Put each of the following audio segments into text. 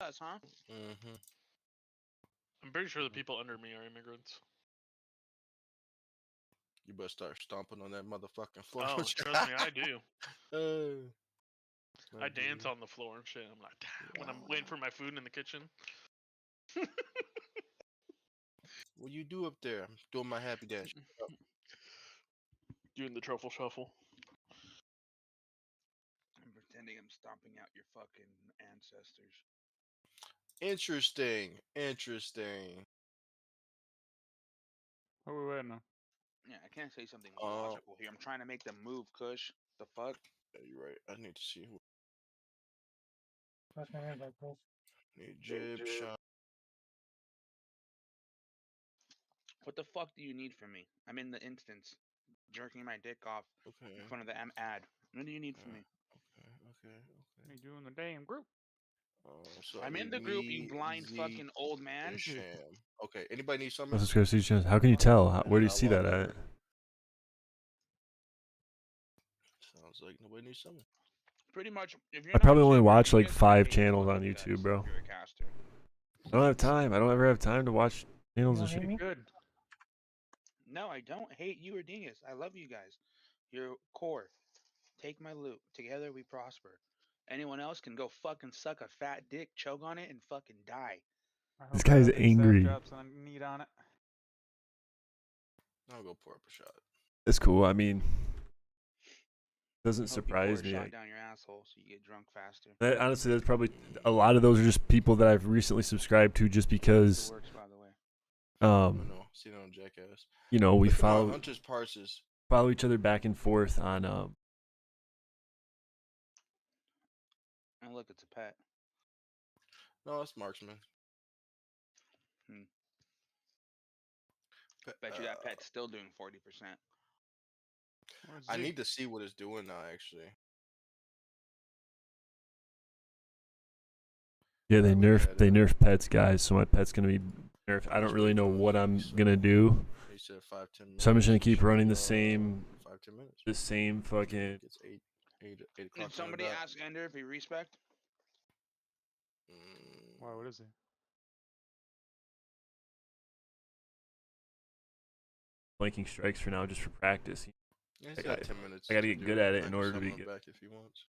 Us, huh? Mm-hmm. I'm pretty sure the people under me are immigrants. You better start stomping on that motherfucking floor. Oh, trust me, I do. I do. dance on the floor and shit. I'm like, when I'm waiting for my food in the kitchen. What you do up there? I'm doing my happy dance. Doing the truffle shuffle. I'm pretending I'm stomping out your fucking ancestors. Interesting. Interesting. What are we waiting on? Yeah, I can't say something logical here. I'm trying to make them move, Kush. The fuck? Yeah, you're right. I need to see who. That's my hand, Paul. Egyptian. What the fuck do you need from me? I'm in the instance, jerking my dick off Okay. in front of the ad. What do you need from me? Okay. What are you doing the damn group? So I'm in the group, you blind fucking old man. and Sham. Okay. Anybody need something? Let's subscribe to channels. How can you tell? Where do you see that at? Sounds like nobody needs something. Pretty much. If you're I probably not only watch like genius, 5 hey, channels fuck on you YouTube, guys, bro. if you're a caster. I don't have time. I don't ever have time to watch channels and You shit. know Good. No, I don't hate you or Dingus. I love you guys. You're core. Take my loot. Together we prosper. Anyone else can go fucking suck a fat dick, choke on it, and fucking die. This guy's Staff angry. drops on need on it. I'll go pour up a shot. It's cool. I mean, doesn't Hope you pour surprise a me. shot down your asshole so you get drunk faster. Honestly, that's probably a lot of those are just people that I've recently subscribed to, just because. It works, by the way. I know. See that on Jackass. You know, we Look at my follow Hunter's parses. follow each other back and forth on And look, it's a pet. No, it's marksman. Bet you that pet's still doing 40%. I need to see what it's doing now, actually. Yeah, they nerf pets, guys. So my pet's gonna be nerfed. I don't really know what I'm gonna do. He said 5-10 minutes. So I'm just gonna keep running the same 5-10 minutes. the same fucking. It's 8 o'clock. Did somebody ask Ender if he respect? Why? What is he? Blanking strikes for now, just for practice. Yeah, he's got 10 minutes. I gotta get good at it in order to be good. Back if he wants.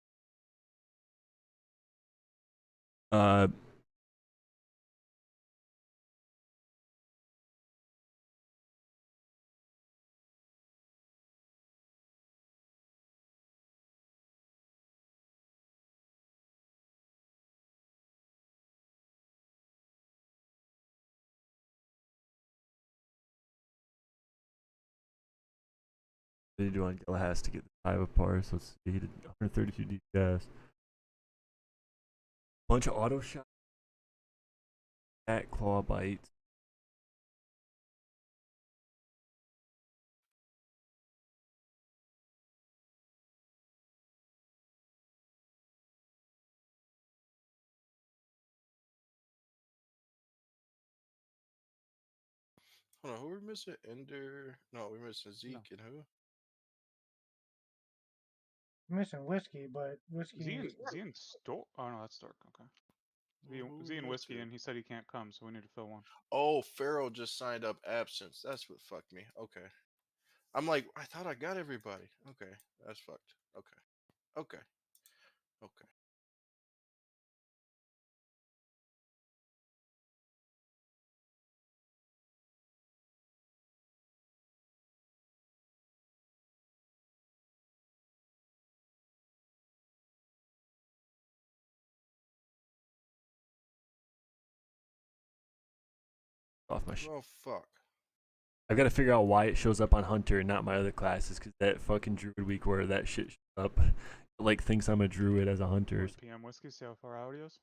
What did he do on Galahad to get the 5 apart? So let's see, he did 132 DPS. Bunch of auto shots. At claw bites. Hold on, who are we missing? Ender? No, we're missing Zeke and who? I'm missing whiskey, but whiskey. Z and Stork. Oh no, that's Stork. Okay. Z and whiskey, and he said he can't come, so we need to fill one. Oh, Farrell just signed up absence. That's what fucked me. Okay. I'm like, I thought I got everybody. Okay, that's fucked. Okay. Off my shit. Oh fuck. I've got to figure out why it shows up on Hunter and not my other classes, because that fucking Druid week where that shit shows up, like thinks I'm a Druid as a Hunter. PM whiskey, see how far out he is.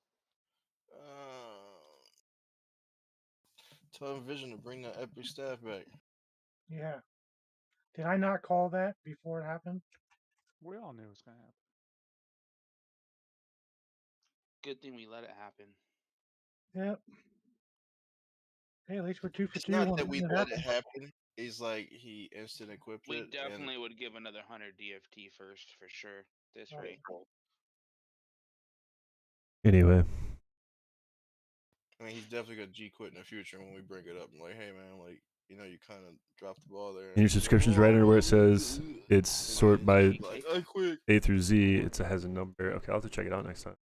Tell Vision to bring that epic staff back. Yeah. Did I not call that before it happened? We all knew it was gonna happen. Good thing we let it happen. Yep. Hey, at least we're 2 for It's 2. not that we let it happen. He's like he instant equipped it. We definitely would give another 100 DFT first for sure. This rate. Anyway. mean, he's definitely gonna G quit in the future when we bring it up. I'm like, hey man, like you know, you kind of dropped the ball there. And your subscription's right under where it says it's sort by Like, I quit. A through Z. It has a number. Okay, I'll have to check it out next time.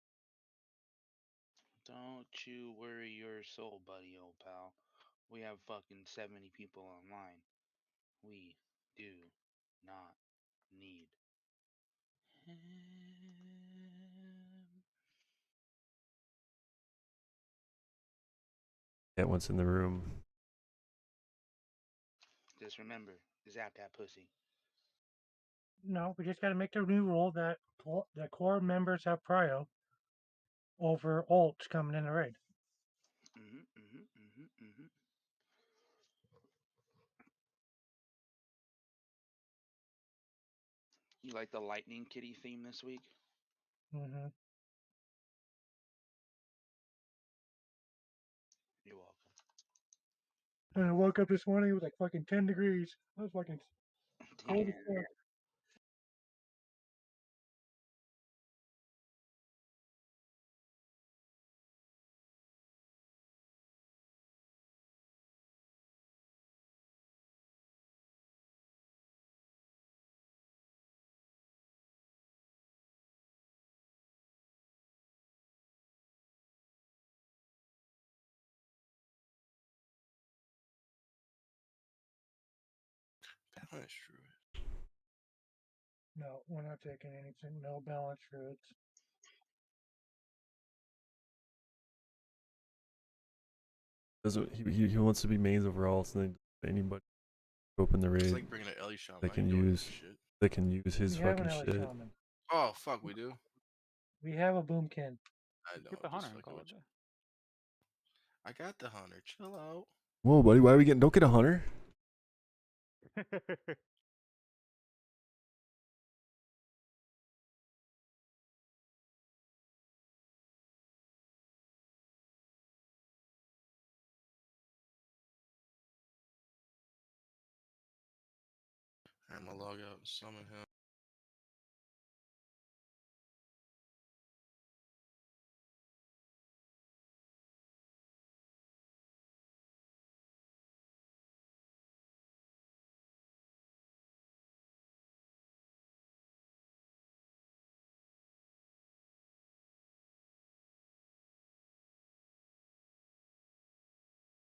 Don't you worry your soul, buddy, old pal. We have fucking 70 people online. We do not need him. Yeah, once in the room. Just remember, zap that pussy. No, we just got to make the new rule that the core members have prio over alts coming in the raid. You like the lightning kitty theme this week? Mm-hmm. You're welcome. And I woke up this morning, it was like fucking 10 degrees. I was fucking cold as fuck. Balance Druid. No, we're not taking anything. No balance fruits. Doesn't he wants to be mains overall, so then anybody open the It's raid like bringing an Ellie Shaman. that can use his We have fucking an LA shit. shaman. Oh fuck, we do. We have a boomkin. I know. Get the I'm just hunter and fucking call with it you. a I got the hunter. Chill out. Whoa, buddy, why are we getting? Don't get a hunter. day. I'm gonna log out and summon him.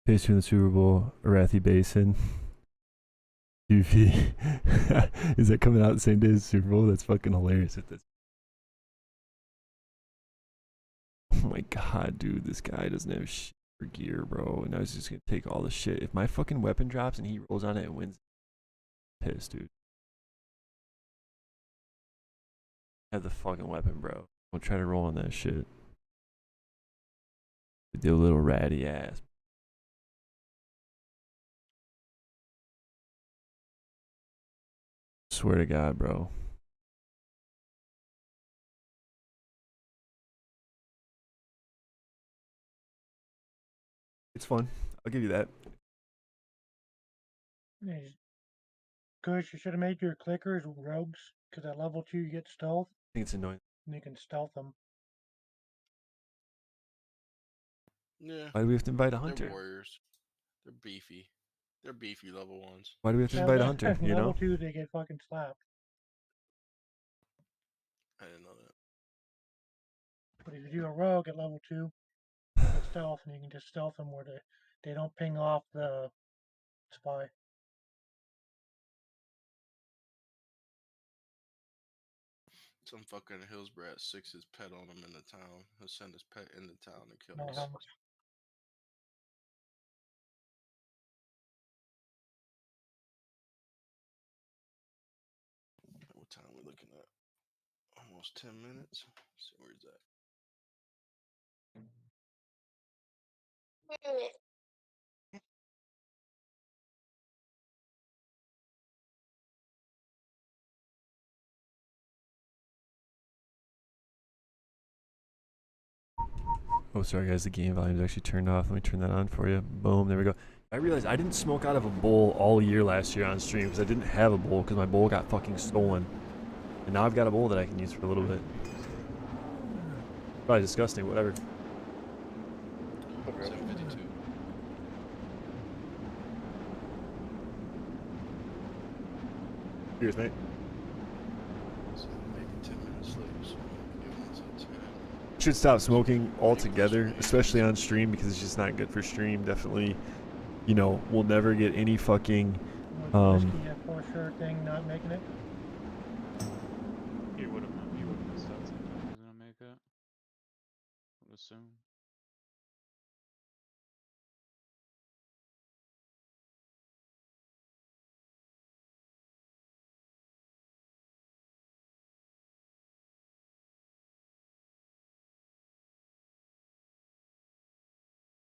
Face in the Super Bowl, Arathi Basin. Goofy. Is that coming out the same day as the Super Bowl? That's fucking hilarious. If that's... Oh my god, dude, this guy doesn't have shit for gear, bro. And I was just gonna take all the shit. If my fucking weapon drops and he rolls on it and wins, pissed, dude. Have the fucking weapon, bro. Don't try to roll on that shit. With your little ratty ass. Swear to God, bro. It's fun. I'll give you that. Kush, you should have made your clickers rogues, because at level 2 you get stealth, I think it's annoying. and you can stealth them. Yeah. Why do we have to invite a They're hunter? warriors. They're beefy. They're beefy level ones. Why do we have to invite a hunter? You level know? 2 they get fucking slapped. I didn't know that. But if you do a rogue at level 2, you get stealth, and you can just stealth them where they don't ping off the spy. Some fucking Hillsbrat sticks his pet on him in the town. He'll send his pet in the town and kill No us. helmets. What time are we looking at? Almost 10 minutes. Let's see where's that. Oh, sorry guys, the game volume is actually turned off. Let me turn that on for you. Boom, there we go. I realized I didn't smoke out of a bowl all year last year on stream because I didn't have a bowl because my bowl got fucking stolen. And now I've got a bowl that I can use for a little bit. Probably disgusting, whatever. Okay. 7:52. Cheers, mate. So maybe 10 minutes late. So give us a 10. Should stop smoking altogether, especially on stream, because it's just not good for stream. Definitely, you know, we'll never get any fucking. Was whiskey a for sure thing not making it? He would have said something. He was gonna make it. I would assume.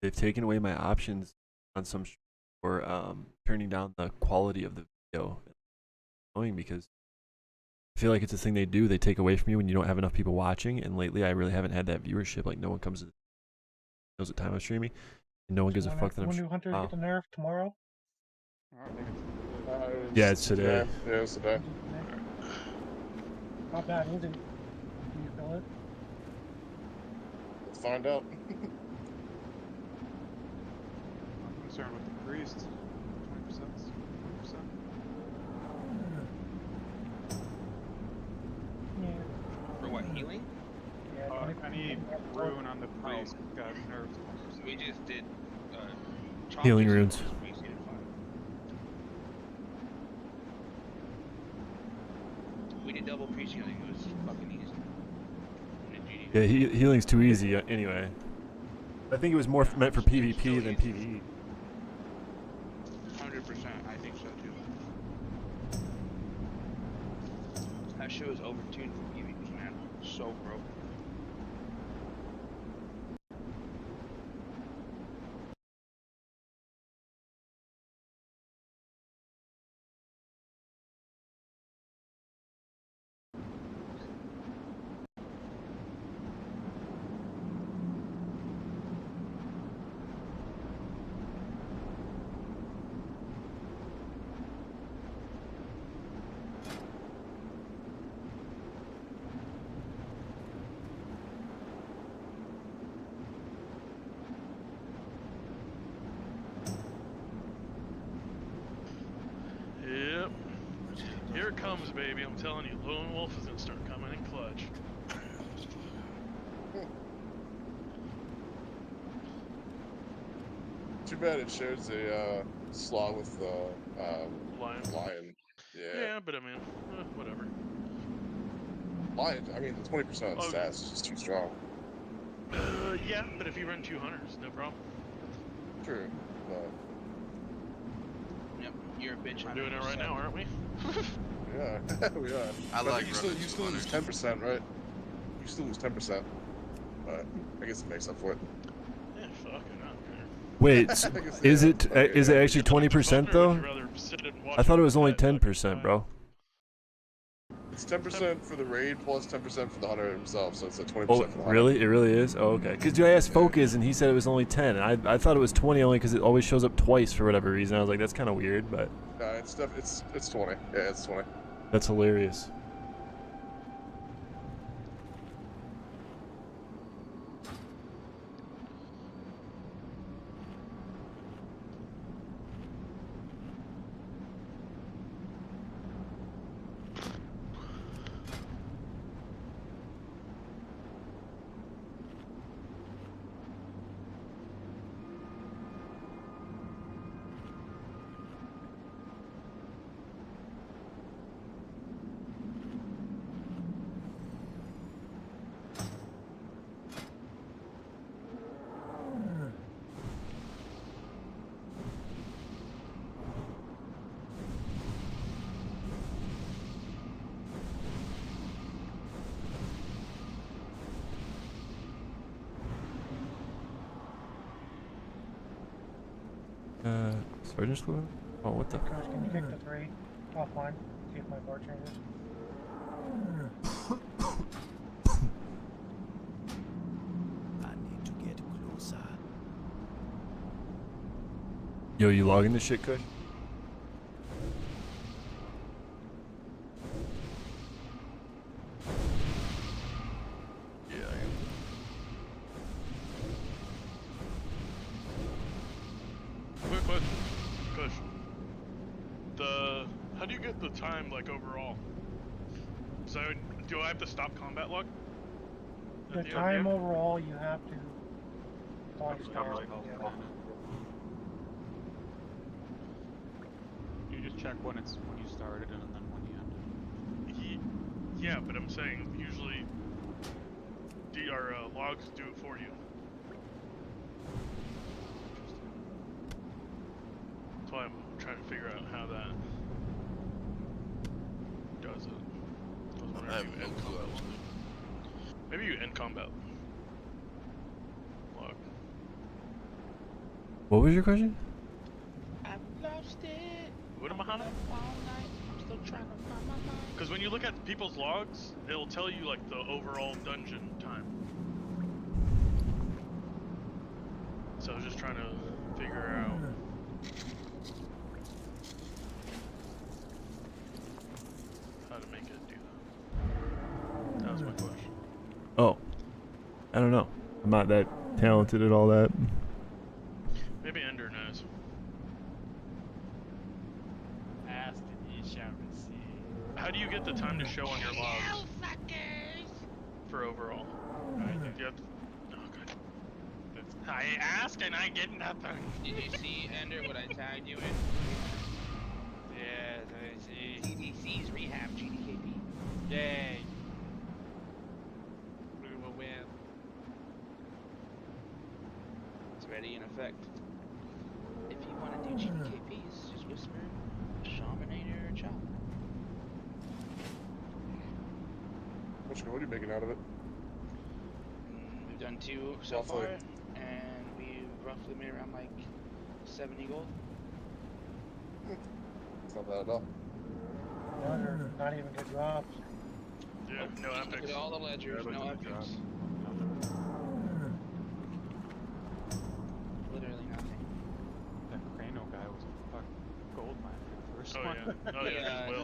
They've taken away my options on some for turning down the quality of the video. It's annoying because I feel like it's a thing they do. They take away from you when you don't have enough people watching. And lately, I really haven't had that viewership. Like no one comes to knows what time I'm streaming, and no one gives a fuck that I'm. When do Hunters get the nerf tomorrow? I think it's Yeah, it's today. Yeah, it's today. How bad is it? Do you feel it? Let's find out. I'm concerned with the priest. 20%. 20%. Yeah. For what, healing? Yeah. Any rune on the priest got nerfed 20%. We just did Healing runes. We did double priest healing. It was fucking easy. Yeah, healing's too easy anyway. I think it was more meant for PvP than PvE. 100%, I think so too. That shit was overtuned for PvP, man. So broken. Yep. Here it comes, baby. I'm telling you, Lone Wolf is gonna start coming in clutch. Too bad it shares a slot with the lion. Yeah. Yeah, but I mean, whatever. Lion. I mean, the 20% on stats is just too strong. Yeah, but if you run 2 hunters, no problem. True. Yep, you're a bitch. We're doing it right now, aren't we? Yeah, we are. I But like you running still lose 10%, right? You still lose 10%. But I guess it makes up for it. Yeah, fuck it, I don't care. Wait, I guess, is yeah, it okay, is it yeah. actually 20% though? I thought it was only 10%, bro. It's 10% for the raid plus 10% for the hunter himself, so it's like 20% Oh, for the hunter. really? It really is? Oh, okay. Because I asked Focus, and he said it was only 10. And I thought it was 20 only because it always shows up twice for whatever reason. I was like, that's kind of weird, but It's 20. Yeah, it's 20. that's hilarious. Sergeant's clue? Oh, what the? Coach, can you kick the 3 offline? See if my bar changes. I need to get closer. Yo, you logging this shit, Kush? Yeah, I am. Question. How do you get the time, like, overall? So, do I have to stop combat log? The At the end? time overall, you have to probably That's start. like, Yeah. You just check when you started and then when you ended. Yeah, but I'm saying usually logs do it for you. That's why I'm trying to figure out how that does it. I was wondering I have if you no end clue. combat log. Maybe you end combat log. What was your question? I've lost it. What am I on? All night. I'm still trying to find my mind. Because when you look at people's logs, it'll tell you like the overall dungeon time. So I was just trying to figure out. How to make it do that. That was my question. Oh, I don't know. I'm not that talented at all that. Maybe Ender knows. Ask and ye shall receive. How do you get the time to show on your logs for overall? Do you have to... Oh, God. I ask and I get nothing. Did you see, Ender, what I tagged you in? Yes, I see. CDC's rehab GDKP. Yay. We will win. It's ready in effect. If you want to do GDKPs, just whisper Shaminator or Chop. Which gold are you making out of it? We've done 2 so Roughly. far, and we've roughly made around like 70 gold. It's not bad at all. None are not even good drops. Yeah, no Just look epics. at all the ledgers, Yeah, no but good epics. Literally nothing. That Crano guy was a fucking gold mine for the first Oh one. yeah. Oh yeah. Will.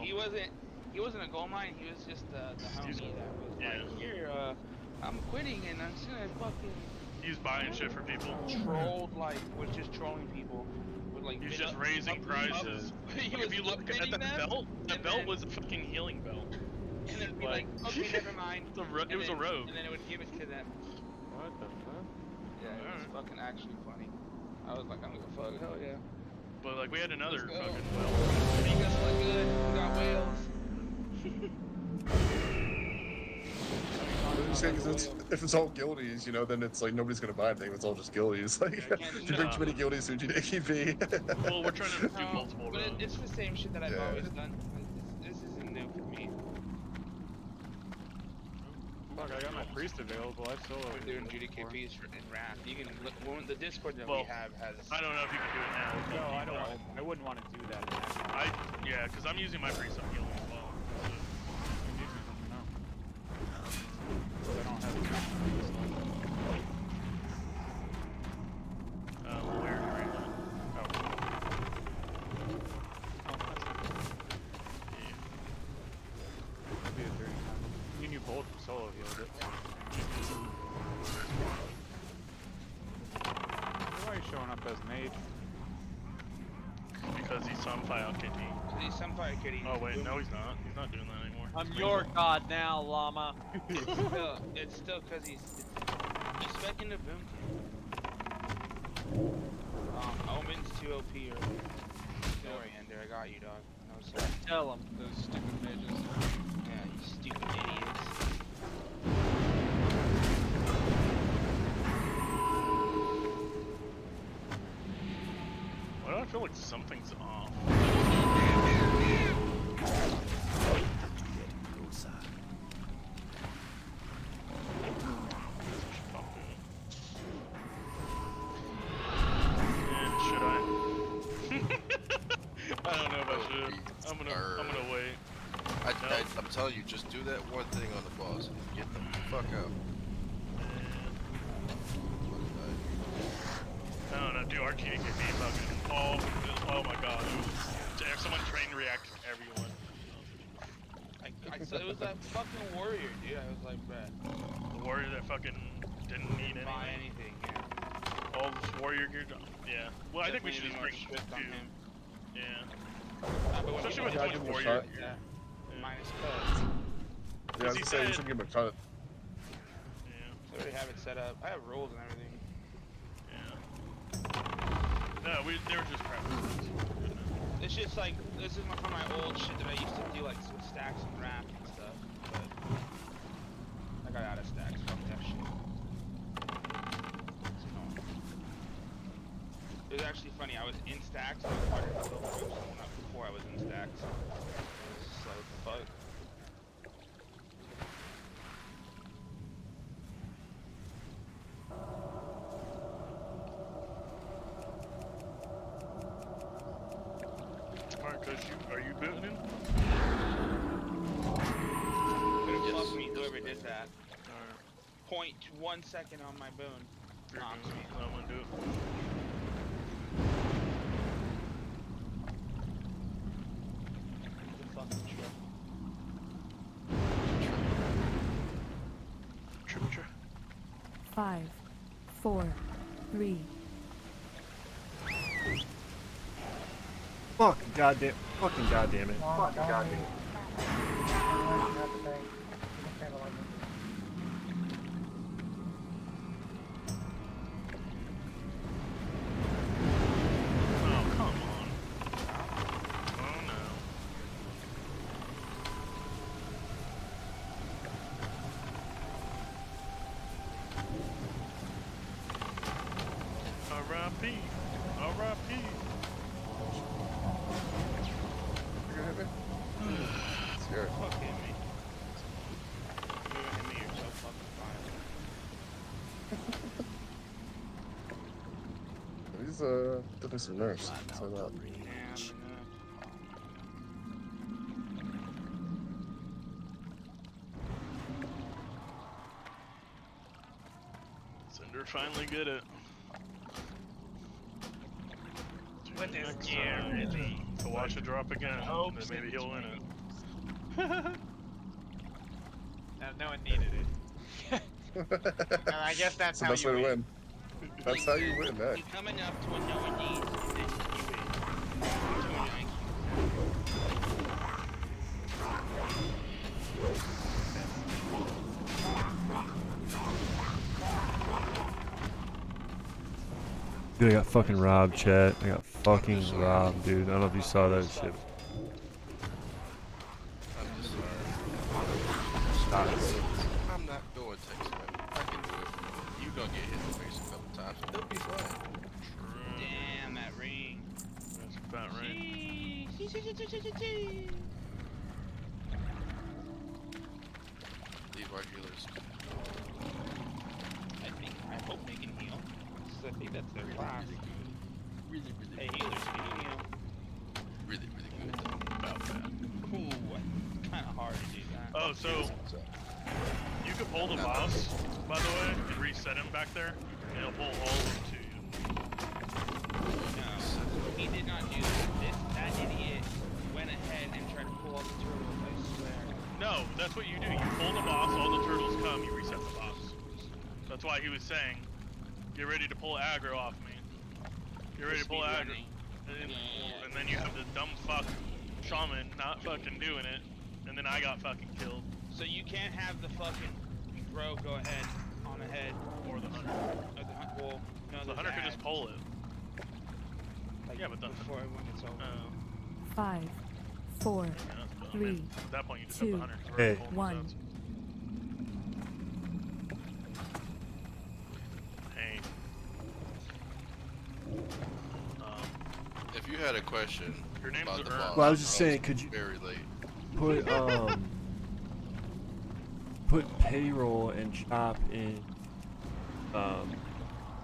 He wasn't a gold mine. He was just the homie that was like, here, I'm quitting and I'm just gonna fucking He's buying shit for people. trolled, like was just trolling people. With like He's bid just up- raising up- prices. He was If you look at upbidding the them, belt, the and belt then- was a fucking healing belt. and then it'd be like, okay, never mind. It was a rogue. And then it would give it to them. What the fuck? Yeah, it was fucking actually funny. I was like, I'm gonna fuck, hell yeah. But like we had another Let's go. fucking well. Make us look good. We got whales. I'm just saying, 'cause if it's all guildies, you know, then it's like nobody's gonna buy anything. It's all just guildies. Like, Yeah, I can't- if you bring too many guildies to GDKP. Well, we're trying to do No, multiple but rounds. it's the same shit that I've Yeah. always done. This isn't new for me. Fuck, I got my priest available. I solo. We're doing GDKPs in Wrath. You can look when the Discord that Well, we have has. I don't know if you can do it now. No, I don't. I wouldn't want to do that. Yeah, because I'm using my priest on healing as well. No. I don't have a priest. Where are you? Oh. Oh, Yeah. that'd be a dirty time. You knew bold from solo healed it. Why are you showing up as mage? Because he's on fire KT. So these Sunfire Kitty. Oh wait, no he's not. He's not doing that anymore. I'm your god now, llama. It's still because he's back into Boom King. Omen's too OP or. Don't worry, Ender. I got you, dog. No sir. Tell him, those stupid mages. Yeah, you stupid idiots. Why do I feel like something's off? Closer. Should I? I don't know if I should. I'm gonna wait. I'm telling you, just do that one thing on the boss and get the fuck out. I don't know, dude, our GDKP fucking oh my god. Someone trained react to everyone. So it was that fucking warrior, dude. I was like, bruh. The warrior that fucking didn't need Buy anything. anything, yeah. All this warrior gear. Yeah. Well, I think we should just more bring strict on 2. him. Yeah. But when Especially people with have 24 a years. shot. yeah, Yeah. minus cut. Yeah, I was he gonna say you said- should give him a cut. Yeah. So I already have it set up. I have rules and everything. Yeah. No, they were just practices. It's just like, this is from my old shit that I used to do, like with stacks and raft and stuff. But I got out of stacks. Fuck that shit. So, no. It was actually funny. I was in stacks and I was part of the little groups before I was in stacks. It was just like, what the fuck? Alright, Coach, are you booting in? Could've fucked me, whoever did that. Alright. 0.1 second on my boon. You're Knocks doing me. it. I'm gonna do it. The fucking truck. Triple. 5, 4, 3. Fucking goddamn it. Fucking goddamn it. Oh, come on. Oh no. R.I.P. R.I.P. You gonna hit me? Scared. Fuck hit me. You hit me, you're so fucking fine. He's definitely some nerves. So that. Cinder finally get it. What is Next gear, time really? to watch it drop again, Hope then maybe he'll win it. No one needed it. And I guess that's the how best you way to win. win. That's how you win, man. You come enough to when no one needs, and then you win. Too many Dude, I got fucking robbed, chat. I got fucking robbed, dude. I don't know if you saw that shit. I'm just sorry. I'm not going to text him. I can do it. You gonna get hit in the face a couple times. It'll be fine. Damn, that ring. That's about right. Leave our healers. I hope they can heal. I think that's their class. Really Hey, good. healers, can you heal? Really good. About that. Ooh, kind of hard to do that. Oh, so you could pull the boss, by the way, and reset him back there, and he'll pull all of them to you. No, he did not do that. That idiot went ahead and tried to pull all the turtles, I swear. No, that's what you do. You pull the boss, all the turtles come, you reset the boss. That's why he was saying, get ready to pull aggro off me. Get ready to pull aggro. And then you have the dumb fuck shaman not fucking doing it, and then I got fucking killed. So you can't have the fucking bro go ahead on ahead. Or the hunter. Or the well, no, The hunter could just pull it. Like, Yeah, but the before everyone gets over. 5, 4, Yeah, but, 3, I mean, at that point you just have 2, the hunter. Hey. 1. Hey. If you had a question Your name's about the Ern. boss, Well, I was just saying, could you very late. put payroll and chop in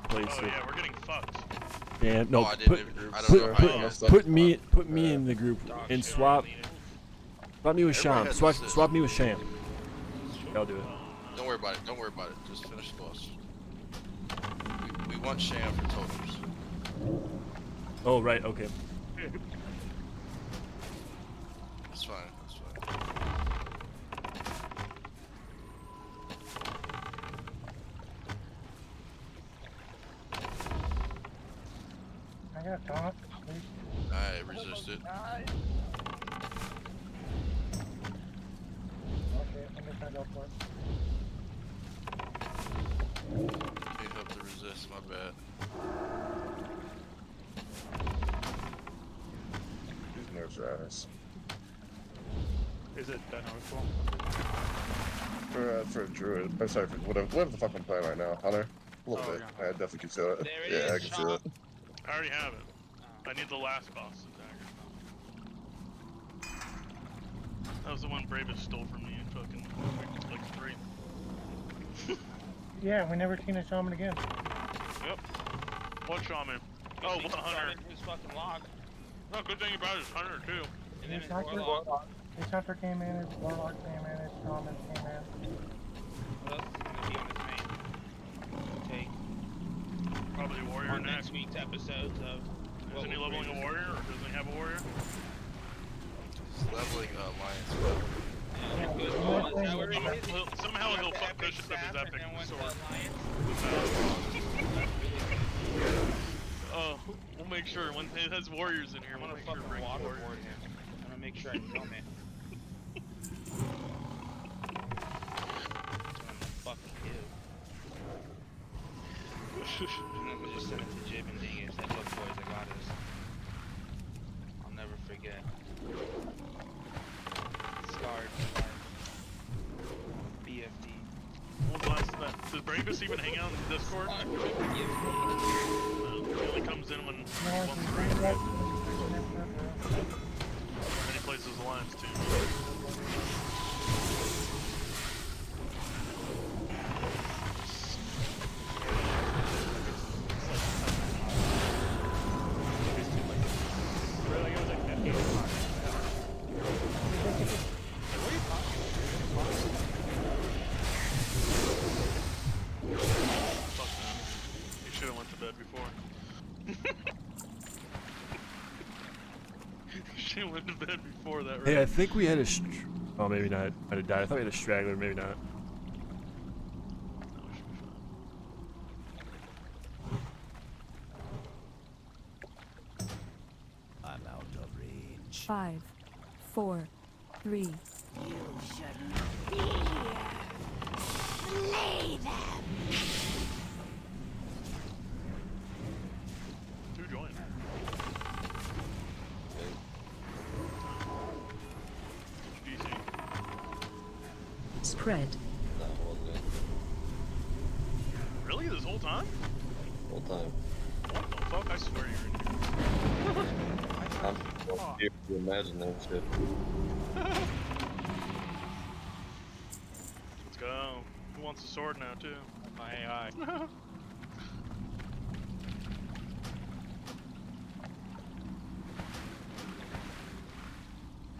place Oh yeah, we're getting fucked. and no Oh, I didn't put even- I don't put know put, how you messed up. put me in the group and swap me with Everybody Sham. has Swap assist. swap me with Sham. I'll do it. Don't worry about it. Don't worry about it. Just finish the boss. We want Sham for totals. Oh right, okay. That's fine. That's fine. I got talk, please. I resist it. Okay, I'm just gonna go for it. You have to resist, my bad. These nerves are ass. Is it that noticeable? For a druid. I'm sorry, for whatever the fuck I'm playing right now. Hunter? A little Oh, bit. yeah. I definitely can feel it. There it Yeah, is, I can feel it. I already have it. I need the last boss's dagger. That was the one Bravest stole from me in fucking like 3. Yeah, we never seen a shaman again. Yep. What shaman? Oh, what hunter? His fucking log. No, good thing about it is hunter too. And then His his warlock. hunter came in, his warlock came in, his shaman came in. What else is gonna be on his main? Take Probably warrior on next. next week's episodes of. Isn't he leveling a warrior, or doesn't he have a warrior? He's leveling Alliance weapon. Yeah, good. Yeah. Oh, is that where he is? Somehow He got he'll the fuck epic Bishop with his staff epic and then went to sword. Alliance. Oh, we'll make sure when it has warriors in here, I'm we'll gonna make sure to fucking bring warriors. waterboard him. I'm gonna make sure I film it. Fucking do. And then we'll just send it to Jib and Dingus. Say, look, boys, I got us. I'll never forget. Scarred for life. BFD. When's the last that? Does Bravest even hang out in Discord? Yeah. No, he only comes in when he No, wants to raid. it's- And he plays his alliance too. Really, it was like 8 o'clock. Fuck that. You should have went to bed before. You should have went to bed before that, right? Hey, I think we had a. Oh, maybe not. Might have died. I thought we had a straggler. Maybe not. No, we should be fine. I'm out of range. 5, 4, 3, You shouldn't be here. Slay them. Two join. DC. spread, Really? This whole time? Whole time. What the fuck? I swear you're in here. I'm able to imagine that shit. Let's go. Who wants a sword now, too? My AI.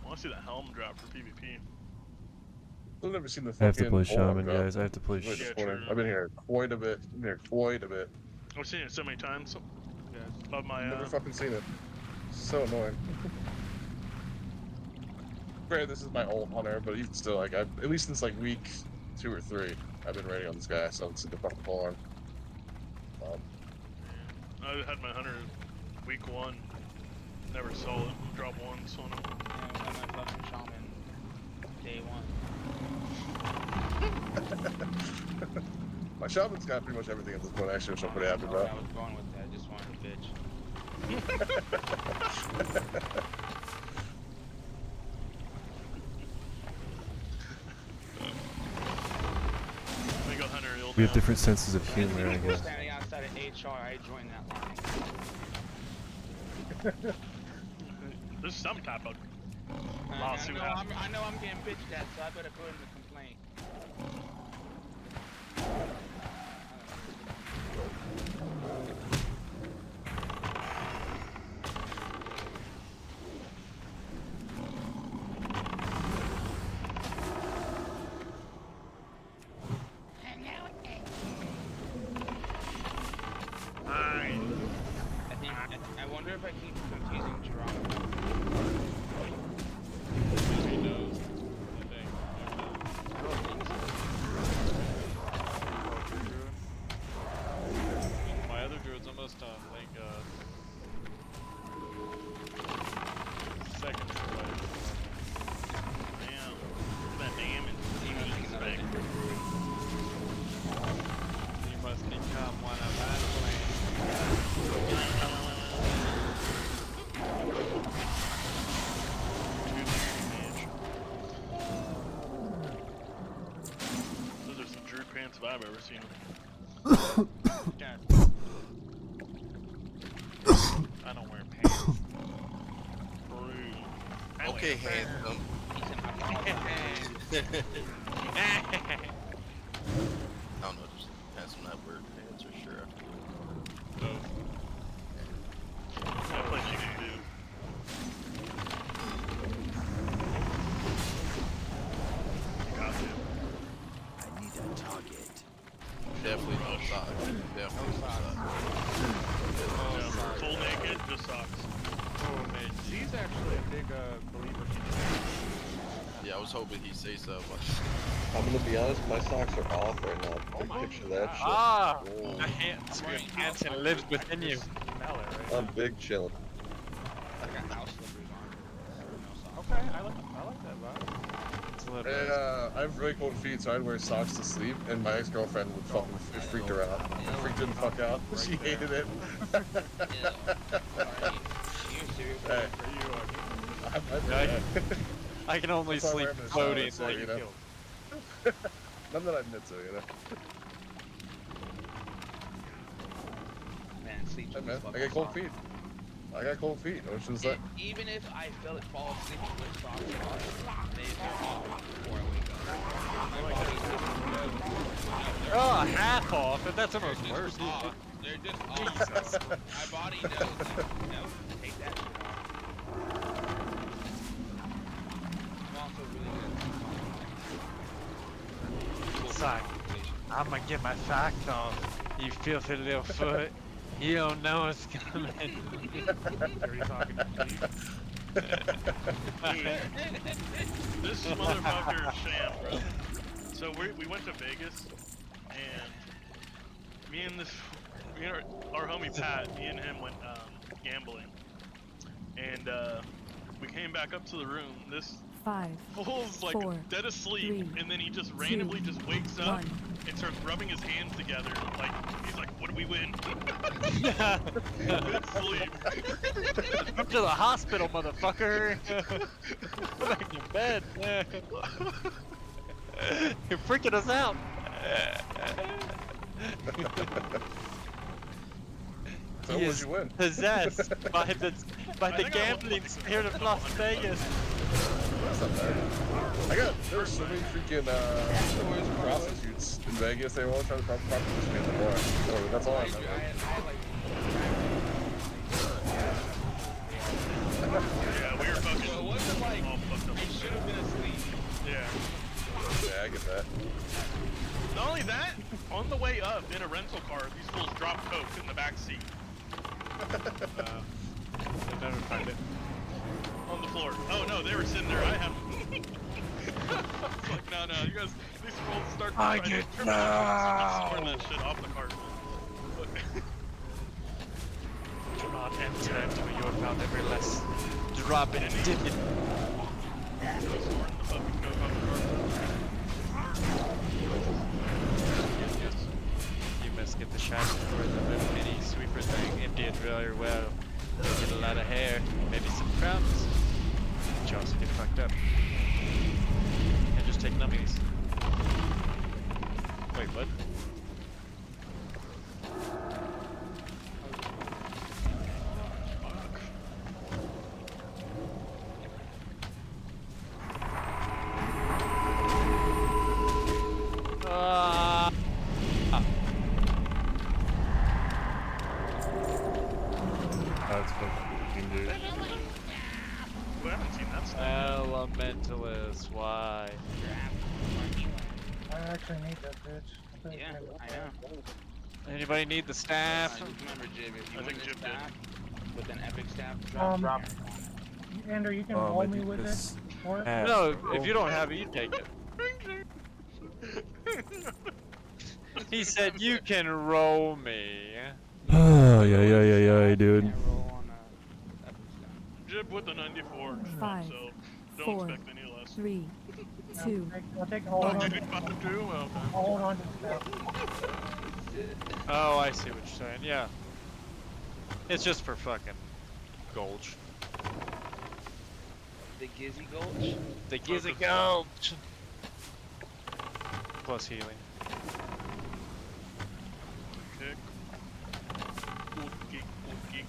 I want to see the helm drop for PvP. I've never seen the I fucking have to play Warlock shaman, drop. guys. I have to play. Really Yeah, disappointing. true. I've been here quite a bit. I've seen it so many times. Yeah, of my, Never fucking seen it. So annoying. Granted, this is my old hunter, but even still, like, at least since like week 2 or 3, I've been raiding on this guy, so it's a fucking pull on. I had my hunter week 1. Never saw it. Drop once on him. Yeah, I got my fucking shaman. Day 1. My shaman's got pretty much everything at this point, actually, which I'm pretty happy I about. was going with that. I just wanted a bitch. We got hunter ill We have now. different senses of As humor, I people were guess. standing outside of HR, I joined that line. There's some type of I lawsuit know, happening. I know I'm getting bitched at, so I better put in the complaint. I wonder if I keep confusing Geronimo. He knows, I think. I don't think so. My other druid's almost done, thank God. Seconds away. Damn. That damage. You must become one of us. Those are some Drew pants if I've ever seen them. I don't wear pants. Okay, handsome. I don't know, just handsome not wear pants or sure. That place you can do. You got to. I need a target. Definitely no socks. Definitely no socks. Full naked, just socks. Oh man, he's actually a big believer. Yeah, I was hoping he'd say so, but I'm gonna be honest, my socks are off right now. Picture that shit. Ah! Whoa. The Hanson lives within you. I'm big chillin'. I got house slippers on. No socks. Okay, I like that vibe. It's a little And, I have really cold feet, so I'd wear socks to sleep, and my ex-girlfriend would fucking freaked her out. Freaked the fuck out. She hated it. Hey. I can only That's why sleep we're having a floating. shower, you know? Not that I admit to, you know? Man, sleep. Hey man, I got cold feet. I got cold feet. Which was like, Even if I fell asleep with socks on, they're off before I wake up. Oh, half off, but that's almost worse. They're just off. My body knows. No, take that shit off. I'm also really good. Sock. I'm gonna get my socks off. You filthy little foot. You don't know what's coming. Are you talking to This motherfucker is sham, bro. So we went to Vegas, and me and our homie Pat, me and him went gambling, and we came back up to the room. This 5, fool's like 4, dead asleep, 3, and then he just randomly just wakes up 1. and starts rubbing his hands together. Like he's like, "What do we win?" Good sleep. Come to the hospital, motherfucker. Go back to bed. You're freaking us out. so He what'd is you win? possessed by the gambling spirit of Las Vegas. That's not bad. There were so many freaking prostitutes in Vegas. They were all trying to prostitute me in the bar. So that's all I remember. Yeah, we were fucking. So it wasn't like all fucked up. I should have been asleep. Yeah. Yeah, I get that. Not only that, on the way up in a rental car, these fools dropped coke in the back seat. They'll never find it. On the floor. Oh no, they were sitting there. I have. Like, no, you guys, these fools start. I get scoring that shit off the cart. Do not enter until you're about every less. Drop it and dip it. You must get the shot for the little mini sweeper thing. Empty it really well. Get a lot of hair, maybe some crumbs. But you also get fucked up. And just take nummies. Wait, what? That's fucking dude. I haven't seen that stuff. Elementalist, why? I actually need that bitch. Yeah, I know. Anybody need the staff? Just remember, Jib, if you I win think this Jib did. staff with an epic staff, Um, drop it. Andrew, you can I roll me need with this it. Or ass. No, if you don't have it, you take it. He said you can roll me. Oh, yeah, dude. Can't roll on epic staff. Jib with a 94, 5, so don't 4, expect any less. 3, 2. I'll take hold on. You think 5 too? Well, okay. I'll hold on to the staff. Oh, I see what you're saying. Yeah. It's just for fucking Gulch. The Gizzy Gulch? The Gizzy Gulch! Plus healing. Kick. Good kick, good kick.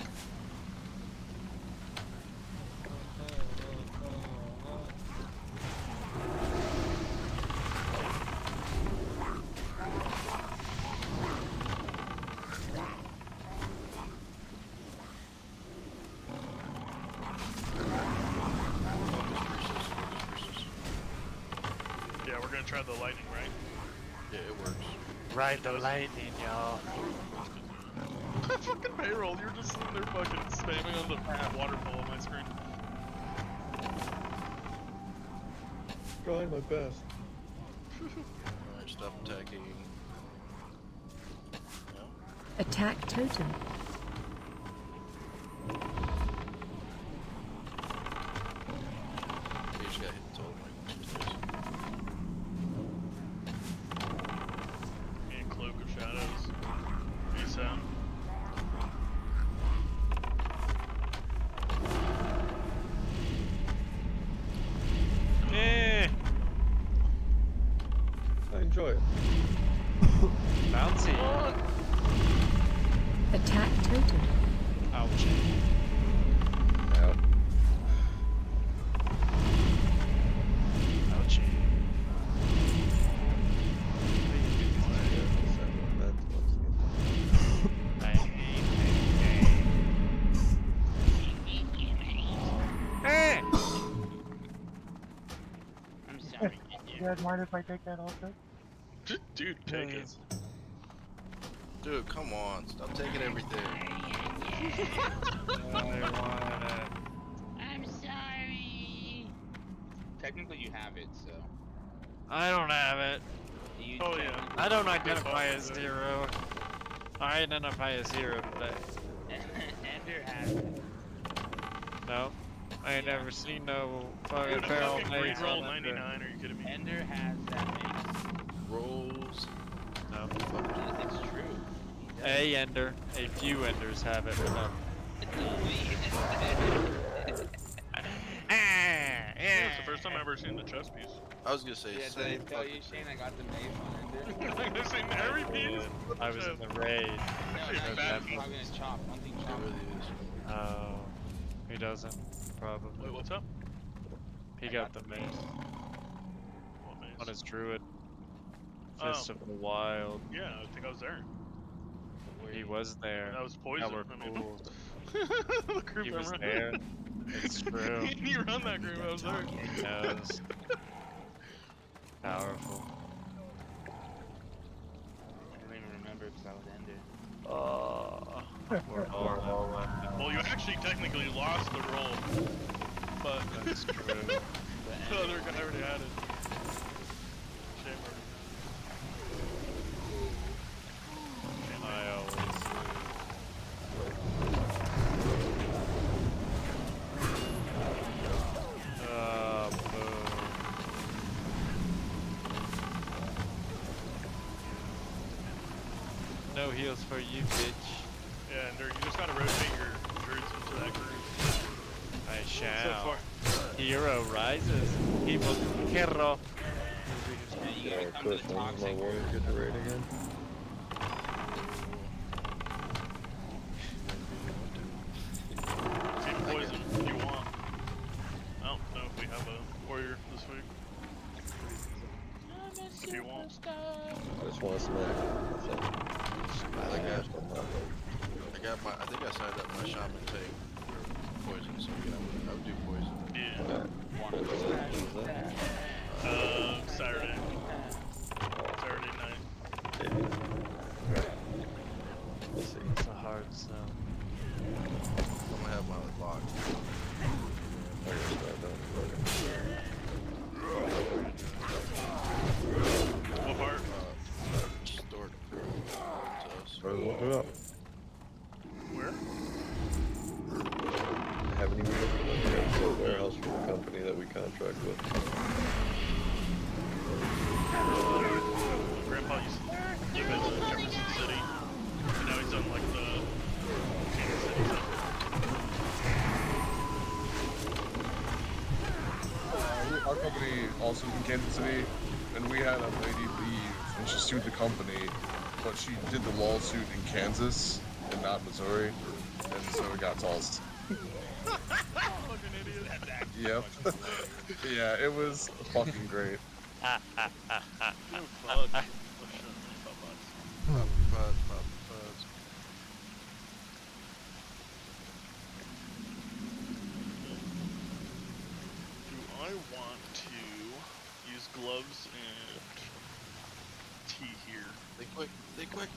Yeah, we're gonna try the lightning, right? Yeah, it works. Ride the lightning, y'all. Fucking payroll, you're just sitting there fucking spamming on the waterfall on my screen. Trying my best. Alright, stop attacking. No? Attack totem. You just got hit the total. Me and Cloak of Shadows. Peace out. Eh. I enjoy it. Bouncy. Attack totem. Ouch. Out. Ouchie. I'm sorry, You guys mind if I take that also? Dude, take it. Dude, come on. Stop taking everything. I'm sorry. Technically, you have it, so. I don't have it. You Oh, yeah. I don't identify as 0. I identify as 0 today. Ender has it. No. I ain't never seen no fucking Dude, a barrel fucking maze great roll on Ender. 99, are you kidding me? Ender has that mace. Rolls. No. It's true. A Ender. A few Enders have it, but no. Yeah, it's the first time I've ever seen the chess piece. I was gonna say, Yeah, did I same tell fucking you, Shane, I got the mace on Ender? I've seen every piece. I was in the raid. No, Actually, not bad you. Probably gonna chop. One thing It chop. really is. Oh. He doesn't. Probably. Wait, what's up? He got the mace What mace? on his druid. Oh. Fist of the Wild. Yeah, I think I was there. He was there. That was poison. Now we're I mean, cool. the group He I'm was running. there. It's true. You run that group, I was there. He knows. Powerful. I don't even remember because I was Ender. Oh. We're all left. Well, you actually technically lost the roll, but That's true. the other guy already had it. Shame on I always lose. Boom. No heals for you, bitch. Yeah, Ender, you just gotta rotate your druids into that group. I So shall. far. Hero rises. Hero. Hero. Yeah, you gotta come to Chris, the when's my toxic warrior group. get to raid again? Keep poison if you want. I don't know if we have a warrior this week. If you want. I just want to smack. That's it. I got my. I think I signed up my shaman tank for poison, so yeah, I would do poison. Yeah. What is that? Saturday. Saturday night. We'll see. It's a hard sell. I'm gonna have my lock. I gotta start doing What part? Stored to us. it. Look it up. Where? I haven't even looked it up. warehouse for the company that we contract with. Grandpa used to live in Jefferson City, and now he's on like the Kansas City stuff. Our company also in Kansas City, and we had a lady leave, and she sued the company, but she did the lawsuit in Kansas and not Missouri, and so it got tossed. Fucking idiot. Yep. Yeah, it was fucking great. Fuck. Do I want to use gloves and tea here? They quick.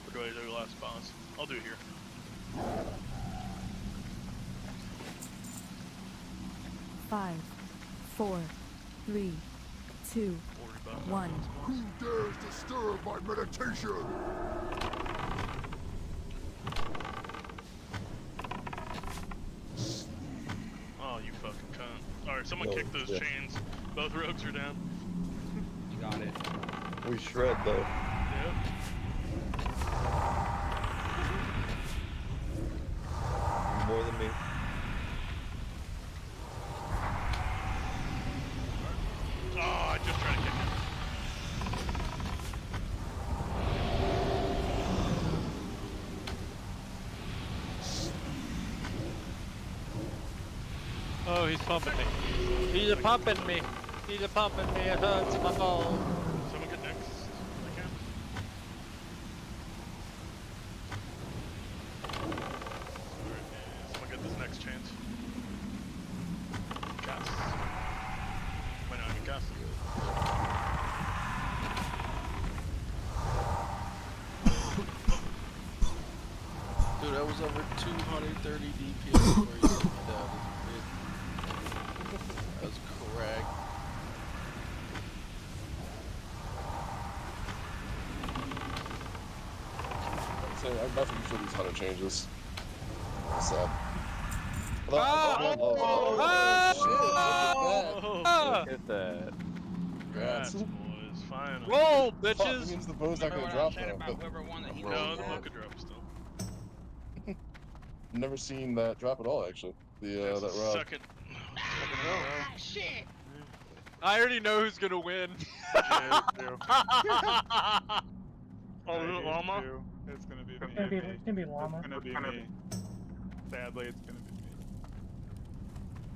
Or do I do last boss? I'll do it here. Five, 4, 3, 2, 1. Who dares disturb my meditation? Oh, you fucking cunt. Alright, someone No, kick those yeah. chains. Both rogues are down. You got it. We shred though. Yep. More than me. Oh, I just tried to kick him. Oh, he's pumping me. He's a pumping me. He's a pumping me. It hurts my balls. Someone get next. I can. Alright, someone get this next chance. Cast. Might not even cast it. Dude, that was over 230 DPS before you took me down. That was correct. So I'm definitely sure these 100 changes. What's up? Oh, Look at that. Look at that. Congrats, Congrats. boys. Finally. Roll, Fuck, that bitches! means the bow's not Remember gonna what I drop said now. about whoever won the healer? No, the book could drop still. Never seen that drop at all, actually. It's That the rod. second. Ah, shit! I already know who's gonna win. Yeah, me too. Oh, is it Llama? It's gonna be me. It's gonna be llama. It's gonna be me. Sadly, it's gonna be me.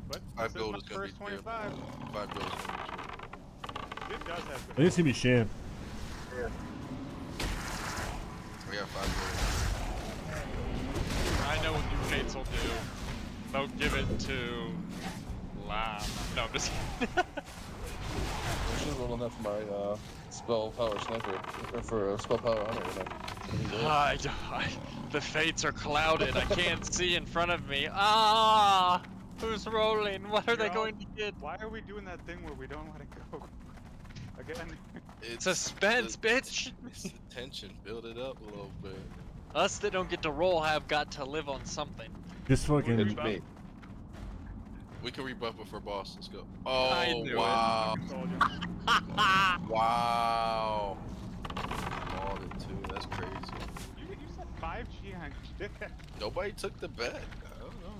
But Five this is gold my is gonna be first terrible. 25. 5 gold is gonna It does have I good. think it's gonna be Sham. be terrible. I got 5 I know what you fates will do. They'll give it to Llama. No, I'm just kidding. I should have rolled on that for my spell power sniper. Or for spell power hunter. The fates are clouded. I can't see in front of me. Ah! Who's rolling? What are they You're going to get? Why are we doing that thing where we don't let it go? Again. It's Suspense, bitch! It's the tension. Build it up a little bit. Us that don't get to roll have got to live on something. Just fucking. It's me. We can rebuff before boss. Let's go. I Oh, knew it. wow. Soldier. Wow. Called it too. That's crazy. You said 5G on dickhead. Nobody took the bet. I don't know.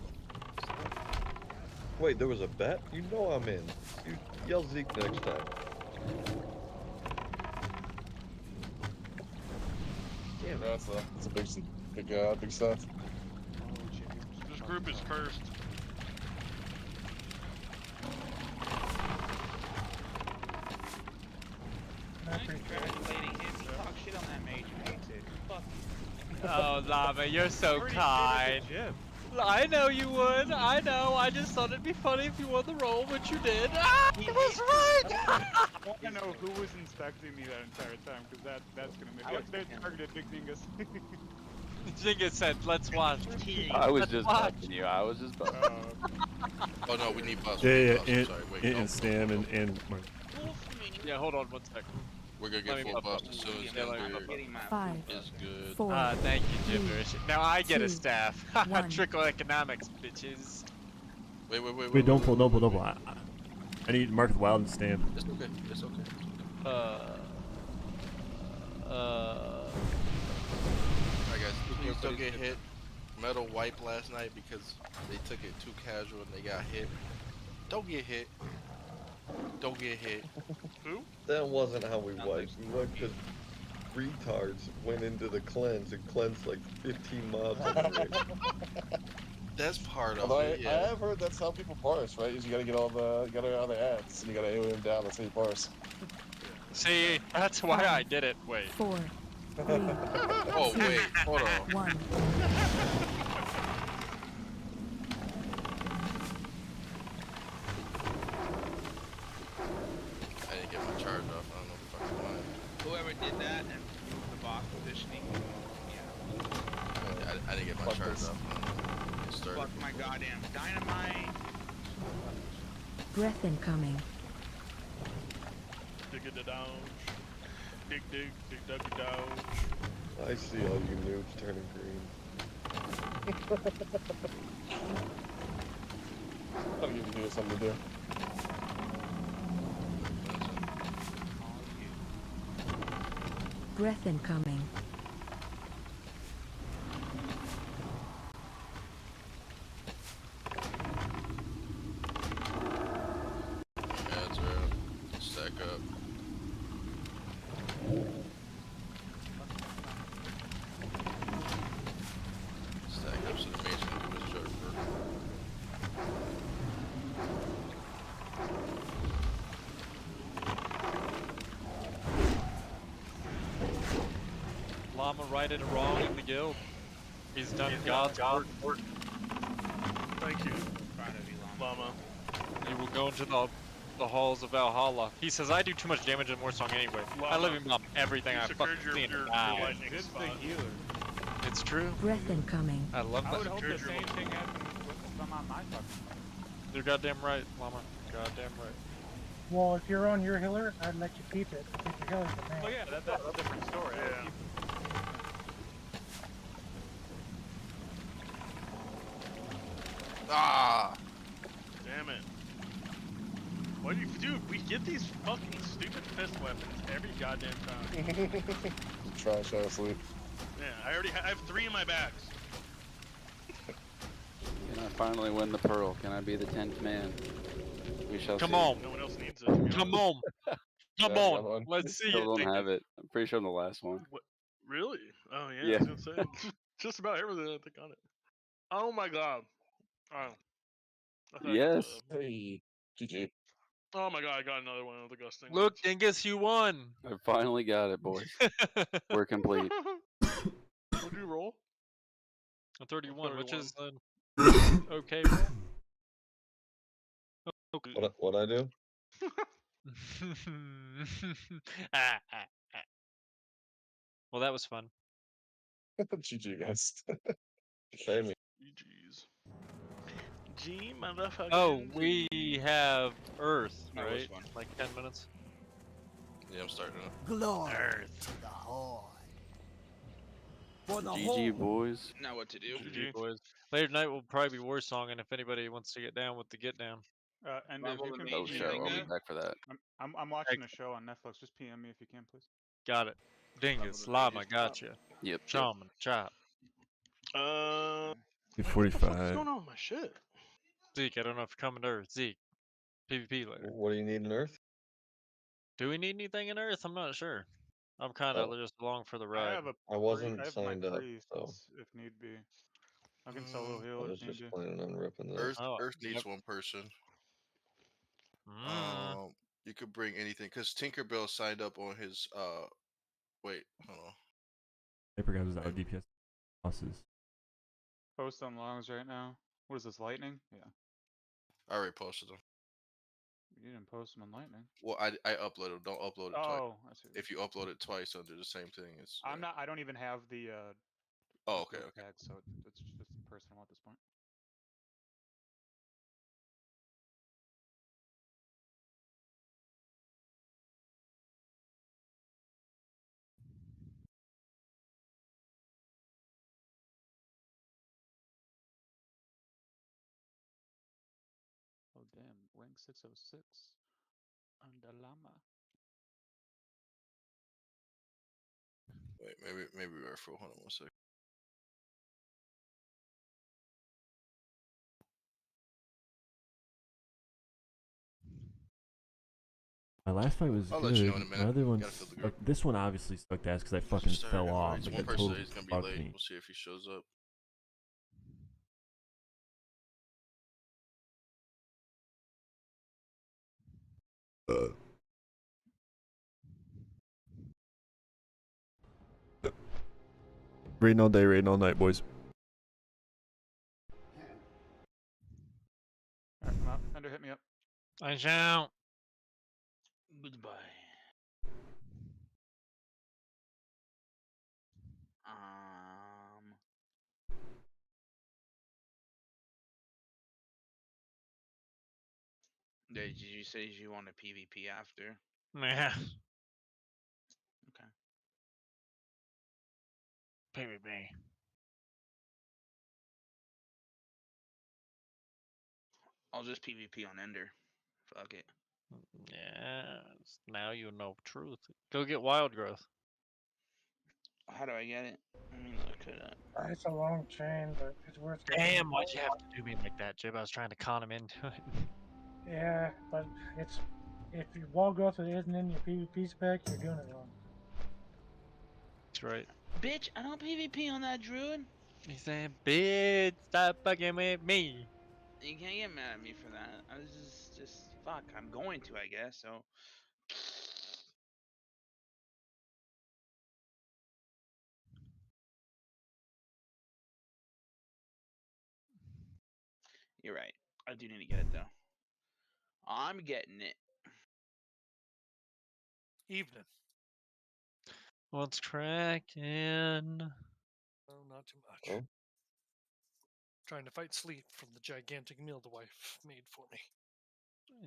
Wait, there was a bet? You know I'm in. You yell Zeke next time. Yeah, that's a big stuff. This group is cursed. Congratulating him. He talks shit on that mage. He hates it. Fuck you. Oh, Lava, you're so kind. I know you would. I know. I just thought it'd be funny if you won the roll, which you did. Ah, I was right. I want to know who was inspecting me that entire time, because that's gonna make it. They targeted Big Dingus. Dingus said, "Let's watch." I was Let's just watch. bugging you. I was just bugging. Oh no, we need bus. Yeah, we need yeah, bus. and, I'm sorry. Wait, and, no. and Stam and Mark. Yeah, hold on one second. We're gonna Let get me full pop bus up. as soon as Yeah, let me Ender pop up. 5, is good. 4, Thank you, Gibberish. Now I get a 2, staff. 1. Trickle economics, bitches. Wait, don't pull. I need Mark the Wild and stamp. It's okay. It's okay. Alright, guys. Please don't get hit. Metal wiped last night because they took it too casual and they got hit. Don't get hit. Don't get hit. Who? That wasn't how we wiped. We wiped because retards went into the cleanse and cleansed like 15 mobs in a raid. That's part of Although it, I yeah. have heard that's how people parse, right? Is you gotta get all the ads and you gotta AOE them down. That's how you parse. See, that's why I did it. Wait. 4, 3, Oh, wait. Hold on. 1. I didn't get my charge off. I don't know if I can find it. Whoever did that and the boss positioning, yeah. I didn't get my Fuck charge this. off. It started. Fuck my goddamn dynamite. Breath incoming. Dig it down. Dig duggy down. I see all you noobs turning green. Gotta give you something to do. Breath incoming. Ads are up. Stack up. Stack up so the mage can do his job first. Llama righted a wrong in the guild. He's done God's work. Thank you, Proud of you, Llama. Llama. He will go into the halls of Valhalla. He says, I do too much damage in Warsong anyway. I live in bomb everything You I secured fucking your- see and your die. lightning This spot. the healer. It's true. Breath incoming. I love I would that. hope the Secured your same thing happened if I'm on my fucking. You're goddamn right, Llama. Goddamn right. Well, if you're on your healer, I'd let you keep it. Keep your healer for me. Oh yeah, that's a different story. I would Yeah. keep- Ah! Damn it. What do you do? We get these fucking stupid fist weapons every goddamn time. Trash honestly. Yeah, I have 3 in my bags. Can I finally win the pearl? Can I be the 10th man? We shall Come see. on. No one else needs it. to be Come honest. on. Come Yeah, on. another one. Let's see Still it. don't Dingus. have it. I'm pretty sure I'm the last one. What? Really? Oh yeah, Yeah. I was gonna say just about everything I think on it. Oh my god. Oh. I thought I got Yes. Hey, GG. oh my god, I got another one of the gusting. Look, Dingus, you won. I finally got it, boys. We're complete. What'd you roll? A 31, which 31. is an okay roll. Okay. What I do? Ah. Well, that was fun. GG, guys. Same. GG's. G motherfucker. Oh, we have Earth, That was right? fun. Like 10 minutes. Yeah, I'm starting it. Glory Earth. to the Horde. For the GG, Horde. boys. Know what to do. GG, boys. Later tonight will probably be Warsong, and if anybody wants to get down with the get down. And if Rumble you the can, Mage, Oh, you shit. think I'll be that? back for that. I'm watching a show on Netflix. Just PM me if you can, please. Got it. Dingus, the Llama, Mage's gotcha. Yep. Shaman, chop. What the fuck is 45. going on with my shit? Zeke, I don't know if you're coming to Earth. Zeke. PvP later. What do you need in Earth? Do we need anything in Earth? I'm not sure. I'm kind of Oh. just along for the I ride. have a I wasn't I have signed my up, priests so if need be. I can solo I heal was if need just be. planning on ripping that. Earth, Oh, Earth needs yep. one person. Mm. You could bring anything because Tinkerbell signed up on his. Wait, hold on. Paper guys without DPS losses. Post on logs right now. What is this, lightning? Yeah. I already posted them. You didn't post them on lightning. Well, I uploaded. Don't upload it twice. Oh, I see. If you upload it twice, they'll do the same thing. It's. I'm not. I don't even have the Oh, okay, upload okay. tag, so it's just personal at this point. Damn, rank 606 on the llama. Wait, maybe we're full. Hold on 1 second. My last fight was I'll good. let you know in a minute. My other one, Gotta fill the group. this one obviously sucked ass because I fucking fell off. Like, One that person totally is gonna be fucked late. me. We'll see if he shows up. Raiding all day, raiding all night, boys. Alright, I'm out. Ender, hit me up. I shall. Goodbye. Did you say you want a PvP after? Yeah. Okay. PvP. I'll just PvP on Ender. Fuck it. Yes. Now you know truth. Go get wild growth. How do I get it? Let me look it up. It's a long chain, but it's worth getting. Damn, why'd you have to do me like that, Jib? I was trying to con him into it. Yeah, but it's if your wall growth isn't in your PvP spec, you're doing it wrong. That's right. Bitch, I don't PvP on that druid. He said, bitch, stop fucking with me. You can't get mad at me for that. I was just fuck. I'm going to, I guess. So. You're right. I do need to get it though. I'm getting it. Evening. What's cracking? Oh, not too much. Oh. Trying to fight sleep from the gigantic meal the wife made for me.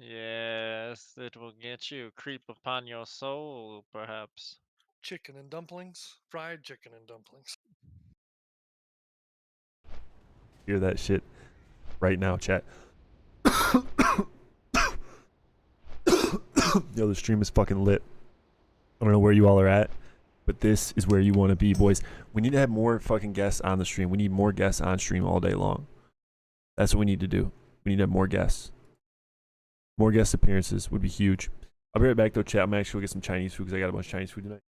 Yes, it will get you. Creep upon your soul, perhaps. Chicken and dumplings. Fried chicken and dumplings. Hear that shit right now, chat. Yo, the stream is fucking lit. I don't know where you all are at, but this is where you want to be, boys. We need to have more fucking guests on the stream. We need more guests on stream all day long. That's what we need to do. We need to have more guests. More guest appearances would be huge. I'll be right back though, chat. I'm actually gonna get some Chinese food because I got a bunch of Chinese food tonight.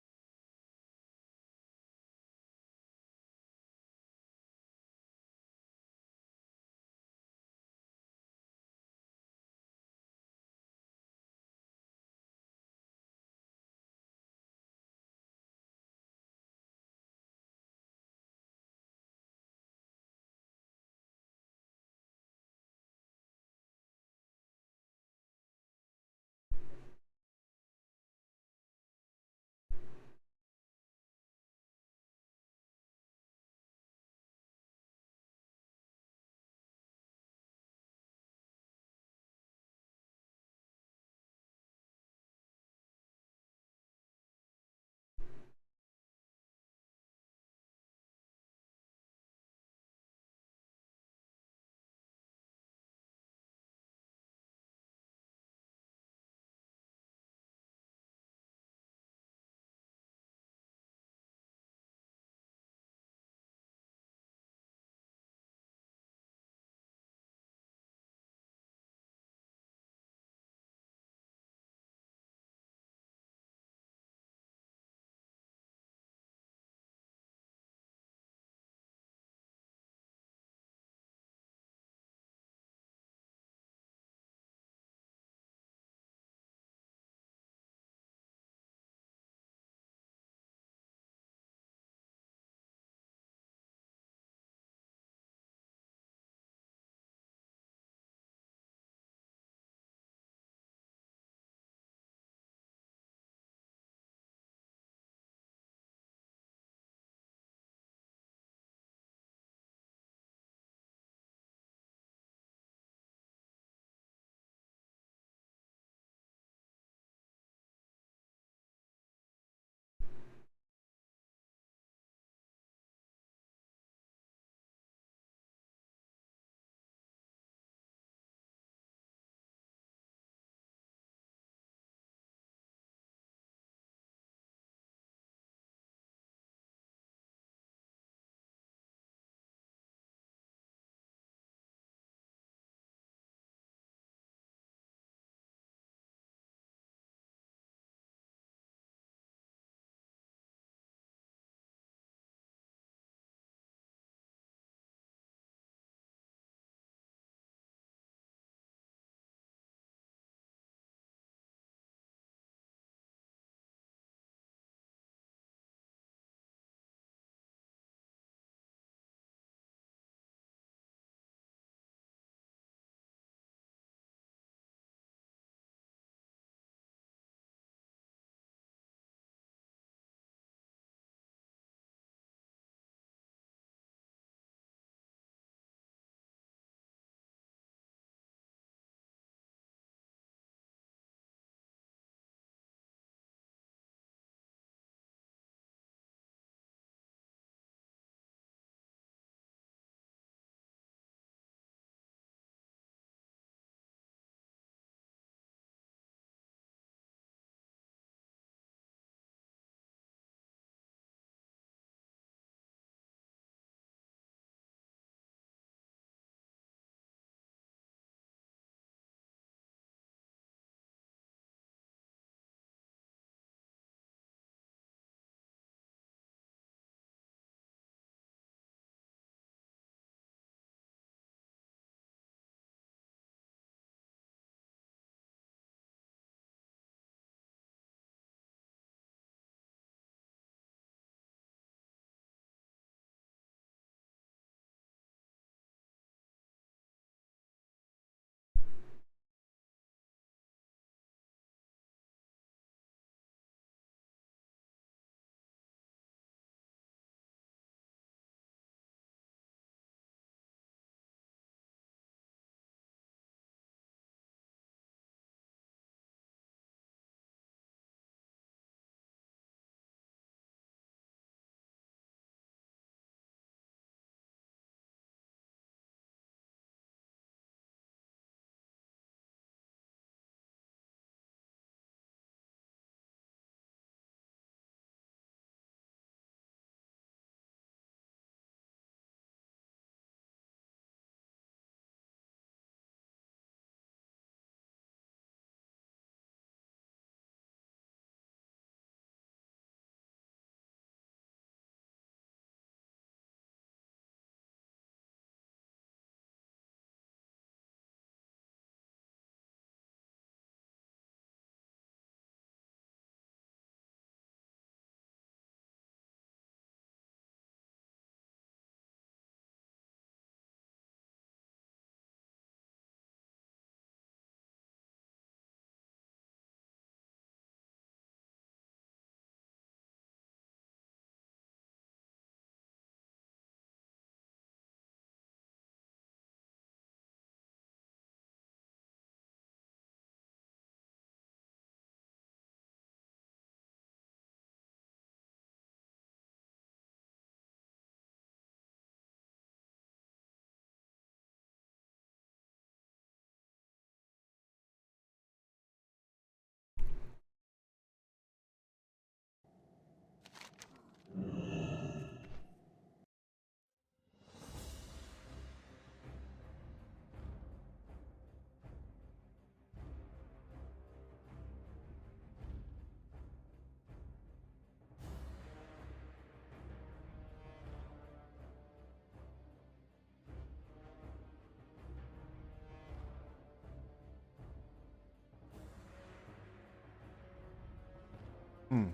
Hmm.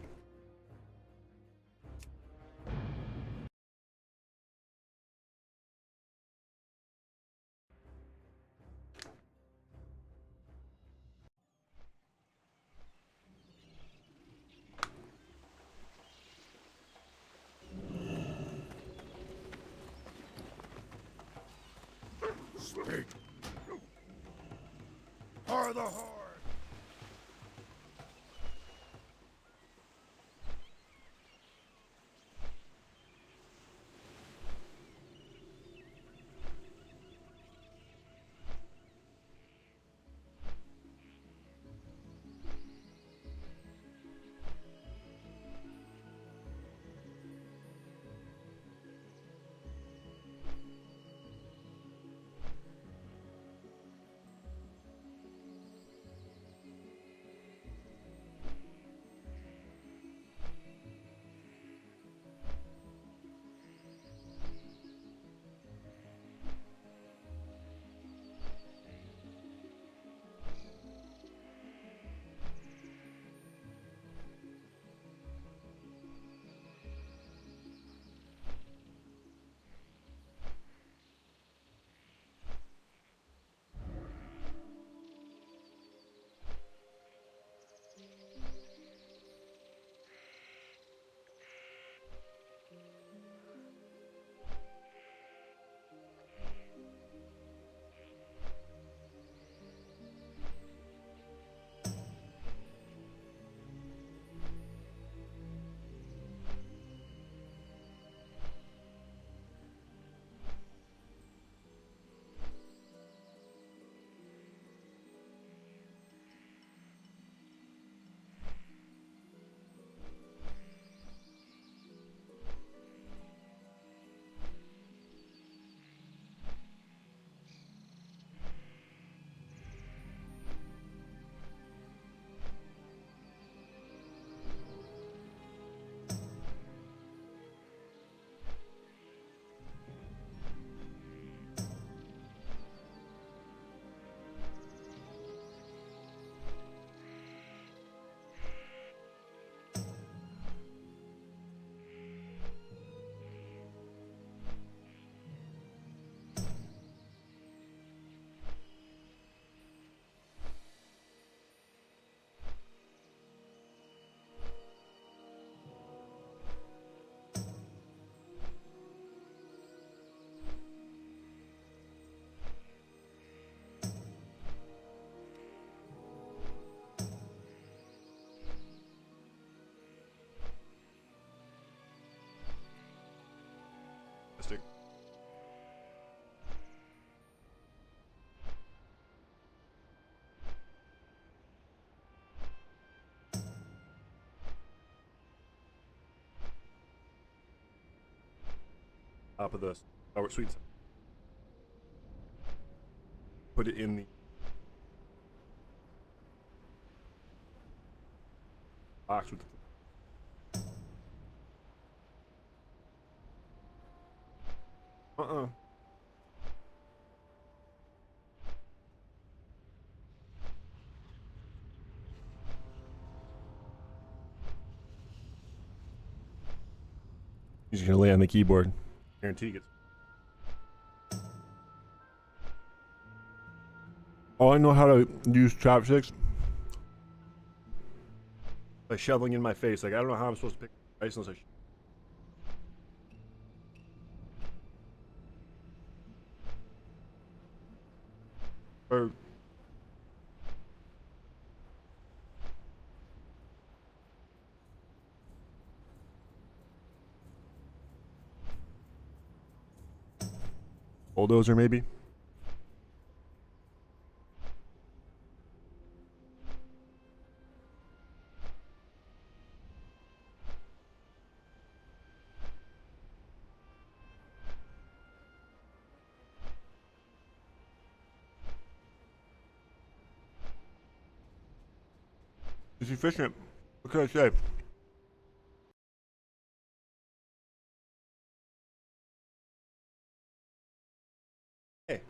Speak. Are the horde. Top of the sour sweet. Put it in the box with the He's gonna lay on the keyboard. Guarantee he gets. Oh, I know how to use chopsticks. By shoveling in my face. Like, I don't know how I'm supposed to pick rice unless I. Or. Bulldozer, maybe? It's efficient. What can I say? Hey.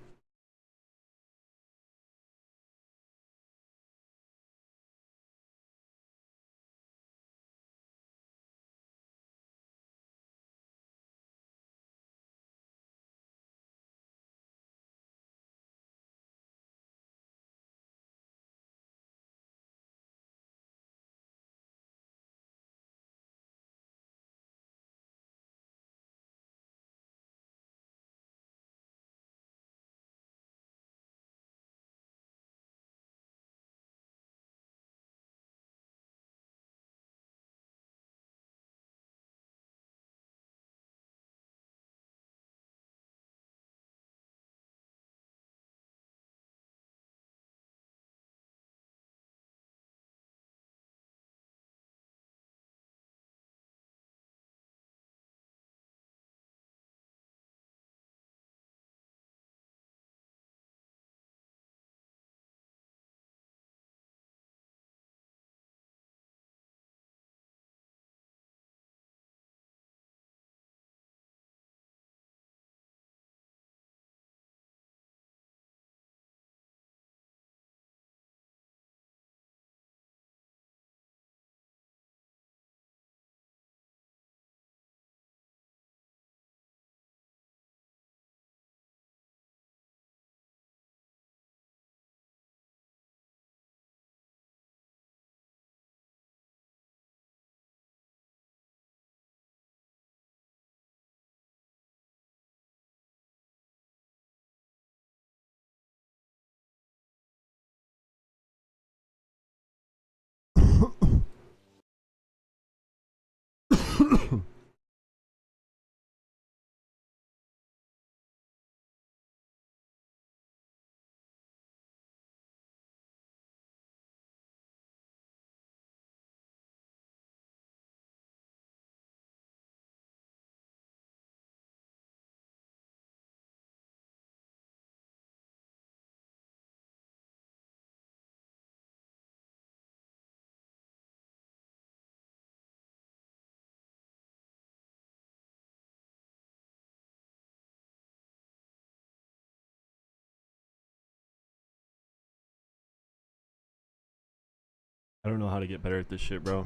I don't know how to get better at this shit, bro.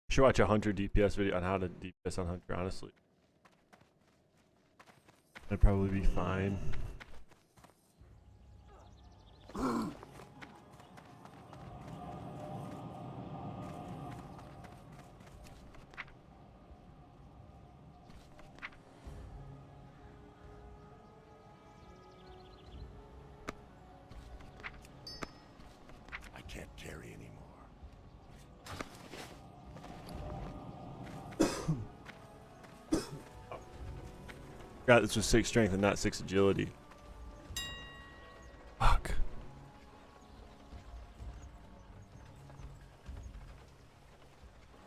Should watch a Hunter DPS video on how to DPS on Hunter, honestly. That'd probably be fine. I can't carry anymore. Forgot this was 6 strength and not 6 agility. Fuck.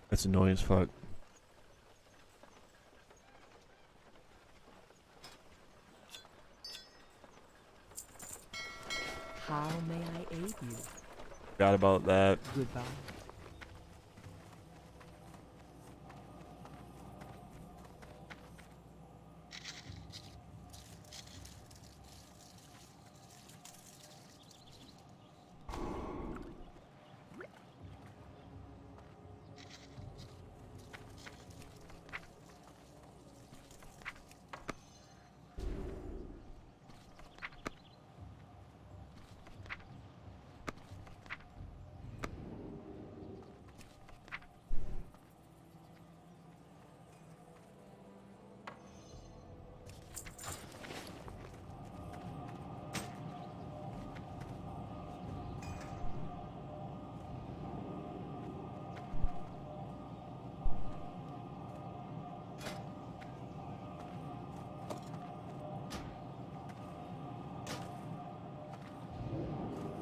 That's annoying as fuck. How may I aid you? Forgot about that. Goodbye.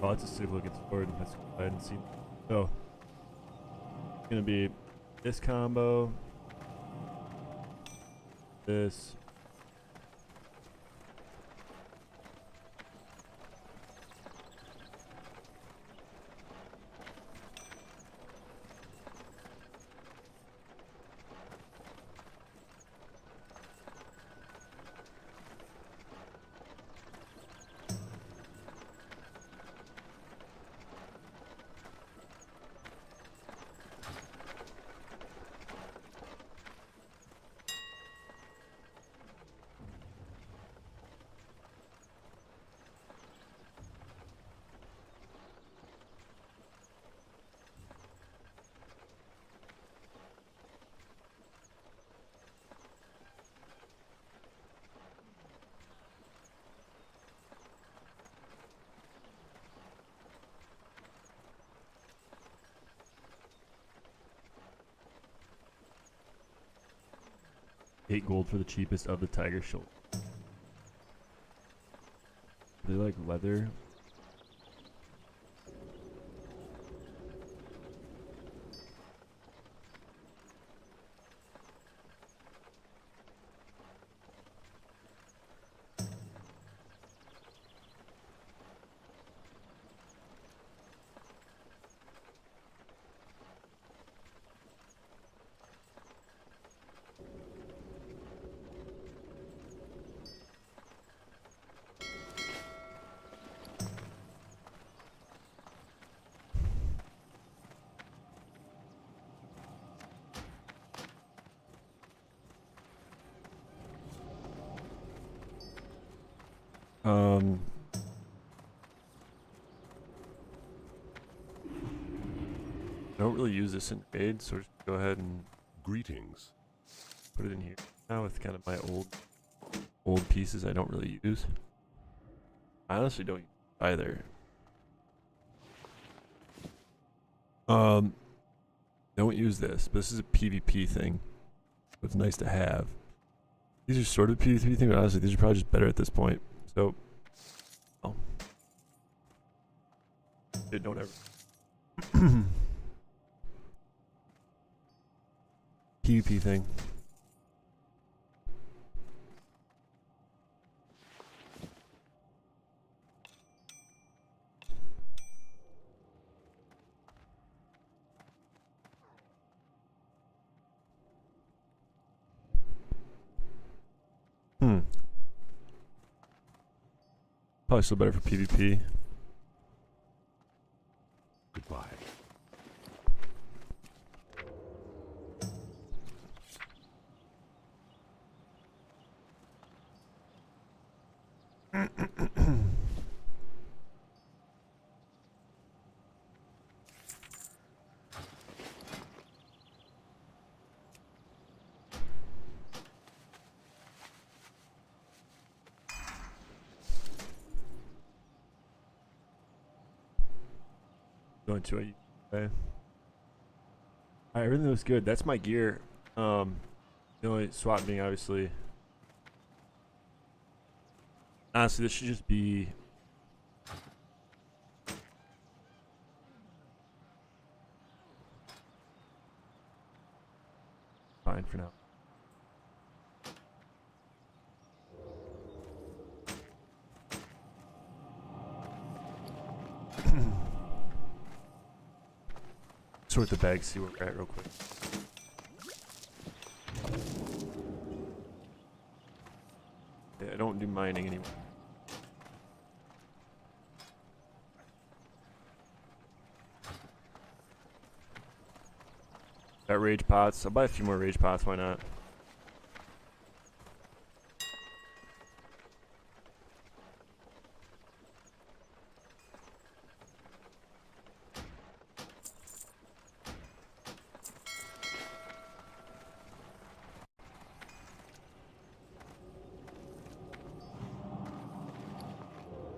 Oh, that's a sick looking sword. That's cool. I hadn't seen. So, it's gonna be this combo, this. $8 gold for the cheapest of the tiger shoulder. They like leather. I don't really use this in raid, so just go ahead and Greetings. put it in here now with kind of my old pieces I don't really use. I honestly don't use it either. Don't use this, but this is a PvP thing. So it's nice to have. These are sort of PvP thing, but honestly, these are probably just better at this point. So, oh, shit, don't ever. PvP thing. Probably still better for PvP. Goodbye. Going to a okay. Alright, everything looks good. That's my gear. The only swap being obviously. Honestly, this should just be fine for now. Sort the bags, see where we're at real quick. Yeah, I don't do mining anymore. Got rage pots. I'll buy a few more rage pots, why not?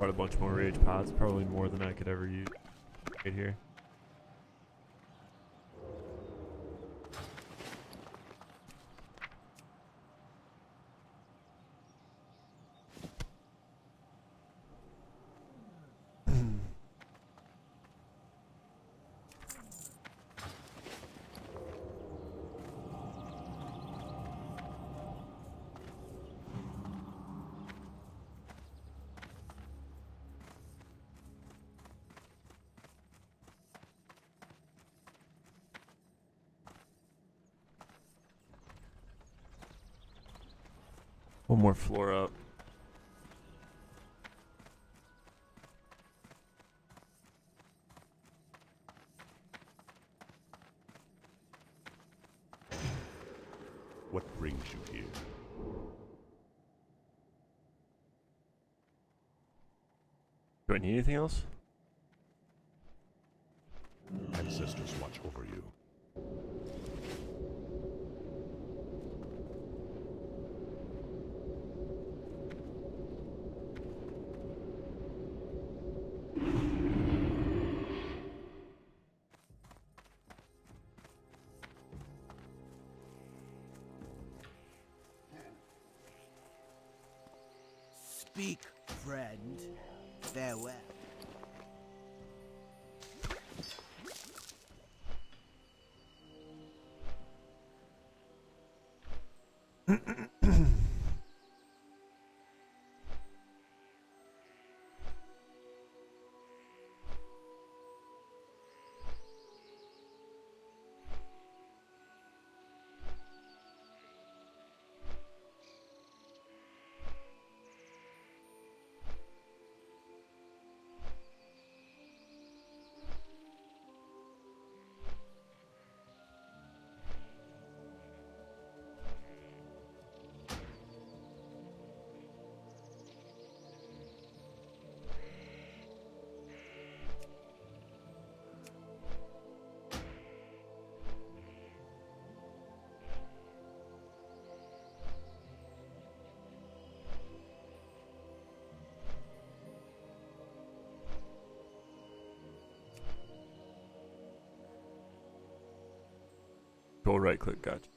Bought a bunch more rage pots, probably more than I could ever use right here. One more floor up. What brings you here? Do I need anything else? Ancestors watch over you. Speak, friend. Farewell. Go right click, gotcha.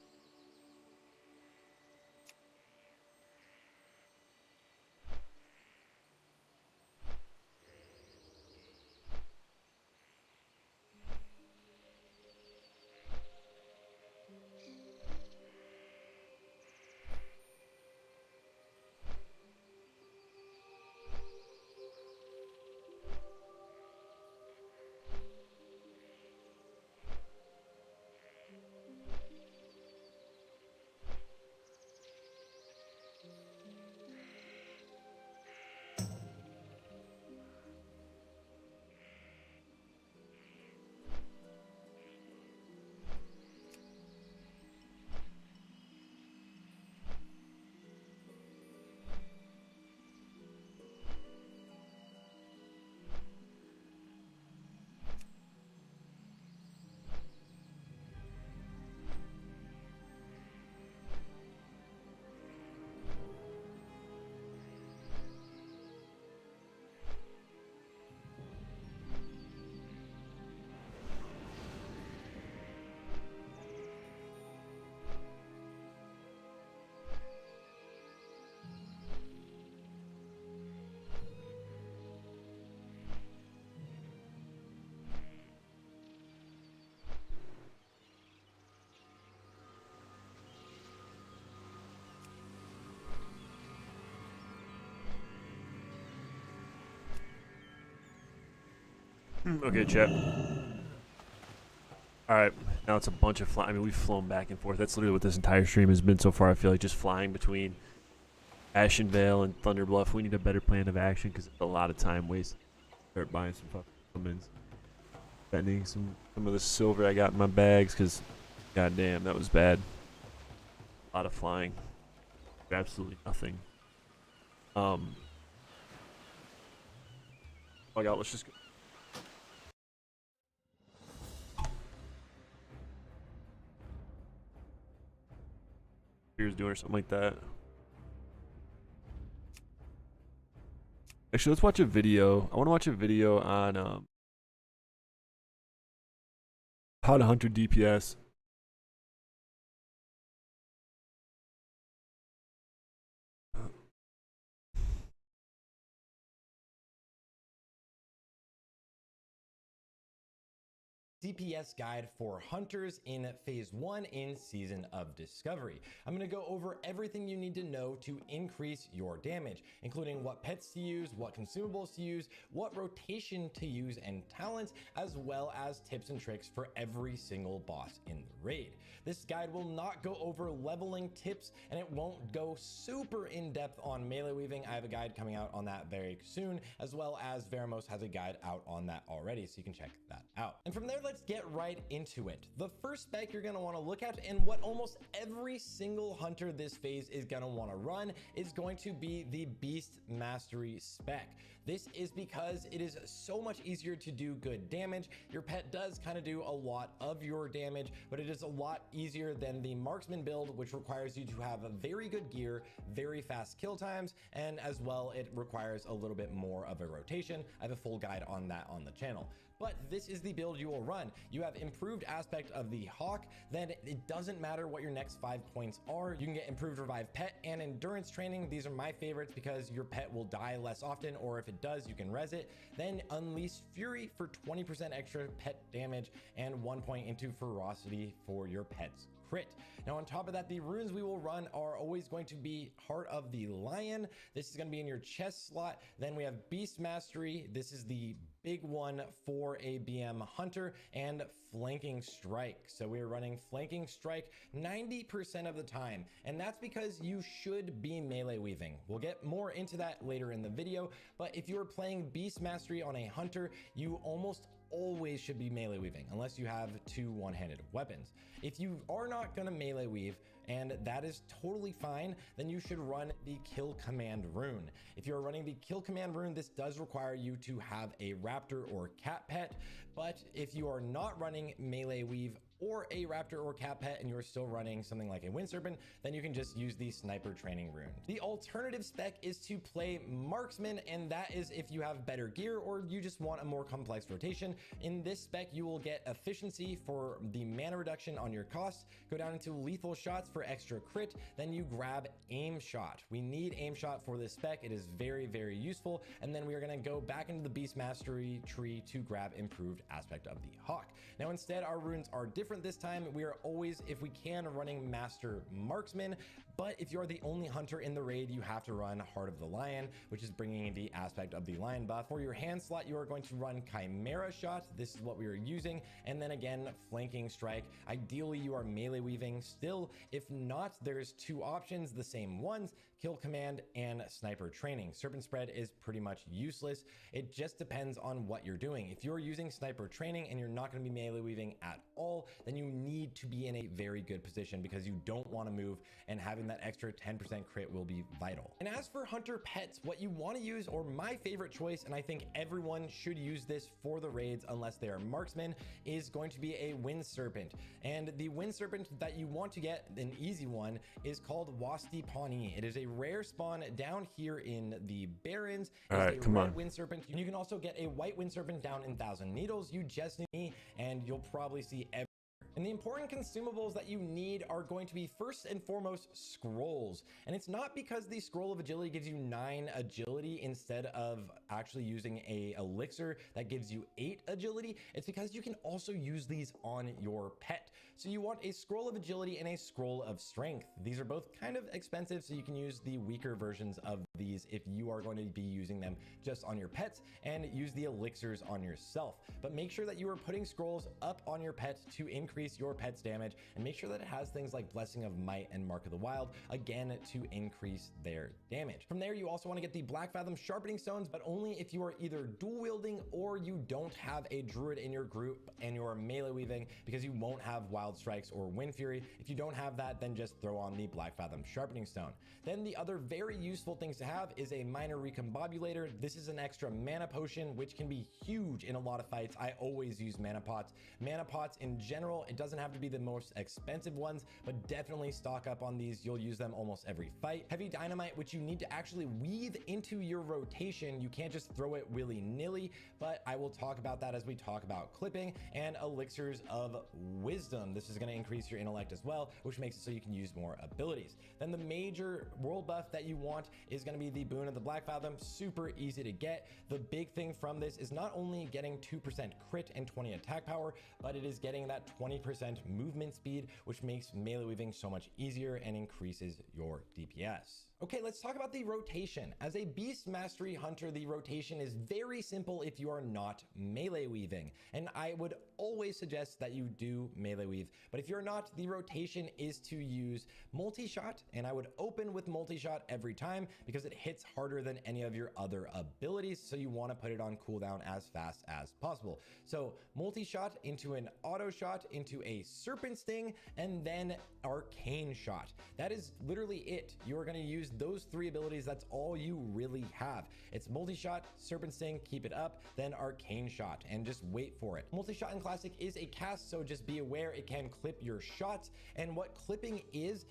Okay, chat. Alright, now it's a bunch of flying. I mean, we've flown back and forth. That's literally what this entire stream has been so far. I feel like just flying between Ashenvale and Thunder Bluff. We need a better plan of action because it's a lot of time wasted. Start buying some fucking summons. Spending some of the silver I got in my bags because, goddamn, that was bad. A lot of flying. Absolutely nothing. Bug out, let's just go. Spears doing or something like that. Actually, let's watch a video. I want to watch a video on how to hunt your DPS. DPS guide for hunters in phase 1 in Season of Discovery. I'm going to go over everything you need to know to increase your damage, including what pets to use, what consumables to use, what rotation to use and talents, as well as tips and tricks for every single boss in the raid. This guide will not go over leveling tips, and it won't go super in depth on melee weaving. I have a guide coming out on that very soon, as well as Veramos has a guide out on that already, so you can check that out. And from there, let's get right into it. The first spec you're going to want to look at, and what almost every single hunter this phase is going to want to run, is going to be the Beast Mastery spec. This is because it is so much easier to do good damage. Your pet does kind of do a lot of your damage, but it is a lot easier than the marksman build, which requires you to have a very good gear, very fast kill times, and as well, it requires a little bit more of a rotation. I have a full guide on that on the channel. But this is the build you will run. You have improved aspect of the Hawk, then it doesn't matter what your next 5 points are. You can get improved revive pet and endurance training. These are my favorites because your pet will die less often, or if it does, you can res it. Then Unleash Fury for 20% extra pet damage and 1 point into ferocity for your pet's crit. Now on top of that, the runes we will run are always going to be Heart of the Lion. This is going to be in your chest slot. Then we have Beast Mastery. This is the big one for a BM hunter, and Flanking Strike. So we're running Flanking Strike 90% of the time, and that's because you should be melee weaving. We'll get more into that later in the video, but if you're playing Beast Mastery on a hunter, you almost always should be melee weaving unless you have 2 one-handed weapons. If you are not going to melee weave, and that is totally fine, then you should run the Kill Command rune. If you're running the Kill Command rune, this does require you to have a raptor or cat pet, but if you are not running melee weave or a raptor or cat pet and you're still running something like a wind serpent, then you can just use the sniper training rune. The alternative spec is to play marksman, and that is if you have better gear or you just want a more complex rotation. In this spec, you will get efficiency for the mana reduction on your cost, go down into lethal shots for extra crit, then you grab aim shot. We need aim shot for this spec. It is very, very useful. And then we are going to go back into the Beast Mastery tree to grab improved aspect of the Hawk. Now instead, our runes are different this time. We are always, if we can, running Master Marksman, but if you're the only hunter in the raid, you have to run Heart of the Lion, which is bringing in the aspect of the lion buff. For your hand slot, you are going to run Chimera Shot. This is what we are using. And then again, Flanking Strike. Ideally, you are melee weaving still. If not, there's 2 options, the same ones, Kill Command and Sniper Training. Serpent Spread is pretty much useless. It just depends on what you're doing. If you're using Sniper Training and you're not going to be melee weaving at all, then you need to be in a very good position because you don't want to move, and having that extra 10% crit will be vital. And as for hunter pets, what you want to use, or my favorite choice, and I think everyone should use this for the raids unless they are marksmen, is going to be a Wind Serpent. And the Wind Serpent that you want to get, an easy one, is called Wasti Pawnee. It is a rare spawn down here in the Barrens. All right, come on. Wind Serpent. You can also get a white Wind Serpent down in Thousand Needles. You just need me, and you'll probably see And the important consumables that you need are going to be first and foremost scrolls. And it's not because the scroll of agility gives you 9 agility instead of actually using a elixir that gives you 8 agility. It's because you can also use these on your pet. So you want a scroll of agility and a scroll of strength. These are both kind of expensive, so you can use the weaker versions of these if you are going to be using them just on your pets, and use the elixirs on yourself. But make sure that you are putting scrolls up on your pet to increase your pet's damage, and make sure that it has things like Blessing of Might and Mark of the Wild, again, to increase their damage. From there, you also want to get the Black Fathom Sharpening Stones, but only if you are either dual wielding or you don't have a druid in your group and you're melee weaving, because you won't have Wild Strikes or Wind Fury. If you don't have that, then just throw on the Black Fathom Sharpening Stone. Then the other very useful things to have is a Minor Recombobulator. This is an extra mana potion, which can be huge in a lot of fights. I always use mana pots. Mana pots in general, it doesn't have to be the most expensive ones, but definitely stock up on these. You'll use them almost every fight. Heavy Dynamite, which you need to actually weave into your rotation. You can't just throw it willy-nilly, but I will talk about that as we talk about clipping. And Elixirs of Wisdom. This is going to increase your intellect as well, which makes it so you can use more abilities. Then the major world buff that you want is going to be the Boon of the Black Fathom. Super easy to get. The big thing from this is not only getting 2% crit and 20 attack power, but it is getting that 20% movement speed, which makes melee weaving so much easier and increases your DPS. Okay, let's talk about the rotation. As a Beast Mastery Hunter, the rotation is very simple if you are not melee weaving. And I would always suggest that you do melee weave. But if you're not, the rotation is to use multi-shot. And I would open with multi-shot every time because it hits harder than any of your other abilities. So you want to put it on cooldown as fast as possible. So multi-shot into an auto shot, into a Serpent Sting, and then Arcane Shot. That is literally it. You are going to use those 3 abilities. That's all you really have. It's multi-shot, Serpent Sting, keep it up, then Arcane Shot, and just wait for it. Multi-shot in Classic is a cast, so just be aware it can clip your shots. And what clipping is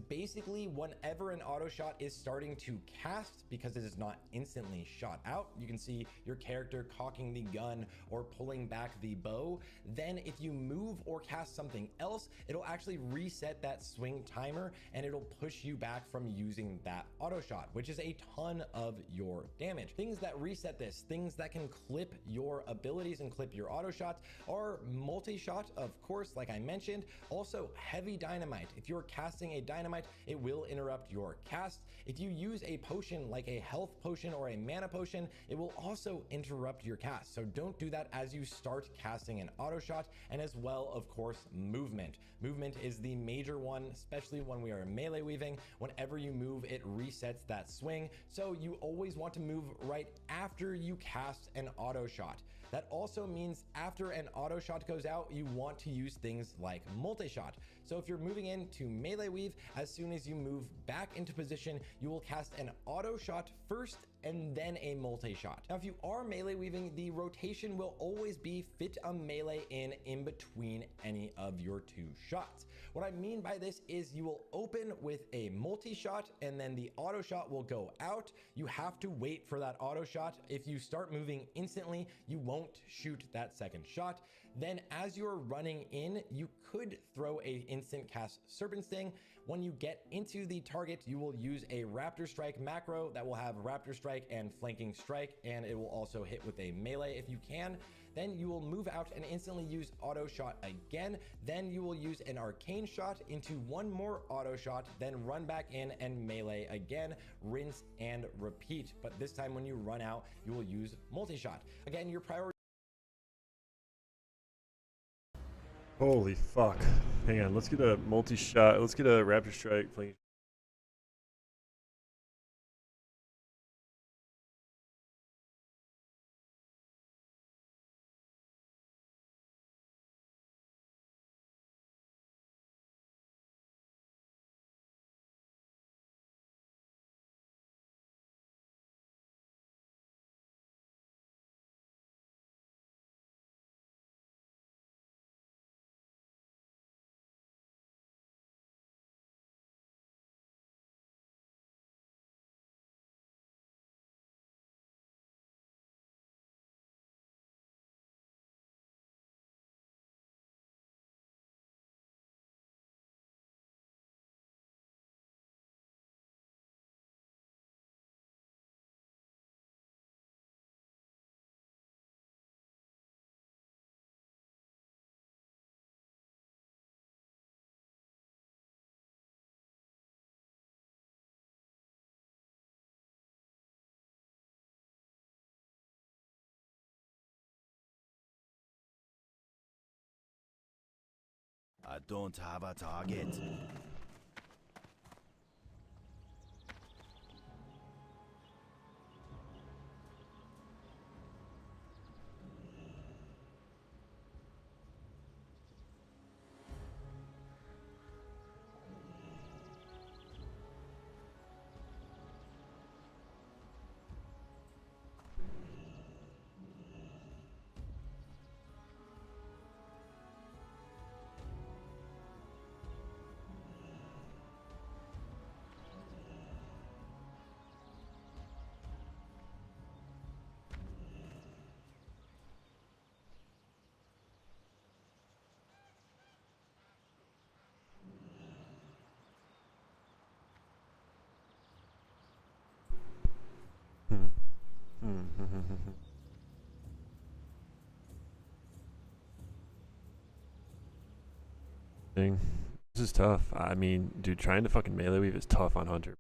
basically whenever an auto shot is starting to cast, because it is not instantly shot out, you can see your character cocking the gun or pulling back the bow. Then if you move or cast something else, it'll actually reset that swing timer and it'll push you back from using that auto shot, which is a ton of your damage. Things that reset this, things that can clip your abilities and clip your auto shots, are multi-shot, of course, like I mentioned. Also, Heavy Dynamite. If you're casting a dynamite, it will interrupt your cast. If you use a potion like a health potion or a mana potion, it will also interrupt your cast. So don't do that as you start casting an auto shot. And as well, of course, movement. Movement is the major one, especially when we are melee weaving. Whenever you move, it resets that swing. So you always want to move right after you cast an auto shot. That also means after an auto shot goes out, you want to use things like multi-shot. So if you're moving into melee weave, as soon as you move back into position, you will cast an auto shot first and then a multi-shot. Now, if you are melee weaving, the rotation will always be fit a melee in between any of your 2 shots. What I mean by this is you will open with a multi-shot and then the auto shot will go out. You have to wait for that auto shot. If you start moving instantly, you won't shoot that second shot. Then as you're running in, you could throw a instant cast Serpent Sting. When you get into the target, you will use a Raptor Strike macro that will have Raptor Strike and Flanking Strike, and it will also hit with a melee if you can. Then you will move out and instantly use auto shot again. Then you will use an Arcane Shot into 1 more auto shot, then run back in and melee again, rinse and repeat. But this time when you run out, you will use multi-shot. Again, your priority. Holy fuck. Hang on, let's get a multi-shot. Let's get a Raptor Strike. Flanking I don't have a target. This is tough. I mean, dude, trying to fucking melee weave is tough on Hunter.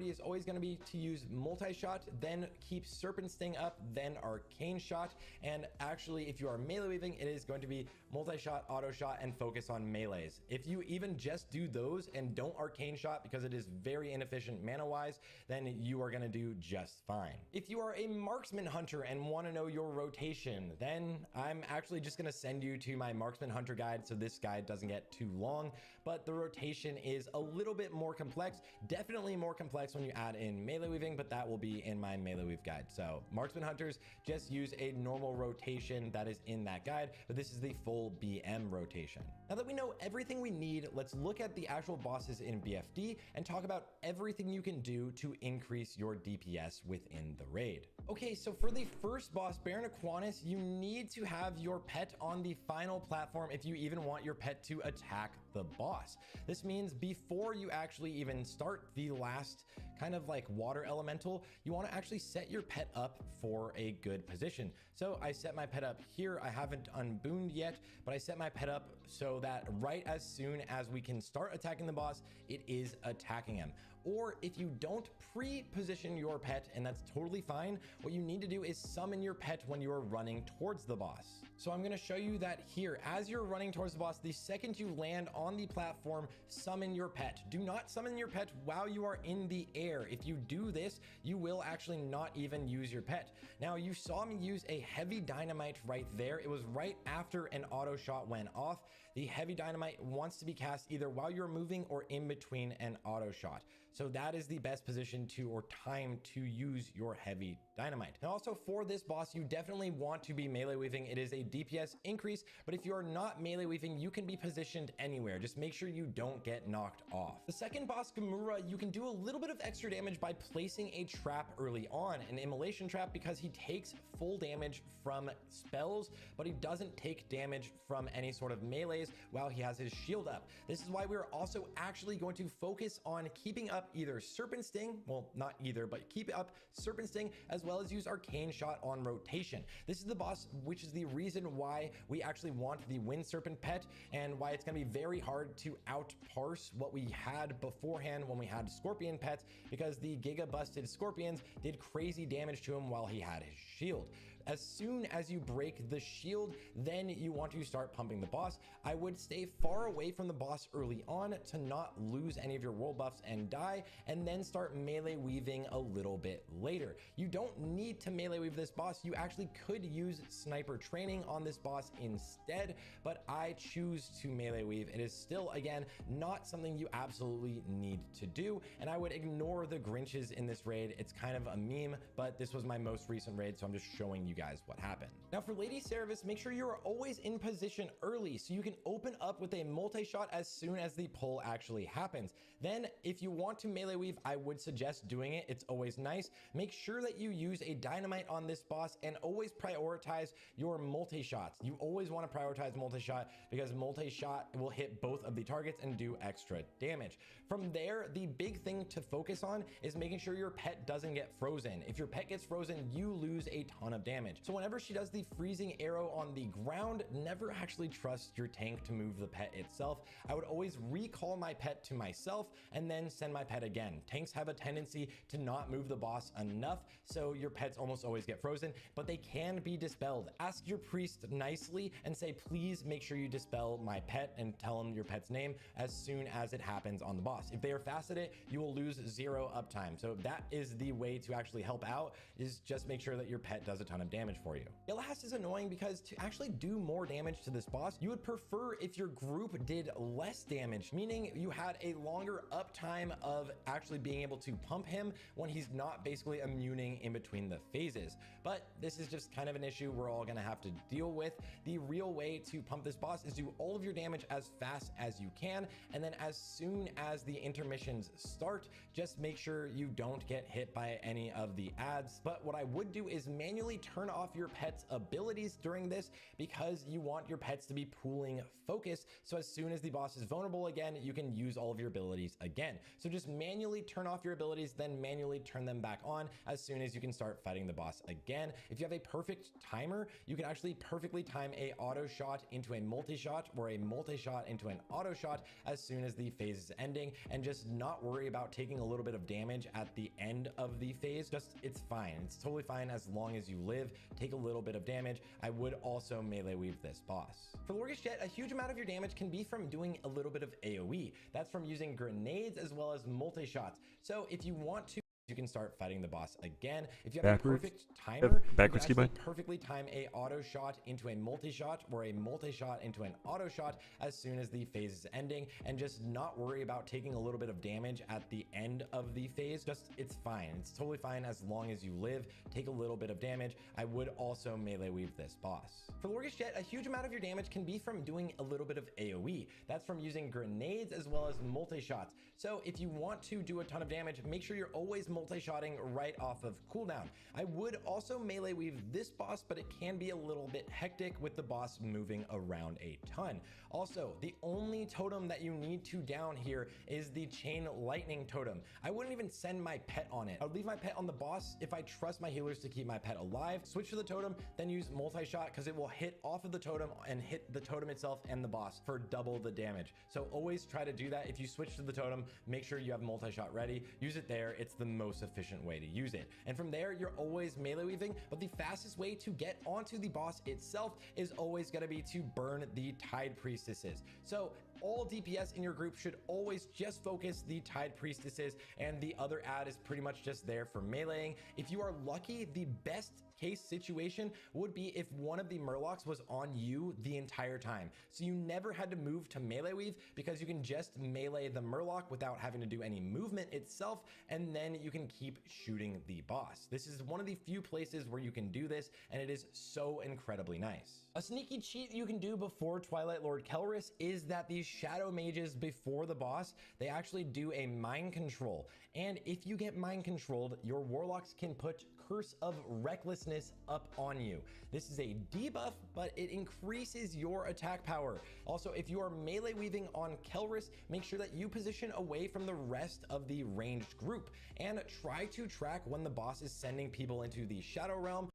Is always going to be to use multi-shot, then keep Serpent Sting up, then Arcane Shot, and actually if you are melee weaving, it is going to be multi-shot, auto shot, and focus on melees. If you even just do those and don't Arcane Shot because it is very inefficient mana-wise, then you are going to do just fine. If you are a marksman hunter and want to know your rotation, then I'm actually just going to send you to my marksman hunter guide so this guide doesn't get too long, but the rotation is a little bit more complex, definitely more complex when you add in melee weaving, but that will be in my melee weave guide. So marksman hunters just use a normal rotation that is in that guide, but this is the full BM rotation. Now that we know everything we need, let's look at the actual bosses in BFD and talk about everything you can do to increase your DPS within the raid. Okay, so for the first boss, Baron Aquinas, you need to have your pet on the final platform if you even want your pet to attack the boss. This means before you actually even start the last kind of like water elemental, you want to actually set your pet up for a good position. So I set my pet up here. I haven't unbooned yet, but I set my pet up so that right as soon as we can start attacking the boss, it is attacking him. Or if you don't pre-position your pet, and that's totally fine, what you need to do is summon your pet when you are running towards the boss. So I'm going to show you that here. As you're running towards the boss, the second you land on the platform, summon your pet. Do not summon your pet while you are in the air. If you do this, you will actually not even use your pet. Now, you saw me use a heavy dynamite right there. It was right after an auto shot went off. The heavy dynamite wants to be cast either while you're moving or in between an auto shot. So that is the best position to or time to use your heavy dynamite. Now also for this boss, you definitely want to be melee weaving. It is a DPS increase, but if you're not melee weaving, you can be positioned anywhere. Just make sure you don't get knocked off. The second boss, Gamura, you can do a little bit of extra damage by placing a trap early on, an immolation trap, because he takes full damage from spells, but he doesn't take damage from any sort of melees while he has his shield up. This is why we're also actually going to focus on keeping up either Serpent Sting, well, not either, but keep up Serpent Sting, as well as use Arcane Shot on rotation. This is the boss, which is the reason why we actually want the Wind Serpent pet, and why it's going to be very hard to outparse what we had beforehand when we had Scorpion pets, because the Giga Busted Scorpions did crazy damage to him while he had his shield. As soon as you break the shield, then you want to start pumping the boss. I would stay far away from the boss early on to not lose any of your world buffs and die, and then start melee weaving a little bit later. You don't need to melee weave this boss. You actually could use sniper training on this boss instead, but I choose to melee weave. It is still, again, not something you absolutely need to do, and I would ignore the Grinches in this raid. It's kind of a meme, but this was my most recent raid, so I'm just showing you guys what happened. Now for Lady Cerberus, make sure you are always in position early so you can open up with a multi-shot as soon as the pull actually happens. Then if you want to melee weave, I would suggest doing it. It's always nice. Make sure that you use a dynamite on this boss and always prioritize your multi-shots. You always want to prioritize multi-shot because multi-shot will hit both of the targets and do extra damage. From there, the big thing to focus on is making sure your pet doesn't get frozen. If your pet gets frozen, you lose a ton of damage. damage. So whenever she does the freezing arrow on the ground, never actually trust your tank to move the pet itself. I would always recall my pet to myself and then send my pet again. Tanks have a tendency to not move the boss enough, so your pets almost always get frozen, but they can be dispelled. Ask your priest nicely and say, please make sure you dispel my pet, and tell them your pet's name as soon as it happens on the boss. If they are fast at it, you will lose 0 uptime. So that is the way to actually help out, is just make sure that your pet does a ton of damage for you. Illahast is annoying because to actually do more damage to this boss, you would prefer if your group did less damage, meaning you had a longer uptime of actually being able to pump him when he's not basically immuning in between the phases. But this is just kind of an issue we're all gonna have to deal with. The real way to pump this boss is do all of your damage as fast as you can, and then as soon as the intermissions start, just make sure you don't get hit by any of the ads. But what I would do is manually turn off your pet's abilities during this, because you want your pets to be pooling focus, so as soon as the boss is vulnerable again, you can use all of your abilities again. So just manually turn off your abilities, then manually turn them back on as soon as you can start fighting the boss again. If you have a perfect timer, you can actually perfectly time a auto shot into a multi-shot, or a multi-shot into an auto shot as soon as the phase is ending, and just not worry about taking a little bit of damage at the end of the phase. Just, it's fine. It's totally fine as long as you live. Take a little bit of damage. I would also melee weave this boss. For Lorgus Jet, a huge amount of your damage can be from doing a little bit of AoE. That's from using grenades as well as multi-shots. So if you want to, you can start fighting the boss again. If you have a perfect timer, you can actually perfectly time a auto shot into a multi-shot, or a multi-shot into an auto shot as soon as the phase is ending, and just not worry about taking a little bit of damage at the end of the phase. Just, it's fine. It's totally fine as long as you live. Take a little bit of damage. I would also melee weave this boss. For Lorgus Jet, a huge amount of your damage can be from doing a little bit of AoE. That's from using grenades as well as multi-shots. So if you want to do a ton of damage, make sure you're always multi-shotting right off of cooldown. I would also melee weave this boss, but it can be a little bit hectic with the boss moving around a ton. Also, the only totem that you need to down here is the chain lightning totem. I wouldn't even send my pet on it. I would leave my pet on the boss if I trust my healers to keep my pet alive. Switch to the totem, then use multi-shot, because it will hit off of the totem and hit the totem itself and the boss for double the damage. So always try to do that. If you switch to the totem, make sure you have multi-shot ready. Use it there. It's the most efficient way to use it. And from there, you're always melee weaving, but the fastest way to get onto the boss itself is always going to be to burn the Tide Priestesses. So all DPS in your group should always just focus the Tide Priestesses, and the other ad is pretty much just there for meleeing. If you are lucky, the best case situation would be if one of the Murlocs was on you the entire time. So you never had to move to melee weave, because you can just melee the Murloc without having to do any movement itself, and then you can keep shooting the boss. This is one of the few places where you can do this, and it is so incredibly nice. A sneaky cheat you can do before Twilight Lord Kelris is that these shadow mages before the boss, they actually do a mind control. And if you get mind controlled, your warlocks can put Curse of Recklessness up on you. This is a debuff, but it increases your attack power. Also, if you are melee weaving on Kelris, make sure that you position away from the rest of the ranged group, and try to track when the boss is sending people into the Shadow Realm.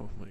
Oh my.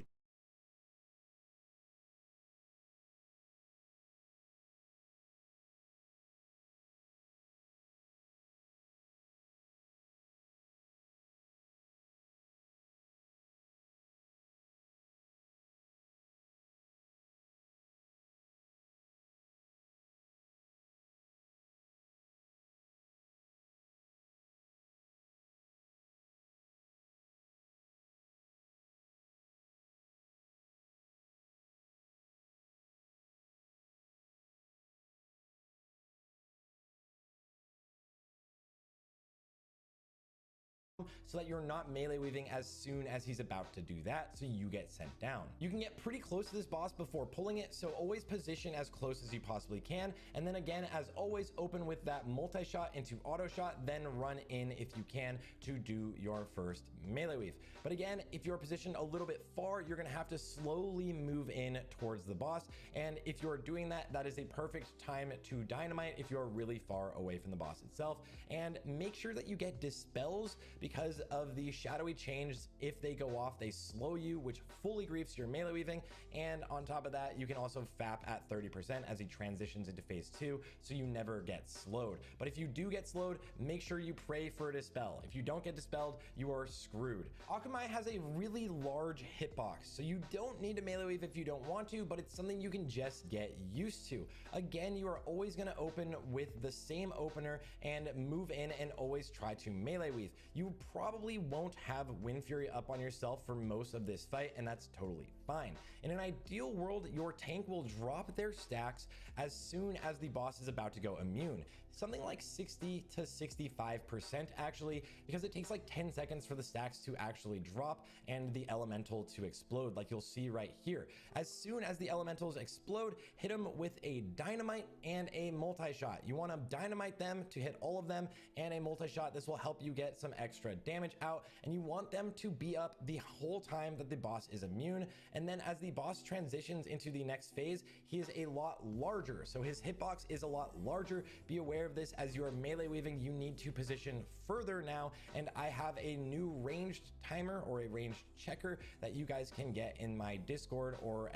So that you're not melee weaving as soon as he's about to do that, so you get sent down. You can get pretty close to this boss before pulling it, so always position as close as you possibly can, and then again, as always, open with that multi-shot into auto shot, then run in if you can to do your first melee weave. But again, if you're positioned a little bit far, you're gonna have to slowly move in towards the boss, and if you're doing that, that is a perfect time to dynamite if you're really far away from the boss itself. And make sure that you get dispels, because of the shadowy change. If they go off, they slow you, which fully griefs your melee weaving. And on top of that, you can also FAP at 30% as he transitions into phase 2, so you never get slowed. But if you do get slowed, make sure you pray for a dispel. If you don't get dispelled, you are screwed. Akamai has a really large hitbox, so you don't need to melee weave if you don't want to, but it's something you can just get used to. Again, you are always going to open with the same opener and move in and always try to melee weave. You probably won't have Wind Fury up on yourself for most of this fight, and that's totally fine. In an ideal world, your tank will drop their stacks as soon as the boss is about to go immune. Something like 60 to 65% actually, because it takes like 10 seconds for the stacks to actually drop and the elemental to explode, like you'll see right here. As soon as the elementals explode, hit them with a dynamite and a multi-shot. You want to dynamite them to hit all of them, and a multi-shot. This will help you get some extra damage out, and you want them to be up the whole time that the boss is immune. And then as the boss transitions into the next phase, he is a lot larger, so his hitbox is a lot larger. Be aware of this. As you are melee weaving, you need to position further now, and I have a new ranged timer or a ranged checker that you guys can get in my Discord or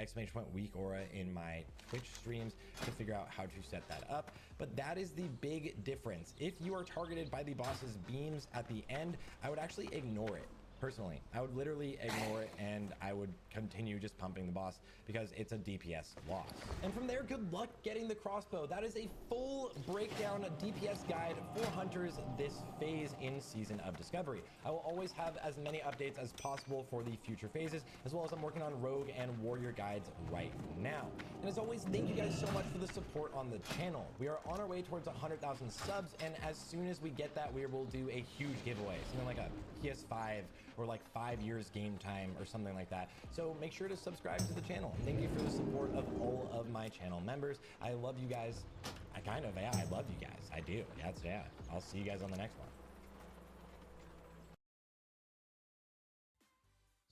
!weak aura in my Twitch streams to figure out how to set that up. But that is the big difference. If you are targeted by the boss's beams at the end, I would actually ignore it. Personally, I would literally ignore it, and I would continue just pumping the boss because it's a DPS loss. And from there, good luck getting the crossbow. That is a full breakdown DPS guide for hunters this phase in Season of Discovery. I will always have as many updates as possible for the future phases, as well as I'm working on rogue and warrior guides right now. And as always, thank you guys so much for the support on the channel. We are on our way towards 100,000 subs, and as soon as we get that, we will do a huge giveaway, something like a PS5 or like 5 years game time or something like that. So make sure to subscribe to the channel. Thank you for the support of all of my channel members. I love you guys. I love you guys. I do. Yeah. I'll see you guys on the next one.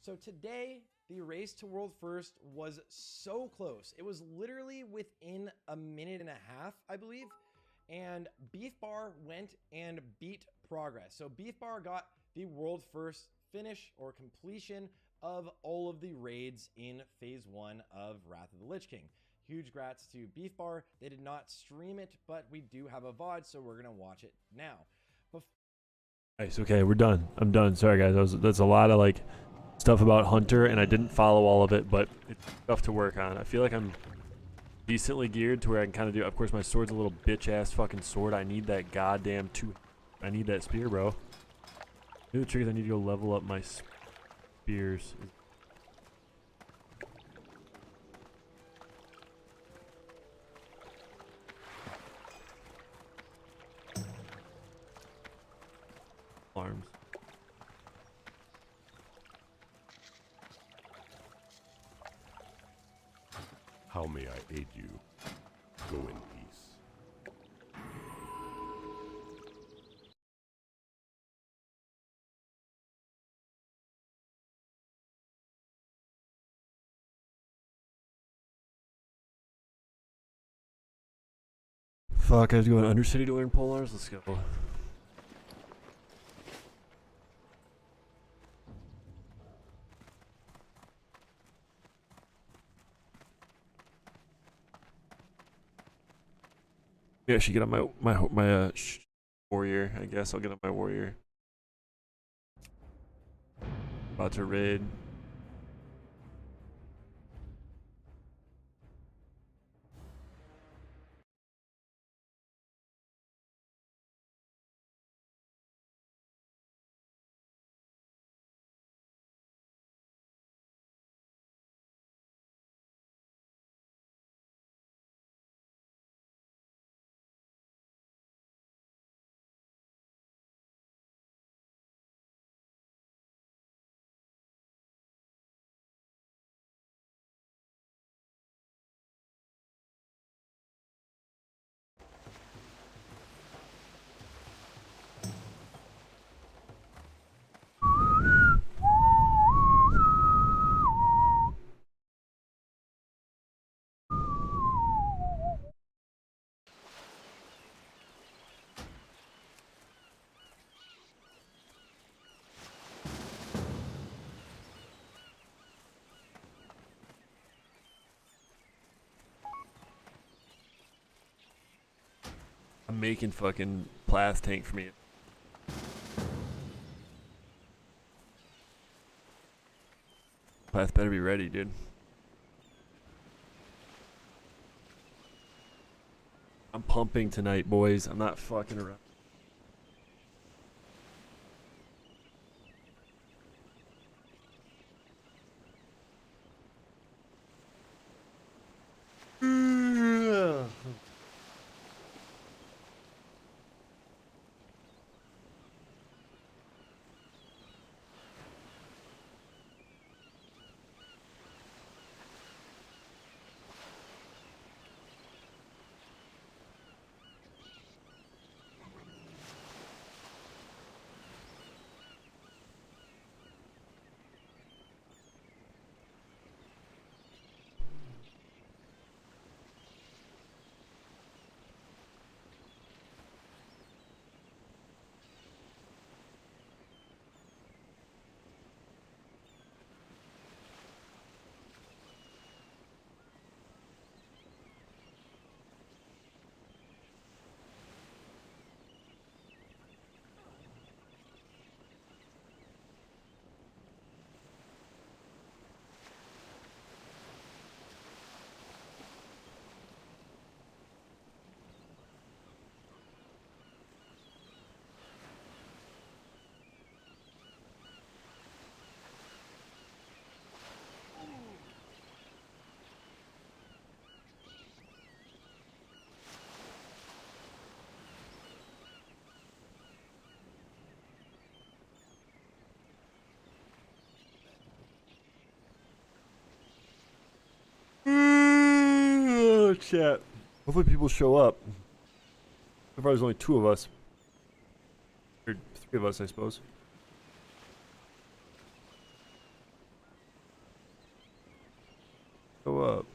So today, the race to world first was so close. It was literally within a minute and a half, I believe. And Beef Bar went and beat Progress. So Beef Bar got the world first finish or completion of all of the raids in phase 1 of Wrath of the Lich King. Huge grats to Beef Bar. They did not stream it, but we do have a VOD, so we're gonna watch it now. Nice. Okay, we're done. I'm done. Sorry guys, that's a lot of like stuff about Hunter, and I didn't follow all of it, but it's stuff to work on. I feel like I'm decently geared to where I can kind of do. Of course, my sword's a little bitch ass fucking sword. I need that goddamn I need that spear, bro. The trick is I need to go level up my spears. Arms. How may I aid you? Go in peace. Fuck, I have to go to Undercity to learn polars? Let's go. Yeah, I should get on my warrior. I guess I'll get on my warrior. About to raid. I'm making fucking Plath tank for me. Plath better be ready, dude. I'm pumping tonight, boys. I'm not fucking around. Oh, chat. Hopefully people show up. So far there's only 2 of us. Or 3 of us, I suppose. Show up.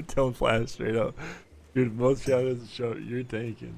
Tell Flash straight up. Dude, most shadows show you're taking.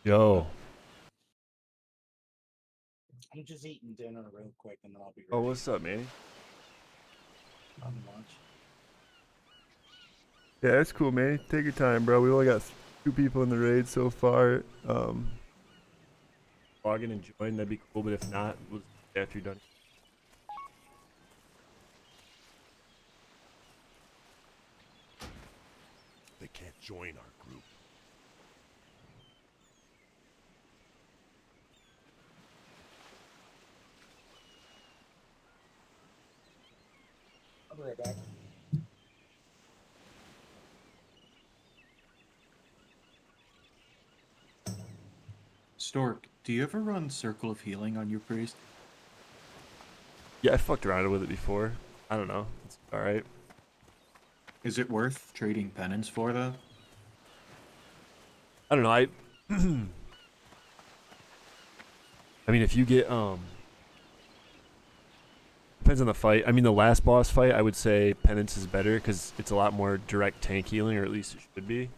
Yo. I'm just eating dinner real quick and then I'll be ready. Oh, what's up, Manny? Not much. Yeah, that's cool, man. Take your time, bro. We only got 2 people in the raid so far. Log in and join, that'd be cool, but if not, we'll just after you're done. They can't join our group. I'll be right back. Stork, do you ever run Circle of Healing on your priest? Yeah, I fucked around with it before. I don't know. It's alright. Is it worth trading penance for, though? I don't know. I mean, if you get depends on the fight. I mean, the last boss fight, I would say penance is better because it's a lot more direct tank healing, or at least it should be.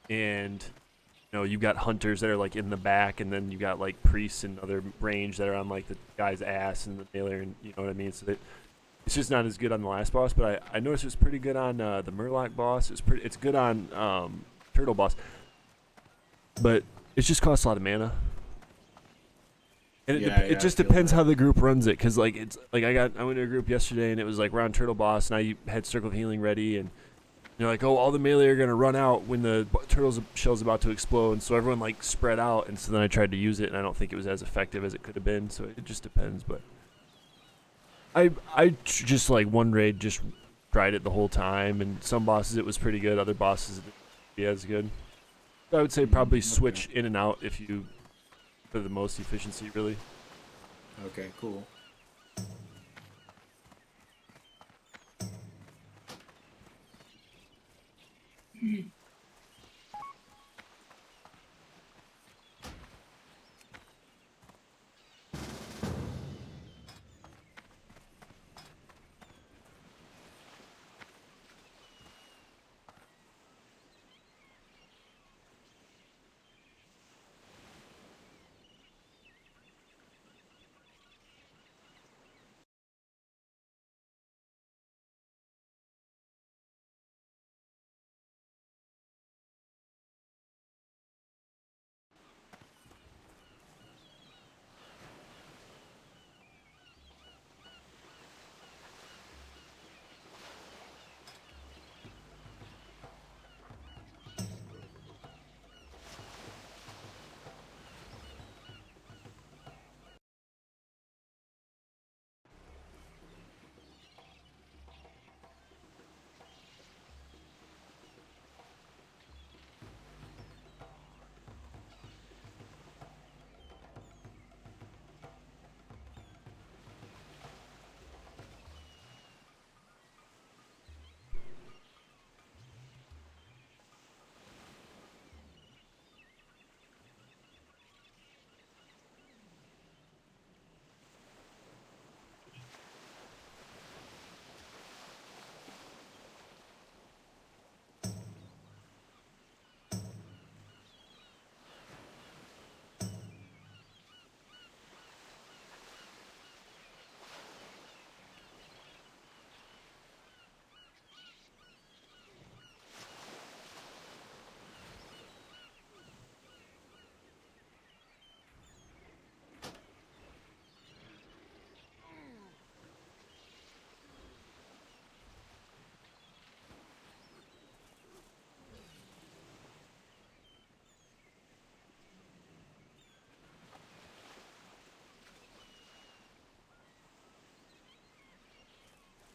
And you know, you got hunters that are like in the back, and then you got like priests and other range that are on like the guy's ass and the melee, and you know what I mean. So that it's just not as good on the last boss, but I noticed it was pretty good on the Murloc boss. It's good on Turtle boss, but it just costs a lot of mana. And it just depends how the group runs it, cause like it's like I went to a group yesterday and it was like we're on Turtle boss and I had Circle of Healing ready, and they're like, oh, all the melee are gonna run out when the turtle's shell's about to explode, and so everyone like spread out, and so then I tried to use it and I don't think it was as effective as it could have been. So it just depends, but I just like one raid just tried it the whole time, and some bosses it was pretty good, other bosses it didn't be as good. So I would say probably switch in and out if you for the most efficiency, really. Okay, cool.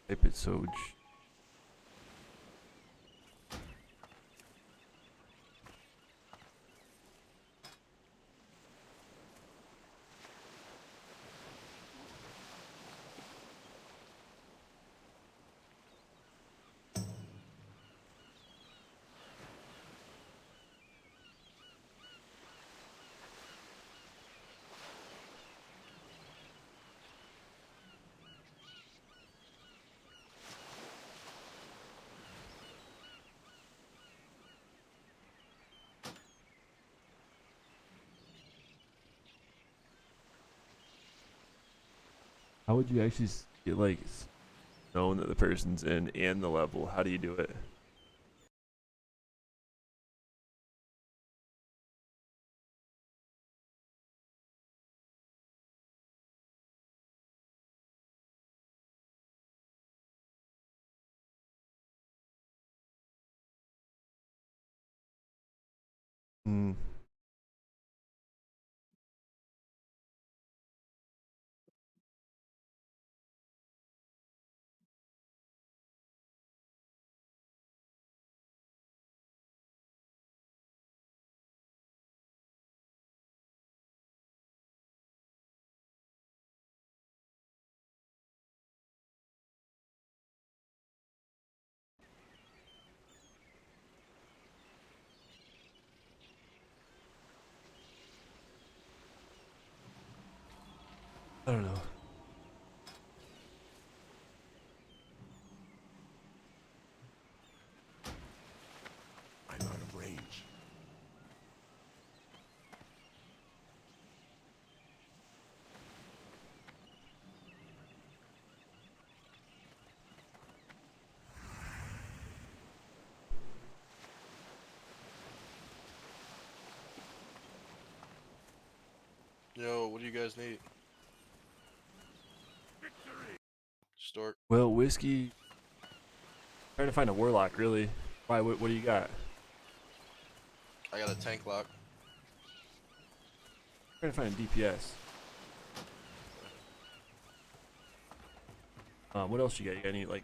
Type it Soj. How would you actually get like known that the person's in and the level? How do you do it? Hmm. I don't know. I'm out of range. Yo, what do you guys need? Stork. Well, whiskey. Trying to find a warlock, really. Why? What do you got? I got a tank lock. Trying to find a DPS. What else you got? You got any like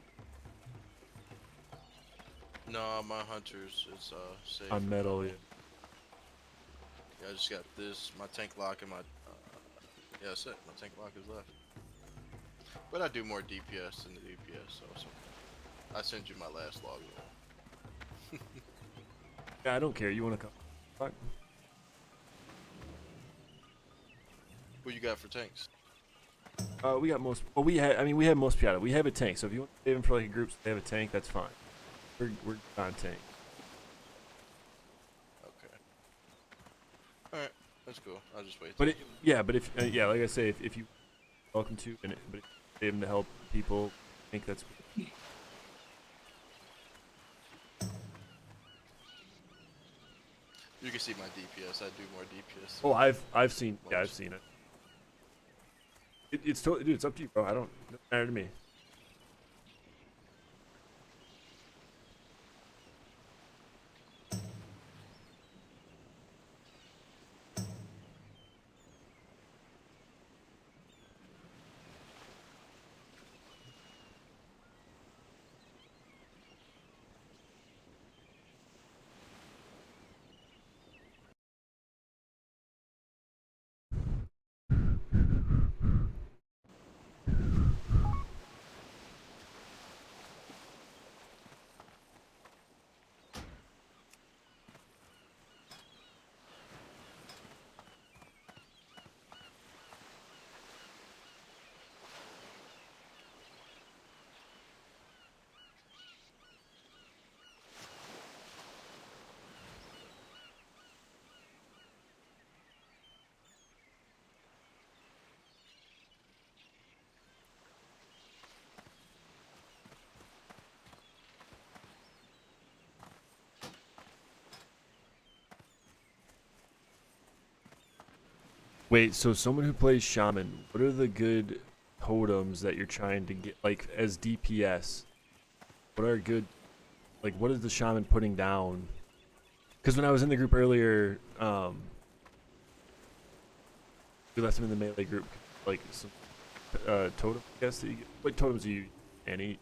No, my hunters is safe. on metal? Yeah. Yeah, I just got this, my tank lock, and my yeah, that's it. My tank lock is left. But I do more DPS than the DPS, so I send you my last log. Yeah, I don't care. You want to come? Fuck. What you got for tanks? We got most. Well, we had. I mean, we have most Piata. We have a tank. So if you want to save them for like a group, so they have a tank. That's fine. We're on tank. Okay. All right, that's cool. I'll just wait. But yeah, but if yeah, like I say, if you welcome to, but if you save them to help people, I think that's. You can see my DPS. I do more DPS. Oh, I've seen. Yeah, I've seen it. It's totally, dude. It's up to you, bro. I don't. It doesn't matter to me. Wait, so someone who plays shaman, what are the good totems that you're trying to get, like as DPS? What are good, like what is the shaman putting down? Because when I was in the group earlier, we left him in the melee group, like some totem. I guess that you get. What totems do you any?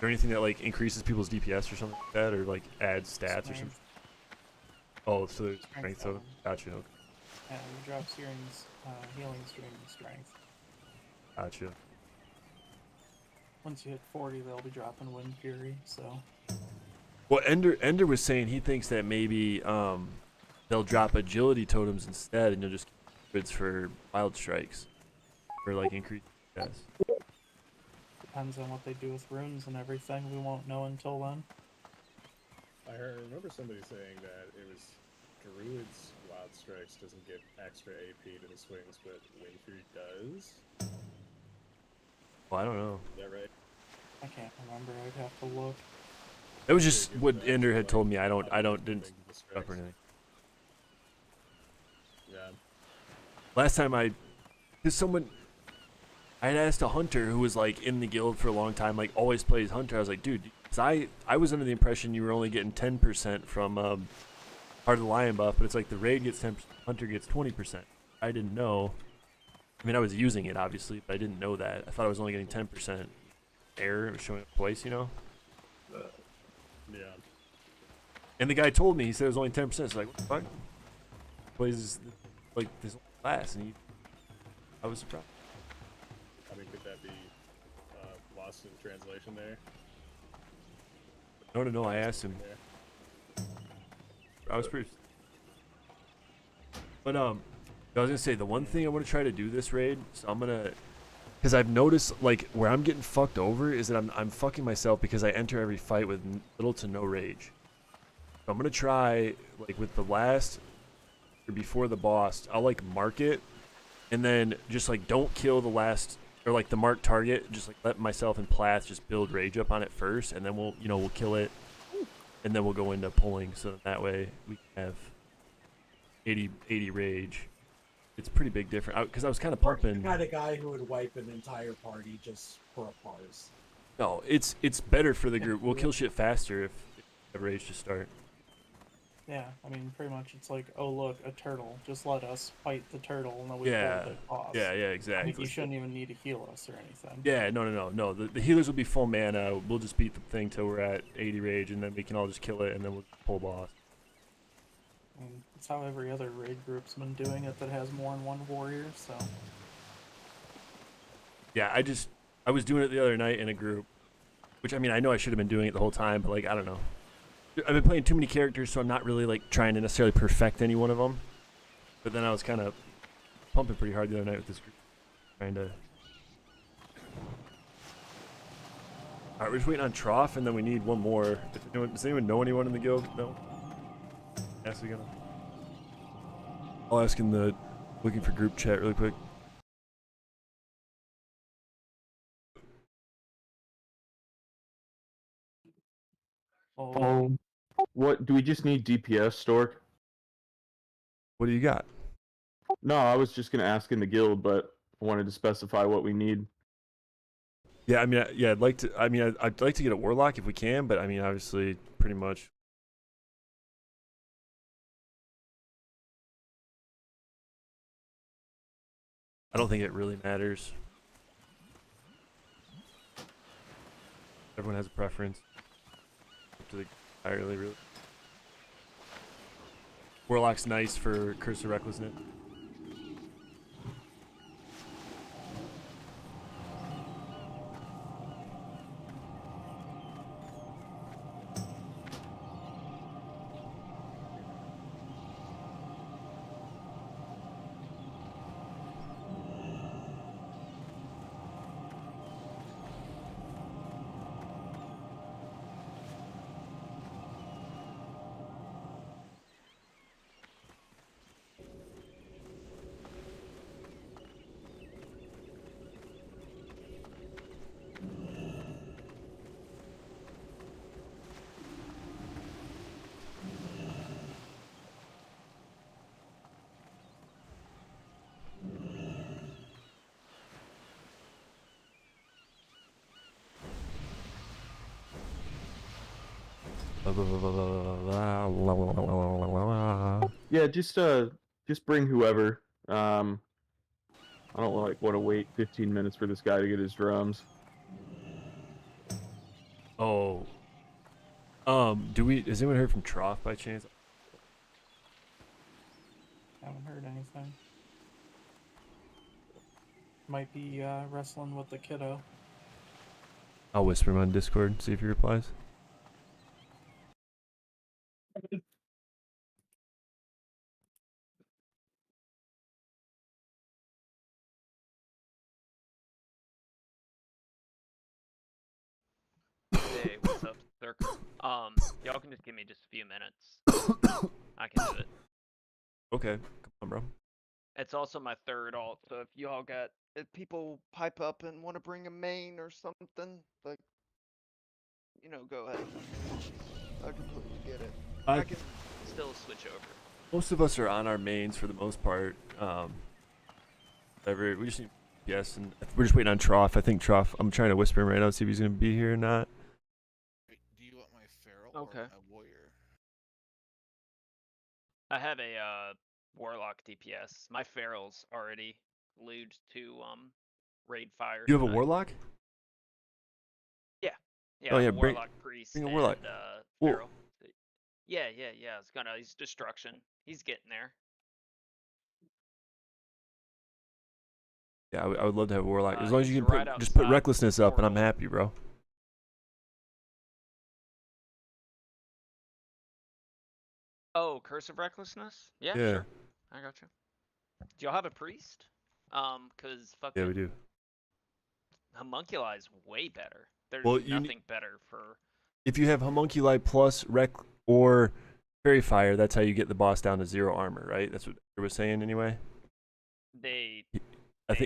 Or anything that like increases people's DPS or something like that, or like adds stats or something? Oh, so there's strength totem. Gotcha. Okay. And you drop Searing's healing stream and strength. Gotcha. Once you hit 40, they'll be dropping Wind Fury, so. Well, Ender was saying he thinks that maybe they'll drop agility totems instead, and you'll just keep grids for wild strikes, for like increased DPS. Depends on what they do with runes and everything. We won't know until then. I remember somebody saying that it was Druid's Wild Strikes doesn't give extra AP to the swings, but Windfury does. Well, I don't know. Is that right? I can't remember. I'd have to look. It was just what Ender had told me. I didn't up or anything. Yeah. Last time because someone, I had asked a hunter who was like in the guild for a long time, like always plays hunter. I was like, dude, because I was under the impression you were only getting 10% from part of the lion buff, but it's like the raid gets 10%, hunter gets 20%. I didn't know. I mean, I was using it obviously, but I didn't know that. I thought I was only getting 10% error. It was showing up twice, you know. Yeah. And the guy told me, he said it was only 10%. So like, what the fuck? Plays like this class, and I was surprised. I mean, could that be lost in translation there? No. I asked him. I was pretty. But I was gonna say the one thing I want to try to do this raid. So I'm gonna, because I've noticed like where I'm getting fucked over is that I'm fucking myself because I enter every fight with little to no rage. So I'm gonna try like with the last or before the boss, I'll like mark it, and then just like don't kill the last or like the marked target. Just like let myself and Plath just build rage up on it first, and then we'll kill it, and then we'll go into pulling. So that way we can have 80 rage. It's pretty big difference because I was kind of pumping. The kind of guy who would wipe an entire party just for a parse. No, it's better for the group. We'll kill shit faster if we have rage to start. Yeah, I mean, pretty much it's like, oh look, a turtle. Just let us fight the turtle, and then we Yeah, pull the boss. yeah, exactly. Like, you shouldn't even need to heal us or anything. Yeah, no. The healers will be full mana. We'll just beat the thing till we're at 80 rage, and then we can all just kill it, and then we'll pull boss. And it's how every other raid group's been doing it that has more than one warrior, so... Yeah, I was doing it the other night in a group, which, I mean, I know I should have been doing it the whole time, but, like, I don't know. I've been playing too many characters, so I'm not really, like, trying to necessarily perfect any one of them. But then I was kind of pumping pretty hard the other night with this group, trying to... Alright, we're just waiting on Trough, and then we need one more. Does anyone know anyone in the guild? No? Ask again. I'll ask in the looking for group chat really quick. What do we just need DPS, Stork? What do you got? No, I was just gonna ask in the guild, but I wanted to specify what we need. Yeah, I mean, yeah, I'd like to. I mean, I'd like to get a warlock if we can, but I mean, obviously, pretty much. I don't think it really matters. Everyone has a preference. Up to the entirely, really. Warlock's nice for Curse of Recklessness. Yeah, just bring whoever. I don't like want to wait 15 minutes for this guy to get his drums. Oh. Has anyone heard from Trough by chance? Haven't heard anything. Might be wrestling with the kiddo. I'll whisper him on Discord, see if he replies. Hey, what's up, sir? Y'all can just give me just a few minutes. I can do it. Okay, come on, bro. It's also my third alt, so if y'all got, if people pipe up and want to bring a main or something, like, you know, go ahead. I completely get it. I can still switch over. Most of us are on our mains for the most part. We just need yes, and we're just waiting on Trough. I think Trough. I'm trying to whisper him right now, see if he's gonna be here or not. Do you want my feral or my warrior? I have a warlock DPS. My feral's already glued to raid fire. You have a warlock? Yeah. Yeah. Oh yeah, warlock priest bring a warlock. and Well, feral. Yeah. He's destruction. He's getting there. yeah, I would love to have a warlock. As long as you can just put recklessness up, and I'm happy, bro. Oh, Curse of Recklessness? Yeah, Yeah. sure. I got you. Do y'all have a priest? Cause fucking. Yeah, we do. Homunculi is way better. There's nothing better for. If you have Homunculi plus Rec or Fairy Fire, that's how you get the boss down to 0 armor, right? That's what I was saying anyway. They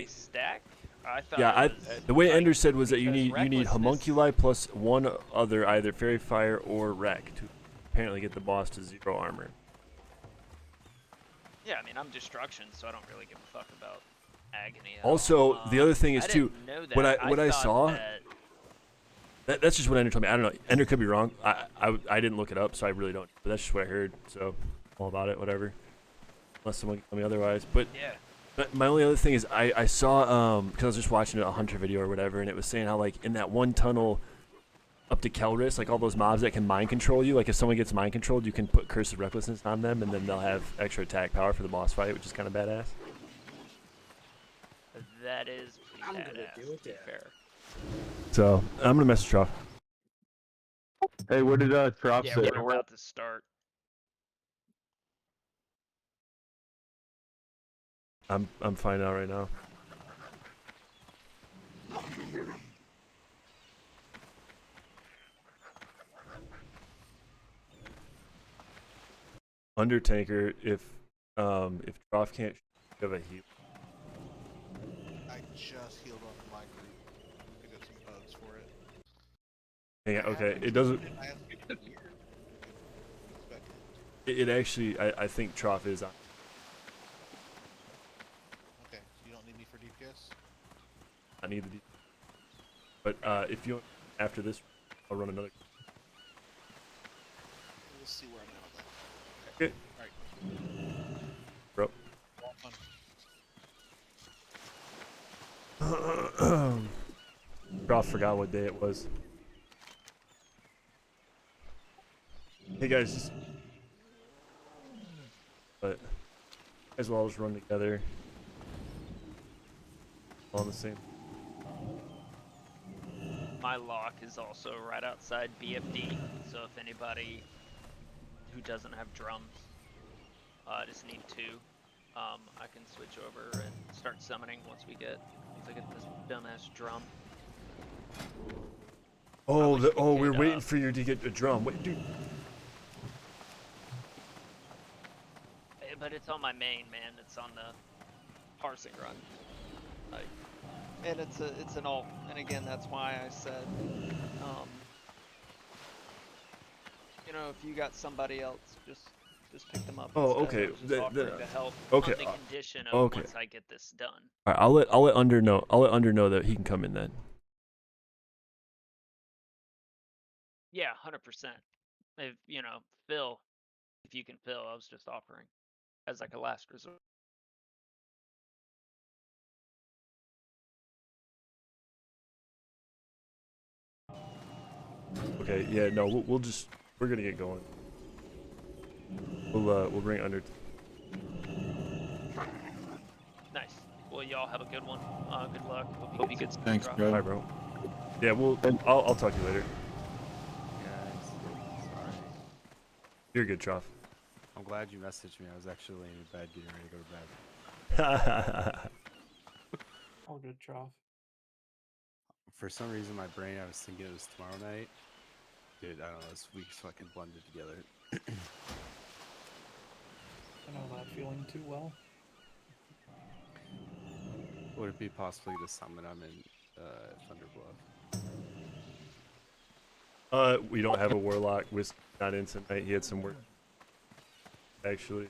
stack. I thought. Yeah, the way Ender said was that you need Homunculi plus one other, either Fairy Fire or Rec, to apparently get the boss to 0 armor. Yeah, I mean I'm destruction, so I don't really give a fuck about agony. Also, the other thing is too, what I saw. That's just what Ender told me. I don't know. Ender could be wrong. I didn't look it up, so I really don't. But that's just what I heard. So, all about it, whatever. Unless someone can tell me otherwise. But yeah. But my only other thing is I saw because I was just watching a Hunter video or whatever, and it was saying how like in that one tunnel up to Kelris, like all those mobs that can mind control you. Like if someone gets mind controlled, you can put Curse of Recklessness on them, and then they'll have extra attack power for the boss fight, which is kind of badass. That is pretty badass, to be fair. So I'm gonna message Trough. Hey, what did Trough say? Yeah, we're about to start. I'm finding out right now. Undertanker, if Trough can't give a heal. I just healed up my group. I got some bugs for it. Yeah, okay. It doesn't. It actually, I think Trough is on. Okay, so you don't need me for DPS? I need the DPS. But if you after this, I'll run another. We'll see where I'm at with that. Okay. Alright. Bro. Trough forgot what day it was. Hey guys, but as well as run together all on the same. My lock is also right outside BFD, so if anybody who doesn't have drums, just need 2, I can switch over and start summoning once I get this dumbass drum. Oh, we're waiting for you to get a drum. Wait, dude. But it's on my main, man. It's on the parsing run. Like, and it's an alt. And again, that's why I said, you know, if you got somebody else, just pick them up. Oh, okay. Offering to help okay. On the condition of once I get this done. All right, I'll let Under know. I'll let Under know that he can come in then. Yeah, 100%. If you know, Phil, if you can fill, I was just offering as like a last resort. Okay, yeah, no, we're gonna get going. We'll bring Under. Nice. Well, y'all have a good one. Good luck. Hope you get some Thanks, drop. bro. Bye, bro. Yeah, I'll talk to you later. Sorry. You're good, Trough. I'm glad you messaged me. I was actually laying in bed getting ready to go to bed. All good, Trough. For some reason, my brain, I was thinking it was tomorrow night. Dude, I don't know. This week's fucking blended together. I know that feeling too well. Would it be possible to summon him in Thunderbluff? We don't have a warlock. Whiskey not in tonight. He had some work. Actually,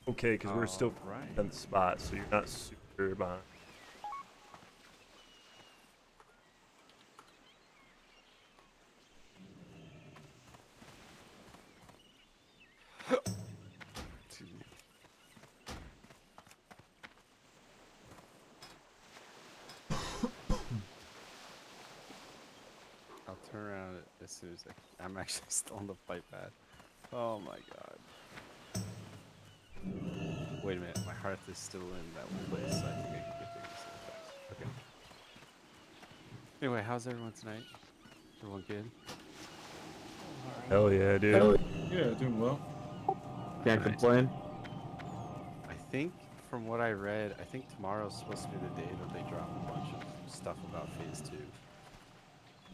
okay, because we're still Alright. 10th spot, so you're not super behind. Excuse me. I'll turn around as soon as I'm actually still on the fight pad. Oh my god. Wait a minute, my heart is still in that one place, so I think I can get there just really fast. Okay. Anyway, how's everyone tonight? Everyone good? Hell yeah, dude. Yeah, doing well. Can't complain. I think from what I read, I think tomorrow's supposed to be the day that they drop a bunch of stuff about Phase 2.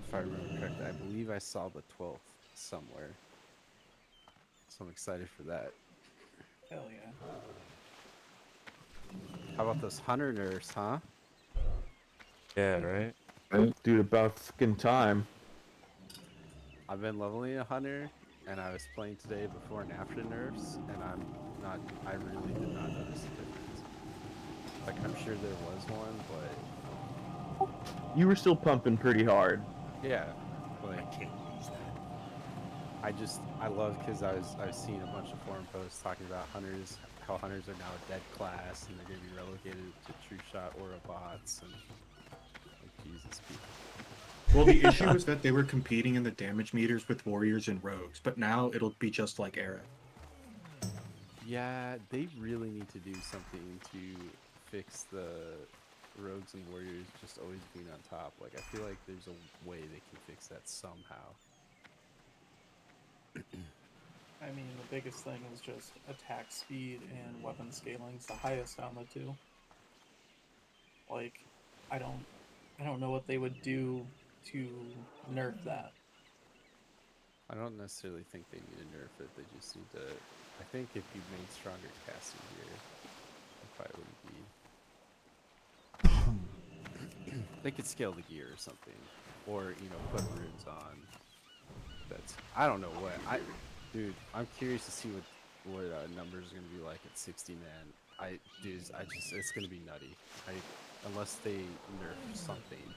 If I remember correctly, I believe I saw the 12th somewhere. So I'm excited for that. Hell yeah. How about those hunter nerfs, huh? Yeah, right? Dude, about fucking time. I've been leveling a hunter, and I was playing today before and after nerfs, and I really did not notice the difference. Like, I'm sure there was one, but... You were still pumping pretty hard. Yeah, like... I love because I was seeing a bunch of forum posts talking about hunters, how hunters are now a dead class, and they're going to be relegated to true shot aura bots, and... Like, Jesus, people. Well, the issue is that they were competing in the damage meters with warriors and rogues, but now it'll be just like Era. Yeah, they really need to do something to fix the rogues and warriors just always being on top. Like, I feel like there's a way they can fix that somehow. I mean, the biggest thing is just attack speed and weapon scaling's the highest on the two. Like, I don't know what they would do to nerf that. I don't necessarily think they need to nerf it. They just need to... I think if you made stronger casting gear, it probably wouldn't be... They could scale the gear or something. Or, you know, put runes on. That's... I don't know what... Dude, I'm curious to see what numbers are going to be like at 60 man. It's going to be nutty. Unless they nerf something.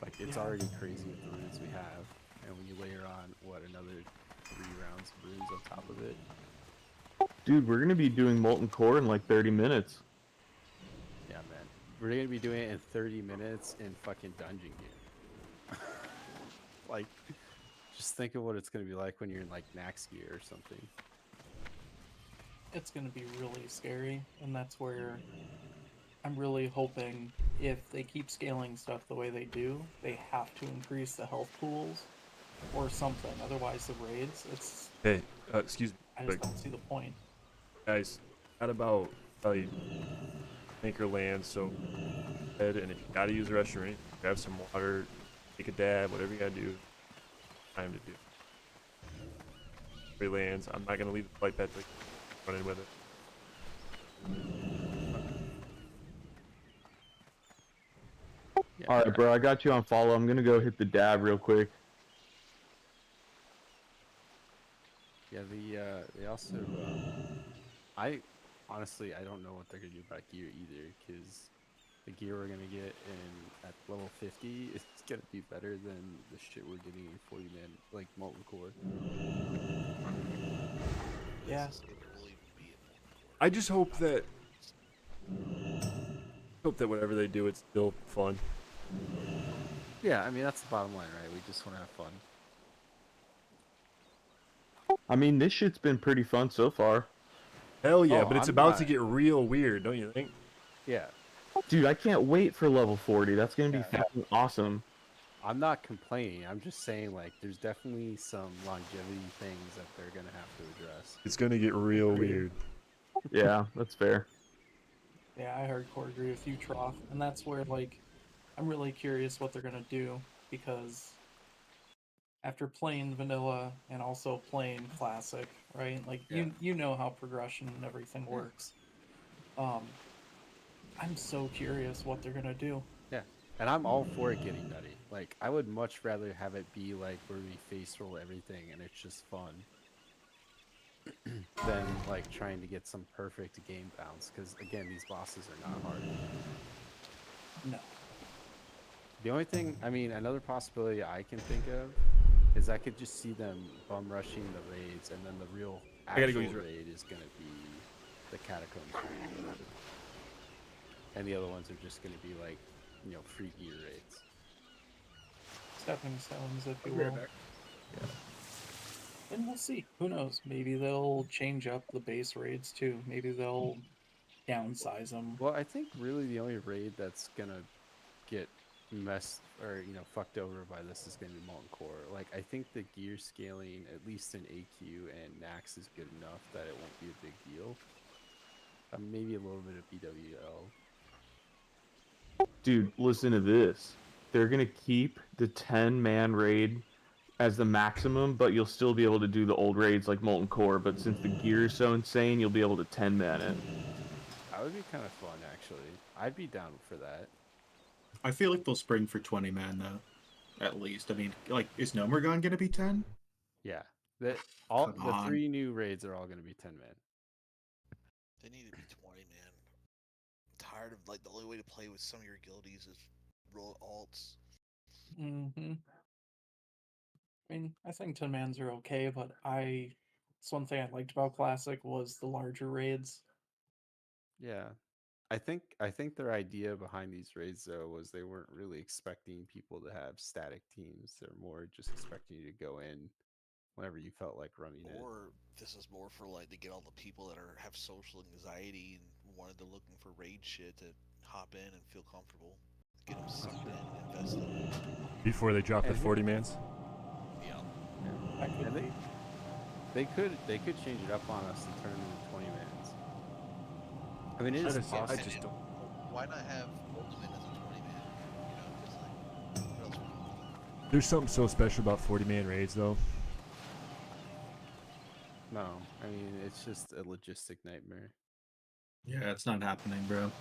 Like, it's already crazy with the runes we have, and when you layer on, another 3 rounds of runes on top of it. Dude, we're gonna be doing Molten Core in like 30 minutes. Yeah, man. We're gonna be doing it in 30 minutes in fucking dungeon gear. Like, just think of what it's gonna be like when you're in, like, Nax gear or something. It's gonna be really scary, and that's where I'm really hoping if they keep scaling stuff the way they do, they have to increase the health pools or something. Otherwise, the raids, it's... Hey, excuse me. I just don't see the point. Guys, not about Anchor Land, so and if you gotta use the restroom, grab some water, take a dab, whatever you gotta do. Time to do. Free lands. I'm not gonna leave the flight pad to run in with it. Yeah. All right, bro. I got you on follow. I'm gonna go hit the dab real quick. Yeah, they also. I honestly, I don't know what they're gonna do about gear either, because the gear we're gonna get at level 50 is gonna be better than the shit we're getting in 40 man, like Molten Core. Yeah. I just hope that whatever they do, it's still fun. Yeah, I mean, that's the bottom line, right? We just want to have fun. I mean, this shit's been pretty fun so far. Hell yeah, but it's about to get real weird, don't you think? Yeah. Dude, I can't wait for level 40. That's gonna be fucking awesome. I'm not complaining. I'm just saying, like, there's definitely some longevity things that they're gonna have to address. It's gonna get real weird. Yeah, that's fair. Yeah, I hardcore agree with you, Trough, and that's where, like, I'm really curious what they're gonna do, because after playing vanilla and also playing classic, right? Like Yeah. you know how progression and everything works. I'm so curious what they're gonna do. Yeah, and I'm all for it getting nutty. Like, I would much rather have it be like where we face roll everything and it's just fun than like trying to get some perfect game bounce. Because again, these bosses are not hard. No. The only thing, I mean, another possibility I can think of is I could just see them bum rushing the raids, and then the real actual raid is gonna be the catacombs raid. And the other ones are just going to be like, you know, free gear raids. Stepping stones, if you I'll be right will. back. And we'll see. Who knows? Maybe they'll change up the base raids too. Maybe they'll downsize them. Well, I think really the only raid that's going to get messed or, you know, fucked over by this is going to be Molten Core. Like, I think the gear scaling, at least in AQ and Nax, is good enough that it won't be a big deal. Maybe a little bit of BWL. Dude, listen to this. They're gonna keep the 10-man raid as the maximum, but you'll still be able to do the old raids like Molten Core. But since the gear is so insane, you'll be able to 10-man it. That would be kind of fun, actually. I'd be down for that. I feel like they'll spring for 20-man though, at least. I mean, like, is Nomergon gonna be 10? Yeah, the 3 new raids are all gonna be 10-man. They need to be 20, man. I'm tired of, like, the only way to play with some of your guildies is roll alts. Mm-hmm. I mean, I think 10-mans are okay, but it's one thing I liked about Classic was the larger raids. Yeah. I think their idea behind these raids though was they weren't really expecting people to have static teams. They're more just expecting you to go in whenever you felt like running it. Or this is more for like to get all the people that have social anxiety and wanted to looking for raid shit to hop in and feel comfortable, get them sucked in and invested. Before they drop the 40-mans. Yeah. And they could change it up on us and turn it into 20-mans. I mean, it is possible. I just don't. Why not have Ultimate as a 20-man? You know, just like what else would you do? There's something so special about 40-man raids, though. No, I mean, it's just a logistic nightmare. Yeah, it's not happening, bro.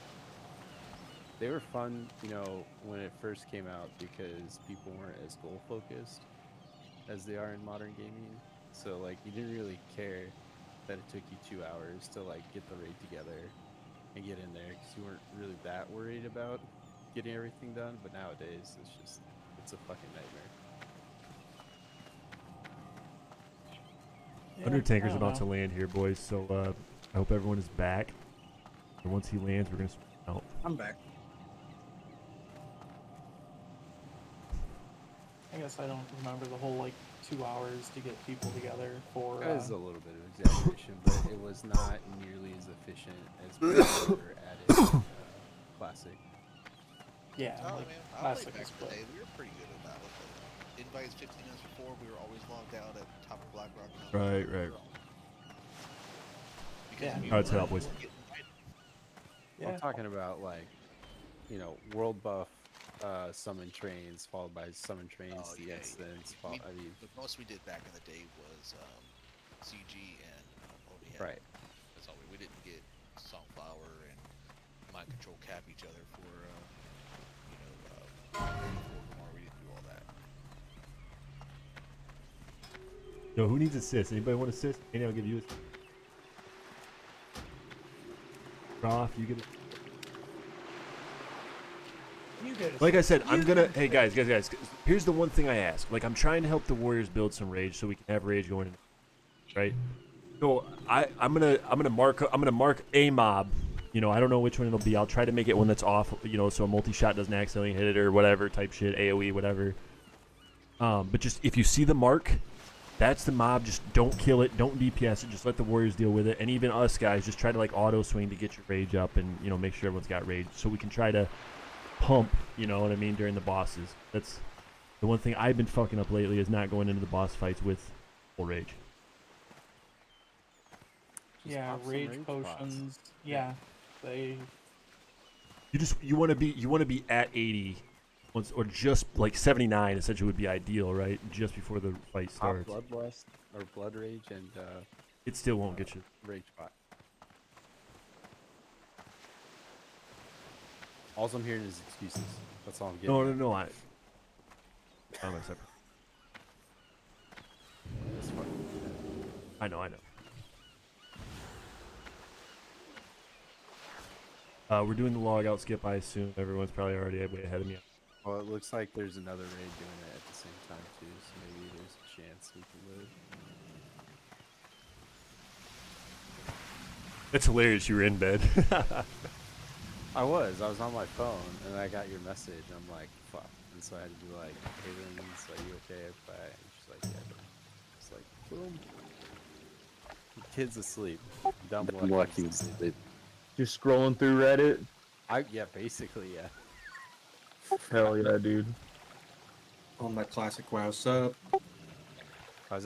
They were fun, you know, when it first came out because people weren't as goal focused as they are in modern gaming. So like, you didn't really care that it took you 2 hours to like get the raid together and get in there because you weren't really that worried about getting everything done. But nowadays, it's a fucking nightmare. Undertanker's about to land here, boys. So I hope everyone is back. And once he lands, we're gonna out. I'm back. I guess I don't remember the whole like 2 hours to get people together for. That is a little bit of exaggeration, but it was not nearly as efficient as we were at it Classic. Yeah, Oh, like man, I Classic played back is in the day. We were pretty good at that. Like, invites 15 minutes before, we were always logged out at top of Black Rock. Right, right. Because All right, help, boys. I'm talking about like, you know, world buff summon trains followed by summon trains, the instance. I mean, the most we did back in the day was CG and ODM. Right. That's all we didn't get Sunflower and Mind Control cap each other for, we didn't do all that. Yo, who needs assist? Anybody want assist? Maybe I'll give you assist. Roth, you get it. Like I said, I'm gonna. Hey guys. Here's the one thing I ask. Like, I'm trying to help the Warriors build some rage so we can have rage going in, right? So I'm gonna mark a mob. You know, I don't know which one it'll be. I'll try to make it one that's off. You know, so a multi-shot doesn't accidentally hit it or whatever type shit, AOE, whatever. But just if you see the mark, that's the mob. Just don't kill it. Don't DPS it. Just let the Warriors deal with it. And even us guys, just try to like auto swing to get your rage up and, you know, make sure everyone's got rage so we can try to pump, you know what I mean, during the bosses. That's the one thing I've been fucking up lately, is not going into the boss fights with full rage. Yeah, rage potions. Yeah, they. You want to be at 80 once, or just like 79 essentially would be ideal, right? Just before the fight starts. Bloodlust or blood rage and It still won't get you. Rage bot. All I'm hearing is excuses. That's all I'm getting. No. I'm separate. I know. We're doing the log out skip, I assume. Everyone's probably already way ahead of me. Well, it looks like there's another raid doing it at the same time, too, so maybe there's a chance we can live. It's hilarious you were in bed. I was on my phone, and I got your message, and I'm like, fuck. And so I had to be like, hey, Linz, are you okay? Bye. And she's like, yeah. It's like, boom. The kid's asleep. Dumb lucky. Just scrolling through Reddit. Yeah, basically, yeah. Hell yeah, dude. On my classic WoW sub. I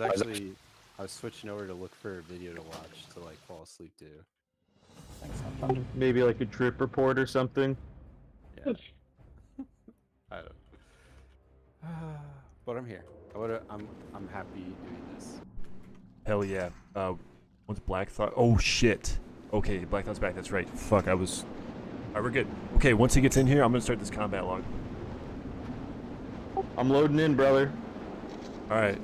was switching over to look for a video to watch to like fall asleep to. Maybe like a trip report or something. Yeah. I don't. But I'm here. I'm happy doing this. Hell yeah. Once Black Thought. Oh shit. Okay, Black Thought's back. That's right. Fuck, I was. Alright, we're good. Okay, once he gets in here, I'm gonna start this combat log. I'm loading in, brother. Alright.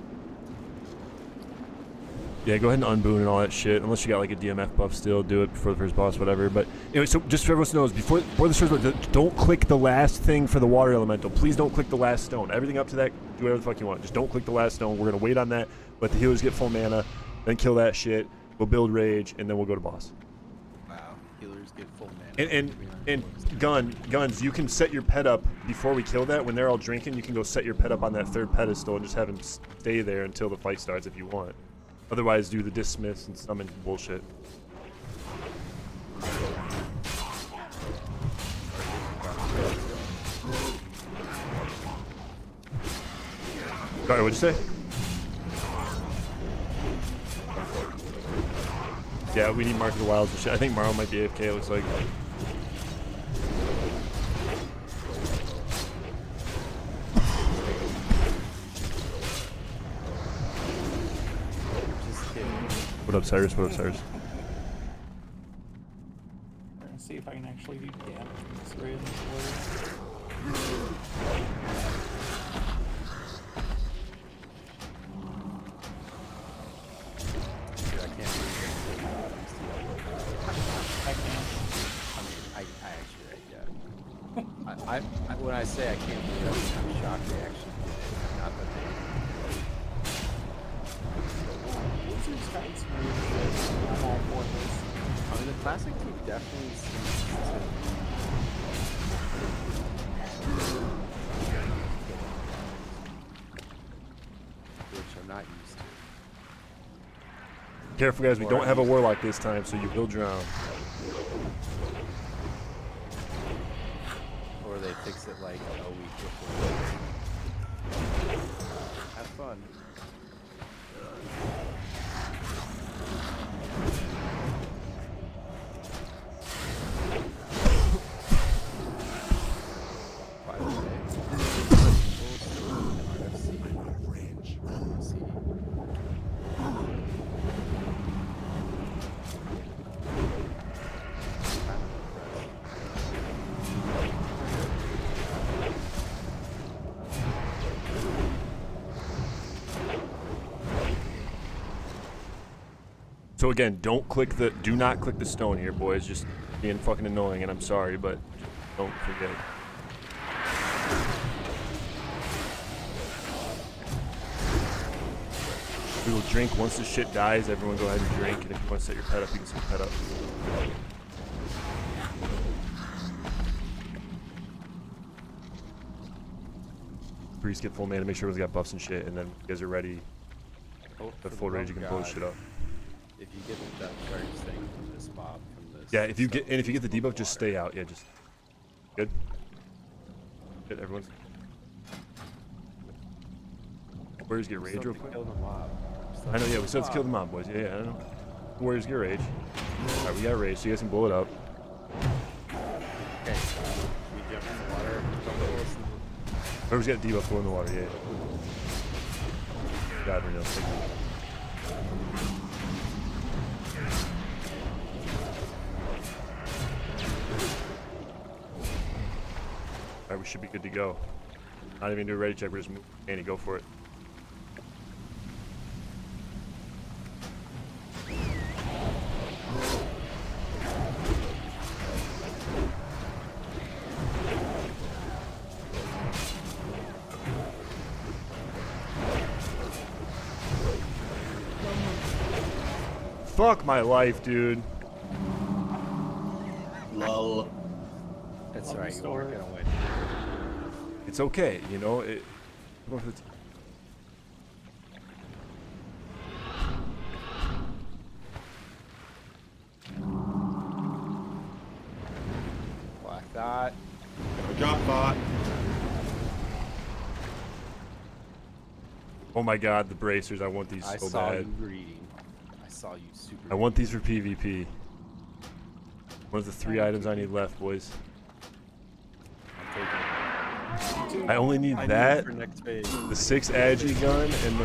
Yeah, go ahead and unboon and all that shit. Unless you got like a DMF buff still, do it before the first boss, whatever. But anyway, so just so everyone knows, before the first, don't click the last thing for the water elemental. Please don't click the last stone. Everything up to that, do whatever the fuck you want. Just don't click the last stone. We're gonna wait on that. Let the healers get full mana, then kill that shit. We'll build rage, and then we'll go to boss. Wow, healers get full mana. And guns, you can set your pet up before we kill that. When they're all drinking, you can go set your pet up on that third pedestal and just have him stay there until the fight starts if you want. Otherwise, do the dismiss and summon bullshit. Sorry, what'd you say? Yeah, we need Mark of the Wilds and shit. I think Morrow might be AFK, it looks like. What up, Cyrus? What up, Cyrus? We're gonna see if I can actually do damage with this raid in this order. I can't I can. I actually, yeah. When I say I can't believe it, I'm shocked they actually did it. Not that they. Wizards got some weird shit. I'm all for this. I mean, the classic team definitely seems to. Which I'm not used to. Careful, guys. We don't have a warlock this time, so you will drown. Or they fix it like a week before. Have fun. By the way, So again, do not click the stone here, boys. Just being fucking annoying, and I'm sorry, but don't forget. We will drink once the shit dies. Everyone go ahead and drink, and if you want to set your pet up, you can set your pet up. Priest get full mana, make sure everyone's got buffs and shit, and then you guys are ready. The full rage, you can blow shit up. If you get the death charge thing from this mob, from this. Yeah, if you get the debuff, just stay out. Yeah, just good. Good, everyone's. Warriors get rage real quick. Kill the mob. I know, yeah, we still have to kill the mob, boys. Yeah, I don't know. Warriors get rage. Alright, we got rage, so you guys can blow it up. Okay, we jump in the water. Whoever's got debuff, go in the water, yeah. God, Renil, take it. we should be good to go. Not even do a ready check, we're just move. Andy, go for it. Fuck my life, dude. Lol. That's alright, you weren't gonna win. It's okay, you know. Black dot. Drop bot. Oh my god, the bracers. I want these I so saw bad. you reading. I saw you super. I want these for PvP. One of the 3 items I need left, boys. I only need that, the 6 agi gun, and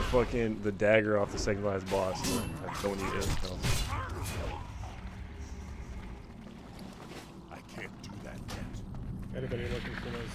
the dagger off the second last boss. I don't need anything else. I can't do that yet. Anybody looking for those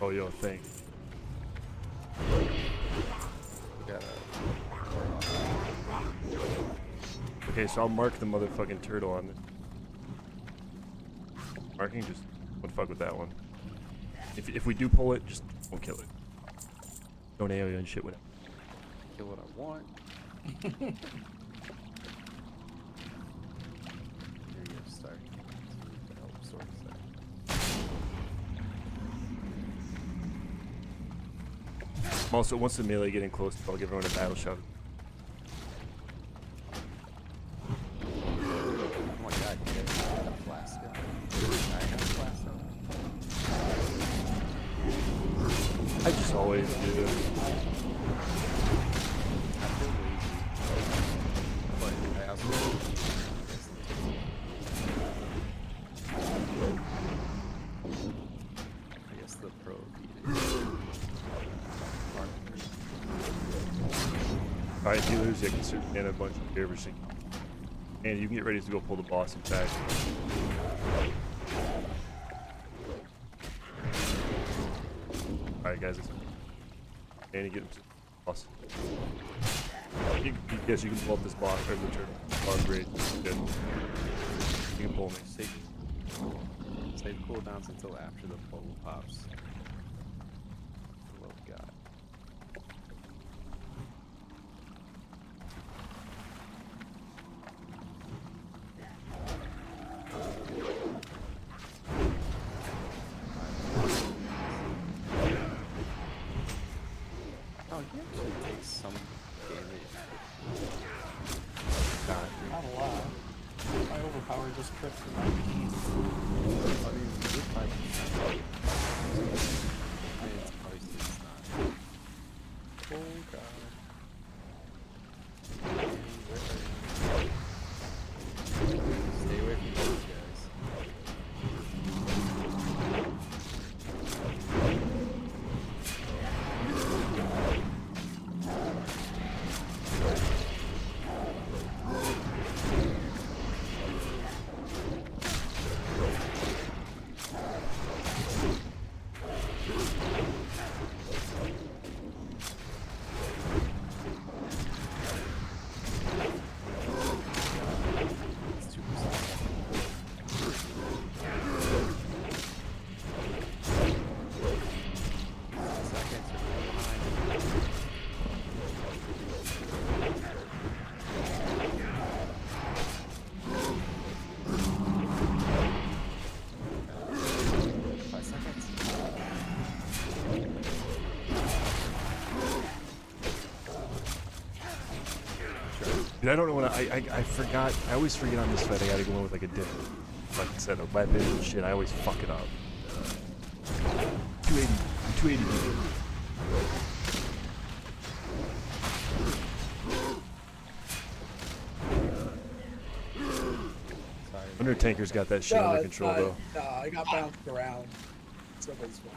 Oh, yo, thanks. Okay, so I'll mark the motherfucking turtle on it. Marking, just don't fuck with that one. If we do pull it, just don't kill it. Don't AoE and shit with it. Kill what I want. Here you go, start. Also, once the melee getting close, I'll give everyone a battle shot. Oh my god, you guys have a flask gun. I have a flask gun. I just always do. I feel lazy. But I also I guess the pro Alright, healers, you can certainly get a bunch of gear everything. And you can get ready to go pull the boss, in fact. Alright, guys. And you get him to the boss. Yes, you can pull up this boss, or the turtle. Boss great. Good. You can pull me. Save cooldowns until after the bubble pops. Oh god. Oh, he actually takes some damage. Not a lot. I overpowered this crit for 19. I mean, with 5%. I mean, it's obviously it's not. Oh god. Stay away from those guys. Dude, I don't know what I forgot. I always forget on this fight I gotta go in with like a different fucking set of weapons and shit. I always fuck it up. 280. Under Tanker's got that shit under control though. Nah, I got bounced around. Somebody's fault.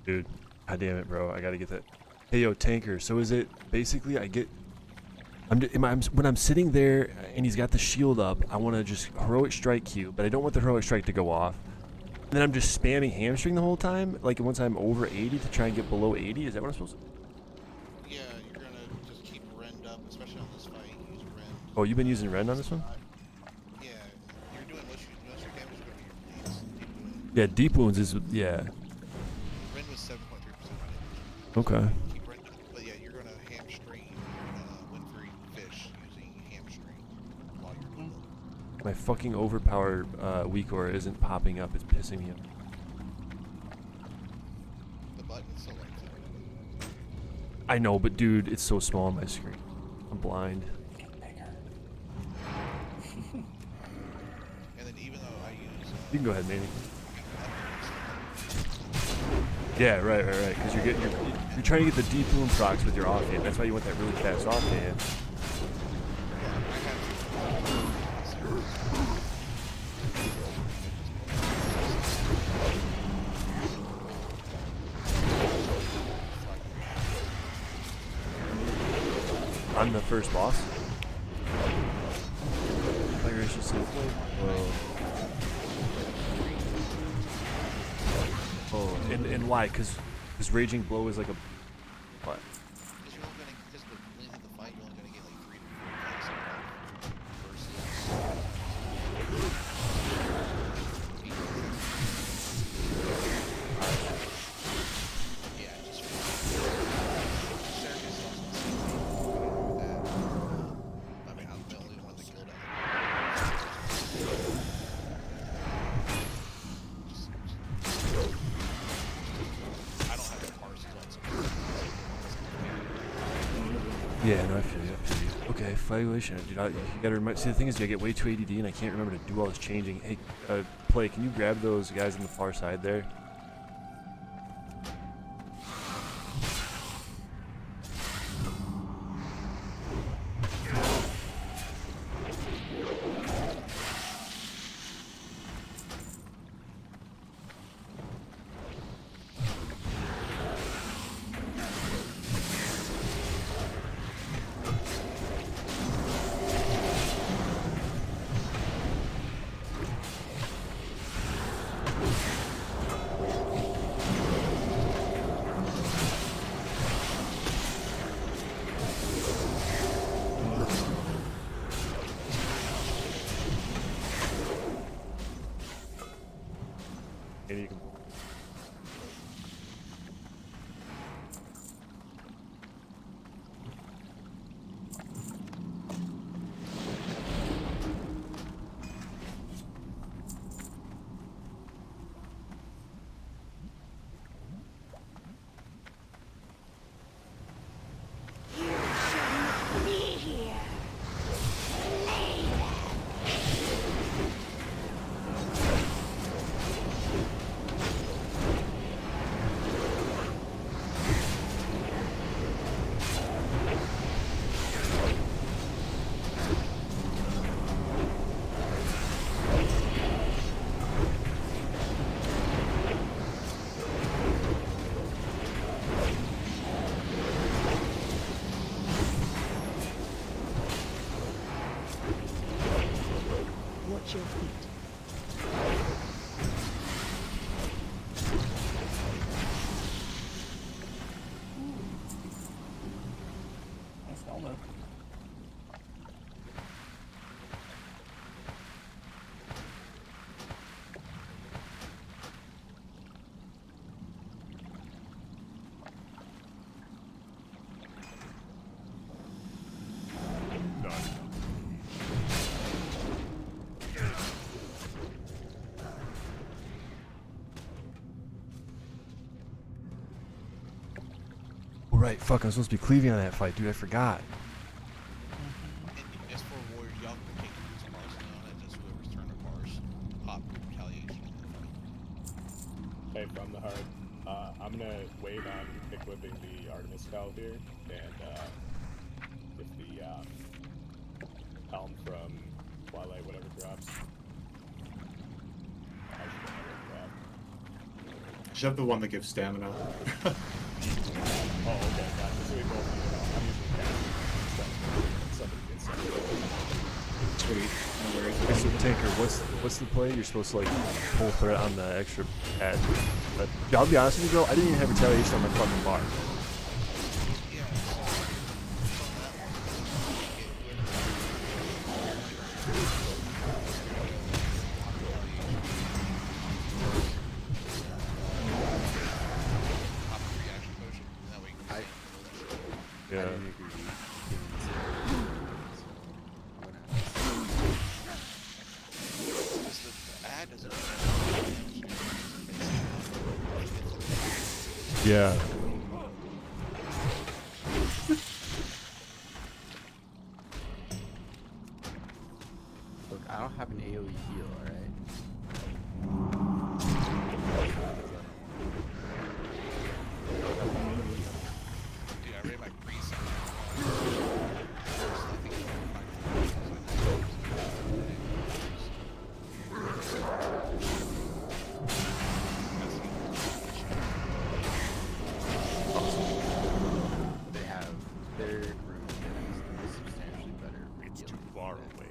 Dude, god damn it, bro! I gotta get that. Hey, yo, Tanker. So is it basically I get? When I'm sitting there and he's got the shield up, I want to just heroic strike Q, but I don't want the heroic strike to go off. And then I'm just spamming hamstring the whole time, like once I'm over 80 to try and get below 80. Is that what I'm supposed to? Yeah, you're gonna just keep rend up, especially on this fight. Use rend. Oh, you've been using rend on this one? Yeah, you're doing most of your damage is gonna be your bleeds. Yeah, deep wounds is yeah. Rend was 7.3% damage. Okay. So keep rend, but yeah, you're gonna hamstring Winfrey fish using hamstring while you're doing it. My fucking overpowered weak aura isn't popping up. It's pissing me off. The button is so light. I know, but dude, it's so small on my screen. I'm blind. And then even though I use You can go ahead, Manny. Yeah, right. Because you're trying to get the deep wound procs with your offhand. That's why you want that really fast offhand. On the first boss. Migration safe. Oh, and why? Because Raging Blow is like a what? Because you're only gonna, because when you hit the fight, you're only gonna get like 3 to 4 attacks yeah, just Circus also that. I mean, I'm the only one that killed him. I don't have the parses on some. Yeah, no, I feel you. Okay, flagellation. Dude, you gotta remind. See, the thing is, I get way too ADD and I can't remember to do all this changing. Hey, Play, can you grab those guys on the far side there? right. Fuck, I'm supposed to be cleaving on that fight, dude. I forgot. And as for warriors, y'all can take some arsenal on it. Just whoever's turn of bars, hot retaliation on the fight. Hey, from the heart, I'm gonna wait on equipping the Artemis valve here, and if the helm from Twilight, whatever drops, I should go ahead and grab. I should have the one that gives stamina. Oh, okay, gotcha. So we both need it all. I'm usually casting stuff. Somebody gets something. Sweet. No worries. Okay, so Tanker, what's the play? You're supposed to like pull threat on the extra pad. But I'll be honest with you, bro. I didn't even have retaliation on my fucking bar. Yeah. Yeah. Look, I don't have an AoE heal, alright? Dude, I read my priest. They have their room is substantially better. It's too far away.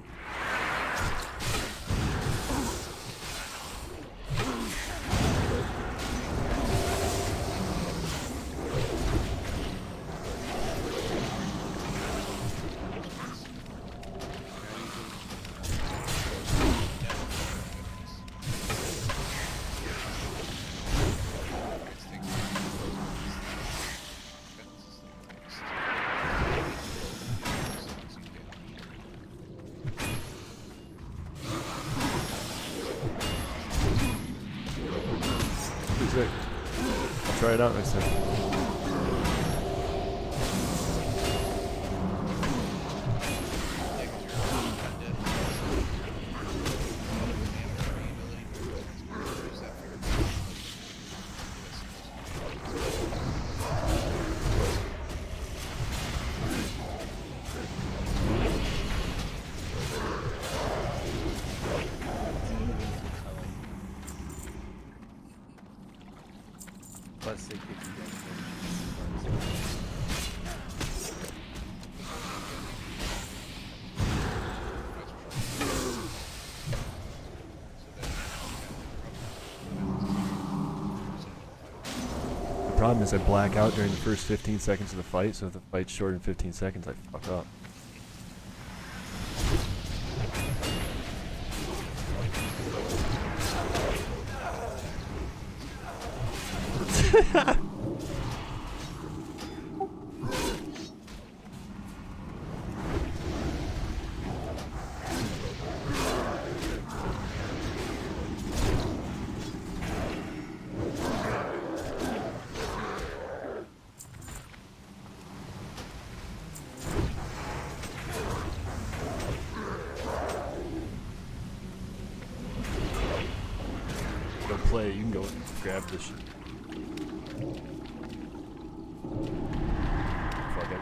Pretty sick. I'll try it out next time. Plus, they give you guys The problem is I black out during the first 15 seconds of the fight, so if the fight's short in 15 seconds, I fuck up. Go play, you can go grab this shit. Fuck it.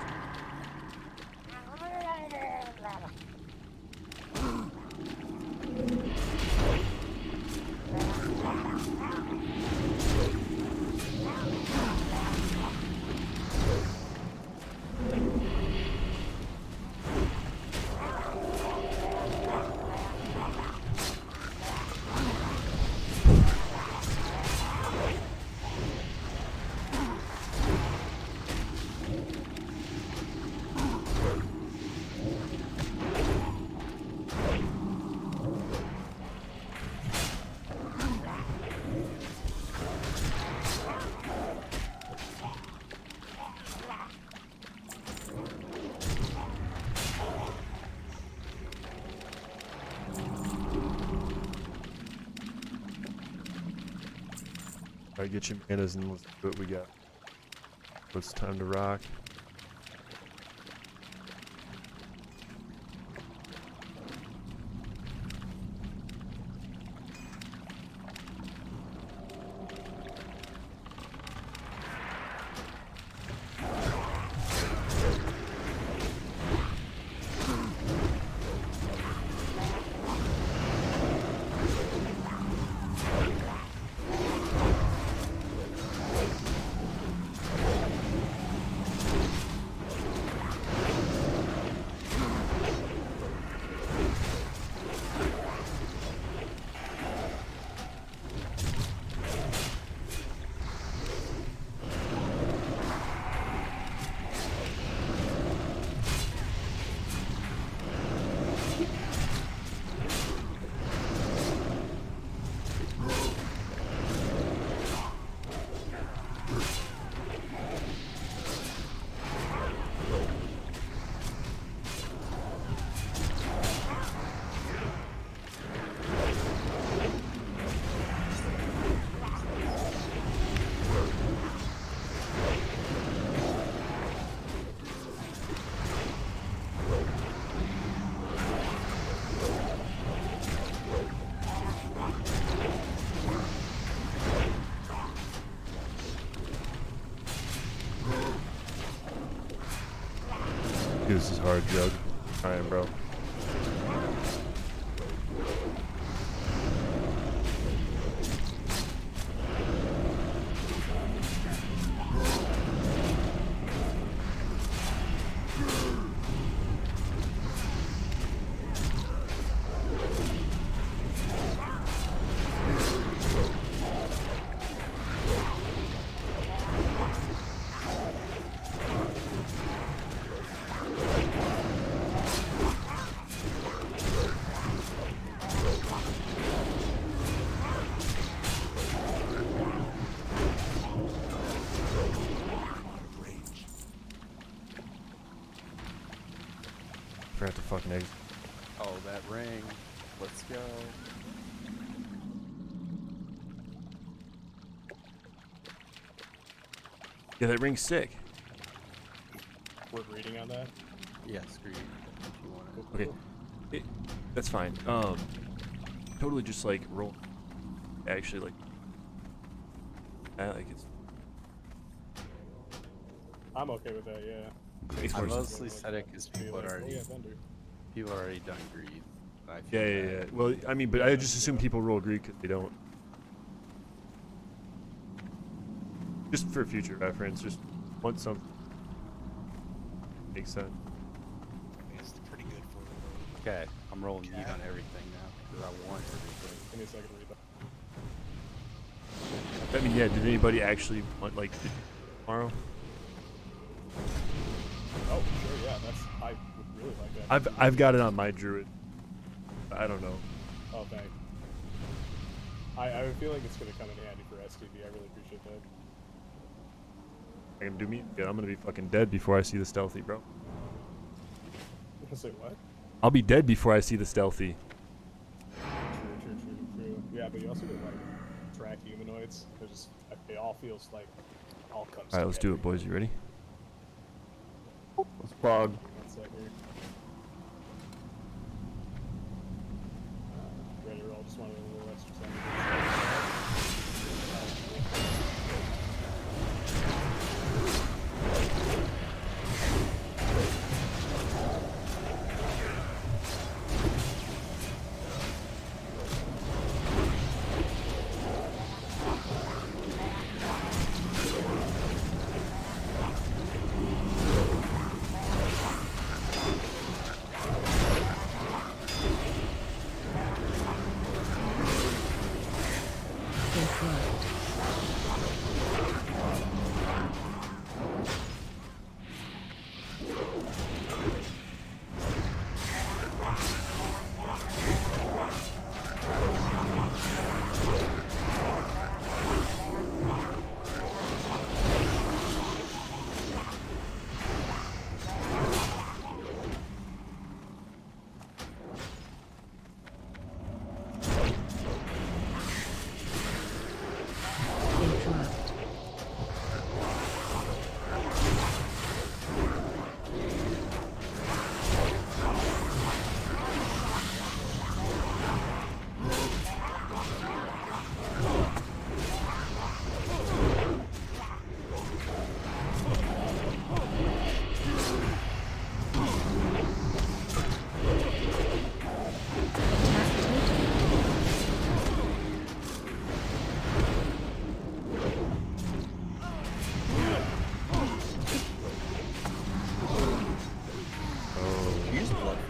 Alright, get your manas and let's see what we got. It's time to rock. Dude, this is hard, Jug. Alright, bro. Forgot to fucking exit. Oh, that ring. Let's go. Yeah, that ring's sick. Worth reading on that? Yeah, screw you if you want Okay. That's fine. Totally just like roll. Actually, like. I like it's. I'm okay with that, yeah. I mostly said it because people had already done greed. I feel Yeah. Well, I mean, but I just assume people roll greed because they don't. Just for future reference, just want some. Makes sense. It's pretty good for it. Okay, I'm rolling yeet on everything now because I want everything. Give me a second to read I that. mean, yeah. Did anybody actually want like tomorrow? Oh, sure, yeah. I would really like that. I've got it on my druid. I don't know. Oh, thanks. I feel like it's gonna come in handy for STV. I really appreciate that. I'm gonna do me. Yeah, I'm gonna be fucking dead before I see the stealthy, bro. Say what? I'll be dead before I see the stealthy. True. Yeah, but you also get like track humanoids. It all feels like all comes. All right, let's do it, boys. You ready? Let's bog. One sec here. Ready to roll? Just wanted a little extra time.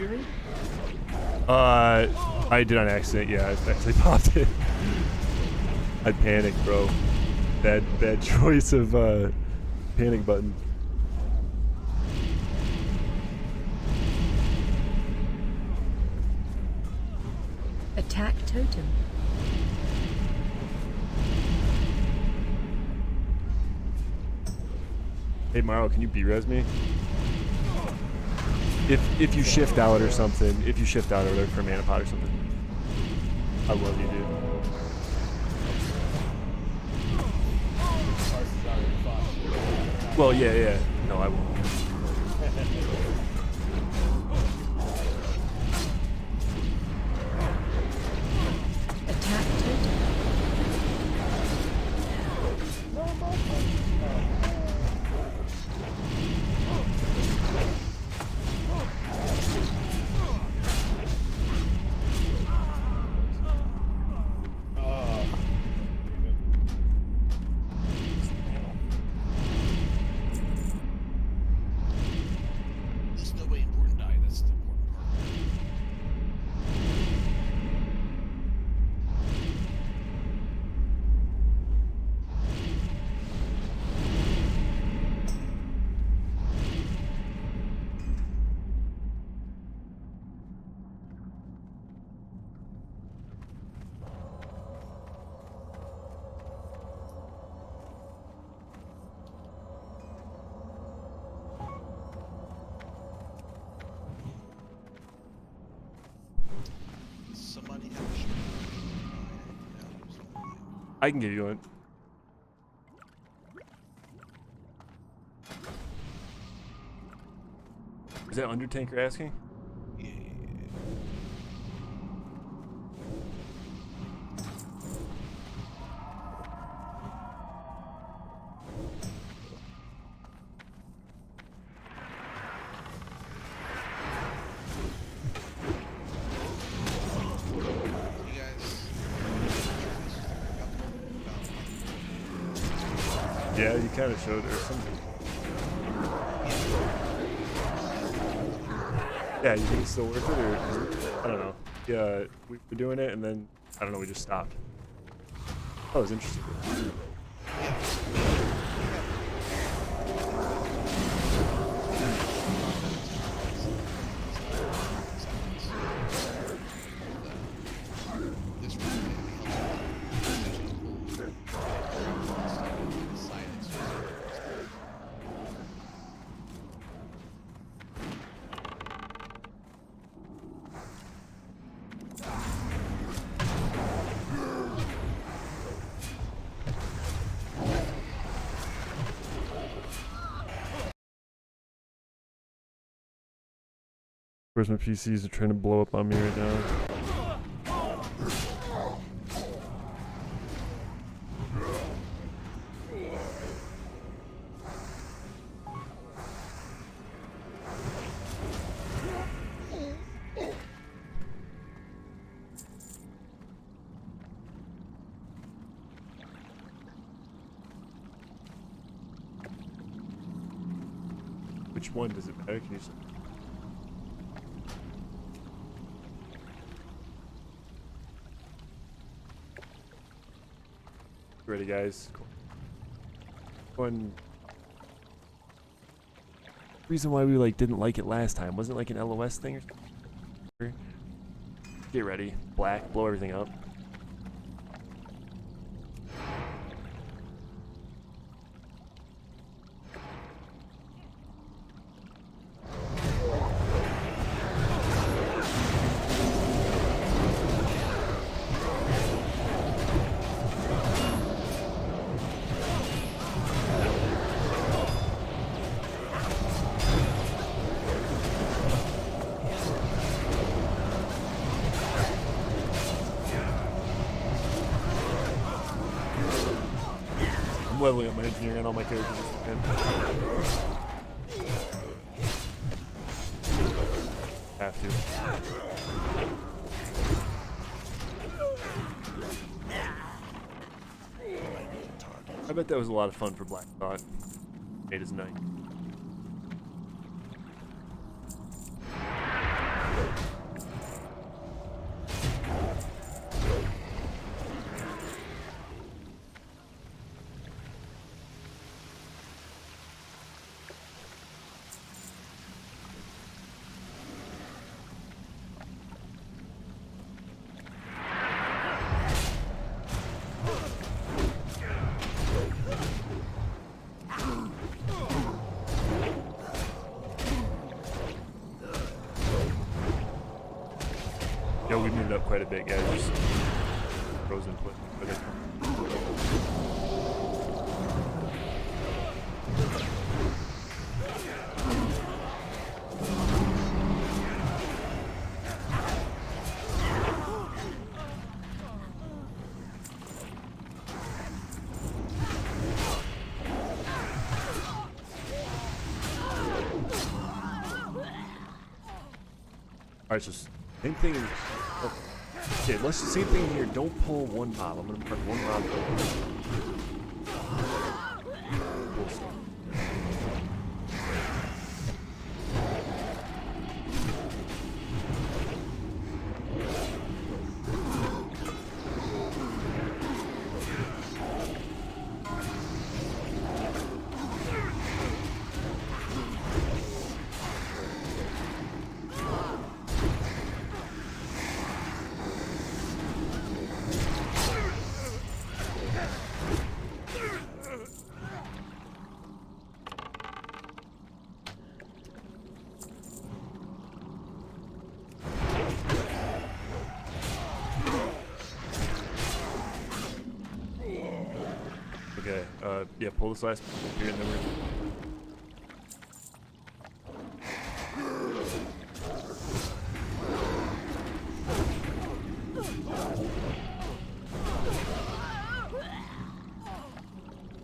hear me? I did on accident. Yeah, I actually popped it. I panicked, bro. Bad choice of panic button. Attack totem. Hey Mario, can you B-res me? If you shift out or something, if you shift out or whatever for a mana pot or something. I love you, dude. Well, yeah. No, I won't. Attack totem. There's nobody important die. That's the important part. Somebody have a I can give you one. Is that Undertaker asking? Yeah, you kind of showed her something. Yeah, you think it's still worth it, or I don't know. Yeah, we were doing it, and then I don't know. We just stopped. Oh, it was interesting. Where's my PCs are trying to blow up on me right now. Which one does it matter? Can you say? Ready, guys? One reason why we didn't like it last time wasn't it like an LOS thing or something? Get ready, black, blow everything up. I'm leveling up my engineering on all my characters again. Have to. I bet that was a lot of fun for Black Thought. Made his night. Yo, we moved up quite a bit, guys. Just frozen foot. Alright, so same thing in... Oh, okay, let's same thing here. Don't pull one mob. I'm gonna mark one mob. Pull stuff. Okay, yeah, pull this last here and then we're...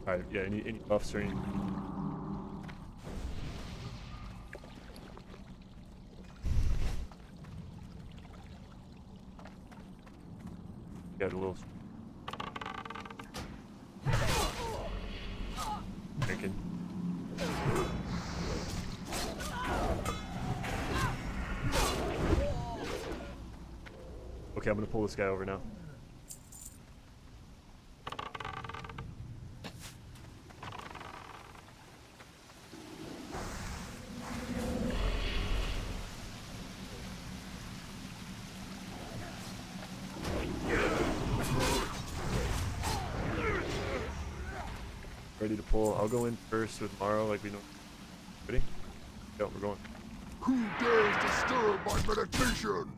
Alright, yeah, any buffs or any... Got a little... Drinking. Okay, I'm gonna pull this guy over now. Ready to pull. I'll go in first with Morrow like we know. Ready? Go, we're going. Who dares disturb my meditation?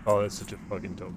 Oh, that's such a fucking dope.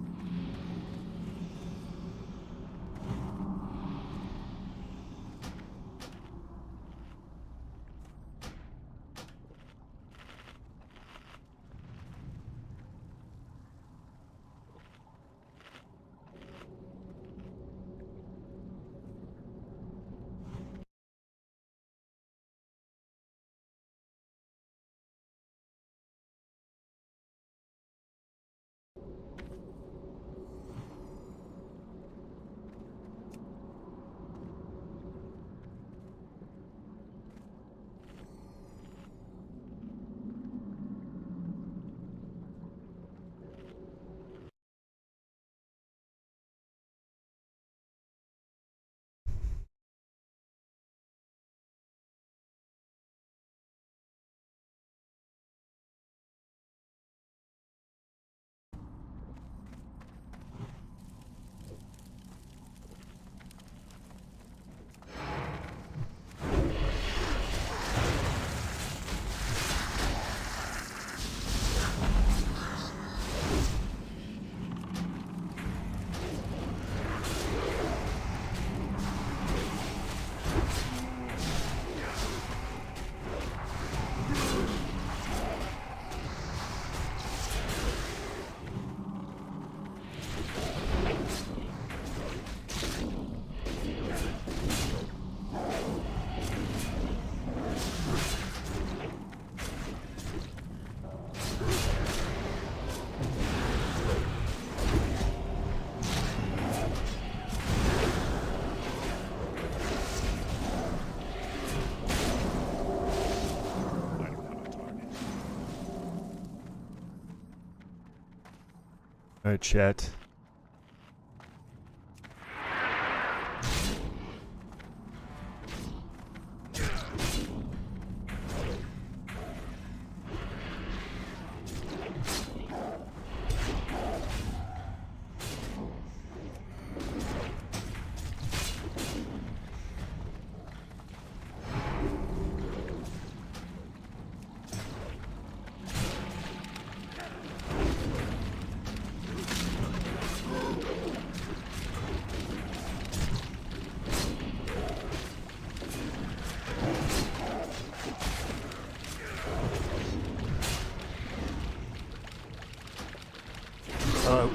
Alright, chat.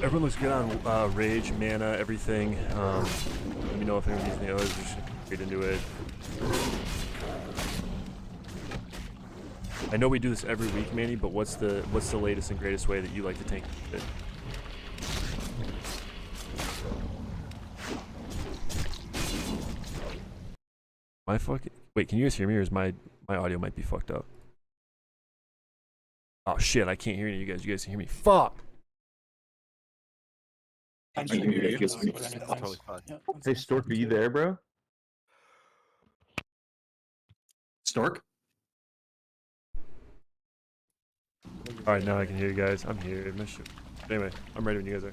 Everyone looks good on rage, mana, everything. Let me know if anyone needs any others. Just get into it. I know we do this every week, Manny, but what's the latest and greatest way that you like to tank it? My fucking wait, can you guys hear me, or is my audio might be fucked up? Oh shit, I can't hear any of you guys. You guys can hear me? Fuck. I can hear you. Totally fine. Hey, Stork, are you there, bro? Stork? Alright, now I can hear you guys. I'm here. Anyway, I'm ready when you guys are.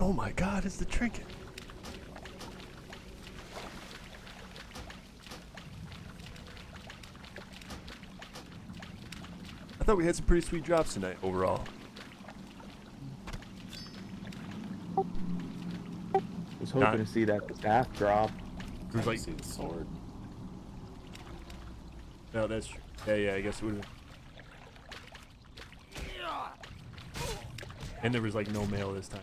Oh my god, it's the trinket. I thought we had some pretty sweet drops tonight overall. I was hoping to see that staff drop. It was like see the sword. No, that's true. Yeah, I guess it would have. And there was like no mail this time.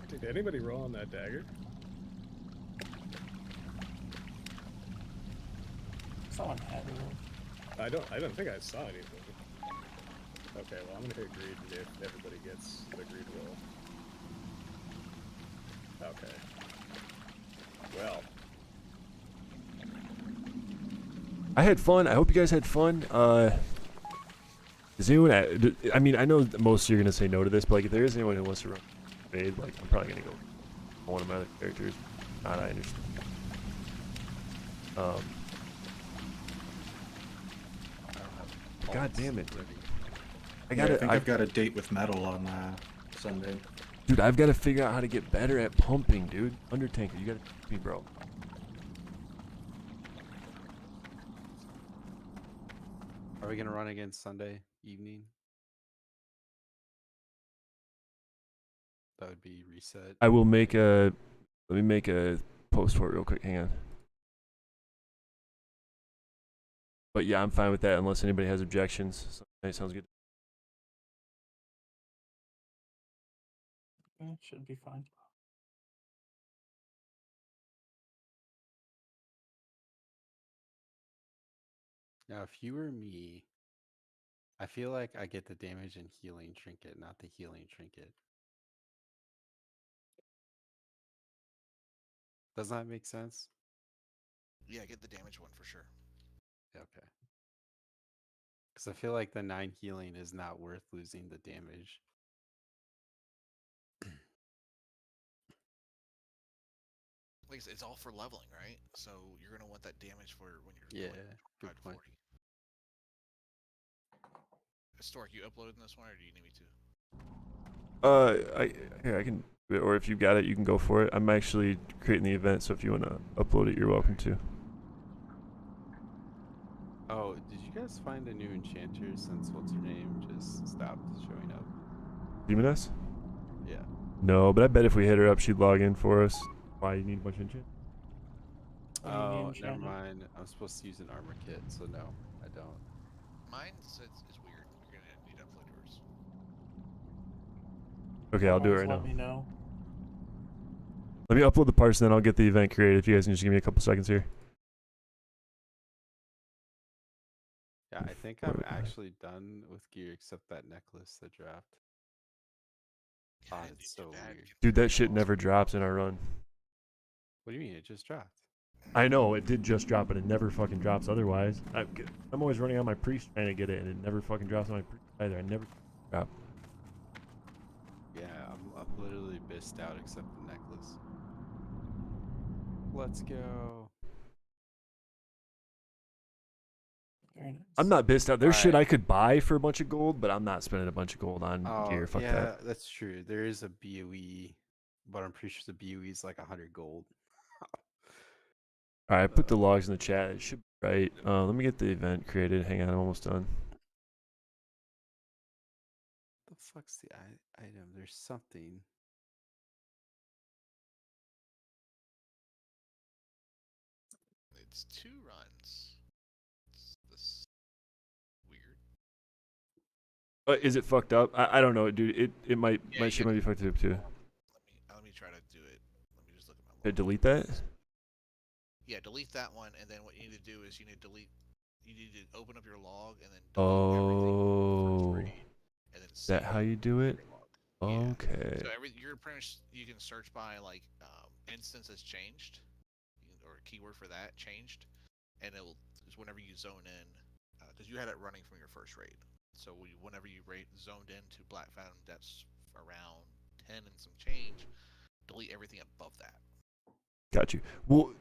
Did anybody roll on that dagger? Someone had it. I don't think I saw anything. Okay, well I'm gonna hit greed if everybody gets the greed roll. Okay. Well. I had fun. I hope you guys had fun. Does anyone? I mean, I know that most of you are gonna say no to this, but like, if there is anyone who wants to run fade, like, I'm probably gonna go for one of my other characters. Not, I understand. God damn it! I think I've got a date with Metal on Sunday. Dude, I've got to figure out how to get better at pumping, dude. Undertanker, you gotta teach me, bro. Are we gonna run again Sunday evening? That would be reset. I will make a. Let me make a post for it real quick. Hang on. But yeah, I'm fine with that unless anybody has objections. That sounds good. It should be fine. Now, if you were me, I feel like I get the damage and healing trinket, not the healing trinket. Does that make sense? Yeah, get the damage one for sure. Okay. Because I feel like the 9 healing is not worth losing the damage. Like it's all for leveling, right? So you're gonna want that damage for when you're going good to point. 40. Stork, you uploading this one, or do you need me to? I can, or if you got it, you can go for it. I'm actually creating the event, so if you want to upload it, you're welcome to. Oh, did you guys find a new enchanter since what's her name just stopped showing up? Demoness? Yeah. No, but I bet if we hit her up, she'd log in for us. Why, you need a bunch of enchant? Oh, never mind. I'm supposed to use an armor kit, so no, I don't. Mine is weird. You're gonna need to upload yours. Okay, I'll do it right Let now. me know. Let me upload the parts, and then I'll get the event created. If you guys can just give me a couple seconds here. Yeah, I think I'm actually done with gear except that necklace that dropped. Oh, it's so weird. Dude, that shit never drops in our run. What do you mean? It just dropped. I know, it did just drop, but it never fucking drops otherwise. I'm always running on my priest trying to get it, and it never fucking drops on my priest either. I never drop. Yeah, I'm literally bissed out except the necklace. Let's go. Very nice. I'm not bissed out. There's shit I could buy for a bunch of gold, but I'm not spending a bunch of gold on gear. Fuck yeah, that. that's true. There is a BOE, but I'm pretty sure the BOE is like 100 gold. Alright, I put the logs in the chat. It should be right. Let me get the event created. Hang on, I'm almost done. The fuck's the item? There's something. It's 2 runs. It's this weird. Is it fucked up? I don't know, dude. It might my shit might be fucked up too. Let me try to do it. Let me just look at my log. Delete that? Yeah, delete that one, and then what you need to do is you need to open up your log and then delete everything. And then Is that how you do it? Okay. So you're pretty much, you can search by like instance has changed, or a keyword for that changed, and it'll whenever you zone in, because you had it running from your first raid. So whenever you zoned into Black Fathom depths around 10 and some change, delete everything above that. Got you. Well,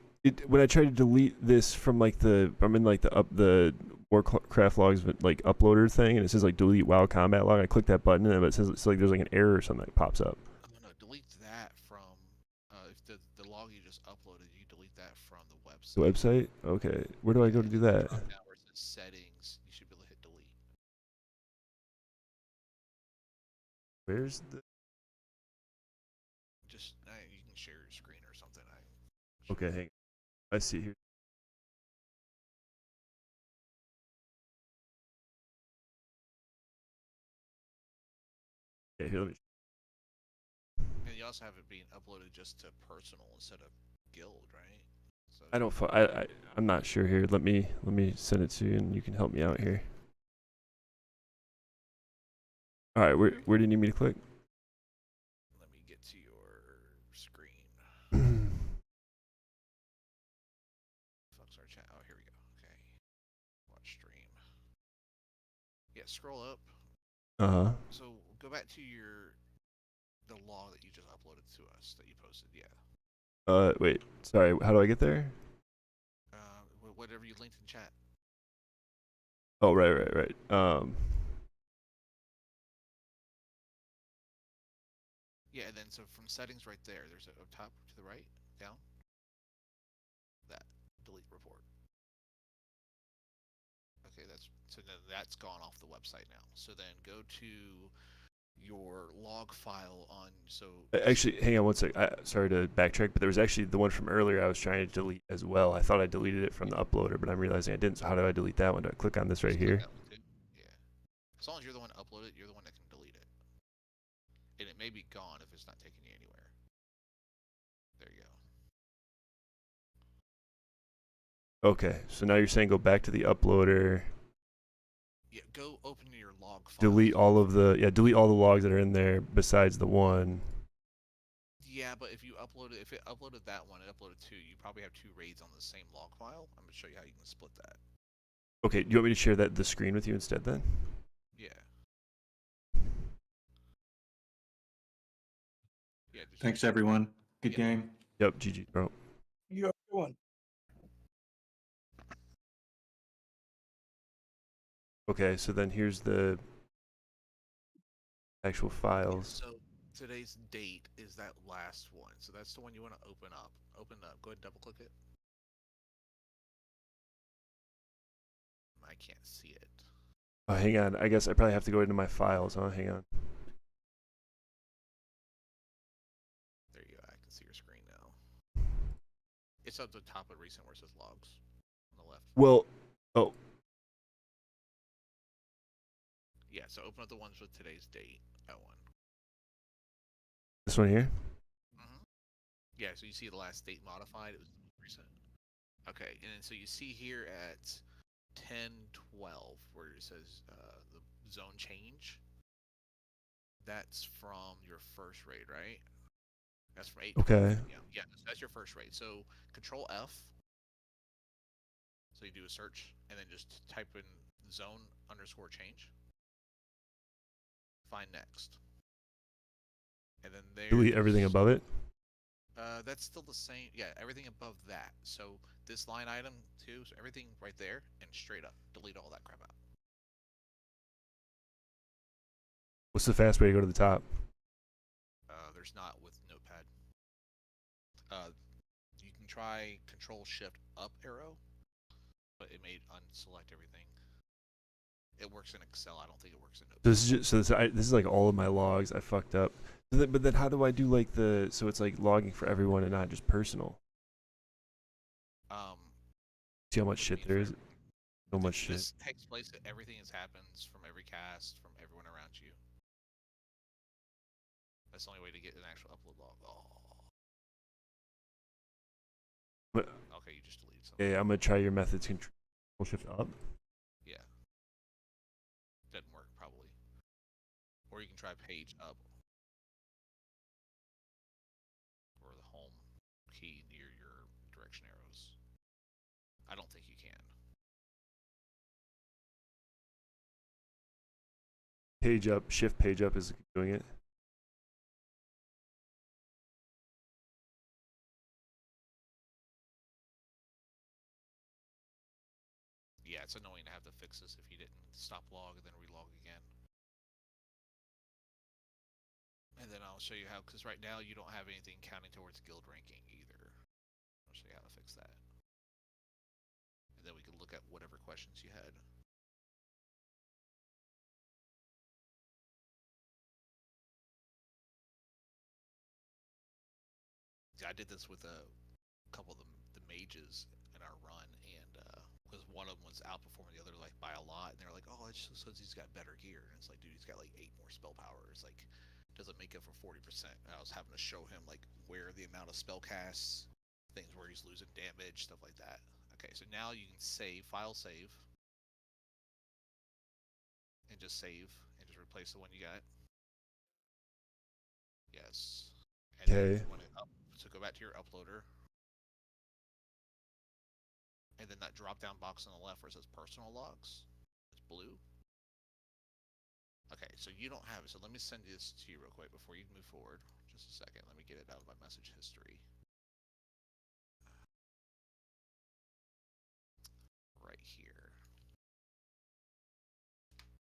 when I try to delete this from like I'm in like the Warcraft logs like uploader thing, and it says like delete WoW combat log. I click that button, and it says it's like there's like an error or something that pops up. No, delete that from if the log you just uploaded, you delete that from the website. The website? Okay. Where do I go to do that? Drop down where it says settings, you should be able to hit delete. Where's the? Just you can share your screen or something. Okay, hang on. I see here. Okay, here, let me. And you also have it being uploaded just to personal instead of guild, right? So I don't. I'm not sure here. Let me send it to you, and you can help me out here. All right, where do you need me to click? Let me get to your screen. Fuck's our chat. Oh, here we go. Okay. Watch stream. Yeah, scroll up. Uh-huh. So go back to the log that you just uploaded to us that you posted. Yeah. Wait. Sorry. How do I get there? Whatever you linked in chat. Oh, right. Yeah, and then so from settings right there, there's up top to the right, down. That delete report. Okay, that's gone off the website now. So then go to your log file on. So Actually, hang on one sec. Sorry to backtrack, but there was actually the one from earlier I was trying to delete as well. I thought I deleted it from the uploader, but I'm realizing I didn't. So how do I delete that one? Do I click on this right here? Yeah. As long as you're the one to upload it, you're the one that can delete it. And it may be gone if it's not taking you anywhere. There you go. Okay, so now you're saying go back to the uploader. Yeah, go open your log file. Delete all of the delete all the logs that are in there besides the one. Yeah, but if it uploaded that one, it uploaded two. You probably have two raids on the same log file. I'm gonna show you how you can split that. Okay, do you want me to share the screen with you instead then? Yeah. Thanks everyone. Good game. Yep, GG, bro. You have one. Okay, so then here's the actual files. So today's date is that last one. So that's the one you want to open up. Open up. Go ahead and double click it. I can't see it. Oh, hang on. I guess I probably have to go into my files, huh? Hang on. There you go. I can see your screen now. It's up the top of recent where it says logs on the left. Well, oh. Yeah, so open up the ones with today's date. That one. This one here? Yeah, so you see the last date modified. It was recent. Okay, and then so you see here at 10:12 where it says the zone change. That's from your first raid, right? That's from 8. Okay. Yeah, that's your first raid. So Control F. So you do a search and then just type in zone_change. Find next. And then there. Delete everything above it? That's still the same. Yeah, everything above that. So this line item too. So everything right there and straight up. Delete all that crap out. What's the fast way to go to the top? There's not with Notepad. You can try Control-Shift-Up arrow, but it may unselect everything. It works in Excel. I don't think it works in Notepad. This is like all of my logs. I fucked up. But then how do I do like so it's like logging for everyone and not just personal? See how much shit there is? So much shit. This takes place at everything that happens from every cast, from everyone around you. That's the only way to get an actual upload log. But, okay, you just deleted something. Yeah, I'm gonna try your methods. Control Shift Up. Yeah. Doesn't work probably. Or you can try page up. Or the home key near your direction arrows. I don't think you can. Page up, shift page up is doing it. Yeah, it's annoying to have to fix this if you didn't stop log and then relog again. And then I'll show you how, because right now you don't have anything counting towards guild ranking either. I'll show you how to fix that. And then we can look at whatever questions you had. I did this with a couple of the mages in our run, and because one of them was outperforming the other like by a lot, and they're like, "Oh, it's just because he's got better gear." And it's like, dude, he's got like 8 more spell power. It's like, doesn't make up for 40%. And I was having to show him like where the amount of spell casts, things where he's losing damage, stuff like that. Okay, so now you can file save, and just save, and just replace the one you got. Yes. And okay. So go back to your uploader. And then that drop down box on the left where it says personal logs, it's blue. Okay, so you don't have it. So let me send this to you real quick before you move forward. Just a second. Let me get it out of my message history. Right here.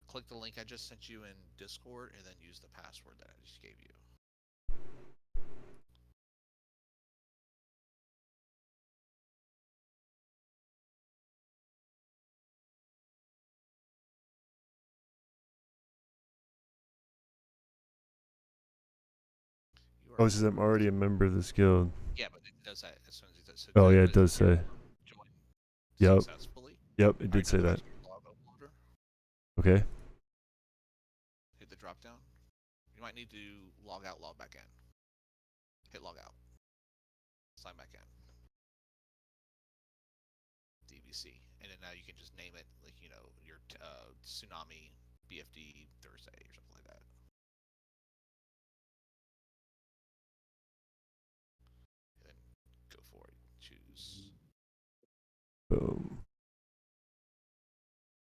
Click the link I just sent you in Discord and then use the password that I just gave you. Oh, it says I'm already a member of this guild. Yeah, but it does that as soon as it does. So Oh good, yeah, but it does say. join Yep. successfully. Yep, it did say that. Okay. Hit the drop down. You might need to log out, log back in. Hit log out. Sign back in. DVC. And then now you can just name it, like, you know, your Tsunami BFD Thursday or something like that. And then go for it. Choose. Boom.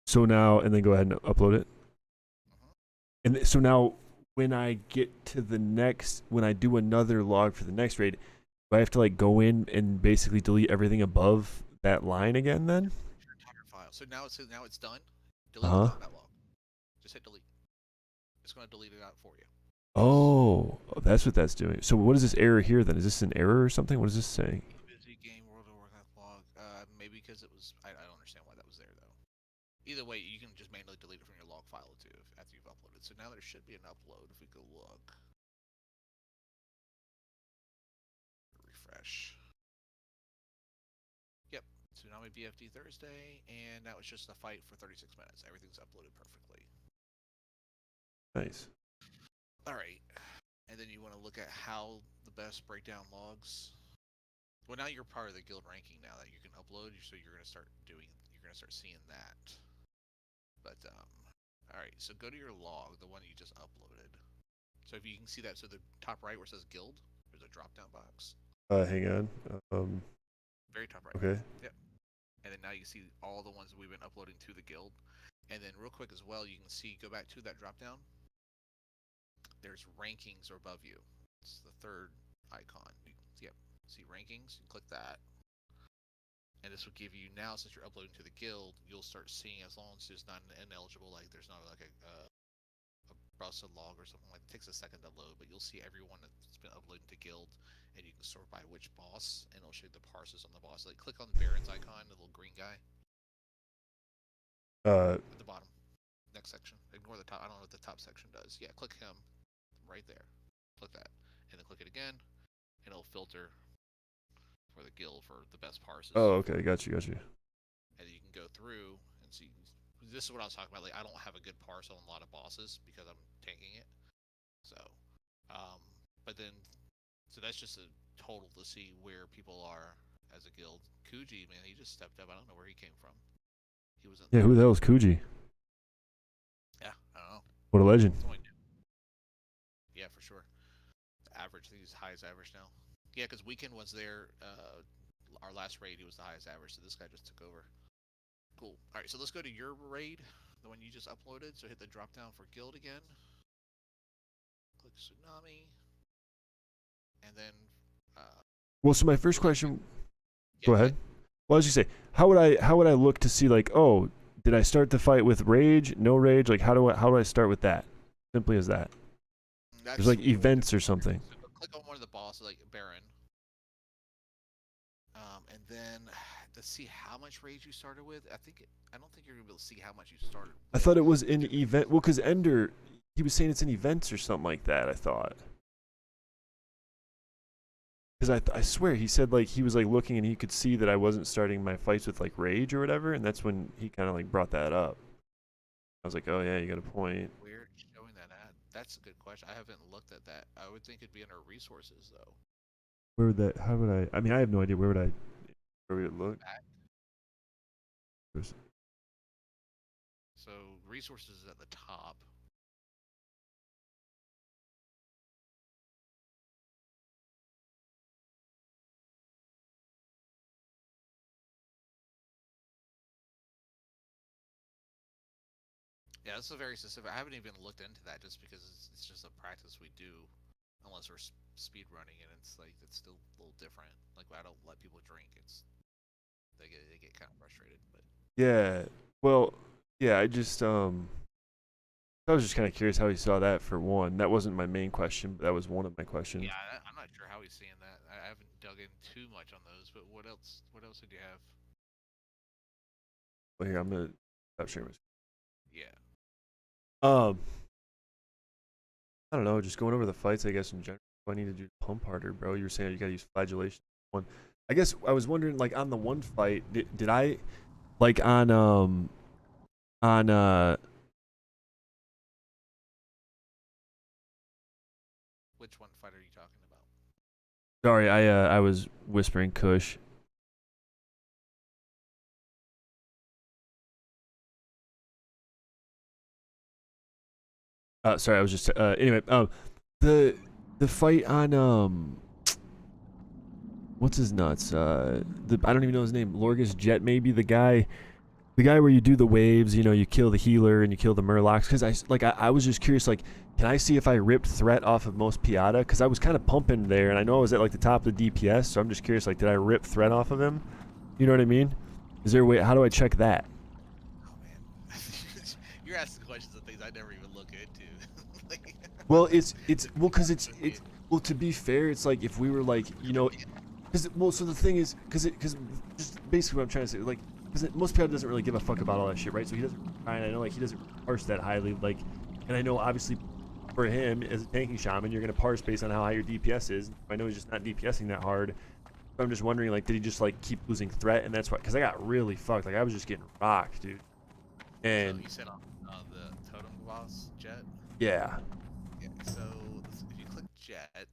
So now, and then go ahead and upload it. And so now, when I get to the next, when I do another log for the next raid, do I have to like go in and basically delete everything above that line again then? Your entire file. So now it's done. Delete the combat log. Just hit delete. It's going to delete it out for you. Oh, that's what that's doing. So what is this error here then? Is this an error or something? What is this saying? Busy game World of Warcraft log. Maybe because it was. I don't understand why that was there though. Either way, you can just manually delete it from your log file too after you've uploaded. So now there should be an upload if we go look. Refresh. Yep, Tsunami BFD Thursday, and that was just a fight for 36 minutes. Everything's uploaded perfectly. Nice. Alright, and then you want to look at how the best breakdown logs. Well, now you're part of the guild ranking now that you can upload, so you're gonna start seeing that. But alright, so go to your log, the one you just uploaded. So if you can see that, so the top right where it says guild, there's a drop down box. Hang on. Very top right. Okay. Yep. And then now you can see all the ones that we've been uploading to the guild. And then real quick as well, you can see, go back to that drop down. There's rankings above you. It's the third icon. Yep. See rankings, you click that. And this will give you now, since you're uploading to the guild, you'll start seeing, as long as there's not an ineligible, like there's not like a busted log or something like that. It takes a second to load, but you'll see everyone that's been uploaded to guild, and you can sort by which boss, and it'll show you the parses on the boss. Like click on the Baron's icon, the little green guy. At the bottom, next section. Ignore the top. I don't know what the top section does. Yeah, click him, right there. Click that, and then click it again, and it'll filter for the guild for the best parses. Oh, okay, got you. And you can go through and see. This is what I was talking about. Like, I don't have a good parse on a lot of bosses because I'm tanking it. So, but then, so that's just a total to see where people are as a guild. Kuji, man, he just stepped up. I don't know where he came from. He was. Yeah, who the hell is Kuji? Yeah, I don't know. What a legend. Yeah, for sure. Average, I think he's the highest average now. Yeah, because Weekend was there. Our last raid, he was the highest average, so this guy just took over. Cool. All right, so let's go to your raid, the one you just uploaded. So hit the drop down for guild again. Click Tsunami, and then. Well, so my first question. Go ahead. Well, I was gonna say, how would I look to see, like, oh, did I start the fight with rage, no rage? Like, how do I start with that? Simply as that. There's like events or something. So click on one of the bosses, like Baron. And then to see how much rage you started with, I don't think you're gonna be able to see how much you started with. I thought it was in event. Well, because Ender, he was saying it's in events or something like that. I thought. Because I swear he said, like, he was like looking and he could see that I wasn't starting my fights with like rage or whatever, and that's when he kind of like brought that up. I was like, oh yeah, you got a point. Where showing that ad? That's a good question. I haven't looked at that. I would think it'd be under resources though. Where would that? How would I? I mean, I have no idea. Where would it look? So resources is at the top. Yeah, this is very specific. I haven't even looked into that just because it's just a practice we do, unless we're speed running, and it's like it's still a little different. Like I don't let people drink. It's they get kind of frustrated, but Yeah. Well, yeah. I was just kind of curious how he saw that for one. That wasn't my main question, but that was one of my questions. yeah, I'm not sure how he's seeing that. I haven't dug in too much on those, but what else? What else did you have? Well, here I'm gonna stop sharing my. Yeah. I don't know. Just going over the fights, I guess in general. I need to do pump harder, bro. You were saying you gotta use flagellation. One. I guess I was wondering, like on the one fight, did I, like on. Which one fight are you talking about? Sorry, I was whispering Kush. Sorry, I was just anyway. The fight on what's his nuts? I don't even know his name. Lorgus Jet, maybe the guy where you do the waves. You know, you kill the healer and you kill the Murlocs. Because I was just curious, like, can I see if I ripped threat off of most Piata? Because I was kind of pumping there, and I know I was at like the top of the DPS. So I'm just curious, like, did I rip threat off of him? You know what I mean? Is there a way? How do I check that? Oh man, you're asking questions of things I never even look into. Like, Well, it's because it's well, to be fair, it's like if we were like, you know, so the thing is because just basically what I'm trying to say, like, because most people doesn't really give a fuck about all that shit, right? So he doesn't try, and I know like he doesn't parse that highly, like, and I know obviously for him as a tanking shaman, you're gonna parse based on how high your DPS is. I know he's just not DPSing that hard. So I'm just wondering, like, did he just like keep losing threat, and that's why? Because I got really fucked, like I was just getting rocked, dude. And so you said on the totem boss Jet. yeah. Yeah. So if you click Jet.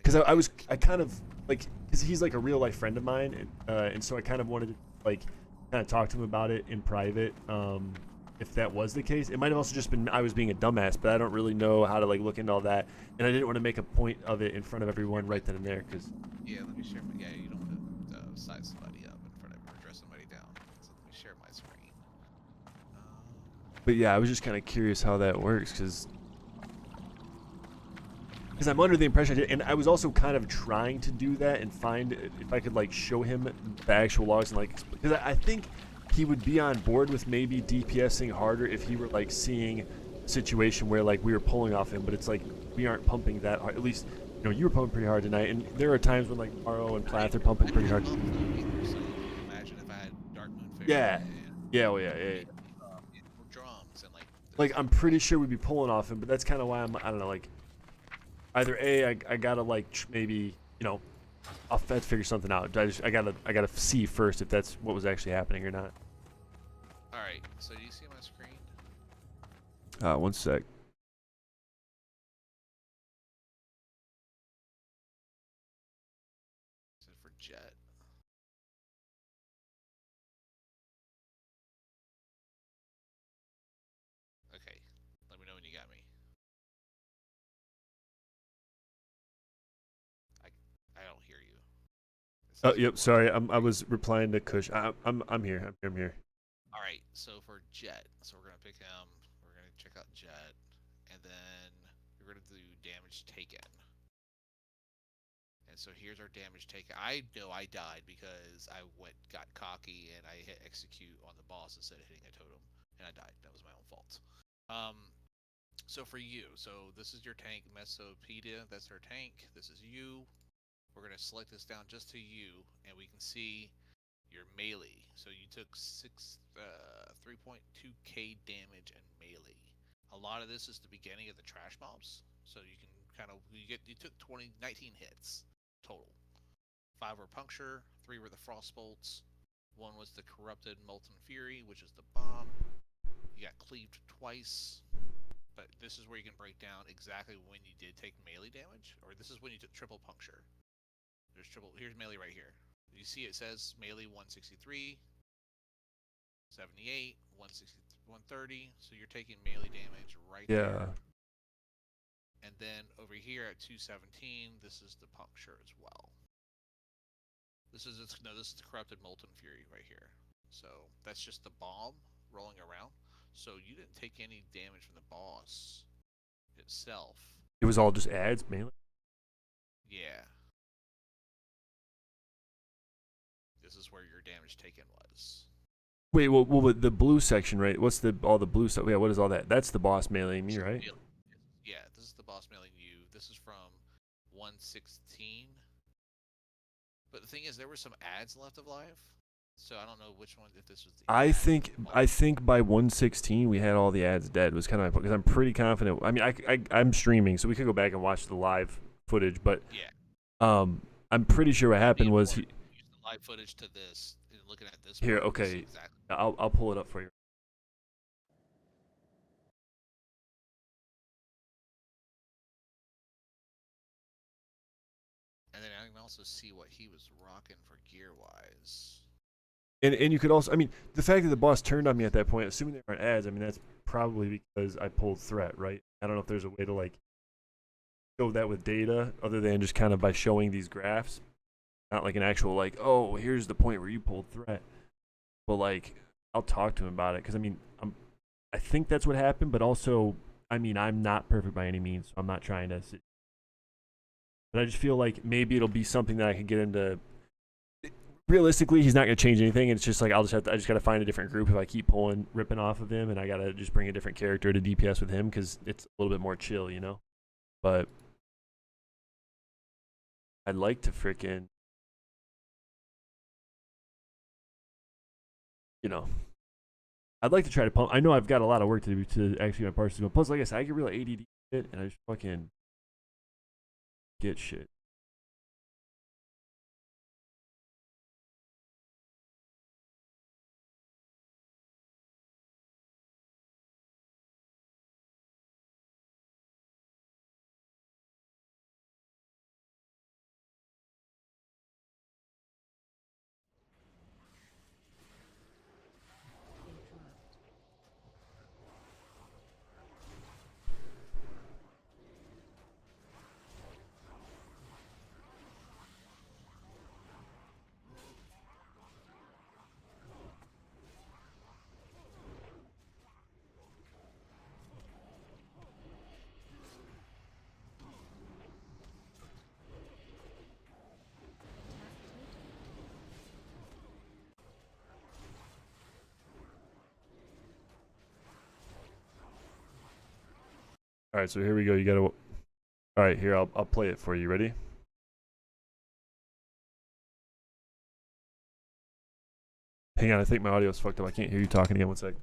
Because I kind of like, because he's like a real life friend of mine, and so I kind of wanted to like kind of talk to him about it in private. If that was the case, it might have also just been I was being a dumbass, but I don't really know how to like look into all that, and I didn't want to make a point of it in front of everyone right then and there, because. Yeah, let me share. Yeah, you don't want to size somebody up in front of or dress somebody down. So let me share my screen. But yeah, I was just kind of curious how that works, because I'm under the impression, and I was also kind of trying to do that and find if I could like show him the actual logs and like, because I think he would be on board with maybe DPSing harder if he were like seeing a situation where like we were pulling off him, but it's like we aren't pumping that hard. At least, you know, you were pumping pretty hard tonight, and there are times when like Morrow and Plath are pumping pretty hard. So imagine if I had Dark Moon Fairy. Yeah. Yeah. Well, yeah. Drums and like I'm pretty sure we'd be pulling off him, but that's kind of why I don't know, like. Either I gotta like maybe, you know, I'll have to figure something out. I gotta see first if that's what was actually happening or not. All right. So do you see my screen? 1 sec. Is it for Jet? Okay. Let me know when you got me. I don't hear you. Oh, yep. Sorry, I was replying to Kush. I'm here. I'm here. All right. So for Jet, so we're gonna pick him. We're gonna check out Jet, and then we're gonna do damage taken. And so here's our damage taken. I know I died because I got cocky and I hit execute on the boss instead of hitting a totem, and I died. That was my own fault. So for you, so this is your tank, Mesopedia. That's her tank. This is you. We're gonna select this down just to you, and we can see your melee. So you took 3.2k damage and melee. A lot of this is the beginning of the trash mobs, so you can kind of you took 19 hits total. 5 were puncture, 3 were the frost bolts, 1 was the corrupted molten fury, which is the bomb. You got cleaved twice. But this is where you can break down exactly when you did take melee damage, or this is when you took triple puncture. Here's melee right here. You see it says melee 163, 78, 160, 130. So you're taking melee damage right there. And then over here at 217, this is the puncture as well. This is the corrupted molten fury right here. So that's just the bomb rolling around. So you didn't take any damage from the boss itself. It was all just ads mainly. Yeah. This is where your damage taken was. Wait, well, the blue section, right? What's all the blue stuff? Yeah, what is all that? That's the boss mailing me, right? Yeah, this is the boss mailing you. This is from 116. But the thing is, there were some ads left of live, so I don't know which one. If this was the I think by 116 we had all the ads dead. Was kind of because I'm pretty confident. I mean, I'm streaming, so we could go back and watch the live footage. But yeah, I'm pretty sure what happened was he. Use the live footage to this. Looking at this. Here, okay, exactly. I'll pull it up for you. And then I can also see what he was rocking for gear wise. And you could also, I mean, the fact that the boss turned on me at that point, assuming there aren't ads, I mean, that's probably because I pulled threat, right? I don't know if there's a way to like show that with data other than just kind of by showing these graphs, not like an actual like, oh, here's the point where you pulled threat. But like, I'll talk to him about it because I mean, I think that's what happened, but also, I mean, I'm not perfect by any means, so I'm not trying to. But I just feel like maybe it'll be something that I can get into. Realistically, he's not going to change anything. It's just like I just got to find a different group if I keep ripping off of him, and I got to just bring a different character to DPS with him because it's a little bit more chill, you know. But I'd like to freaking, you know, I'd like to try to pump. I know I've got a lot of work to do to actually my parts to go. Plus, like I said, I get real ADD shit, and I just fucking get shit. All right, so here we go. You gotta. All right, here I'll play it for you. Ready? Hang on, I think my audio's fucked up. I can't hear you talking again. 1 sec.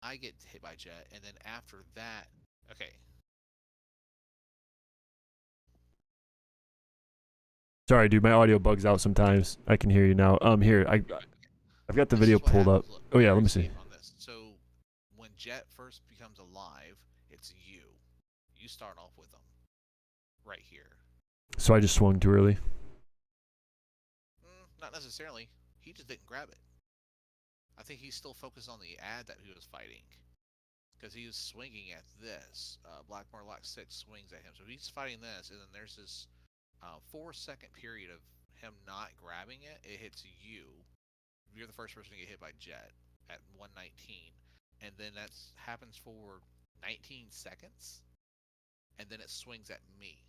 I get hit by jet, and then after that, okay. Sorry, dude. My audio bugs out sometimes. I can hear you now. Here I've got the video pulled up. Look, oh yeah, let me see. On this. So when jet first becomes alive, it's you. You start off with them right here. So I just swung too early. Not necessarily. He just didn't grab it. I think he's still focused on the ad that he was fighting. Because he was swinging at this. Black Morlock 6 swings at him. So he's fighting this, and then there's this 4-second period of him not grabbing it. It hits you. You're the first person to get hit by jet at 119. And then that happens for 19 seconds. And then it swings at me.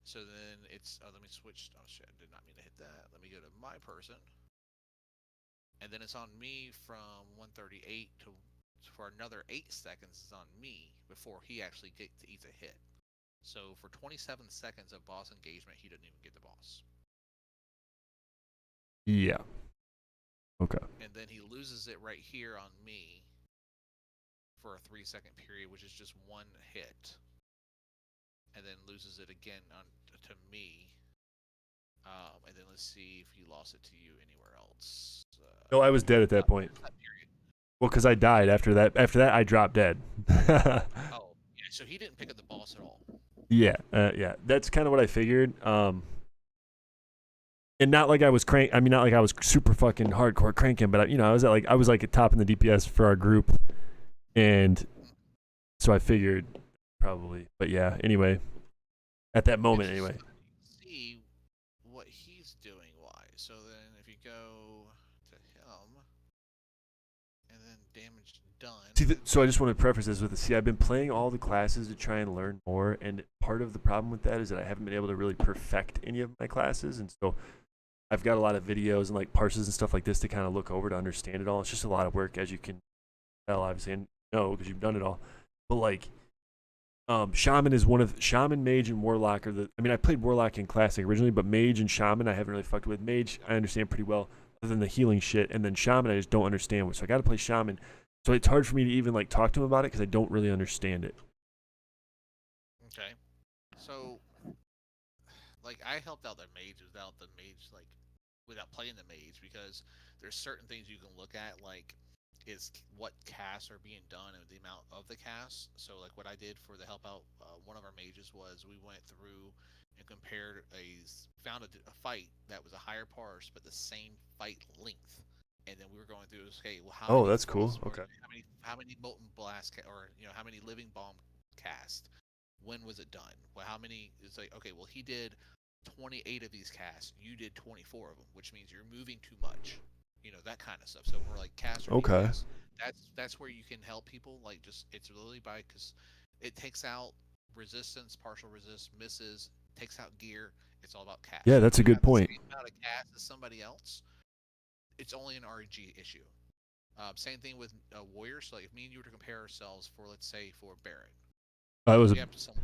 So then it's, let me switch. Oh shit, I did not mean to hit that. Let me go to my person. And then it's on me from 138 to, for another 8 seconds is on me before he actually eats a hit. So for 27 seconds of boss engagement, he didn't even get the boss. Yeah. Okay. And then he loses it right here on me for a 3-second period, which is just one hit. And then loses it again to me. And then let's see if he lost it to you anywhere else. No, I was dead at that point. Well, because I died after that. After that, I dropped dead. Oh, yeah. So he didn't pick up the boss at all. Yeah, yeah. That's kind of what I figured. And not like I was I mean, not like I was super fucking hardcore cranking, but I was like at top in the DPS for our group, and so I figured probably. But yeah. Anyway, at that moment, anyway. See what he's doing. Why? So then, if you go to him, done. See, so I just want to preface this with this. See, I've been playing all the classes to try and learn more, and part of the problem with that is that I haven't been able to really perfect any of my classes, and so I've got a lot of videos and like parses and stuff like this to kind of look over to understand it all. It's just a lot of work, as you can tell, obviously, and know because you've done it all. But like, Shaman is one of Shaman, Mage, and Warlock are the. I mean, I played Warlock in Classic originally, but Mage and Shaman I haven't really fucked with. Mage I understand pretty well, other than the healing shit, and then Shaman I just don't understand. So I got to play Shaman. So it's hard for me to even like talk to him about it because I don't really understand it. Okay. So, like, I helped out the mage without playing the mage because there's certain things you can look at, like, is what casts are being done and the amount of the casts. So, like, what I did for the help out one of our mages was we went through and found a fight that was a higher parse but the same fight length. And then we were going through, okay, well, Oh, that's cool. Okay. How many molten blast or how many living bomb cast? When was it done? Well, how many? It's like, okay, well, he did 28 of these casts. You did 24 of them, which means you're moving too much. That kind of stuff. So we're like cast or okay. DPS. That's where you can help people. Like, just it's really because it takes out resistance, partial resist, misses, takes out gear. It's all about cast. Yeah, that's a good point. The same amount of cast as somebody else. It's only an RNG issue. Same thing with warriors. So like if me and you were to compare ourselves for, let's say, for Baron, we have to summon,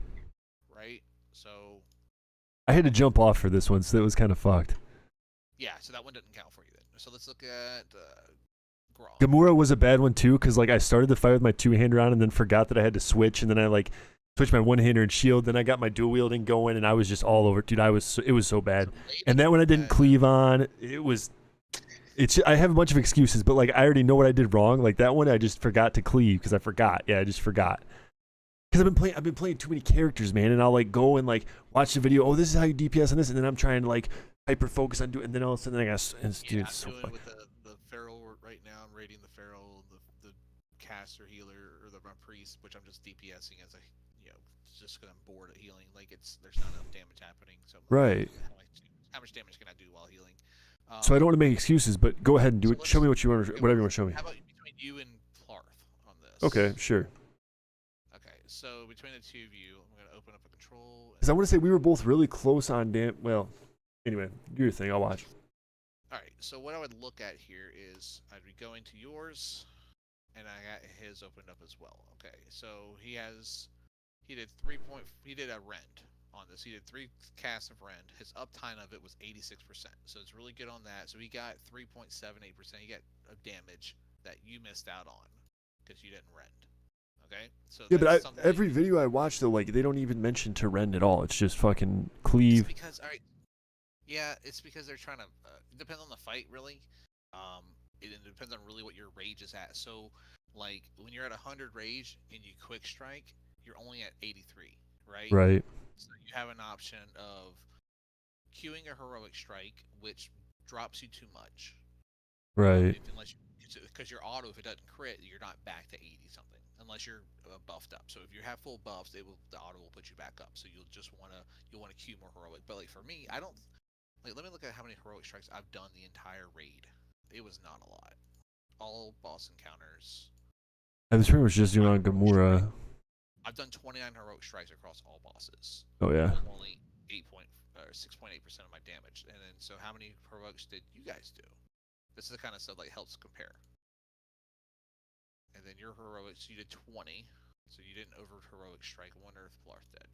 right? So I had to jump off for this one, so it was kind of fucked. Yeah, so that one doesn't count for you then. So let's look at Grog. Gamura was a bad one too, because like I started the fight with my two-hander on and then forgot that I had to switch, and then I like switched my one-hander and shield. Then I got my dual wielding going, and I was just all over. Dude, it was so bad. And that one I didn't cleave on. I have a bunch of excuses, but like I already know what I did wrong. Like that one, I just forgot to cleave because I forgot. Yeah, I just forgot. Because I've been playing too many characters, man, and I'll like go and like watch the video. Oh, this is how you DPS on this, and then I'm trying to like hyper focus on doing, and then all of a sudden I got. I'm doing with the Feral right now. I'm raiding the Feral, the caster healer or the priest, which I'm just DPSing as just because I'm bored at healing. Like there's not enough damage happening. So right. How much damage can I do while healing? So I don't want to make excuses, but go ahead and do it. Show me what you want. Whatever you want to show me. How about between you and Plarth on this? Okay, sure. Okay, so between the two of you, I'm gonna open up a control. Because I want to say we were both really close on Well, anyway, do your thing. I'll watch. All right. So what I would look at here is I'd be going to yours, and I got his opened up as well. Okay. So he did a rend on this. He did 3 casts of rend. His uptime of it was 86%. So it's really good on that. So he got 3.78%. He got a damage that you missed out on because you didn't rend. Okay? So yeah, but every video I watch though, like they don't even mention to rend at all. It's just fucking cleave. It's because it's because they're trying to. It depends on the fight, really. It depends on really what your rage is at. So, like when you're at 100 rage and you quick strike, you're only at 83, right? Right. So you have an option of queuing a heroic strike, which drops you too much. Right. Because your auto, if it doesn't crit, you're not back to 80 something unless you're buffed up. So if you have full buffs, the auto will put you back up. So you'll want to queue more heroic. But like for me, I don't like. Let me look at how many heroic strikes I've done the entire raid. It was not a lot. All boss encounters. I was pretty much just doing on Gamura. I've done 29 heroic strikes across all bosses. Oh yeah. Only 6.8% of my damage. And then so how many heroics did you guys do? This is the kind of stuff like helps compare. And then your heroics, you did 20, so you didn't over heroic strike. I wonder if Plarth did.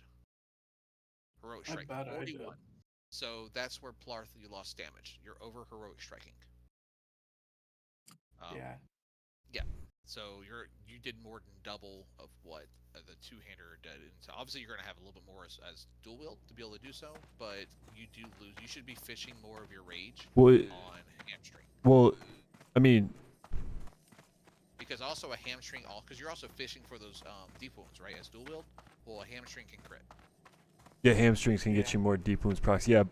Heroic strike 41. So that's where Plarth you lost damage. You're over heroic striking. Yeah. So you did more than double of what the two-hander did, and so obviously you're gonna have a little bit more as dual wield to be able to do so. But you do lose. You should be fishing more of your rage on hamstring. Well, I mean, because also a hamstring, because you're also fishing for those deep wounds, right? As dual wield, well, a hamstring can crit. Yeah, hamstrings can get you more deep wounds procs. Yeah,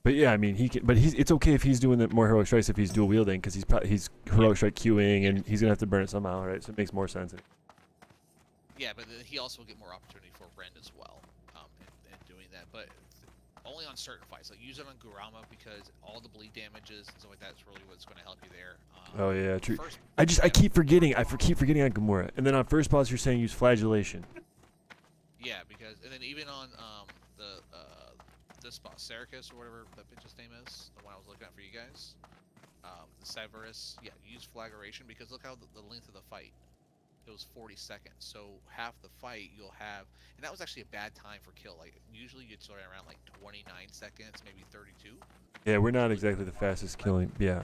but yeah, I mean, he can. But it's okay if he's doing the more heroic strikes if he's dual wielding, because he's heroic strike queuing and he's gonna have to burn it somehow, right? So it makes more sense. Yeah, but he also will get more opportunity for rend as well, in doing that. But only on certain fights. Like use it on Gurama because all the bleed damages and stuff like that's really what's going to help you there. Oh yeah, true. I keep forgetting. I keep forgetting on Gamora. And then on first boss, you're saying use flagellation. Yeah, because and then even on this boss, Sericus or whatever that bitch's name is, the one I was looking at for you guys, the Severus. Yeah, use flagellation because look how the length of the fight. It was 40 seconds, so half the fight you'll have, and that was actually a bad time for kill. Like usually you'd start around like 29 seconds, maybe 32. Yeah, we're not exactly the fastest killing. Yeah.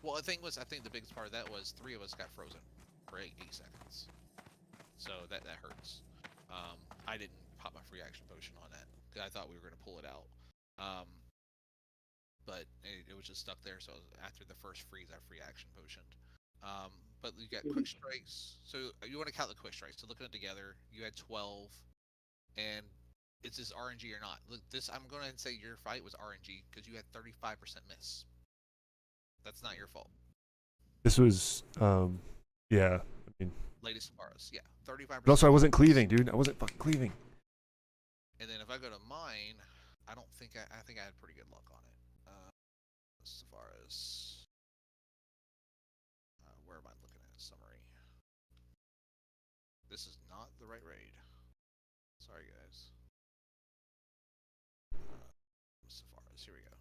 Well, the thing was, I think the biggest part of that was 3 of us got frozen for 8 seconds, so that hurts. I didn't pop my free action potion on that because I thought we were going to pull it out, but it was just stuck there. So after the first freeze, I free action potioned. But you got quick strikes. So you want to count the quick strikes. So looking at it together, you had 12, and is this RNG or not? Look, this I'm going to say your fight was RNG because you had 35% miss. That's not your fault. This was, yeah. I mean, Lady Savaras, yeah, 35%. But also, I wasn't cleaving, dude. I wasn't fucking cleaving. And then if I go to mine, I don't think I think I had pretty good luck on it. Savaras. Where am I looking at? Summary. This is not the right raid. Sorry, guys. Savaras, here we go.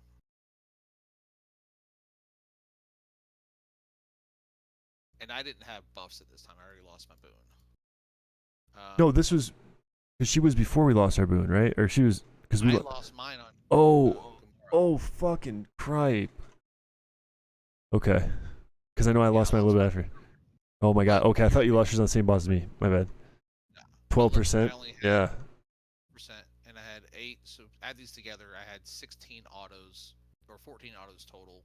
And I didn't have buffs at this time. I already lost my boon. No, this was because she was before we lost our boon, right? Or she was because we lost mine on. Oh, fucking cripe. Okay, because I know I lost mine a little bit after. Oh my god. Okay, I thought you lost yours on the same boss as me. My bad. 12%. Yeah. And I had 8. So add these together, I had 16 autos or 14 autos total.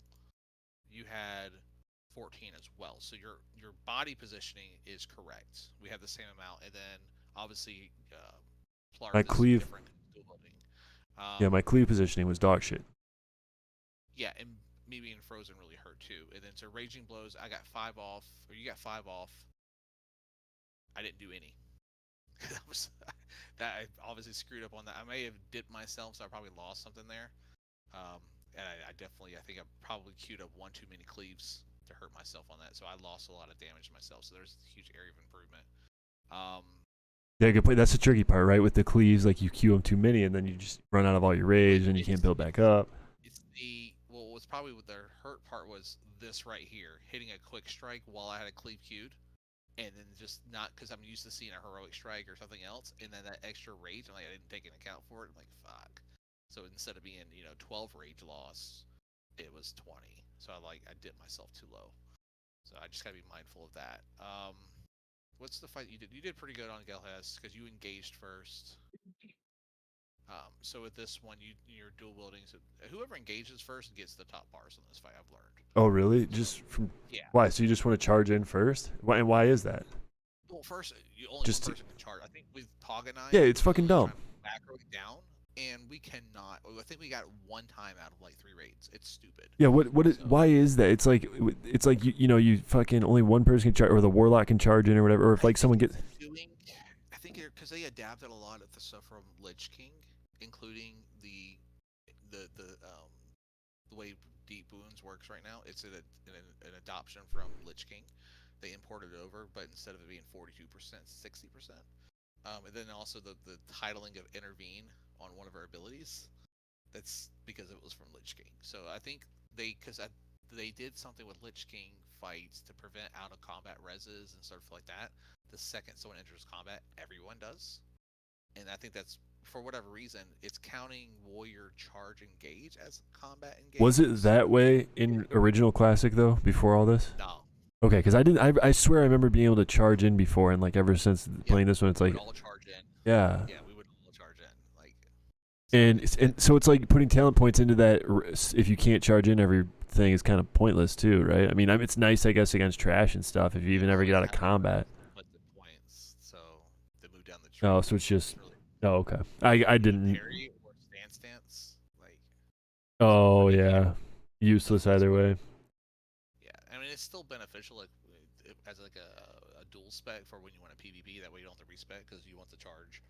You had 14 as well. So your body positioning is correct. We have the same amount, and then obviously My cleave. Yeah, my cleave positioning was dog shit. Yeah, and me being frozen really hurt too. And then so raging blows, I got 5 off, or you got 5 off. I didn't do any. That I obviously screwed up on that. I may have dipped myself, so I probably lost something there. And I definitely, I think I probably queued up 1 too many cleaves to hurt myself on that. So I lost a lot of damage myself. So there's a huge area of improvement. Yeah, good point. That's the tricky part, right? With the cleaves, like you queue them too many, and then you just run out of all your rage, and you can't build back up. It's well, what's probably what the hurt part was this right here, hitting a quick strike while I had a cleave queued, and then just not because I'm used to seeing a heroic strike or something else, and then that extra rage, I'm like, I didn't take into account for it. I'm like, fuck. So instead of being 12 rage loss, it was 20. So I dipped myself too low. So I just gotta be mindful of that. What's the fight you did? You did pretty good on Gelhes because you engaged first. So with this one, you're dual wielding. So whoever engages first gets the top bars on this fight. I've learned. Oh really? Just from why? So you just want to charge in first? Why? And why is that? Well, first, only one person can charge. I think with Tog and I. Yeah, it's fucking dumb. Macro it down, and we cannot. I think we got 1 time out of like 3 raids. It's stupid. Yeah. What is? Why is that? It's like you fucking only one person can charge, or the warlock can charge in, or whatever. Or if like someone gets. I think because they adapted a lot of the stuff from Lich King, including the way Deep Wounds works right now. It's an adoption from Lich King. They imported it over, but instead of it being 42%, 60%. And then also the titling of Intervene on one of our abilities. That's because it was from Lich King. So I think they did something with Lich King fights to prevent out of combat reses and stuff like that. The second someone enters combat, everyone does. And I think that's, for whatever reason, it's counting warrior charge engage as combat engage. Was it that way in original classic though? Before all this? No. Okay, because I swear I remember being able to charge in before, and like ever since playing this one, it's like. We would all charge in. Yeah. Yeah, we would all charge in. Like. And so it's like putting talent points into that. If you can't charge in everything, is kind of pointless too, right? I mean, it's nice, I guess, against trash and stuff. If you even ever get out of combat. So they move down the tree. Oh, so it's just. Oh, okay. I didn't. Parry or stance, like. Oh yeah, useless either way. Yeah, I mean it's still beneficial, like as like a dual spec for when you want a PvP. That way you don't have to respec because you want the charge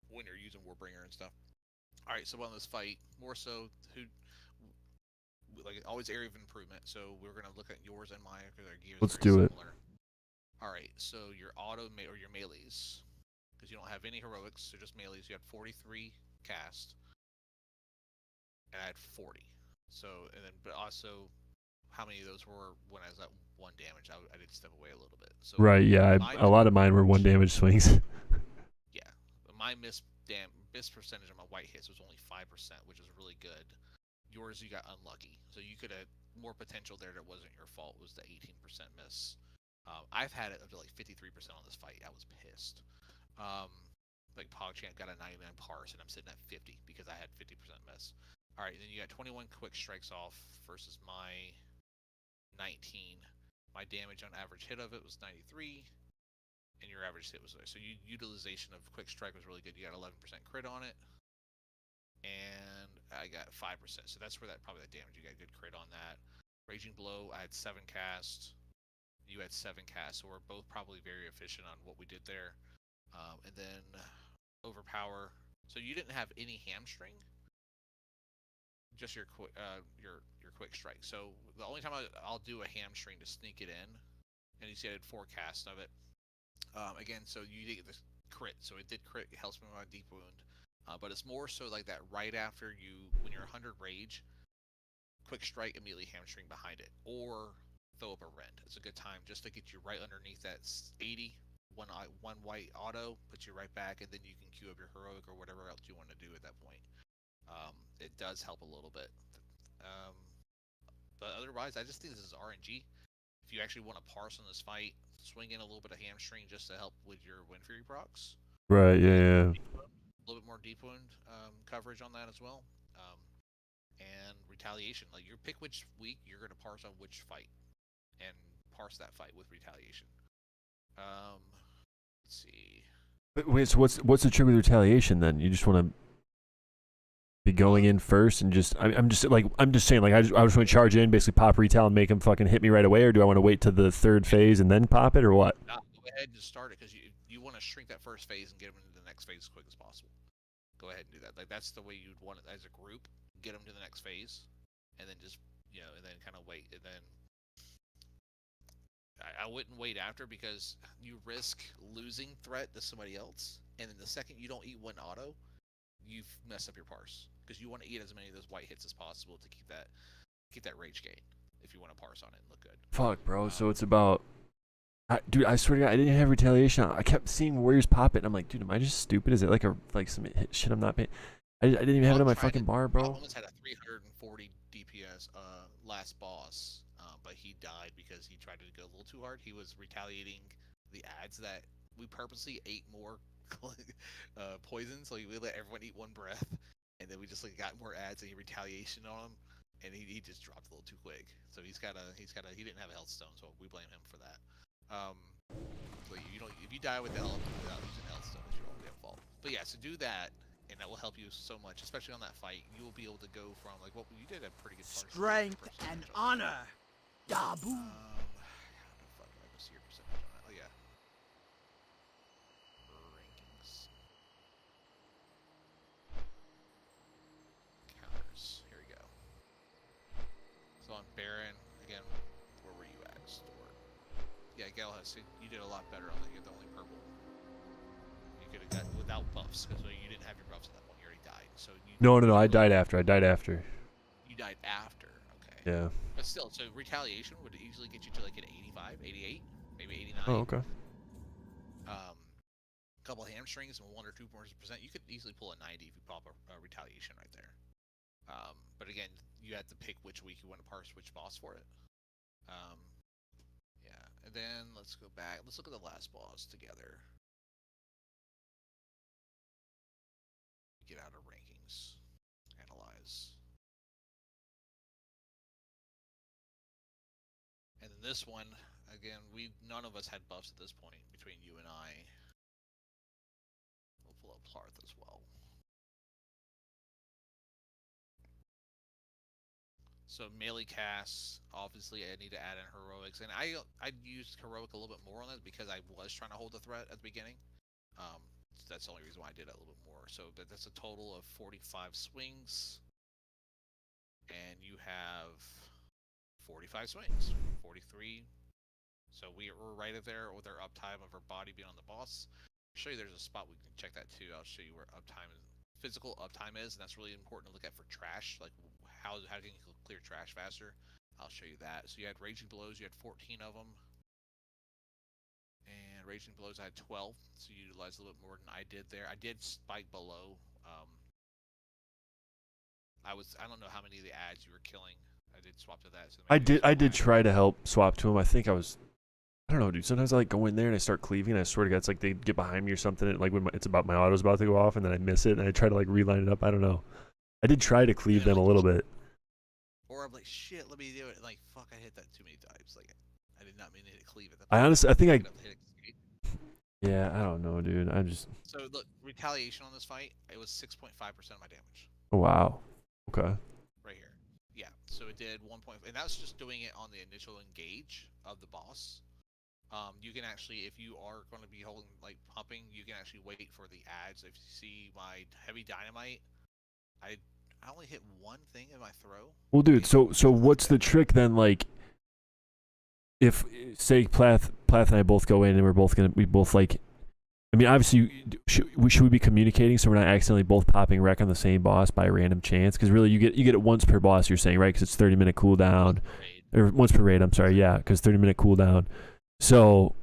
when you're using Warbringer and stuff. All right, so on this fight, more so who, like always, area of improvement. So we're gonna look at yours and mine because our gears Let's are very do it. similar. All right, so your or your melees, because you don't have any heroics, so just melees. You had 43 cast, and I had 40. So and then, but also, how many of those were when I was at 1 damage? I did step away a little bit. So Right, yeah. A lot of mine were 1 damage swings. Yeah, my miss percentage on my white hits was only 5%, which is really good. Yours, you got unlucky, so you could have more potential there. That wasn't your fault. Was the 18% miss? I've had it up to like 53% on this fight. I was pissed. Like PogChamp got a 99 parse, and I'm sitting at 50 because I had 50% miss. All right, then you got 21 quick strikes off versus my 19. My damage on average hit of it was 93. And your average hit was there. So utilization of quick strike was really good. You got 11% crit on it, and I got 5%. So that's where that probably that damage. You got good crit on that. Raging blow, I had 7 cast. You had 7 cast, so we're both probably very efficient on what we did there. And then overpower. So you didn't have any hamstring, just your quick strike. So the only time I'll do a hamstring to sneak it in, and you see I did 4 casts of it. Again, so you get the crit, so it did crit. It helps me with my deep wound, but it's more so like that right after you, when you're 100 rage, quick strike, immediately hamstring behind it, or throw up a rend. It's a good time just to get you right underneath that 80. One white auto puts you right back, and then you can queue up your heroic or whatever else you want to do at that point. It does help a little bit, but otherwise, I just think this is RNG. If you actually want to parse on this fight, swing in a little bit of hamstring just to help with your Wind Fury procs. Right, yeah. A little bit more deep wound coverage on that as well. And retaliation. Like, you pick which week you're going to parse on which fight, and parse that fight with retaliation. Let's see. Wait, so what's the trick with retaliation then? You just want to be going in first and just I'm just saying like I just want to charge in, basically pop retail and make him fucking hit me right away, or do I want to wait to the 3rd phase and then pop it, or what? Go ahead and start it because you want to shrink that first phase and get him into the next phase as quick as possible. Go ahead and do that. Like, that's the way you'd want it as a group. Get them to the next phase, and then just and then kind of wait. And then I wouldn't wait after, because you risk losing threat to somebody else, and then the second you don't eat one auto, you've messed up your parse, because you want to eat as many of those white hits as possible to keep that rage gain if you want to parse on it and look good. Fuck, bro. So it's about. Dude, I swear to God, I didn't have retaliation. I kept seeing warriors pop it, and I'm like, dude, am I just stupid? Is it like some shit I'm not paying? I didn't even have it on my fucking bar, bro. Almost had a 340 DPS last boss, but he died because he tried to go a little too hard. He was retaliating the ads that we purposely ate more poison, so we let everyone eat one breath, and then we just got more ads and he retaliation on him, and he just dropped a little too quick. So he didn't have a health stone, so we blame him for that. So if you die without using health stone, it's your own fault. But yeah, so do that, and that will help you so much, especially on that fight. You will be able to go from you did a pretty good strength and honor. Dabu. Let's see your percentage on that. Oh yeah. Rankings. Counters. Here we go. So on Baron, again, where were you at? Store. Yeah, Galahad, you did a lot better on that. You're the only purple. You could have got without buffs, because you didn't have your buffs at that point. You already died. So No, I died after. You died after. Okay. Yeah. But still, so retaliation would easily get you to like an 85, 88, maybe 89. Oh, okay. Couple of hamstrings and 1 or 2%. You could easily pull a 90 if you pop a retaliation right there. But again, you have to pick which week you want to parse which boss for it. Yeah, and then let's go back. Let's look at the last boss together. Get out of rankings. Analyze. And then this one, again, none of us had buffs at this point between you and I. We'll pull up Plarth as well. So melee casts, obviously I need to add in heroics, and I used heroic a little bit more on this because I was trying to hold the threat at the beginning. that's the only reason why I did it a little bit more. So, but that's a total of 45 swings, and you have 45 swings, 43. So we're right up there with our uptime of our body being on the boss. I'll show you there's a spot we can check that too. I'll show you where uptime is, physical uptime is, and that's really important to look at for trash, like how can you clear trash faster. I'll show you that. So you had Raging Blows, you had 14 of them. And Raging Blows, I had 12, so you utilized a little bit more than I did there. I did spike below. I don't know how many of the ads you were killing. I did swap to that. So I did try to help swap to him. I think I don't know, dude. Sometimes I like go in there and I start cleaving. And I swear to God, it's like they get behind me or something. And like when it's about my auto's about to go off, and then I miss it, and I try to like reline it up. I don't know. I did try to cleave them a little bit. Or I'm like, shit, let me do it. Like, fuck, I hit that too many times. Like, I did not mean to cleave it. I think yeah, I don't know, dude. I'm just. So look, retaliation on this fight, it was 6.5% of my damage. Oh, wow. Okay. Right here. Yeah. So it did 1. And that was just doing it on the initial engage of the boss. You can actually, if you are going to be holding like pumping, you can actually wait for the ads. If you see my heavy dynamite, I only hit one thing in my throw. Well, dude, so what's the trick then? Like, if say Plath and I both go in and we both like, I mean, obviously, should we be communicating so we're not accidentally both popping wreck on the same boss by random chance? Because really, you get it once per boss. You're saying, right? Because it's 30-minute cooldown, or once per raid. I'm sorry, yeah, because 30-minute cooldown. So,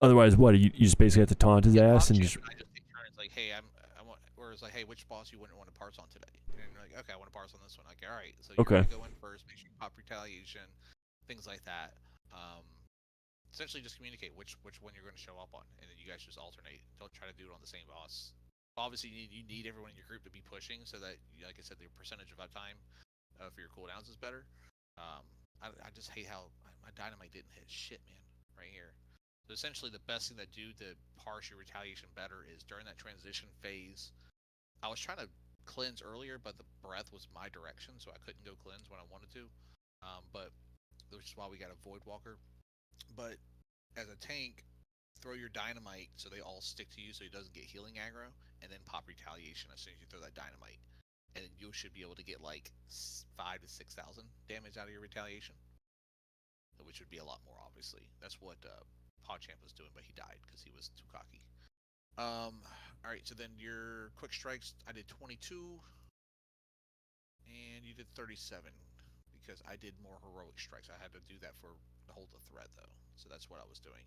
otherwise, what you just basically have to taunt his ass and just. I just take turns like, hey, I want, or it's like, hey, which boss you wouldn't want to parse on today? And you're like, okay, I want to parse on this one. Like, all right, so you're gonna go in first, make sure you pop retaliation, things like that. Essentially, just communicate which one you're going to show up on, and then you guys just alternate. Don't try to do it on the same boss. Obviously, you need everyone in your group to be pushing so that, like I said, the percentage of uptime for your cooldowns is better. I just hate how my dynamite didn't hit shit, man, right here. So essentially, the best thing to do to parse your retaliation better is during that transition phase. I was trying to cleanse earlier, but the breath was my direction, so I couldn't go cleanse when I wanted to. But which is why we got a Void Walker. But as a tank, throw your dynamite so they all stick to you so he doesn't get healing aggro, and then pop retaliation as soon as you throw that dynamite. And then you should be able to get like 5,000 to 6,000 damage out of your retaliation, which would be a lot more, obviously. That's what PogChamp was doing, but he died because he was too cocky. Alright, so then your quick strikes, I did 22, and you did 37, because I did more heroic strikes. I had to do that to hold the thread, though. So that's what I was doing.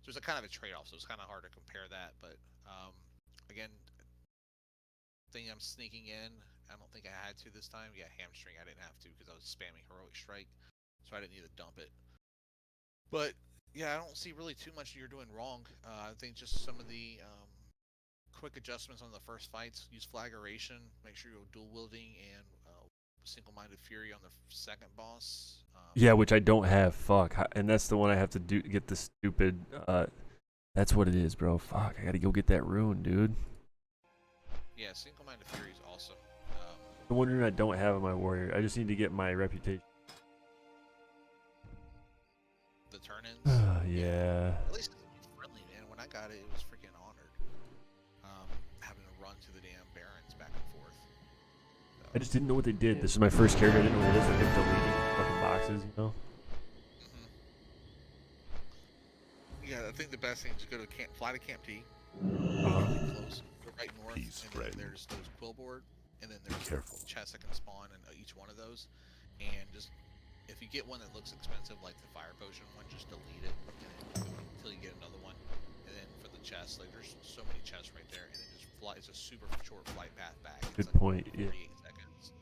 So it's a kind of a trade-off, so it's kind of hard to compare that, but again, thing I'm sneaking in, I don't think I had to this time. Yeah, hamstring, I didn't have to because I was spamming heroic strike, so I didn't need to dump it. But yeah, I don't see really too much you're doing wrong. I think just some of the quick adjustments on the first fights. Use flagration, make sure you're dual wielding, and single-minded fury on the second boss. Yeah, which I don't have. Fuck, and that's the one I have to do. Get the stupid. That's what it is, bro. Fuck, I gotta go get that rune, dude. Yeah, single-minded fury is awesome. I'm wondering I don't have on my warrior. I just need to get my reputation. The turn-ins. Yeah. At least it's friendly, man. When I got it, it was freaking honored. Having to run to the damn barons back and forth. So. I just didn't know what they did. This is my first character. I didn't know what it is. I kept deleting fucking boxes, you know. Yeah, I think the best thing is to go to camp, fly to Camp T. Really close. Go right north, and then there's those quill board, and then there's chests that can spawn in each one of those. And just if you get one that looks expensive, like the fire potion one, just delete it until you get another one. And then for the chest, like there's so many chests right there, and then just fly. It's a super short flight path back. Good like point. 48 Yeah. seconds.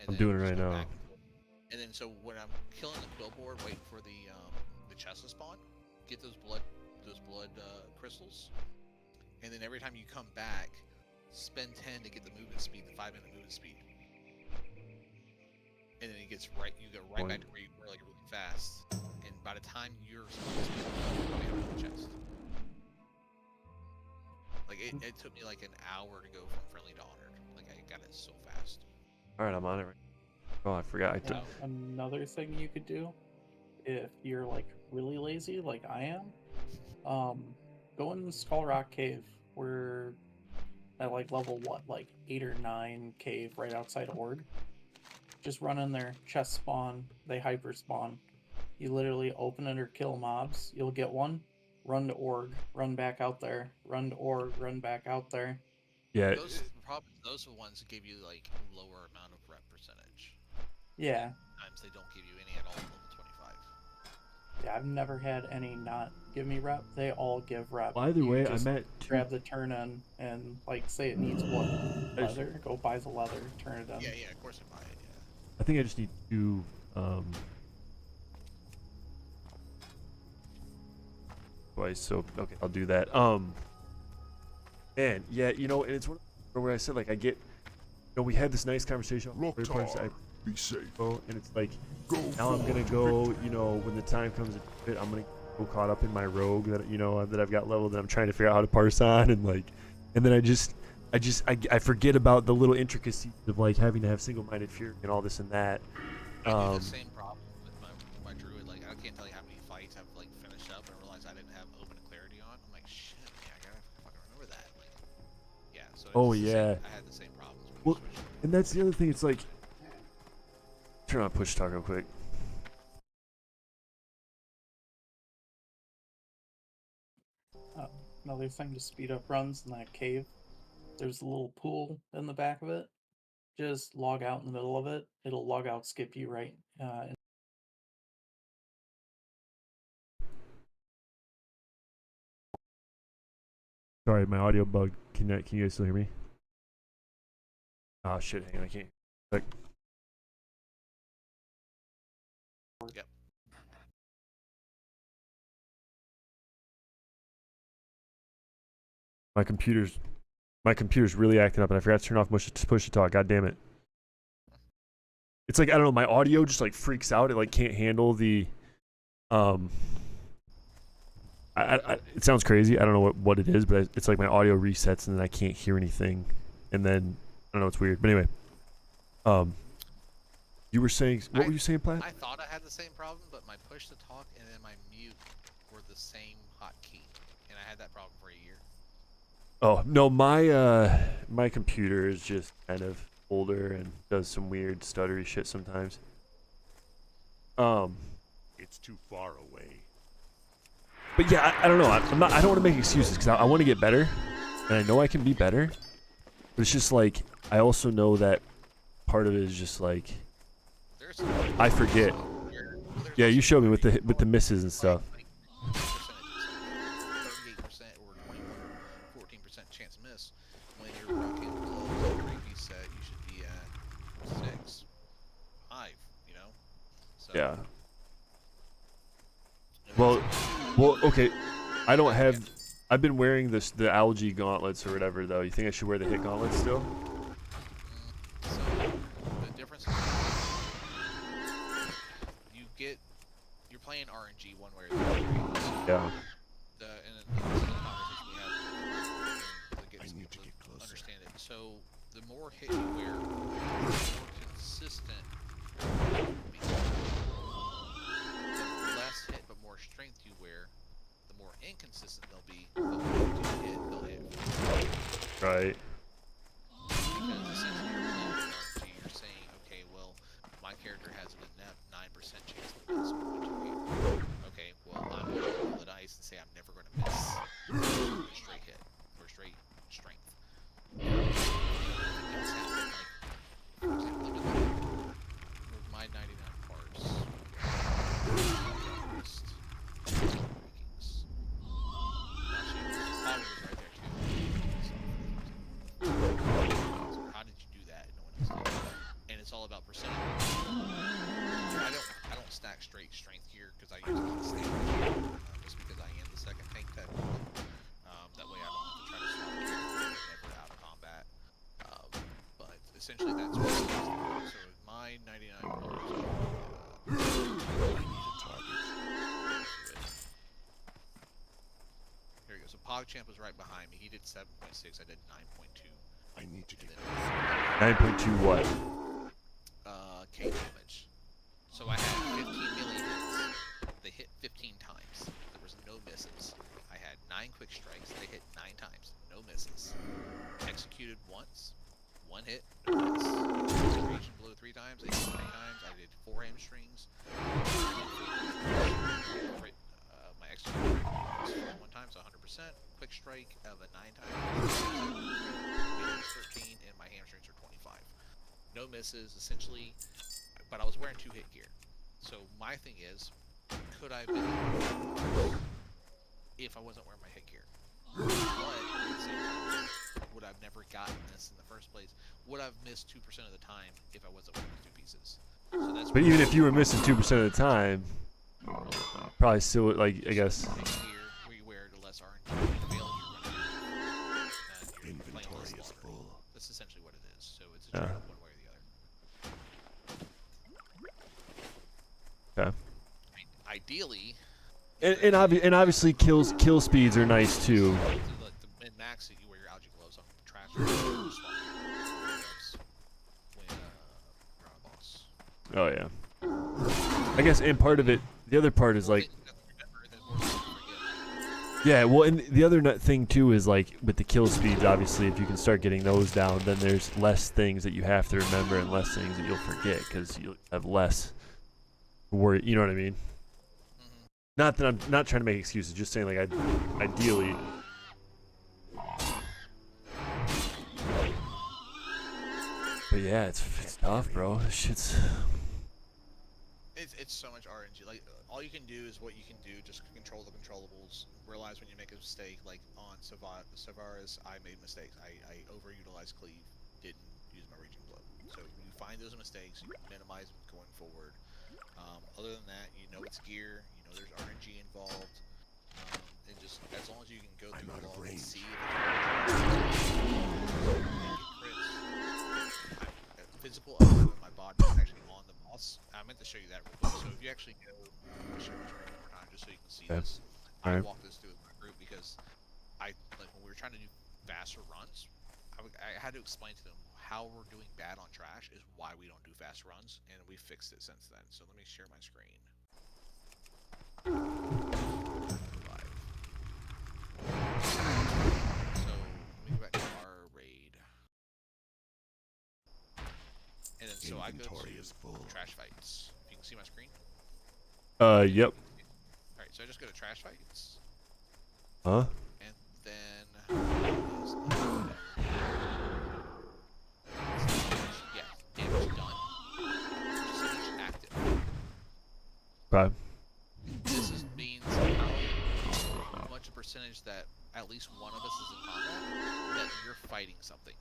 I'm doing it right now. And then so when I'm killing the quill board, wait for the chest to spawn. Get those blood crystals, and then every time you come back, spend 10 to get the movement speed, the 5-minute movement speed, and then it gets right. You go right back to where you were, like really fast. And by the time you're supposed to be able to chest, like it took me like an hour to go from friendly to honored. Like I got it so fast. All right, I'm on it. Oh, I forgot. Another thing you could do, if you're like really lazy, like I am, go in the Skull Rock Cave We're at like level what, like 8 or 9 cave right outside org. Just run in there, chest spawn, they hyper spawn. You literally open it or kill mobs. You'll get one, run to org, run back out there, run to org, run back out there. Yeah. Those are the ones that give you like a lower amount of rep percentage. Yeah. Sometimes they don't give you any at all at level 25. Yeah, I've never had any not give me rep. They all give rep. Well, either You way, I just meant grab the turn in and like say it needs what leather, go buy the leather, turn it in. Yeah, of course I buy it. Yeah. I think I just need to twice. So okay, I'll do that. Man, yeah, you know, and it's one where I said like I get, you know, we had this nice conversation. Be safe. And it's like now I'm gonna go. You know, when the time comes, I'm gonna go caught up in my rogue that that I've got leveled that I'm trying to figure out how to parse on and then I forget about the little intricacies of like having to have single-minded fury and all this and that. I do the same problem with my druid. Like I can't tell you how many fights I've like finished up and realized I didn't have open clarity on. I'm like, shit, yeah, I gotta fucking remember that. Like, yeah. So I had the same problems. Well, and that's the other thing. It's like, turn on push talk real quick. Another thing to speed up runs in that cave. There's a little pool in the back of it. Just log out in the middle of it. It'll log out, skip you right. Sorry, my audio bugged. Can you guys still hear me? Oh shit, hang on, I can't. Like, yep. My computer's really acting up, and I forgot to turn off push to talk. God damn it! It's like I don't know. My audio just like freaks out. It like can't handle the. It sounds crazy. I don't know what it is, but it's like my audio resets, and then I can't hear anything, and then I don't know. It's weird. But anyway, you were saying what were you saying, Platt? I thought I had the same problem, but my push to talk and then my mute were the same hotkey, and I had that problem for a year. Oh no, my computer is just kind of older and does some weird stuttery shit sometimes. It's too far away. But yeah, I don't know. I don't want to make excuses because I want to get better, and I know I can be better. But it's just like I also know that part of it is just like I forget. Yeah, you showed me with the misses and stuff. 14% chance miss. When you're rocking close and creepy set, you should be at 6, 5. You know. So, yeah. Well, okay. I don't have. I've been wearing the algae gauntlets or whatever though. You think I should wear the hit gauntlets still? So the difference is you're playing RNG one way or the other. So yeah. And the conversation we have I need to get closer. Understand it. So the more hit you wear, the more consistent. The less hit but more strength you wear, the more inconsistent they'll be. But when you hit, they'll hit. Right. Because essentially you're saying, okay, well, my character has a 9% chance to miss. Okay, well, I'm going to roll the dice and say I'm never going to miss straight hit or straight strength. That's happened. Like, for example, with my 99 parts, how did you do that? No one else did. And it's all about percentage. I don't stack straight strength here because I use a lot of stamina, just because I am the second tank type. That way I don't have to try to swap characters whenever out of combat. But essentially that's what it is. So with my 99 parts, here we go. So PogChamp was right behind me. He did 7.6. I did 9.2. I need to get 9.2 what? K damage. So I had 15 million hits. They hit 15 times. There was no misses. I had 9 quick strikes. They hit 9 times, no misses. Executed once, 1 hit, no miss. Rage and blow 3 times. They hit 3 times. I did 4 hamstrings. My executed was 1 time, so 100%. Quick strike of a 9 times. 13, and my hamstrings are 25. No misses, essentially. But I was wearing 2 hit gear. So my thing is, could I have been if I wasn't wearing my hit gear? But at the same time, would I've never gotten this in the first place? Would I've missed 2% of the time if I wasn't wearing the 2 pieces? So that's But even if you were missing 2% of the time, probably still, like, I guess. Where you wear the less RNG, inventory is full. That's essentially what it is. So it's a trade one way or the other. Okay. Ideally. And obviously kill speeds are nice too. In max, you wear your algae gloves on trash. When you're on a boss. Oh yeah. I guess, and part of it, the other part is like. Yeah, well, and the other thing too is like with the kill speeds, obviously, if you can start getting those down, then there's less things that you have to remember and less things that you'll forget because you'll have less worry. You know what I mean? Not that I'm not trying to make excuses, just saying like ideally. But yeah, it's tough, bro. This shit's. It's so much RNG. Like all you can do is what you can do. Just control the controllables. Realize when you make a mistake. Like on Savaris, I made mistakes. I overutilized cleave. Didn't use my raging blow. So you find those mistakes. You minimize them going forward. Other than that, you know it's gear. You know there's RNG involved. And just as long as you can go through the log and see if physical other than my body is actually on the boss. I meant to show you that real quick. So if you actually go, I'll show you one more time just so you can see this. I walked this through with my group because when we were trying to do faster runs, I had to explain to them how we're doing bad on trash is why we don't do fast runs, and we fixed it since then. So let me share my screen. So let me go back to our raid. And then so I go to trash fights. If you can see my screen. Yep. Alright, so I just go to trash fights. Huh? And then damage done. Percentage active. Okay. This means how much a percentage that at least one of us is in combat that you're fighting something.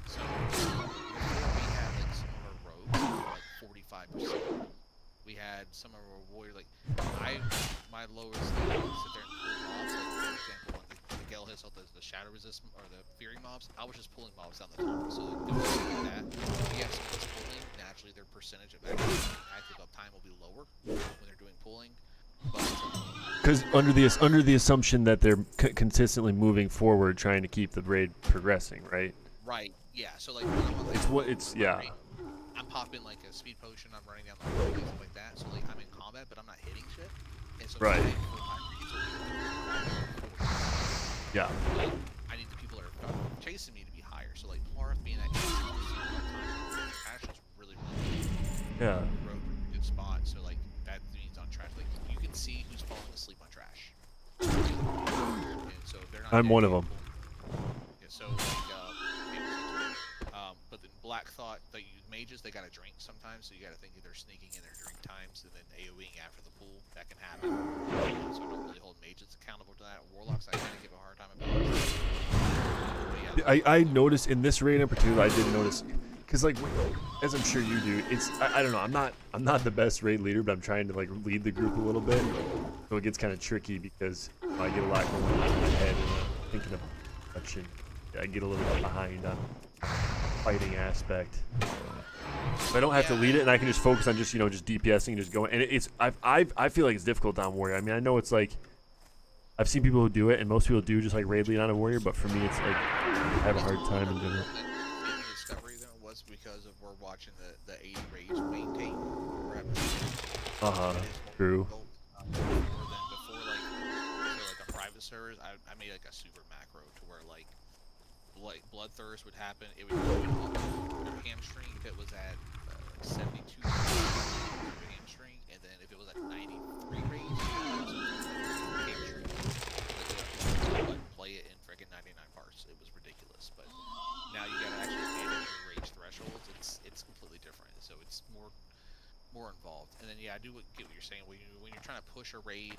So we had like some of our rogues like 45%. We had some of our warriors like my lowest thing was sit there and pull mobs. Like for example, when the Gale hits out the shadow resist or the fury mobs, I was just pulling mobs down the tunnel. So like doing that, yes, it's pulling. Naturally, their percentage of active uptime will be lower when they're doing pulling. Because under the assumption that they're consistently moving forward, trying to keep the raid progressing, right? Right. Yeah. So like, I'm popping like a speed potion. I'm running down the road and stuff like that. So like, I'm in combat, but I'm not hitting shit. And so right. Yeah. I need the people that are chasing me to be higher. So like, Plarth being at 80% trash is really good. Yeah. Road good spot. So like, that means on trash. Like, you can see who's falling asleep on trash. And so if they're not. I'm one of them. Yeah, so like, but then Black thought that mages, they gotta drink sometimes, so you gotta think they're sneaking in their drink times and then AoEing after the pool. That can happen. So I don't really hold mages accountable to that. Warlocks, I kind of give a hard time about. But yeah, I noticed in this raid in particular, I did notice, because like, as I'm sure you do, it's I don't know, I'm not the best raid leader, but I'm trying to like lead the group a little bit, so it gets kind of tricky because I get a lot going on in my head and thinking of much, and I get a little bit behind on fighting aspect. So I don't have to lead it, and I can just focus on just DPSing and just going. And it's I feel like it's difficult on warrior. I mean, I know it's like I've seen people who do it, and most people do just like raid lead on a warrior. But for me, it's like I have a hard time in general. The discovery then was because of we're watching the 80 raids maintain. True. servers, I made like a super macro to where like bloodthirst would happen. It would go up their hamstring if it was at like 72 hamstring, and then if it was at 93 rage, hamstring. But play it in freaking 99 parts. It was ridiculous, but now you gotta actually manage your rage thresholds. It's completely different, so it's more involved. And then yeah, I do get what you're saying. When you're trying to push a raid,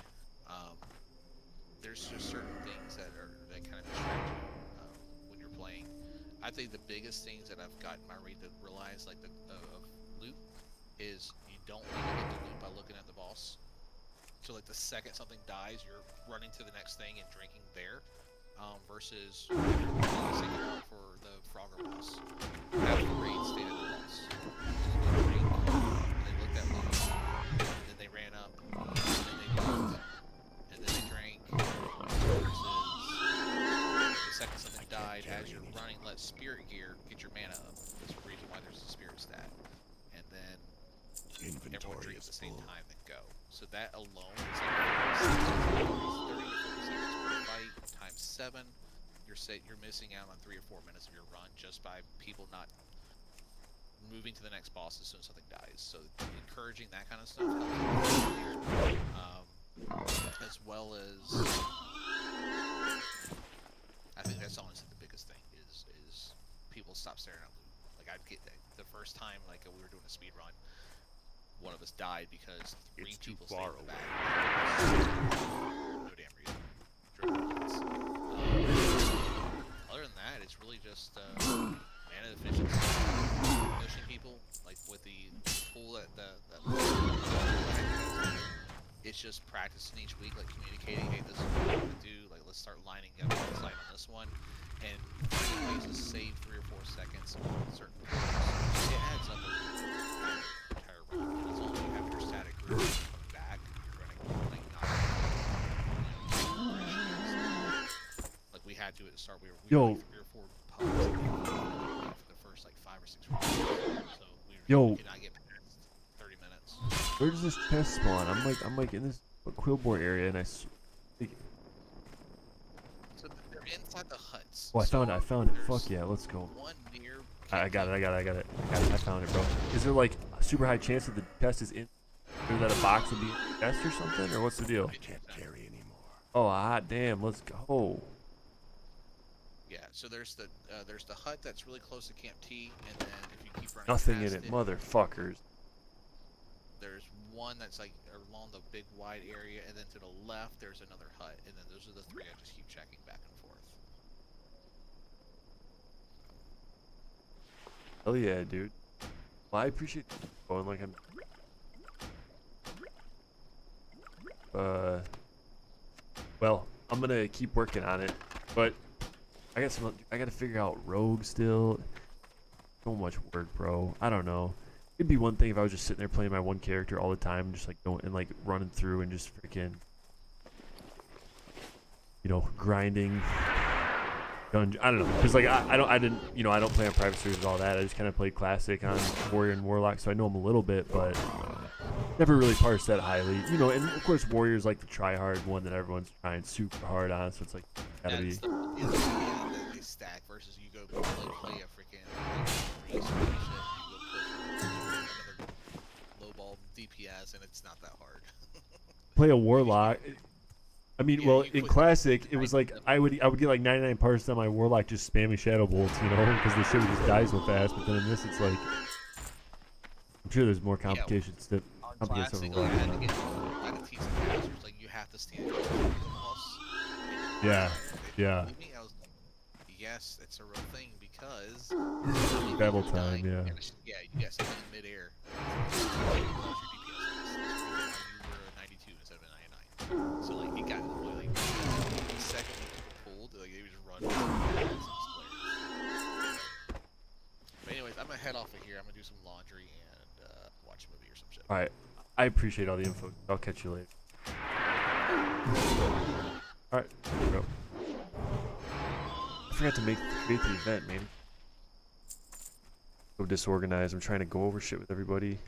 there's just certain things that kind of distract you when you're playing. I think the biggest things that I've gotten my raid to realize, like the of loot, is you don't need to get the loot by looking at the boss. So like the second something dies, you're running to the next thing and drinking there, versus singing out for the Frogger boss. Have the raid stay at the boss. Drink, and they looked at loot, and then they ran up, and then they looked, and then they drank, versus the second something died, as you're running, let spirit gear get your mana up. That's the reason why there's a spirit stat. And then everyone drink at the same time and go. So that alone is like 30 to 40 seconds per fight times 7. You're missing out on 3 or 4 minutes of your run just by people not moving to the next boss as soon as something dies. So encouraging that kind of stuff helps. As well as, I think that's honestly the biggest thing is people stop staring at loot. Like I'd get that the first time like we were doing a speed run, one of us died because 3 people stayed in the back. No damn reason. Other than that, it's really just mana efficiency, pushing people like with the pool that it's just practicing each week, like communicating, hey, this is what we're gonna do, like let's start lining up the slide on this one, and ways to save 3 or 4 seconds on certain points. It adds up entire run, and as long as you have your static group coming back, you're running like like we had to at the start. We were like 3 or 4 pubs for the first like 5 or 6 rounds, so we could not get past 30 minutes. Where does this chest spawn? I'm like in this Quillbore area, and So they're inside the huts. Oh, I found it. There's Fuck yeah, let's go. one near I got it. I found it, bro. Is there like a super high chance that the chest is in, or that a box would be in the chest or something, or what's the deal? I can't carry anymore. Oh, hot damn, let's go. Yeah, so there's the hut that's really close to Camp T, and then if you keep running Nothing past in it, motherfuckers. There's one that's like along the big wide area, and then to the left there's another hut, and then those are the 3 I just keep checking back and forth. Hell yeah, dude. Well, I appreciate going like I'm. Well, I'm gonna keep working on it, but I gotta figure out rogue still. So much work, bro. I don't know. It'd be one thing if I was just sitting there playing my one character all the time, just like going and like running through and just freaking, you know, grinding. Dungeon. I don't know, cause like I don't play on private servers and all that. I just kind of play classic on warrior and warlock, so I know them a little bit, but never really parsed that highly. You know, and of course warrior's like the try hard one that everyone's trying super hard on, so it's like gotta be. They stack versus you go play a freaking you go put another low ball DPS, and it's not that hard. Play a warlock. I mean, well, in classic, it was like I would get like 99 parts on my warlock just spamming shadow bolts, you know, because the shit would just die so fast. But then in this, it's like I'm sure there's more complications that complicates over like, I had to get like a teach some casters, like you have to stand up to the boss. Yeah, yeah. I was like, yes, it's a real thing because Travel time, yeah. Yes, in midair. So like it got to the point like the second we pulled, like they just run. But anyways, I'm gonna head off of here. I'm gonna do some laundry and watch a movie or some shit. All right, I appreciate all the info. I'll catch you later. All right, bro. I forgot to create the event, man. So disorganized. I'm trying to go over shit with everybody.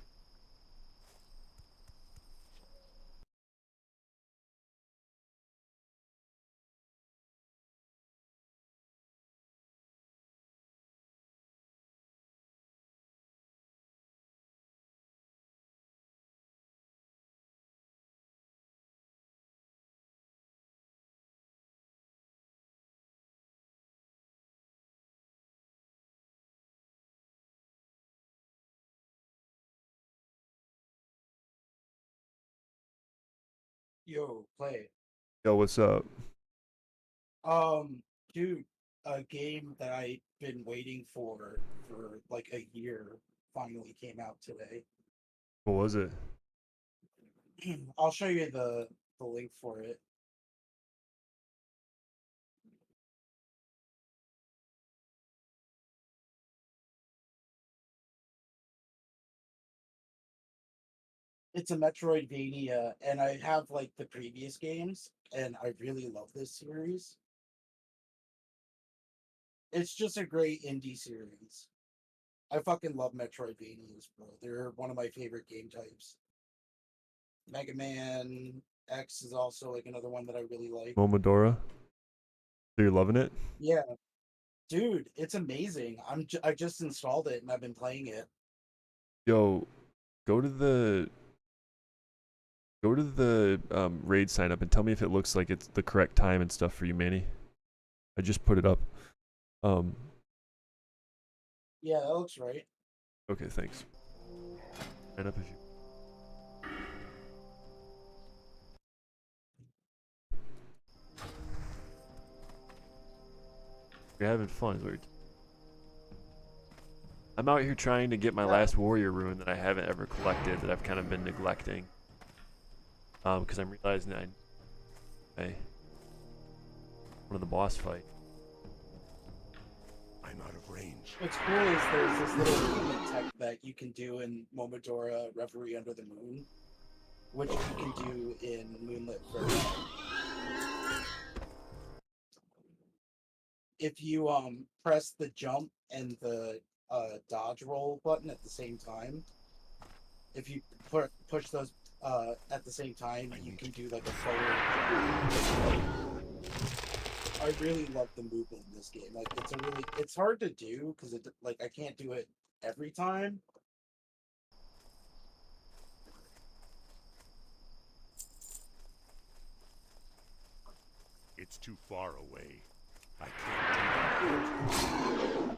Yo, play. Yo, what's up? Dude, a game that I've been waiting for like a year finally came out today. What was it? I'll show you the link for it. It's a Metroidvania, and I have like the previous games, and I really love this series. It's just a great indie series. I fucking love Metroidvanias, bro. They're one of my favorite game types. Mega Man X is also like another one that I really like. Momodora. So you're loving it? Yeah, dude, it's amazing. I just installed it and I've been playing it. Yo, go to the raid sign up and tell me if it looks like it's the correct time and stuff for you, Manny. I just put it up. Yeah, that looks right. Okay, thanks. Sign up if you. You're having fun, is what you're I'm out here trying to get my last warrior rune that I haven't ever collected, that I've kind of been neglecting. Because I'm realizing that one of the boss fight. I'm out of range. What's cool is there's this little movement tech that you can do in Momodora Reverie Under the Moon, which you can do in Moonlit Verse. If you press the jump and the dodge roll button at the same time, if you push those at the same time, you can do like a forward jump. I really love the movement in this game. Like it's hard to do because I can't do it every time. It's too far away. I can't do that.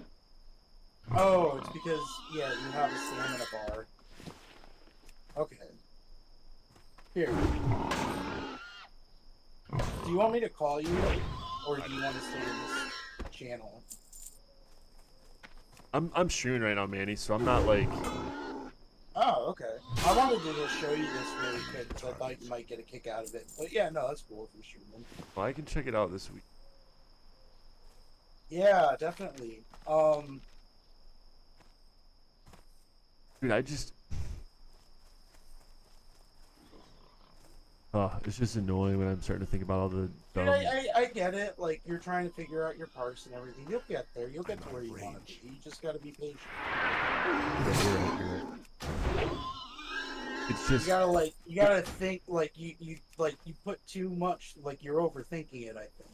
Oh, it's because you have a stamina bar. Okay. Here. Do you want me to call you, or do you want to stay in this channel? I'm streaming right now, Manny, so I'm not like. Oh, okay. I wanted to just show you this really quick because I thought you might get a kick out of it. But yeah, no, that's cool if you're streaming. Well, I can check it out this week. Yeah, definitely. Dude, I just. It's just annoying when I'm starting to think about all the Dude, dumb. I get it. Like, you're trying to figure out your parts and everything. You'll get there. You'll get to where you want to be. You just gotta be patient. Yeah, you're right. It's just. You gotta think, like, you put too much, like, you're overthinking it, I think.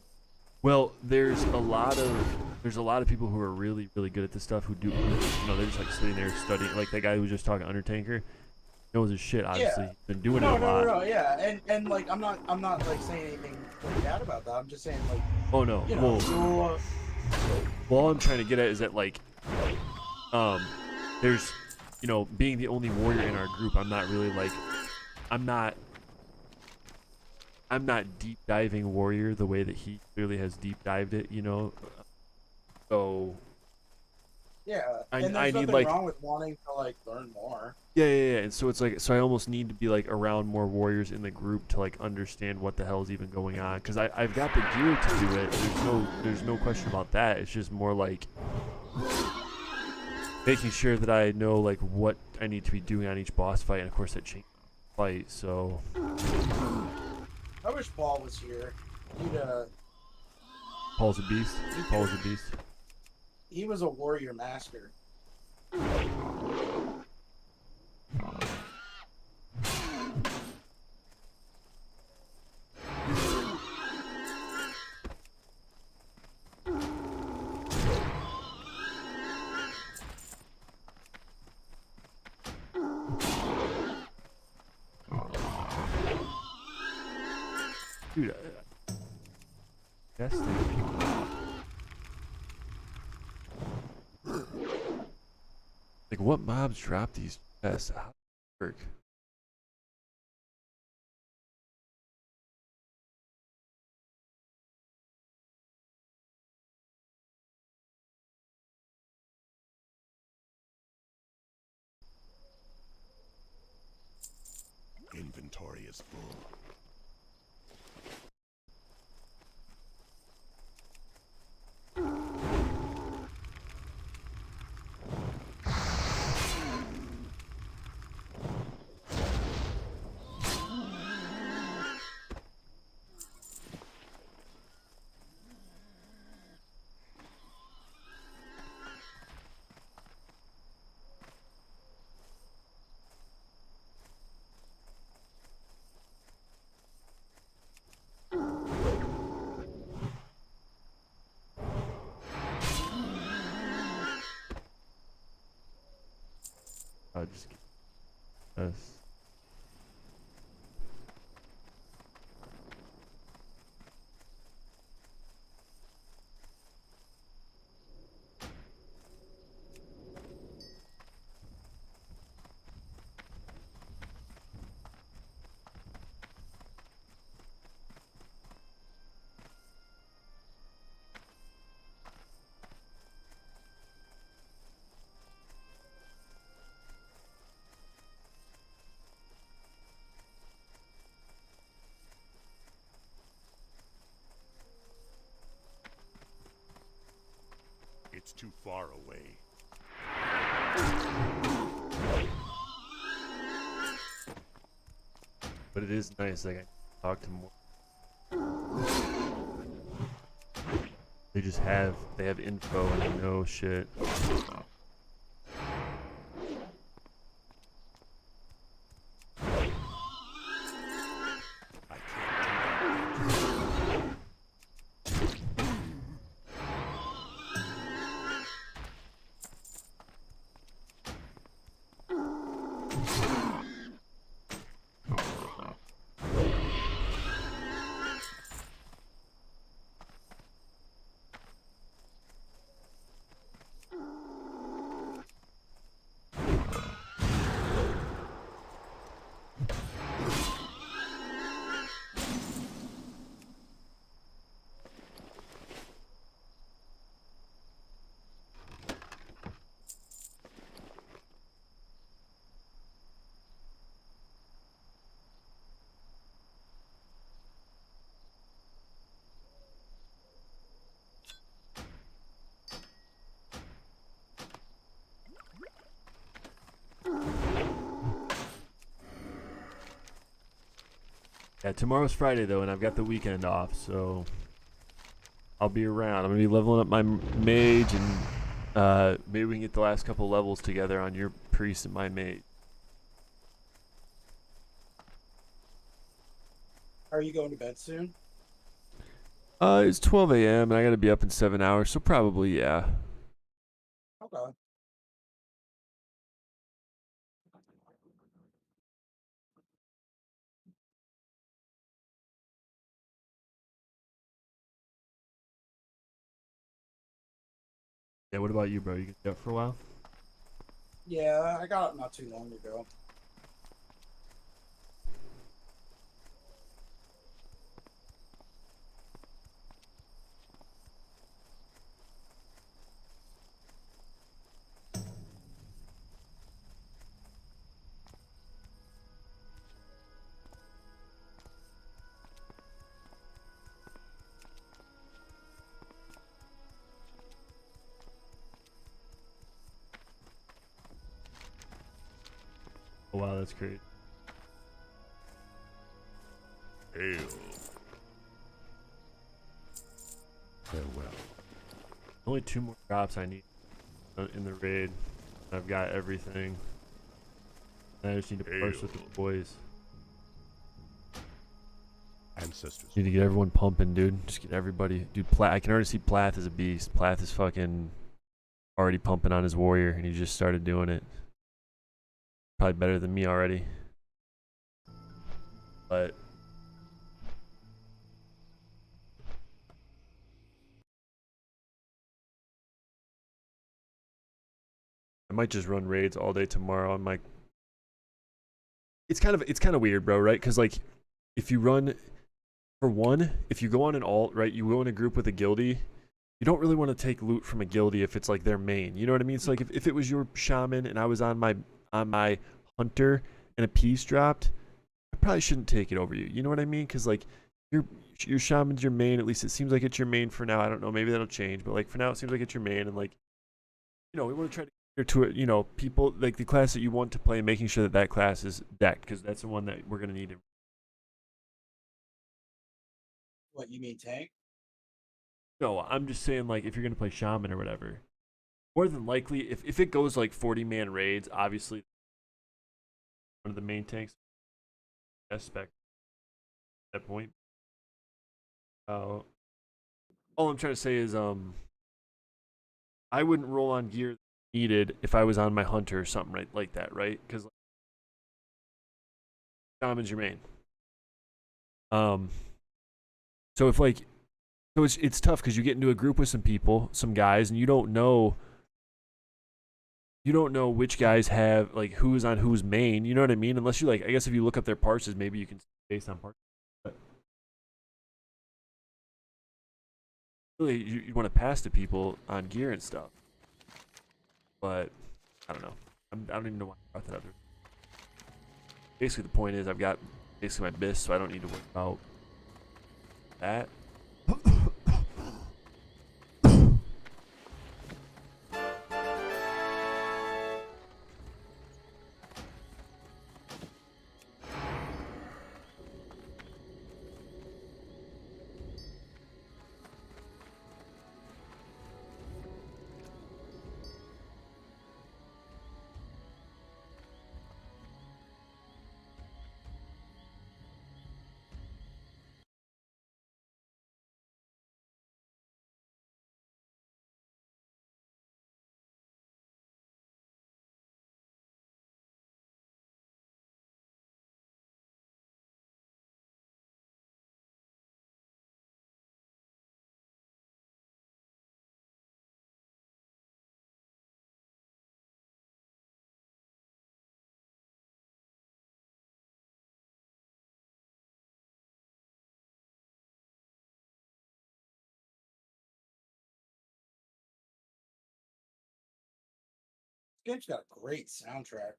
Well, there's a lot of people who are really, really good at this stuff who do, they're just like sitting there studying, like that guy who was just talking Undertaker. Knows his shit, obviously. Yeah. He's been doing it a lot. No, yeah, and like I'm not like saying anything like bad about that. I'm just saying like. Oh no, you know, well, all I'm trying to get at is that like, there's, being the only warrior in our group, I'm not really like, I'm not deep diving warrior the way that he clearly has deep dived it, so. Yeah, I and there's need, nothing like, wrong with wanting to like learn more. Yeah, and so it's like, so I almost need to be like around more warriors in the group to like understand what the hell is even going on, because I've got the gear to do it. There's no question about that. It's just more like making sure that I know like what I need to be doing on each boss fight, and of course that changes fight. So I wish Paul was here. Paul's a beast. Paul's a beast. He was a warrior master. Dude, that's like what mobs drop these chests? How does it work? is full. I'll just get this. It's too far away. But it is nice. Like, I can talk to more. They just have info and they know shit. Yeah, tomorrow's Friday though, and I've got the weekend off, so I'll be around. I'm gonna be leveling up my mage, and maybe we can get the last couple levels together on your priest and my mage. Are you going to bed soon? It's 12 a.m. and I gotta be up in 7 hours, so probably yeah. Okay. Yeah, what about you, bro? You gonna be up for a while? Yeah, I got it not too long ago. Oh wow, that's great. Hail. Farewell. Only 2 more drops I need in the raid. I've got everything. I just need to push with the boys. Ancestors. Need to get everyone pumping, dude. Just get everybody. Dude, I can already see Plath is a beast. Plath is fucking already pumping on his warrior, and he just started doing it. Probably better than me already. But I might just run raids all day tomorrow. I'm like, it's kind of weird, bro, right? Because like, if you run, for one, if you go on an alt, right, you go in a group with a guildie, you don't really want to take loot from a guildie if it's like their main. You know what I mean? So like, if it was your shaman and I was on my hunter and a piece dropped, I probably shouldn't take it over you. You know what I mean? Because like your shaman's your main. At least it seems like it's your main for now. I don't know. Maybe that'll change. But like for now, it seems like it's your main. And like, you know, we want to try to cater to it. You know, people like the class that you want to play, making sure that that class is decked because that's the one that we're gonna need. What you mean, tank? No, I'm just saying like if you're gonna play shaman or whatever, more than likely if it goes like 40-man raids, obviously one of the main tanks aspect at that point. All I'm trying to say is I wouldn't roll on gear needed if I was on my hunter or something right like that, right? Because like, shaman's your main. So if like, so it's tough because you get into a group with some people, some guys, and you don't know which guys have like who's on whose main. You know what I mean? Unless you like, I guess if you look up their parses, maybe you can based on parses. But really, you want to pass to people on gear and stuff. But I don't know. I don't even know why I brought that up. Basically, the point is I've got basically my BIS, so I don't need to worry about that. This game's got a great soundtrack.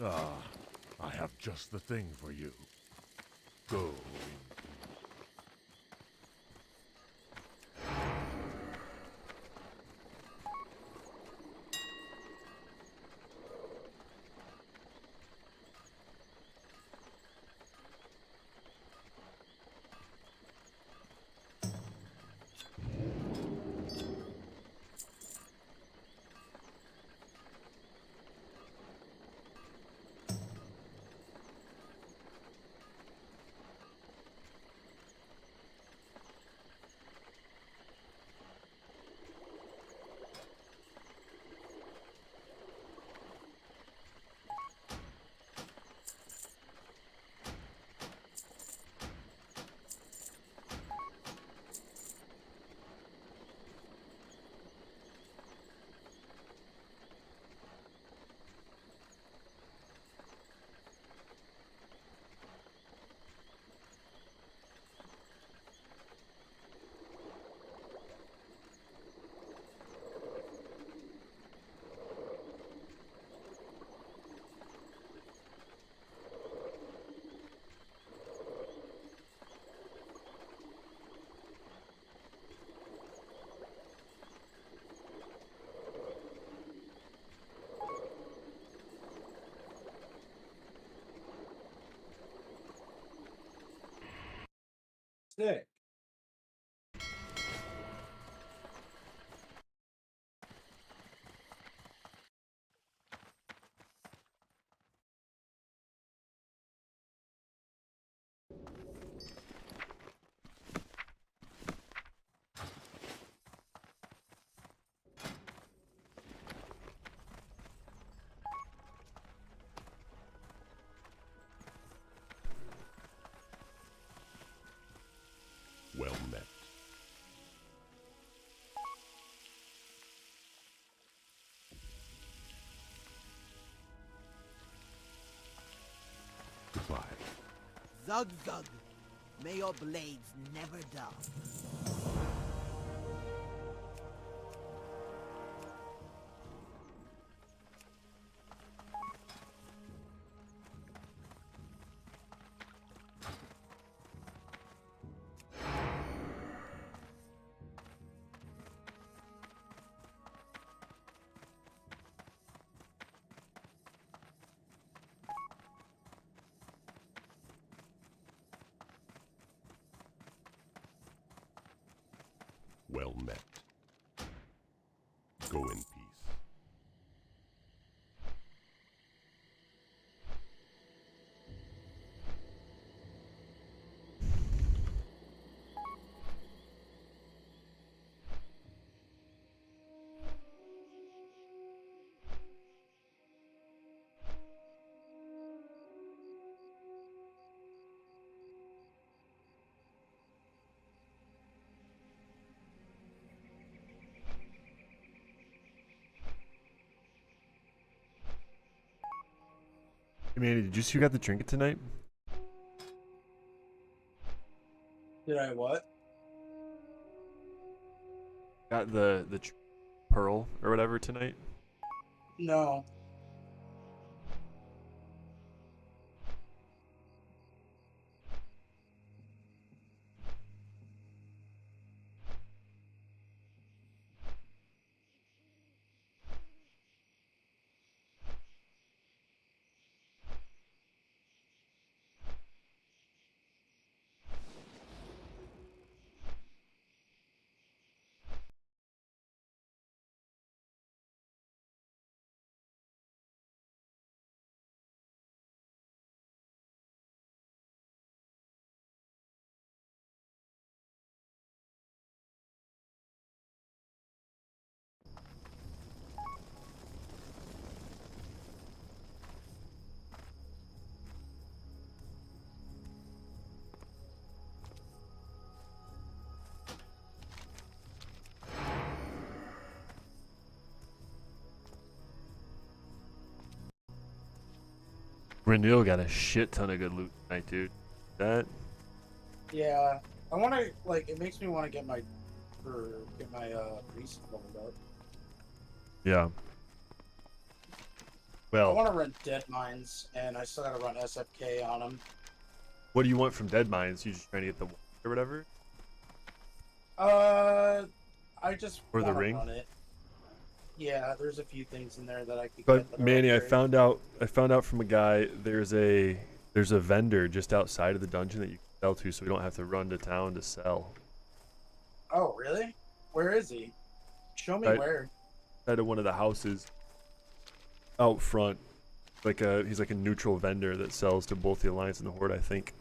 Ah, I have just the thing for you. Go. Sick. Well met. Goodbye. Zug zug. May your blades never dull. Well met. Go in peace. Hey Manny, did you see who got the trinket tonight? Did I what? Got the pearl or whatever tonight? No. Renil got a shit ton of good loot tonight, dude. That Yeah. I want to, like, it makes me want to get my priest leveled up. yeah. Well, want to run Dead Mines, and I still gotta run SFK on them. what do you want from Dead Mines? You just trying to get the or whatever? I just Or the want to ring? run it. Yeah, there's a few things in there that I could But get that are Manny, I upgrades. found out from a guy there's a vendor just outside of the dungeon that you can sell to, so we don't have to run to town to sell. Oh, really? Where is he? Show me Right. where. Outside of one of the houses out front. He's like a neutral vendor that sells to both the Alliance and the Horde, I think.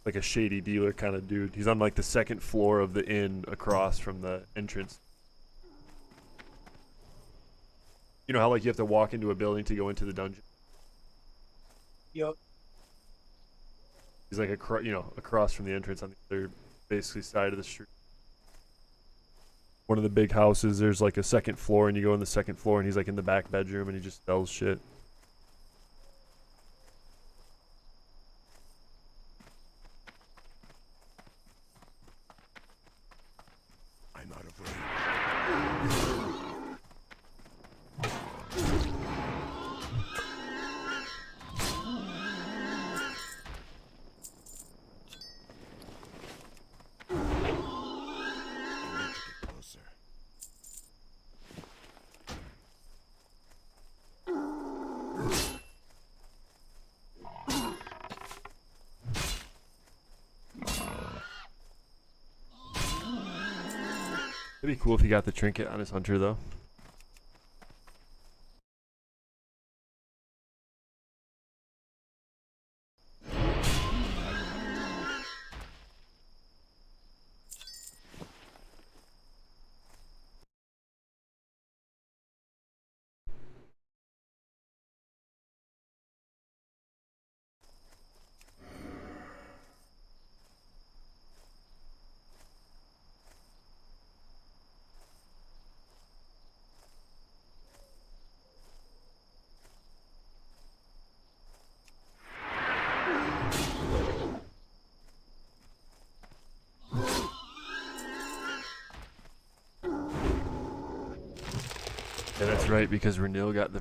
Like a shady dealer kind of dude. He's on like the second floor of the inn across from the entrance. You know how like you have to walk into a building to go into the dungeon? Yep. He's like across from the entrance on the other basically side of the street. One of the big houses, there's like a second floor, and you go in the second floor, and he's like in the back bedroom, and he just sells shit. I'm out of range. It'd be cool if he got the trinket on his hunter, though. Yeah, that's right, because Renil got the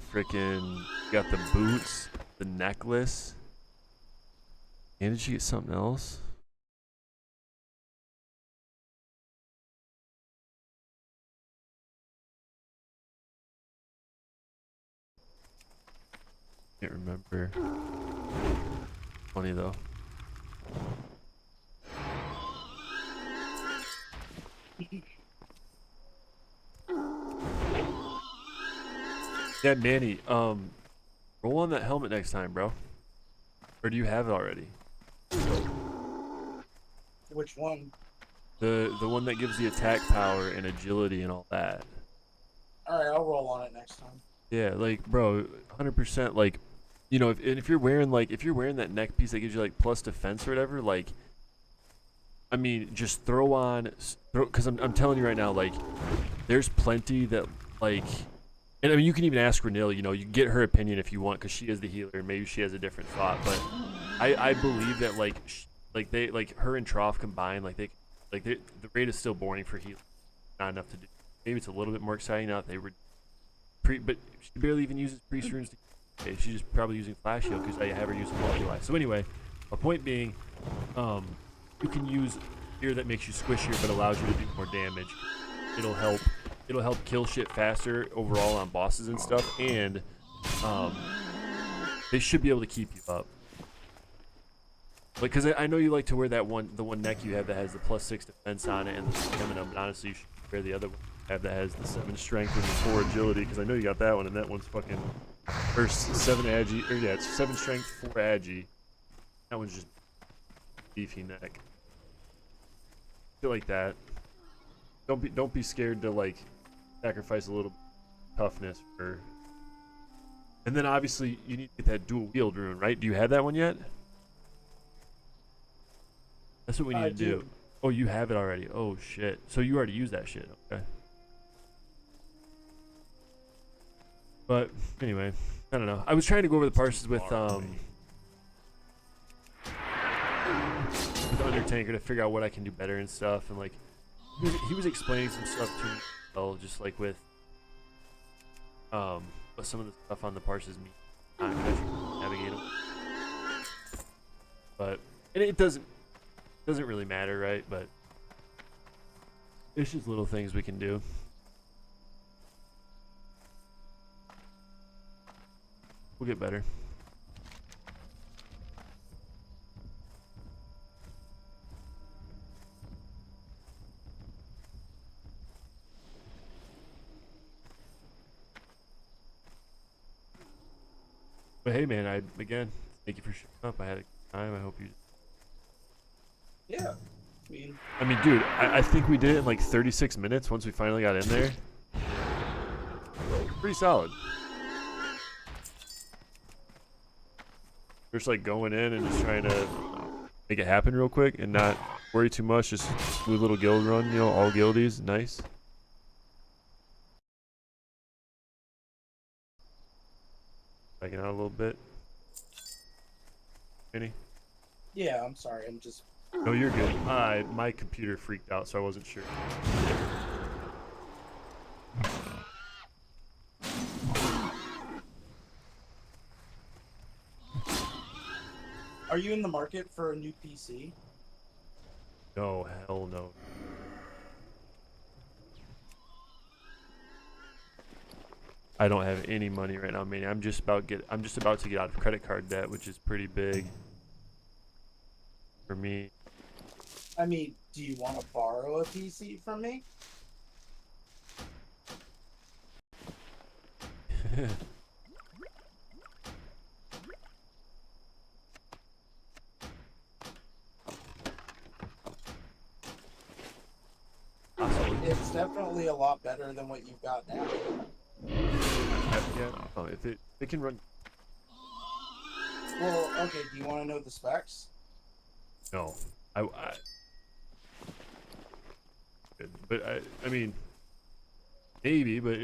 boots, the necklace. And did she get something else? Can't remember. Funny though. Yeah, Manny, roll on that helmet next time, bro. Or do you have it already? Which one? The one that gives the attack power and agility and all that. Alright, I'll roll on it next time. Yeah, like, bro, 100%, like, you know, if you're wearing that neck piece that gives you like plus defense or whatever, like, I mean, just throw on, because I'm telling you right now, like, there's plenty that, like, and I mean, you can even ask Renil, you know, you get her opinion if you want, because she is the healer, maybe she has a different thought, but I believe that, like, her and Trough combined, the raid is still boring for healing, not enough to do. Maybe it's a little bit more exciting now that they were but she barely even uses priest runes. Okay, she's just probably using flash heal because I have her using multi-life. So anyway, my point being, you can use gear that makes you squishier but allows you to do more damage. It'll help kill shit faster overall on bosses and stuff, and they should be able to keep you up. Like, cause I know you like to wear the one neck you have that has the +6 defense on it and the stamina, but honestly you should wear the other one that has the 7 strength and the 4 agility, because I know you got that one, and that one's fucking, or 7 agi, or yeah, it's 7 strength, 4 agi. That one's just beefy neck. Feel like that. Don't be scared to like sacrifice a little toughness for. And then obviously you need to get that dual wield rune, right? Do you have that one yet? That's what we need to do. Oh, you have it already. Oh shit. So you already used that shit. Okay. But anyway, I don't know. I was trying to go over the parses with Undertaker to figure out what I can do better and stuff, and like he was explaining some stuff to me as well, just like with some of the stuff on the parses mean time to navigate them. But it doesn't really matter, right? But it's just little things we can do. We'll get better. But hey, man, again, thank you for showing up. I had a good time. I hope you. Yeah. I mean, dude, I think we did it in like 36 minutes once we finally got in there. Pretty solid. Just like going in and just trying to make it happen real quick and not worry too much. Just smooth little guild run, you know, all guildies, nice. Backing out a little bit. Vinny? Yeah, I'm sorry. I'm just. No, you're good. My computer freaked out, so I wasn't sure. Are you in the market for a new PC? No, hell no. I don't have any money right now, man. I'm just about to get out of credit card debt, which is pretty big for me. I mean, do you want to borrow a PC from me? It's definitely a lot better than what you've got now. Yeah, oh, if it can run. Well, okay. Do you want to know the specs? No, but I mean, maybe, but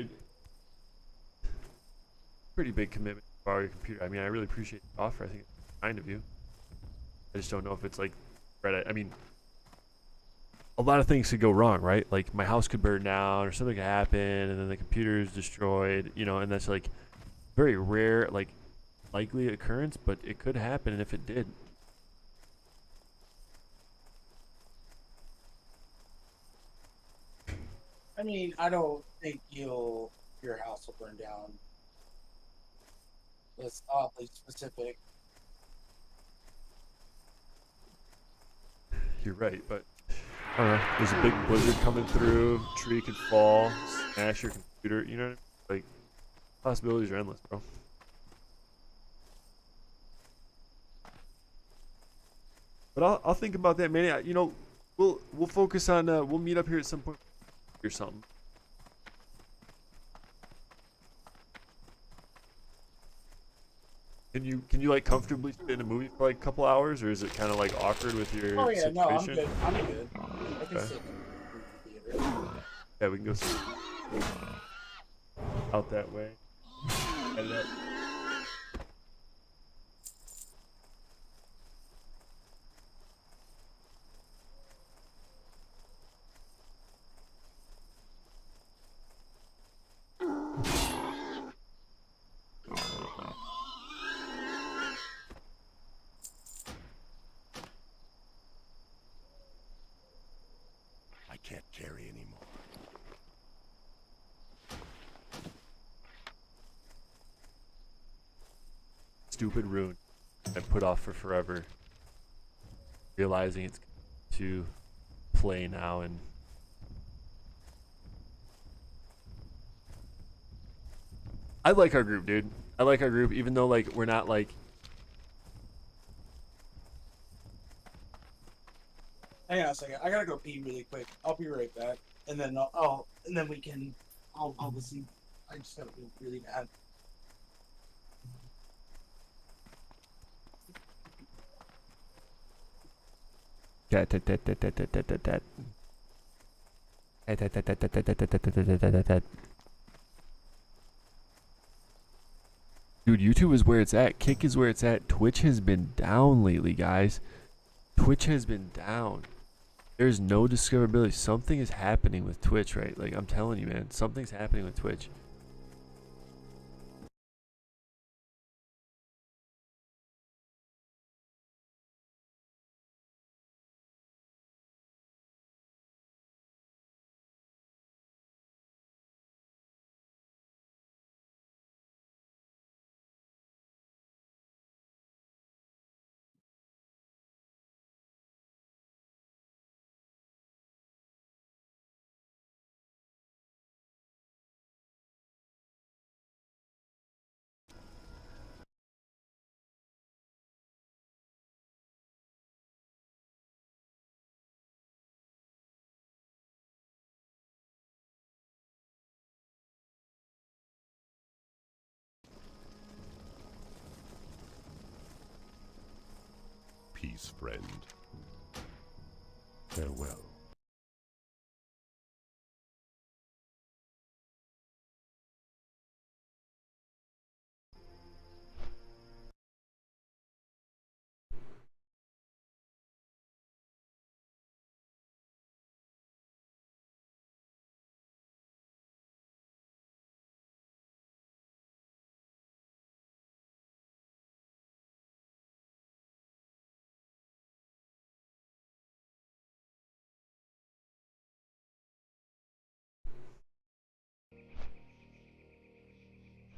pretty big commitment to borrow your computer. I mean, I really appreciate the offer. I think it's kind of you. I just don't know if it's like, right. I mean, a lot of things could go wrong, right? Like my house could burn down or something could happen and then the computer is destroyed, you know, and that's like very rare, like likely occurrence, but it could happen. And if it did, I mean, I don't think your house will burn down. It's oddly specific. you're right, but I don't know. There's a big blizzard coming through, tree could fall, smash your computer, you know what I mean? Like, possibilities are endless, bro. But I'll think about that, man. You know, we'll focus on we'll meet up here at some point or something. Can you like comfortably sit in a movie for like a couple hours, or is it kind of like awkward with your Oh yeah, situation? no, I'm good. I'm good. I can Okay. sit in the movie theater. Yeah, we can go sit out that way. Head it up. I can't carry anymore. Stupid rune I put off for forever. Realizing it's to play now and I like our group, dude. I like our group, even though like we're not like Hang on a second. I gotta go pee really quick. I'll be right back, and then and then we can. I'll listen. I just gotta be really bad. Dude, YouTube is where it's at. Kick is where it's at. Twitch has been down lately, guys. Twitch has been down. There's no discoverability. Something is happening with Twitch, right? Like, I'm telling you, man. Something's happening with Twitch. peace, friend. Farewell.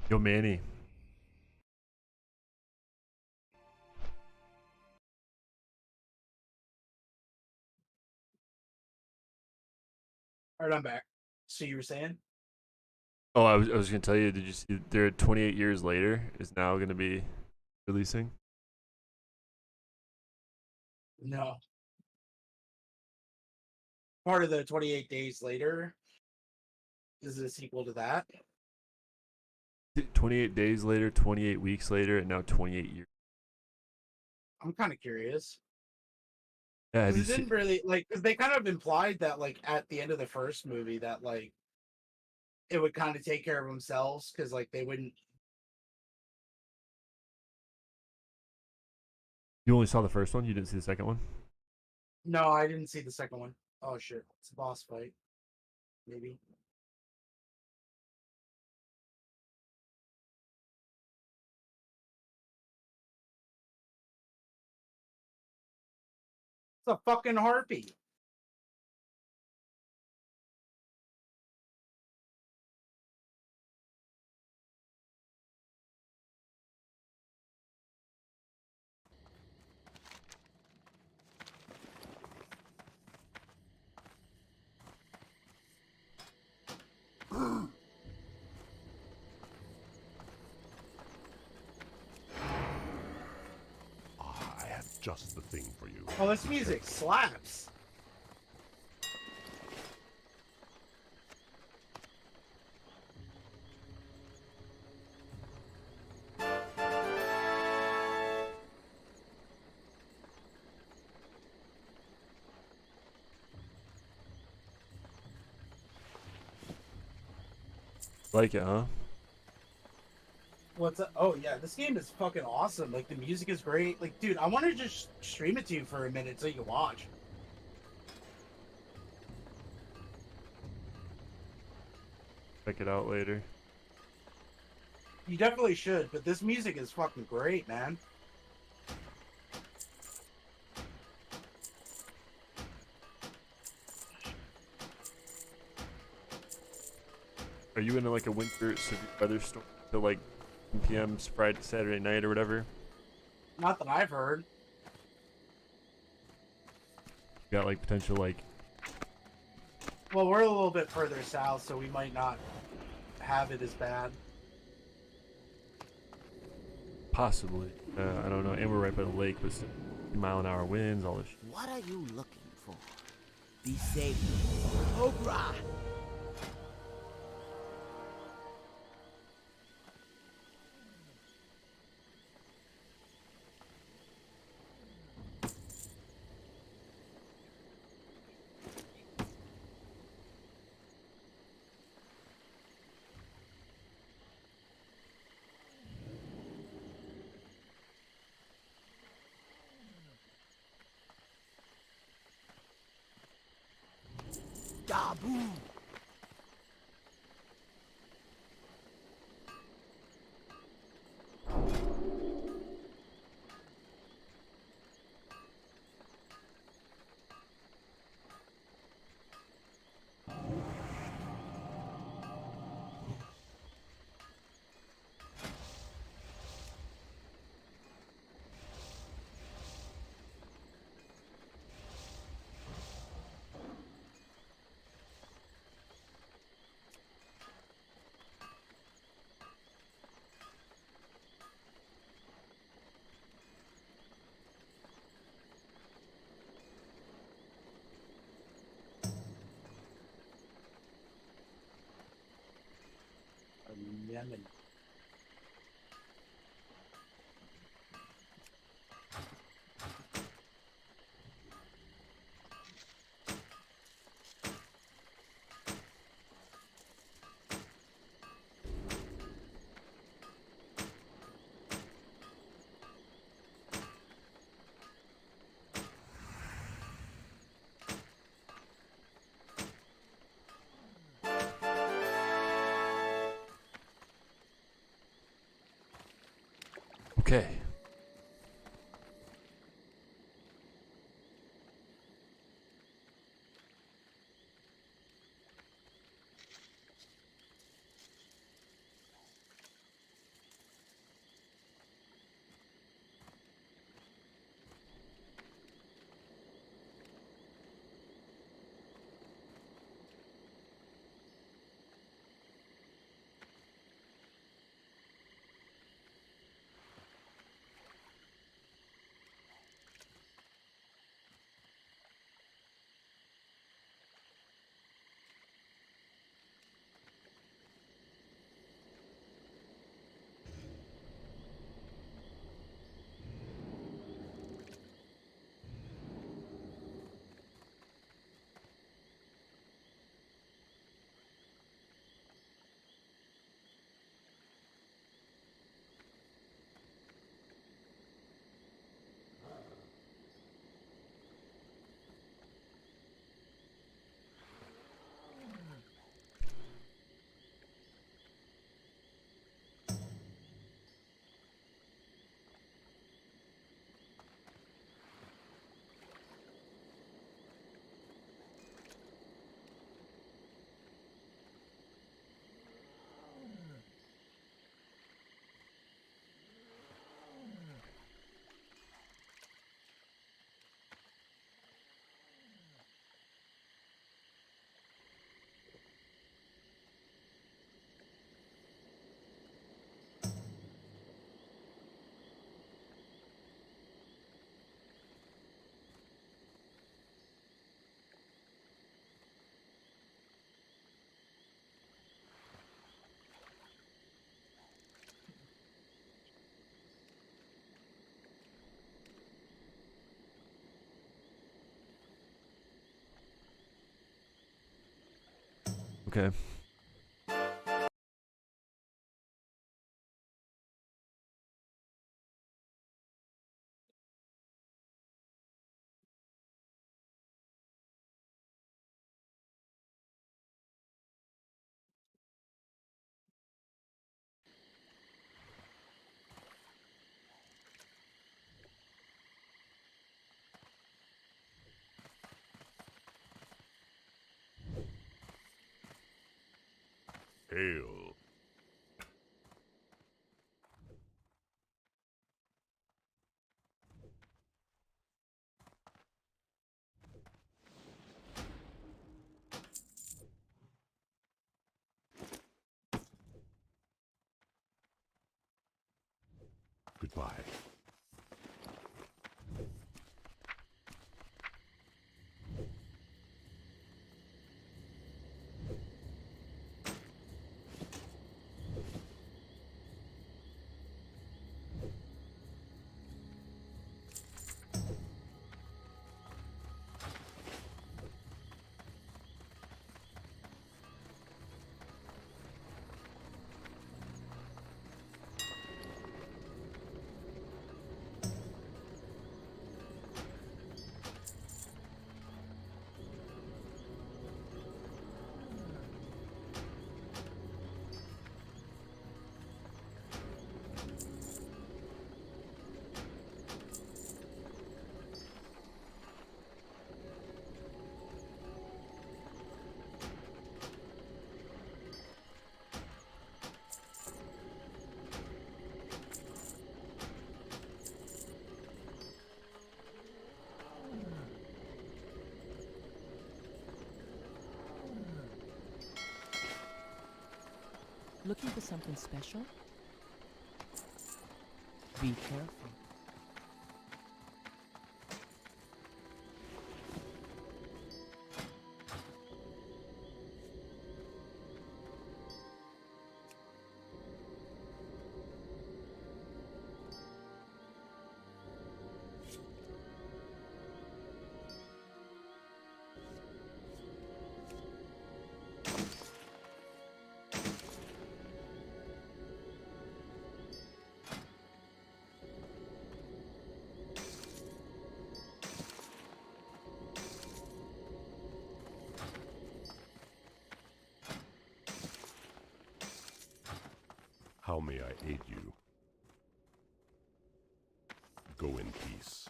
Yo, Manny. All right, I'm back. So you were saying? Oh, I was gonna tell you. Did you see? They're 28 years later is now gonna be releasing. No. Part of the 28 days later is a sequel to that. 28 days later, 28 weeks later, and now 28 years. I'm kind of curious. Yeah, have Because you it didn't seen? really like because they kind of implied that like at the end of the first movie that like it would kind of take care of themselves because like they wouldn't. You only saw the first one. You didn't see the second one. No, I didn't see the second one. Oh shit, it's a boss fight. Maybe. It's a fucking harpy. I have just the thing for you. Oh, this music slaps. Like it, huh? What's up? Oh yeah, this game is fucking awesome. Like the music is great. Like, dude, I want to just stream it to you for a minute so you can watch. Check it out later. You definitely should, but this music is fucking great, man. Are you in like a winter severe weather storm till like 10 p.m. Friday, Saturday night or whatever? Not that I've heard. Got like potential like. Well, we're a little bit further south, so we might not have it as bad. Possibly. I don't know. And we're right by the lake with 50-mile-an-hour winds, all this shit. What are you looking for? Be safe. Cobra! Dabu! Yemen. Okay. Okay. Hail. Goodbye. Looking for something special? Be careful. How may I aid you? Go in peace.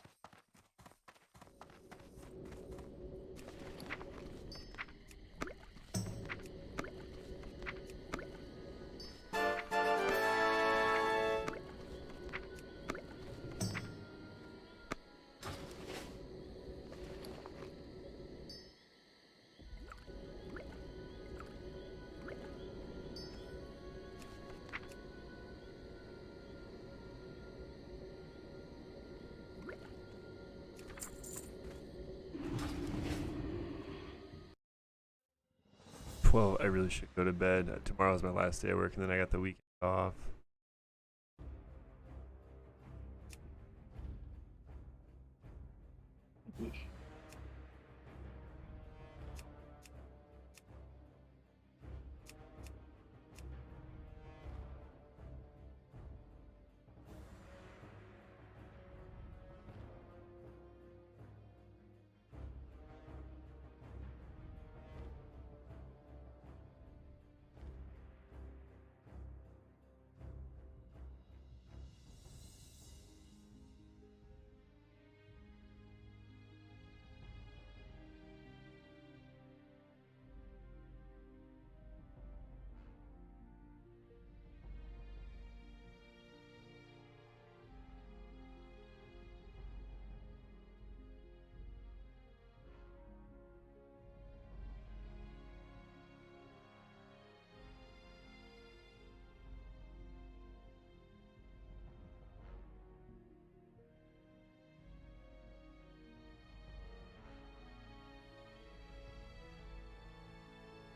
Well, I really should go to bed. Tomorrow's my last day of work, and then I got the weekend off.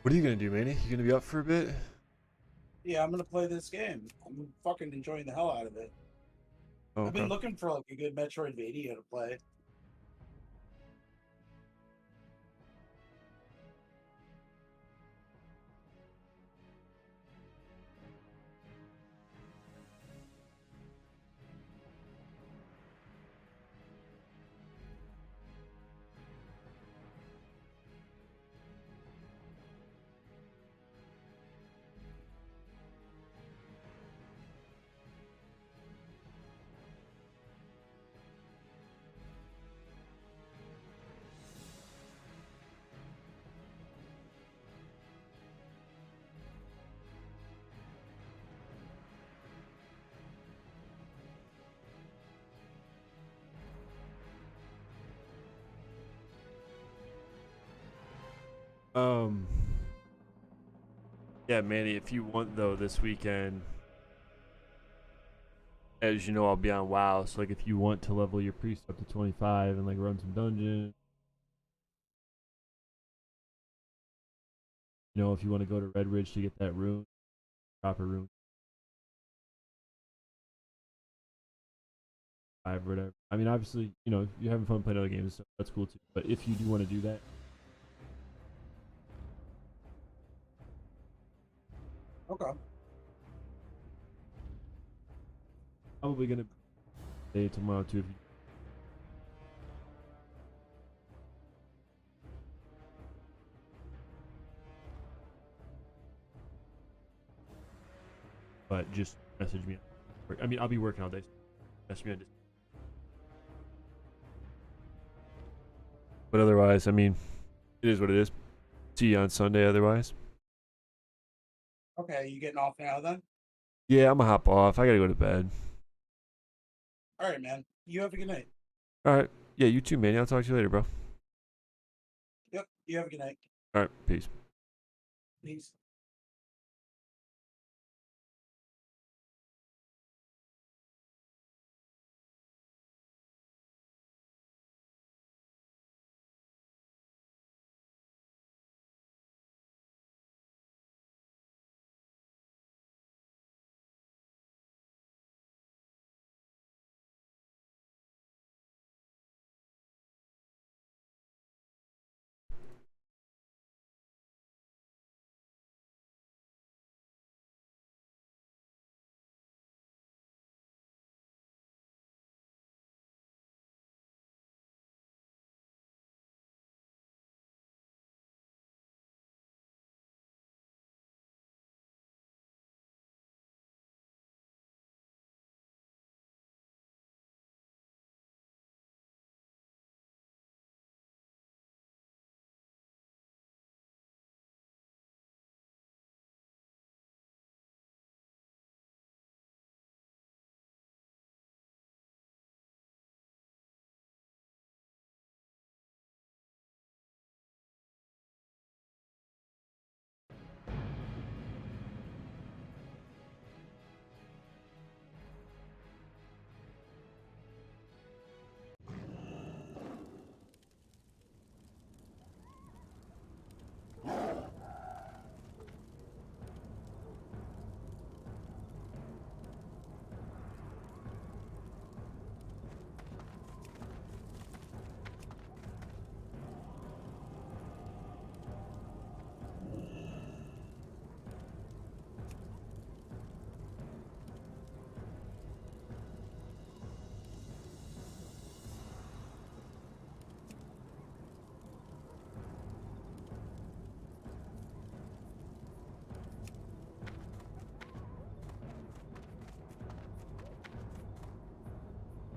What are you gonna do, Manny? You gonna be up for a bit? Yeah, I'm gonna play this game. I'm fucking enjoying the hell out of it. Oh, I've been okay. looking for like a good Metroidvania to play. Yeah, Manny, if you want though, this weekend, as you know, I'll be on WoW. So like, if you want to level your priest up to 25 and like run some dungeons, you know, if you want to go to Red Ridge to get that rune, proper rune, 5 or whatever. I mean, obviously, you know, if you're having fun playing other games and stuff, that's cool too. But if you do want to do that, Okay. probably gonna stay tomorrow too. If you, but just message me. I mean, I'll be working all day. So message me on Discord. But otherwise, I mean, it is what it is. See you on Sunday. Otherwise, Okay, you getting off now then? yeah, I'm gonna hop off. I gotta go to bed. All right, man. You have a good night. All right. Yeah, you too, Manny. I'll talk to you later, bro. Yep. You have a good night. All right. Peace. Peace.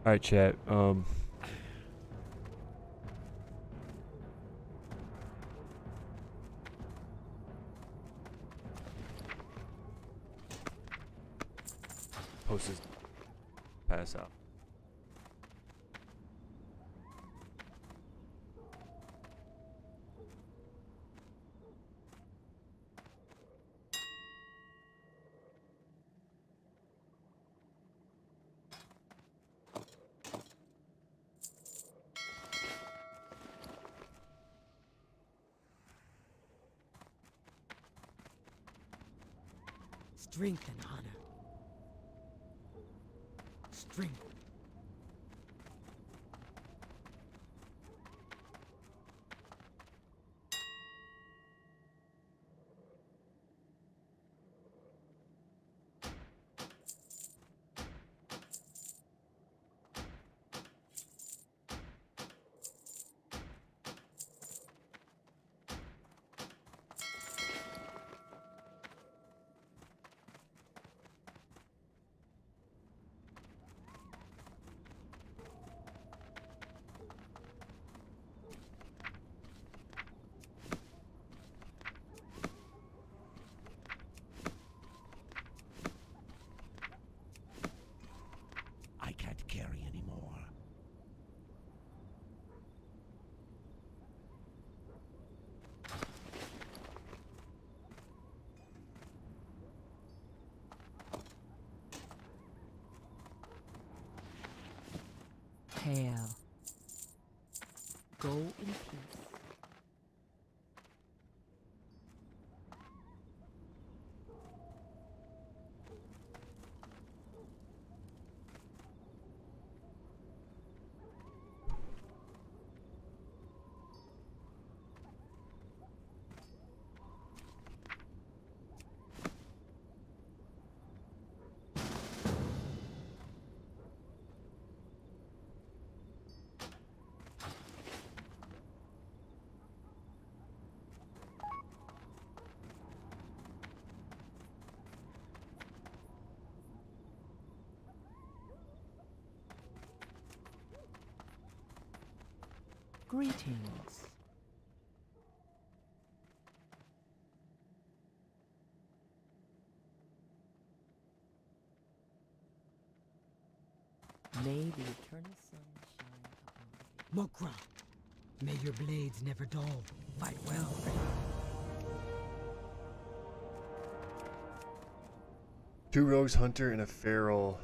All right, chat. Post is pass out. Strength and honor. Strength. I can't carry anymore. Hail. Go in peace. Greetings. May the eternal sun shine upon thee. Mokra, may your blades never dull. Fight well. Two rogues, hunter, and a feral.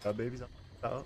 Babies out.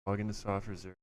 Log into soft reserve.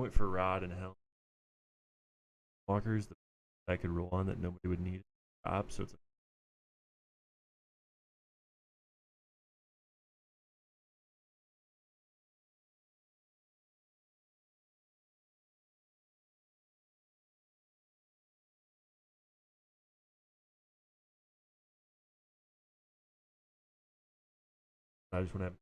went for Rod and Helm. Walkers that I could roll on that nobody would need. So it's I just want to have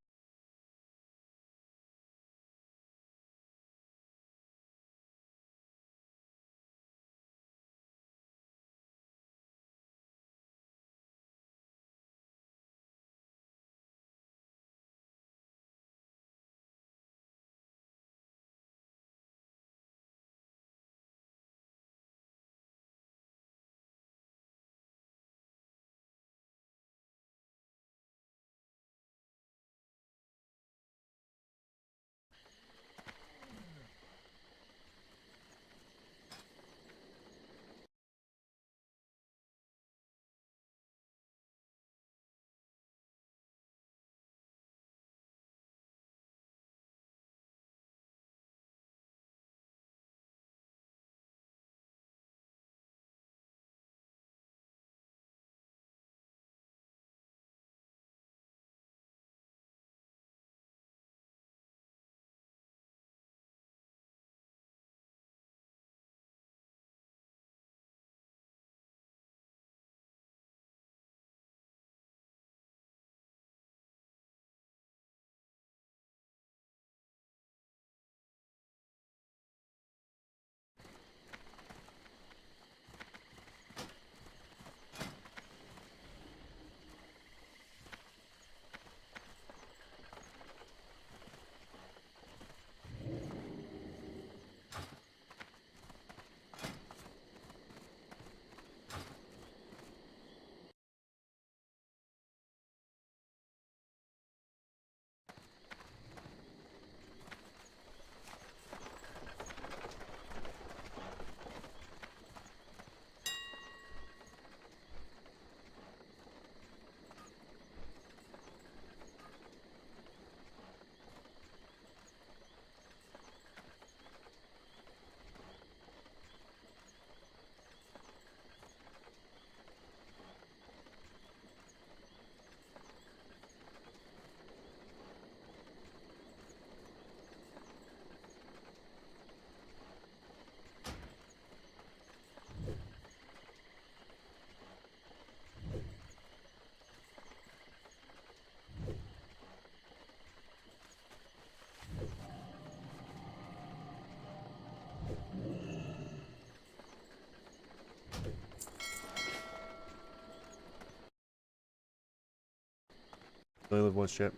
I only live one ship.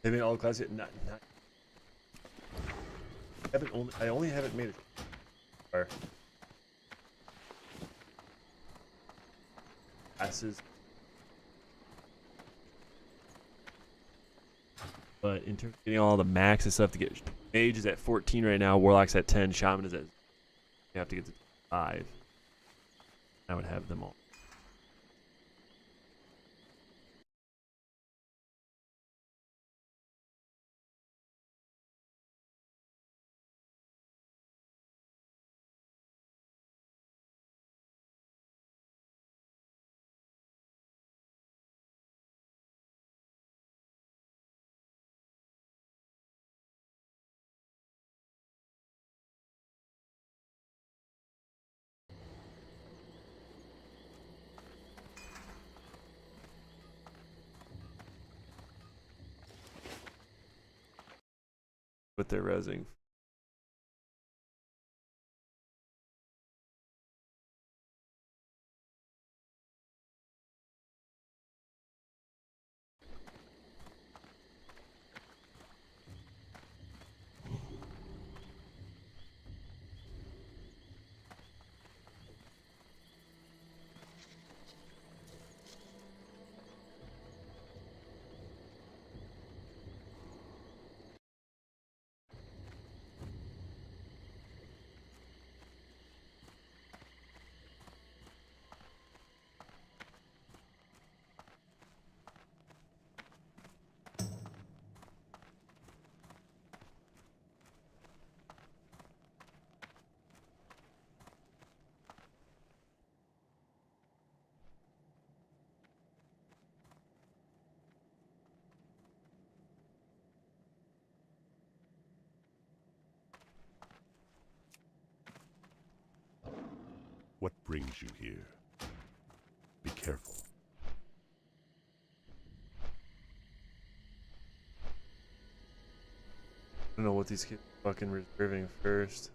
They made all class yet? Not. I only haven't made it. Far. Classes. But in terms of getting all the max and stuff to get mage is at 14 right now, warlock's at 10, shaman is at. You have to get to 5. I would have them all. With their resing. brings you here. Be careful. I don't know what these kids are fucking reserving first.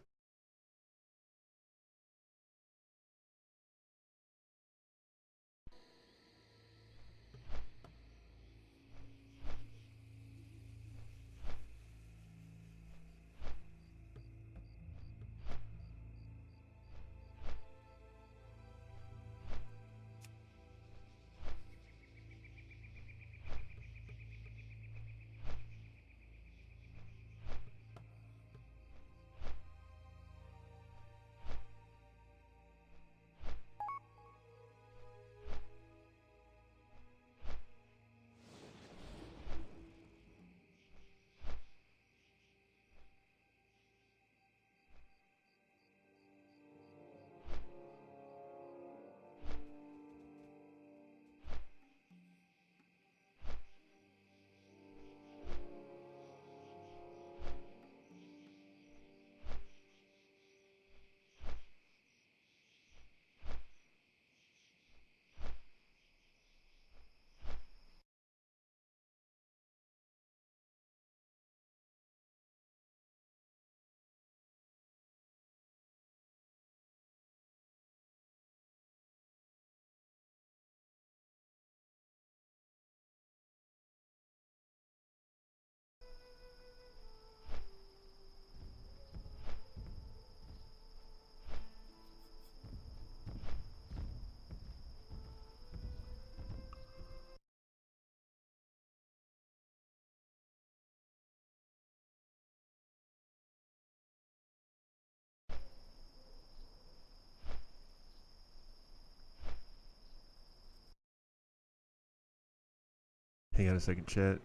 Hang on a second, chat.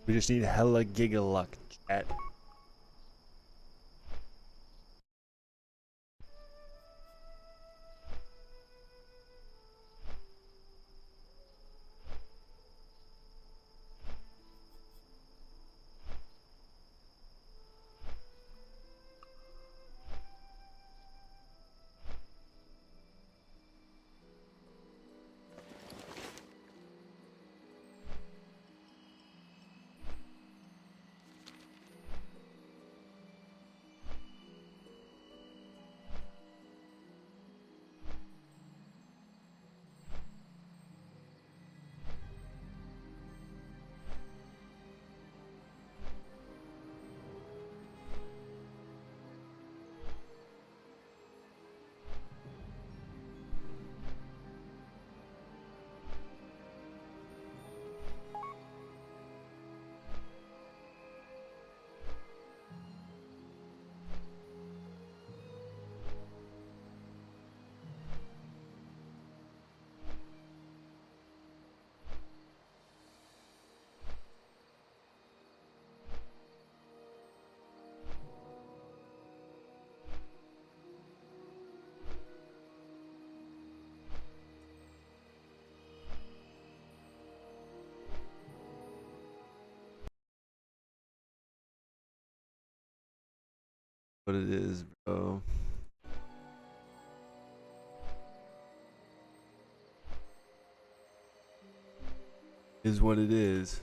We just need hella giga luck, chat. what it is, bro. Is what it is.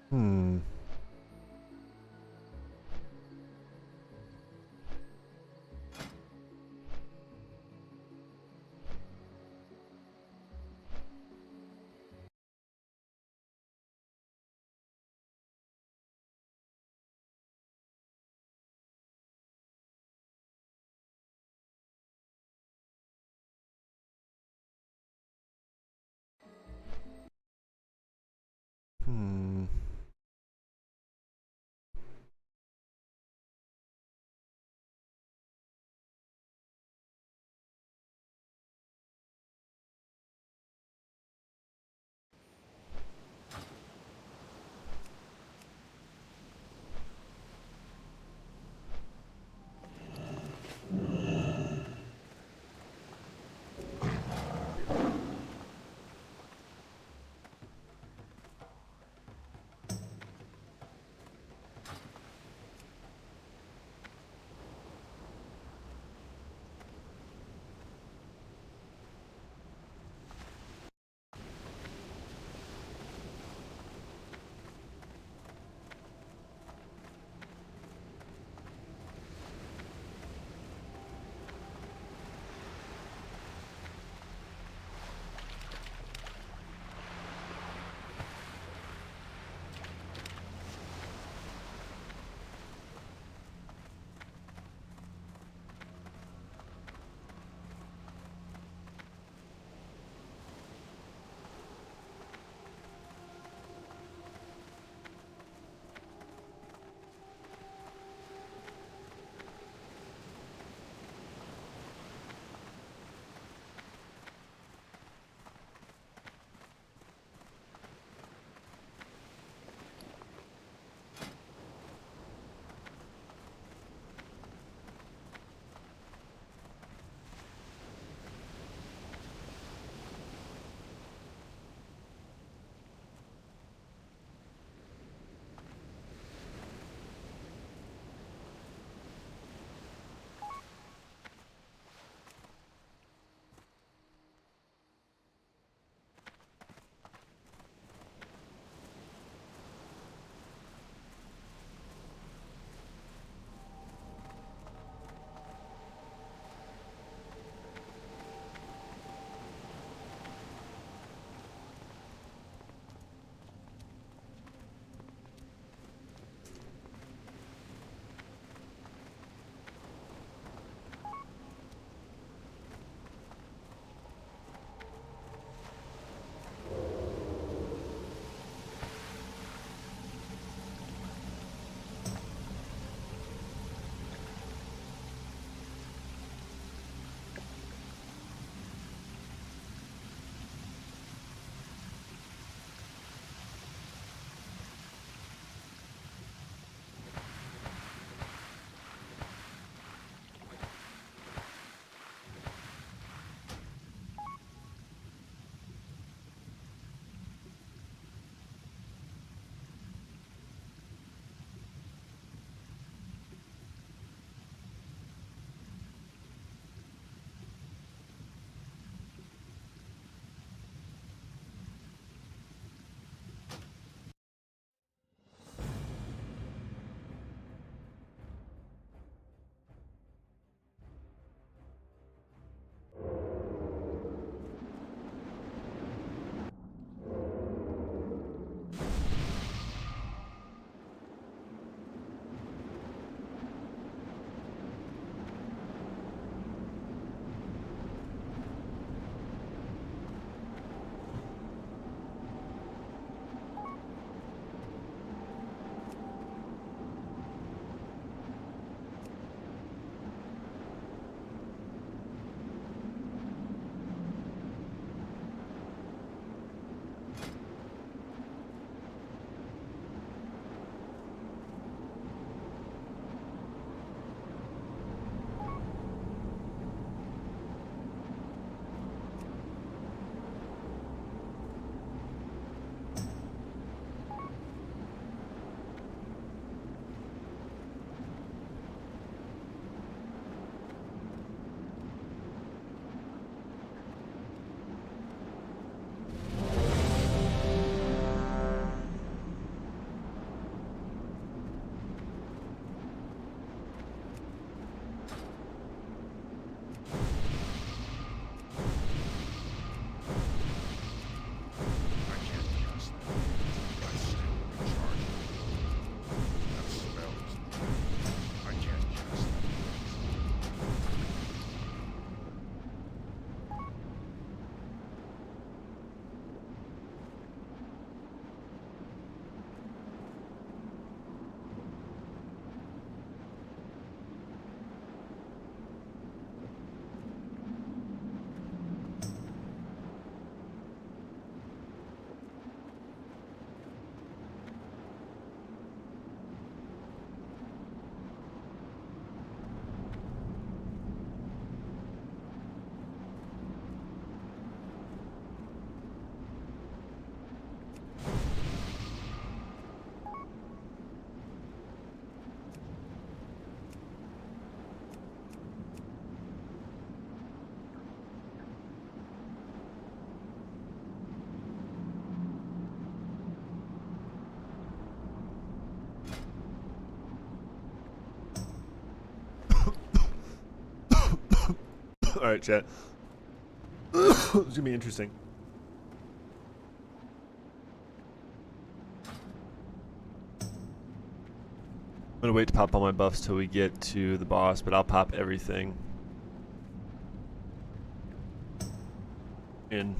Hmm. Hmm. All right, chat. It's gonna be interesting. I'm gonna wait to pop all my buffs till we get to the boss, but I'll pop everything in.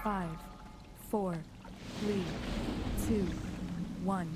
5, 4, 3, 2, 1.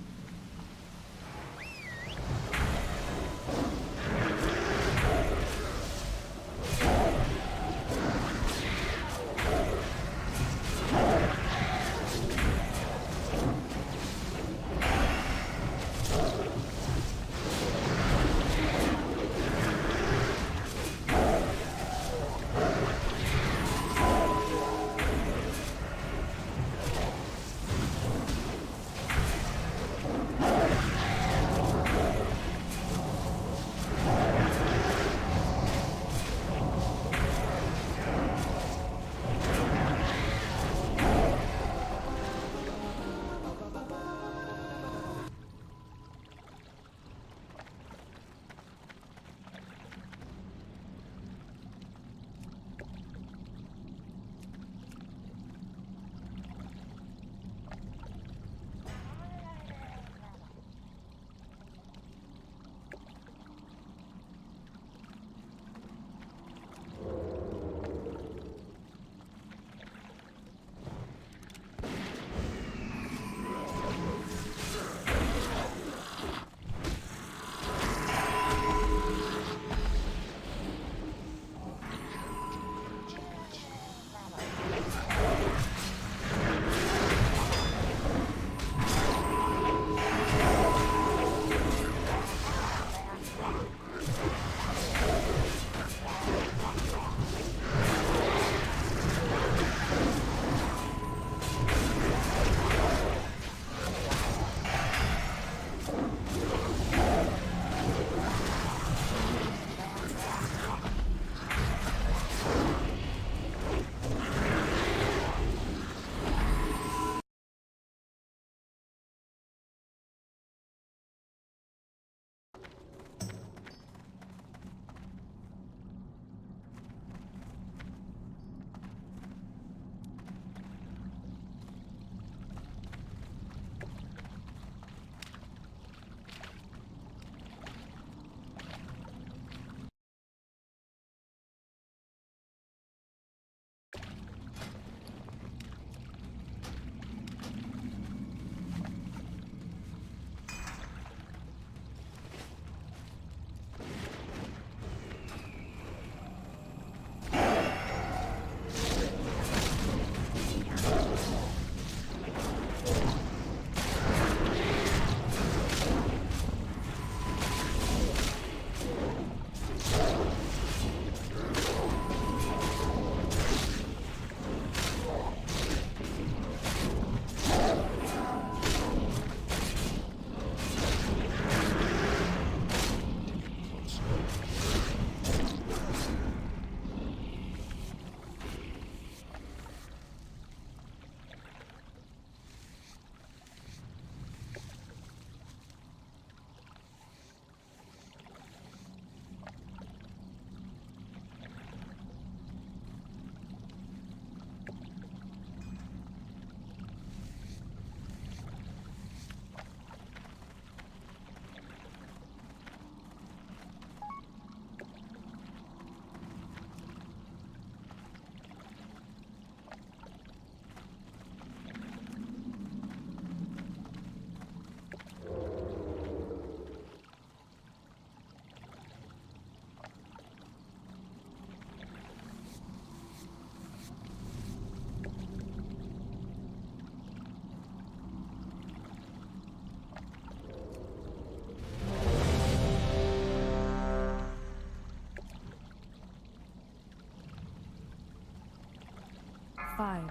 Five,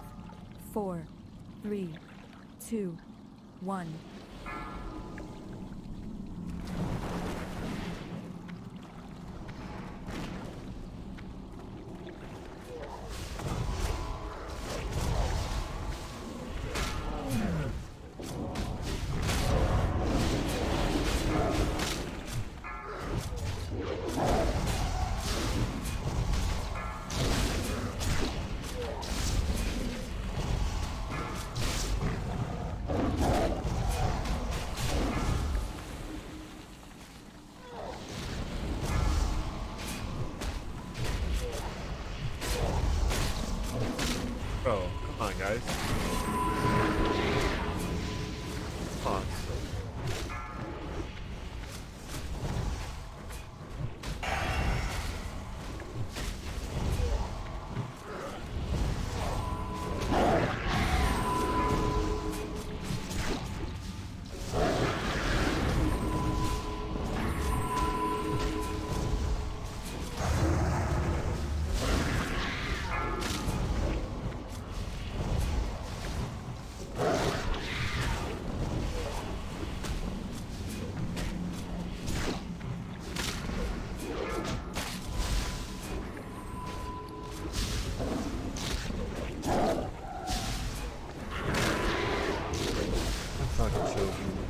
4, 3, 2, 1. Bro, Come on, guys. Come on.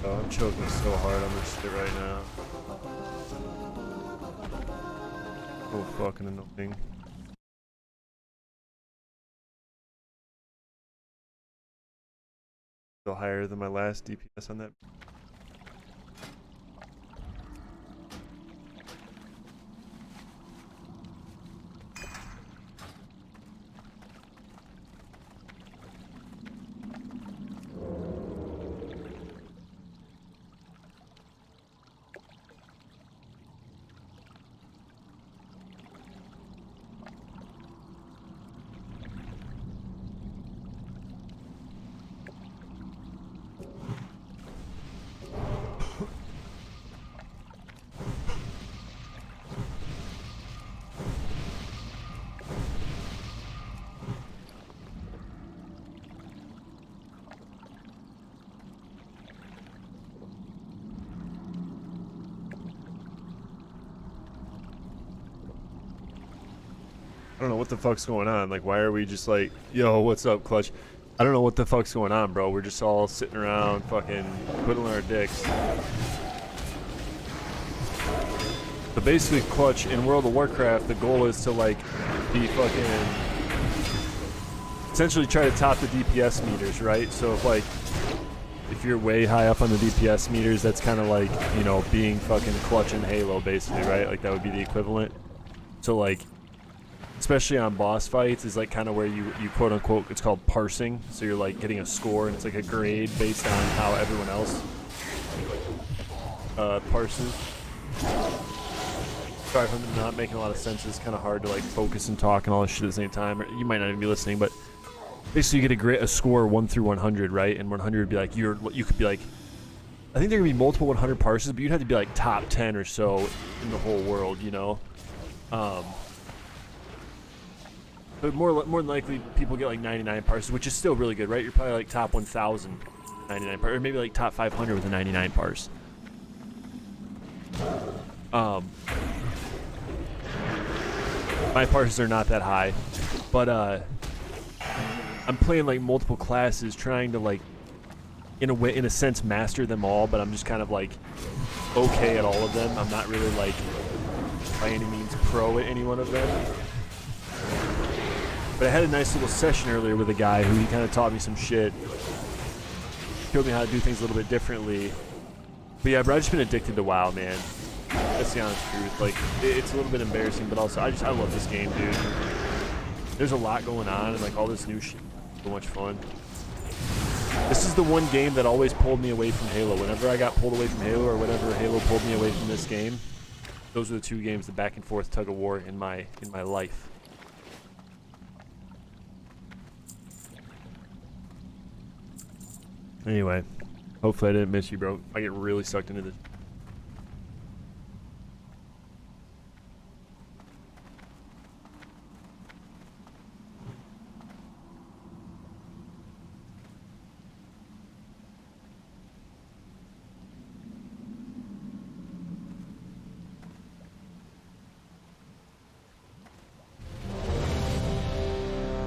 I'm choking so hard on this shit right now. So fucking annoying. Still higher than my last DPS on that. I don't know what the fuck's going on. Like, why are we just like, yo, what's up, Clutch? I don't know what the fuck's going on, bro. We're just all sitting around fucking twiddling our dicks. But basically, Clutch, in World of Warcraft, the goal is to, like, be fucking... essentially try to top the DPS meters, right? So if, like, if you're way high up on the DPS meters, that's kind of like, you know, being fucking Clutch in Halo, basically, right? Like, that would be the equivalent. So, like... especially on boss fights, is like kind of where you quote unquote, it's called parsing. So you're like getting a score, and it's like a grade based on how everyone else parses. Sorry if I'm not making a lot of sense. It's kind of hard to like focus and talk and all this shit at the same time. You might not even be listening, but basically you get a score 1 through 100, right? And 100 would be like you could be like, I think there could be multiple 100 parses, but you'd have to be like top 10 or so in the whole world, you know. But more than likely, people get like 99 parses, which is still really good, right? You're probably like top 1,000 99 parse, or maybe like top 500 with a 99 parse. My parses are not that high, but I'm playing like multiple classes, trying to like, in a sense, master them all. But I'm just kind of like okay at all of them. I'm not really like by any means pro at any one of them. But I had a nice little session earlier with a guy who he kind of taught me some shit. Showed me how to do things a little bit differently. But yeah, bro, I've just been addicted to WoW, man. That's the honest truth. Like, it's a little bit embarrassing, but also I love this game, dude. There's a lot going on, and like all this new shit. So much fun. This is the one game that always pulled me away from Halo. Whenever I got pulled away from Halo, or whenever Halo pulled me away from this game, those are the two games, the back and forth tug of war in my life. Anyway, hopefully I didn't miss you, bro. I get really sucked into this.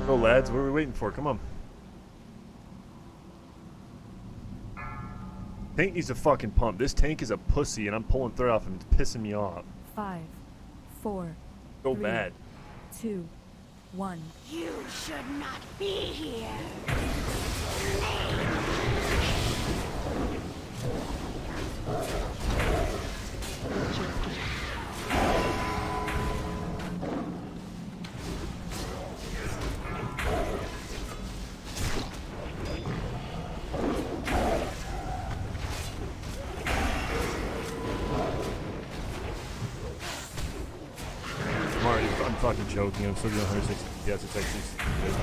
Go, lads. What are we waiting for? Come on. Tank needs a fucking pump. This tank is a pussy, and I'm pulling through off him. It's pissing me off. 5, 4, So 3, bad. 2, 1. You should not be here. I'm fucking choking. I'm still doing 160 FPS. It's actually good.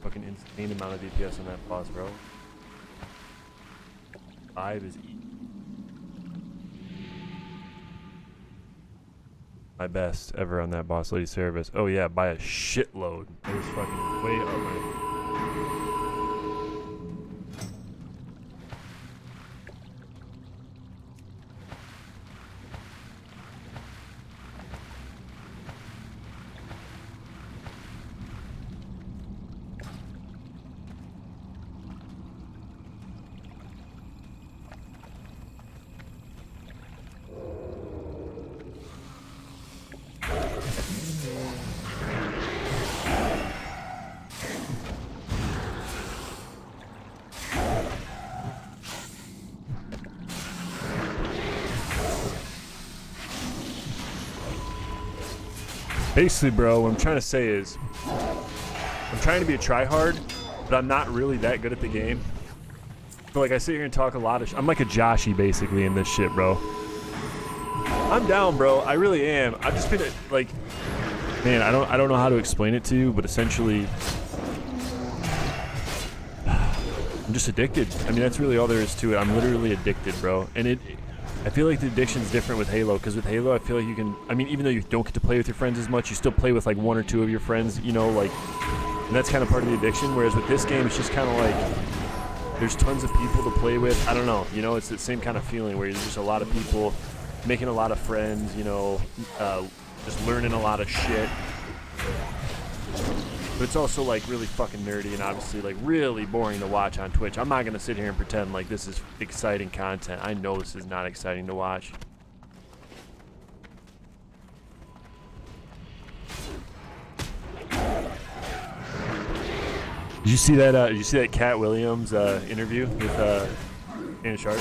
Fucking insane amount of DPS on that boss, bro. 5 is easy. My best ever on that boss lady service. Oh yeah, by a shitload. It was fucking way over. Basically, bro, what I'm trying to say is, I'm trying to be a tryhard, but I'm not really that good at the game. So like I sit here and talk a lot of I'm like a Joshy basically in this shit, bro. I'm down, bro. I really am. I've just been like, man, I don't know how to explain it to you, but essentially, I'm just addicted. I mean, that's really all there is to it. I'm literally addicted, bro. And I feel like the addiction's different with Halo, because with Halo, I feel like you can, I mean, even though you don't get to play with your friends as much, you still play with like 1 or 2 of your friends, you know, like, and that's kind of part of the addiction. Whereas with this game, it's just kind of like, there's tons of people to play with. I don't know, you know, it's the same kind of feeling where there's just a lot of people making a lot of friends, you know, just learning a lot of shit. But it's also like really fucking nerdy and obviously like really boring to watch on Twitch. I'm not gonna sit here and pretend like this is exciting content. I know this is not exciting to watch. Did you see that? Did you see that Cat Williams interview with Anna Sharp?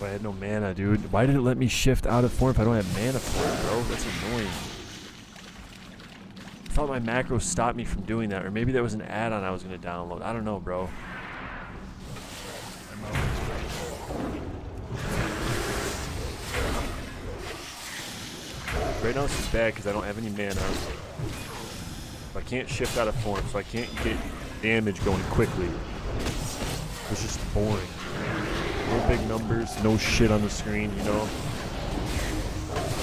I had no mana, dude. Why did it let me shift out of form if I don't have mana for it, bro? That's annoying. I thought my macro stopped me from doing that, or maybe there was an add-on I was going to download. I don't know, bro. Right now this is bad because I don't have any mana. I can't shift out of form, so I can't get damage going quickly. It's just boring. No big numbers, no shit on the screen, you know?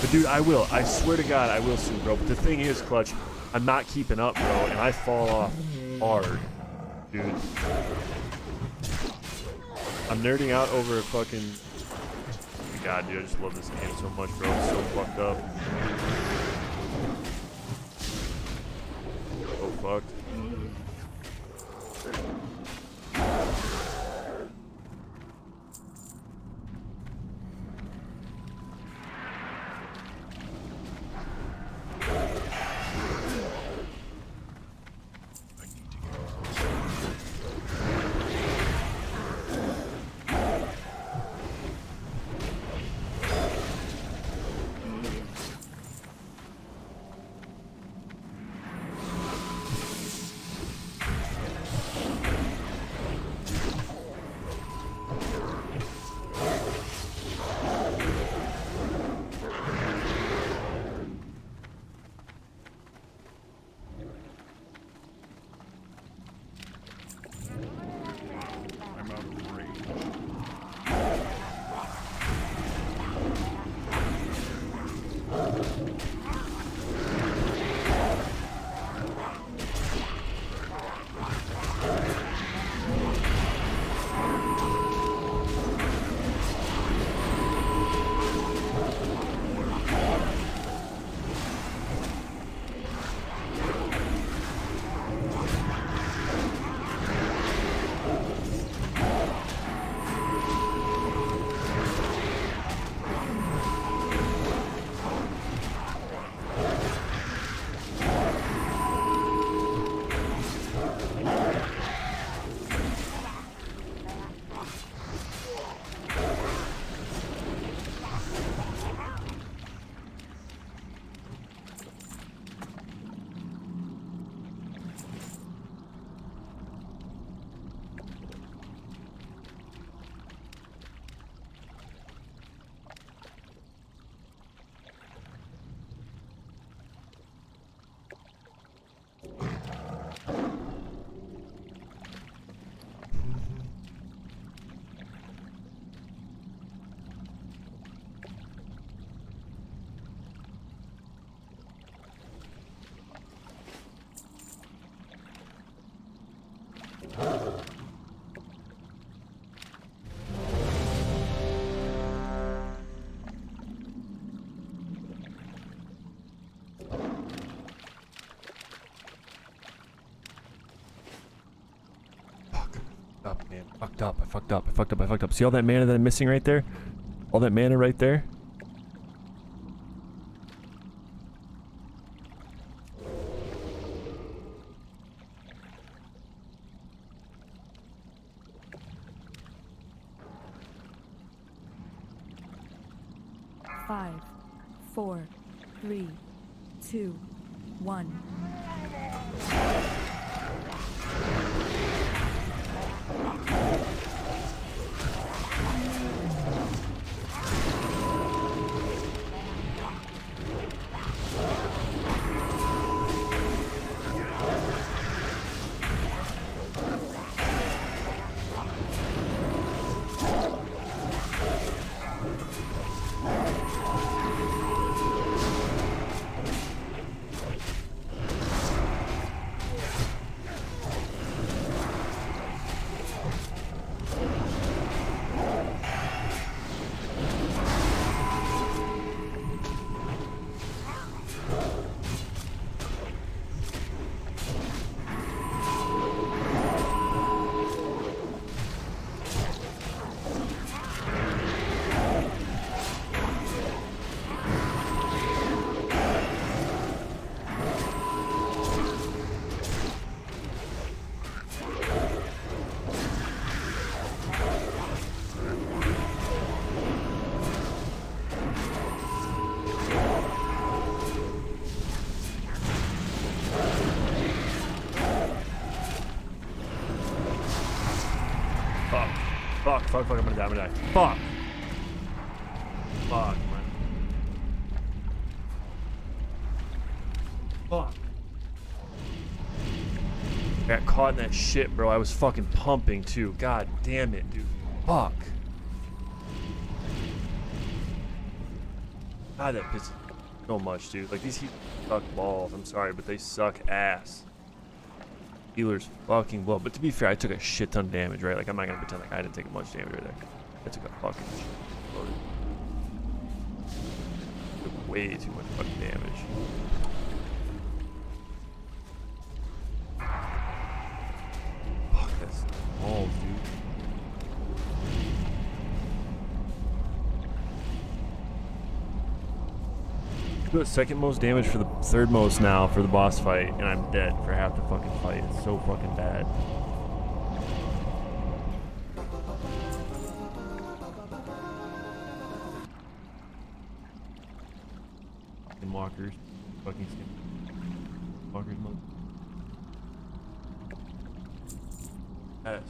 But dude, I will. I swear to God, I will soon, bro. But the thing is, Clutch, I'm not keeping up, bro, and I fall off hard, dude. I'm nerding out over a fucking... God, dude, I just love this game so much, bro. It's so fucked up. So fucked. man. Fucked up. I fucked up. I fucked up. I fucked up. See all that mana that I'm missing right there? All that mana right there? Five, 4, 3, 2, 1. Fuck, I'm gonna die. Fuck! Fuck, man. Fuck. I got caught in that shit, bro. I was fucking pumping, too. God damn it, dude. Fuck. God, that pisses me so much, dude. Like, these heat suck balls. I'm sorry, but they suck ass. Healers fucking blow. But to be fair, I took a shit ton of damage, right? Like, I'm not gonna pretend like I didn't take much damage right there. I took a fucking shit load. Took way too much fucking damage. Fuck, that's balls, dude. Do the second most damage for the third most now for the boss fight, and I'm dead for half the fucking fight. It's so fucking bad. Skinwalkers. Fucking skinwalkers, mother. Yes.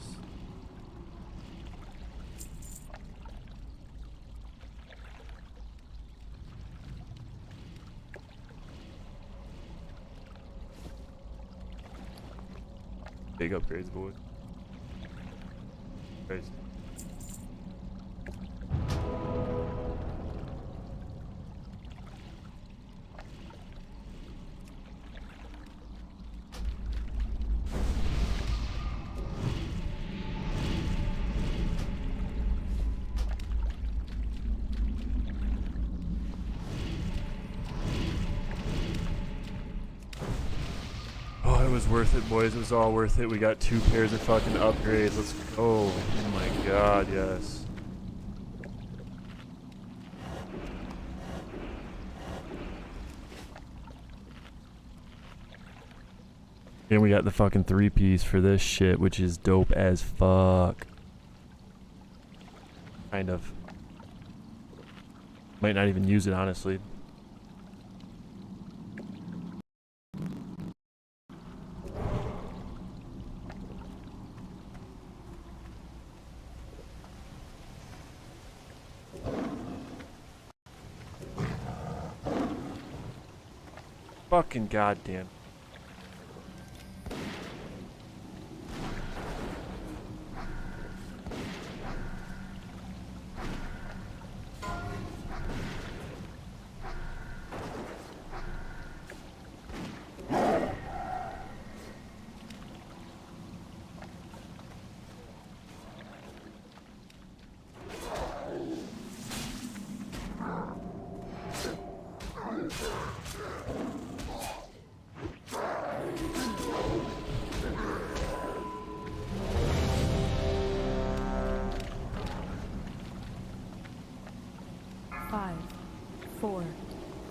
Big upgrades, boy. Crazy. It was worth it, boys. It was all worth it. We got 2 pairs of fucking upgrades. Let's go. Oh my god, yes. And we got the fucking 3-piece for this shit, which is dope as fuck. Kind of. Might not even use it, honestly. Fucking goddamn.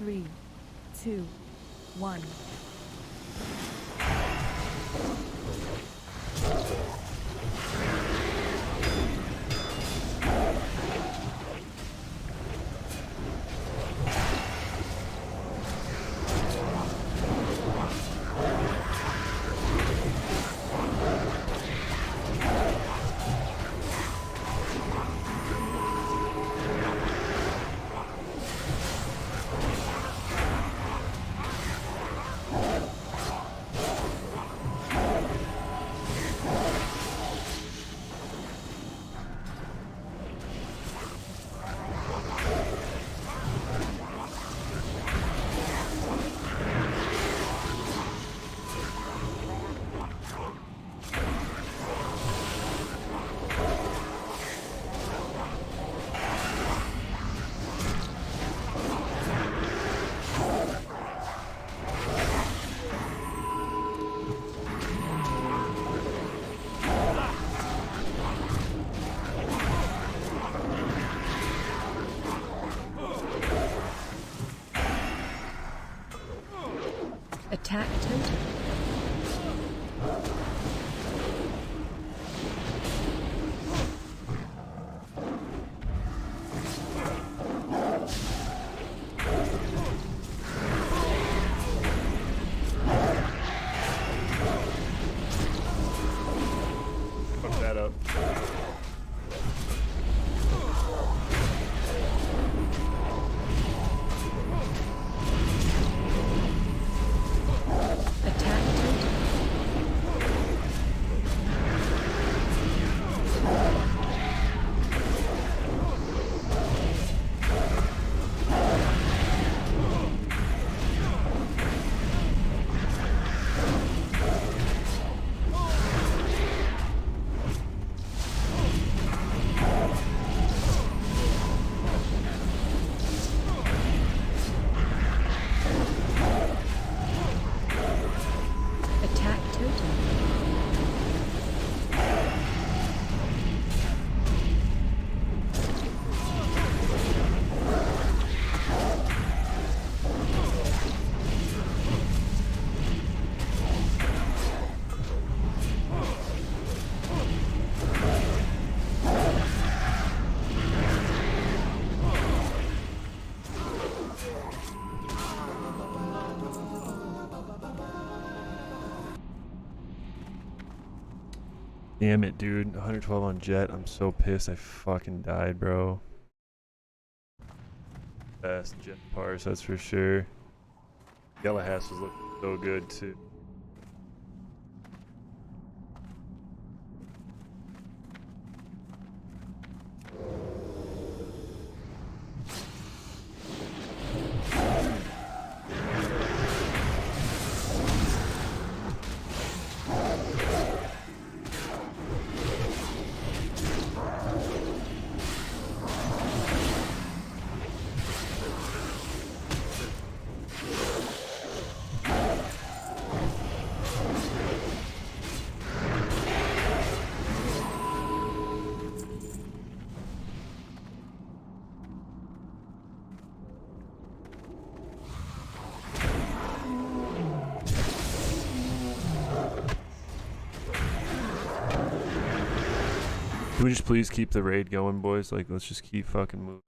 3, 2, 1. Attack totem. Fuck that up. Attack totem. Damn it, dude. 112 on Jet. I'm so pissed I fucking died, bro. Best Jet parse, that's for sure. Yellow Hass was looking so good, too. Can we just please keep the raid going, boys? Like, let's just keep fucking moving.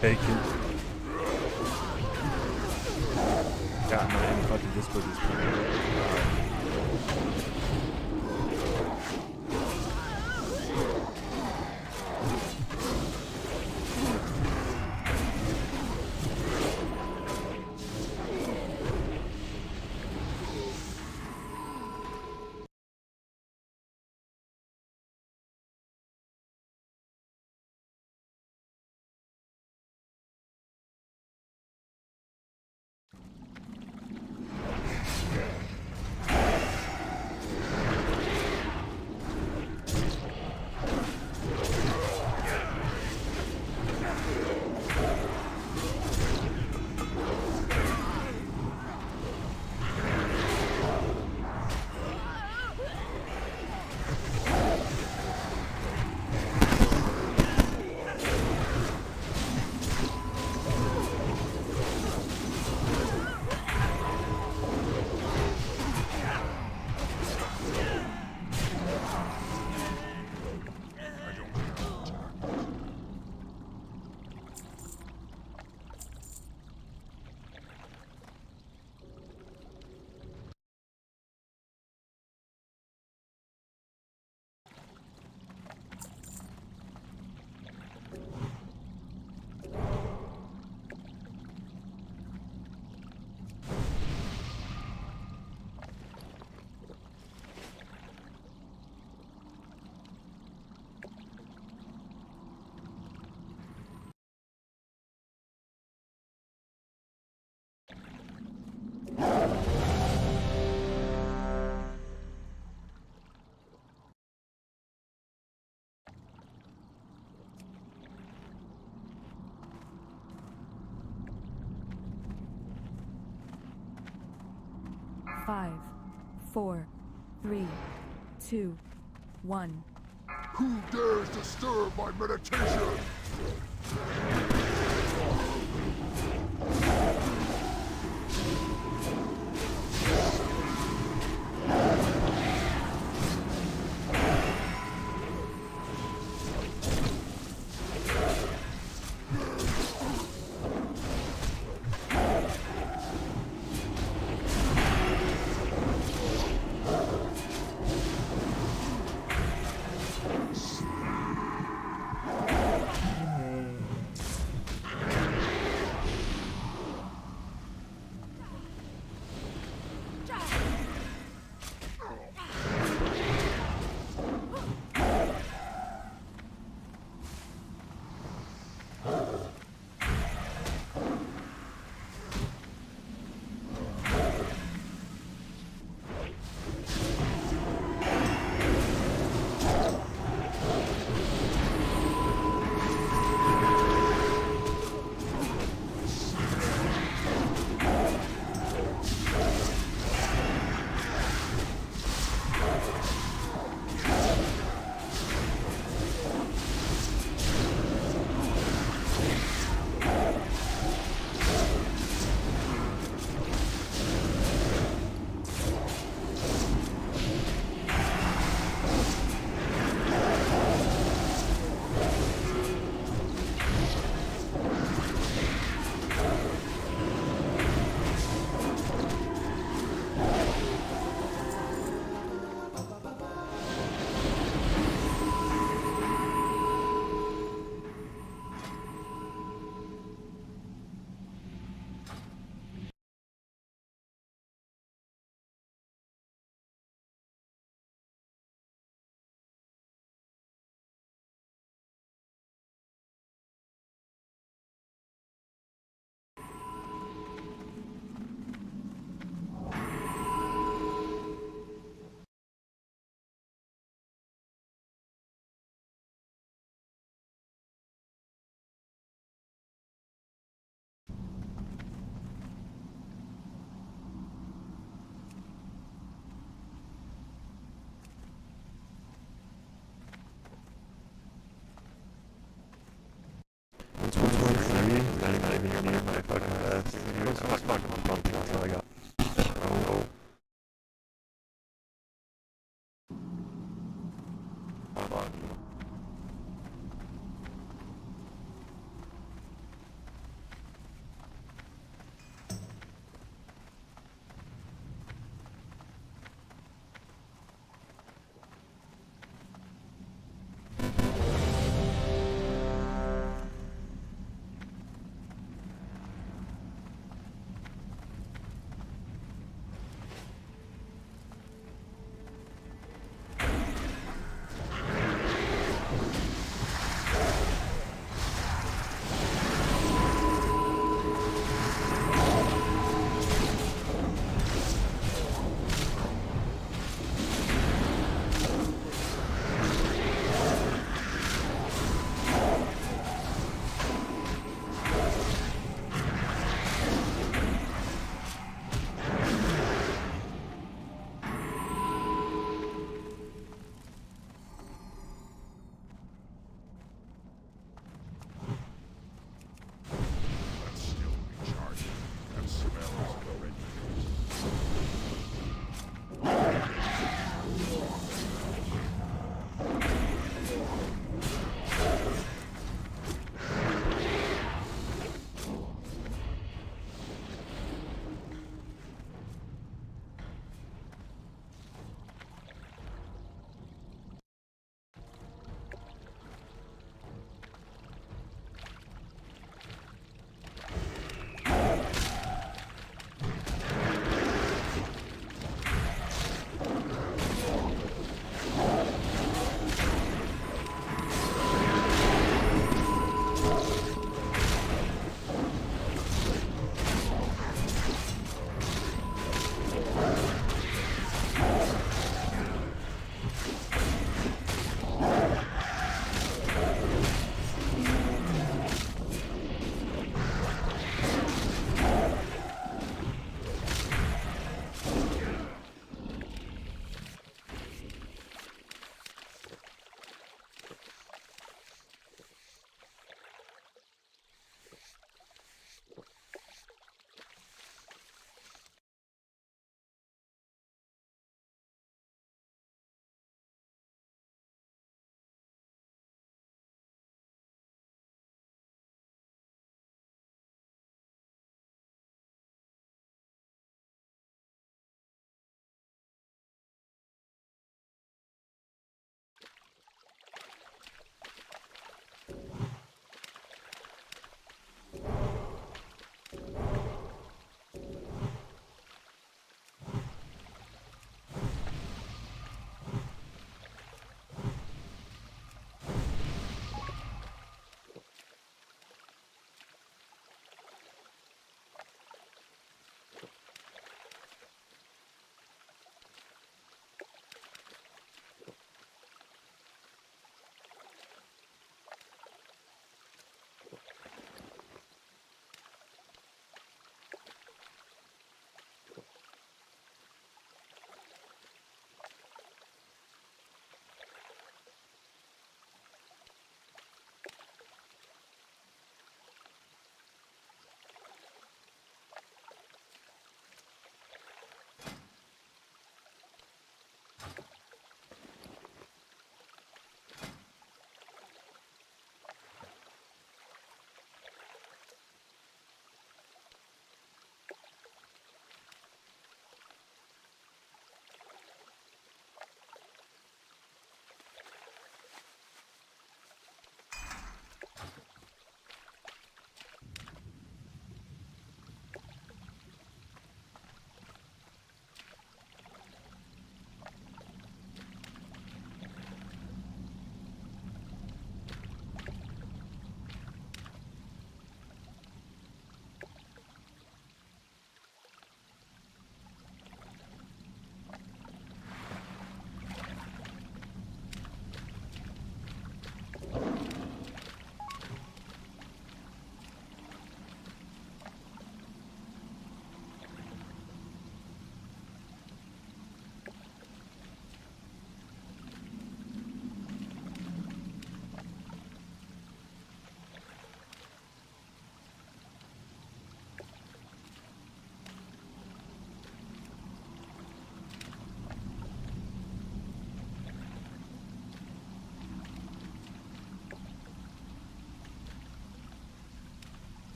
Hey, God, my fucking Discord is Five, 4, 3, 2, 1. Who dares disturb my meditation?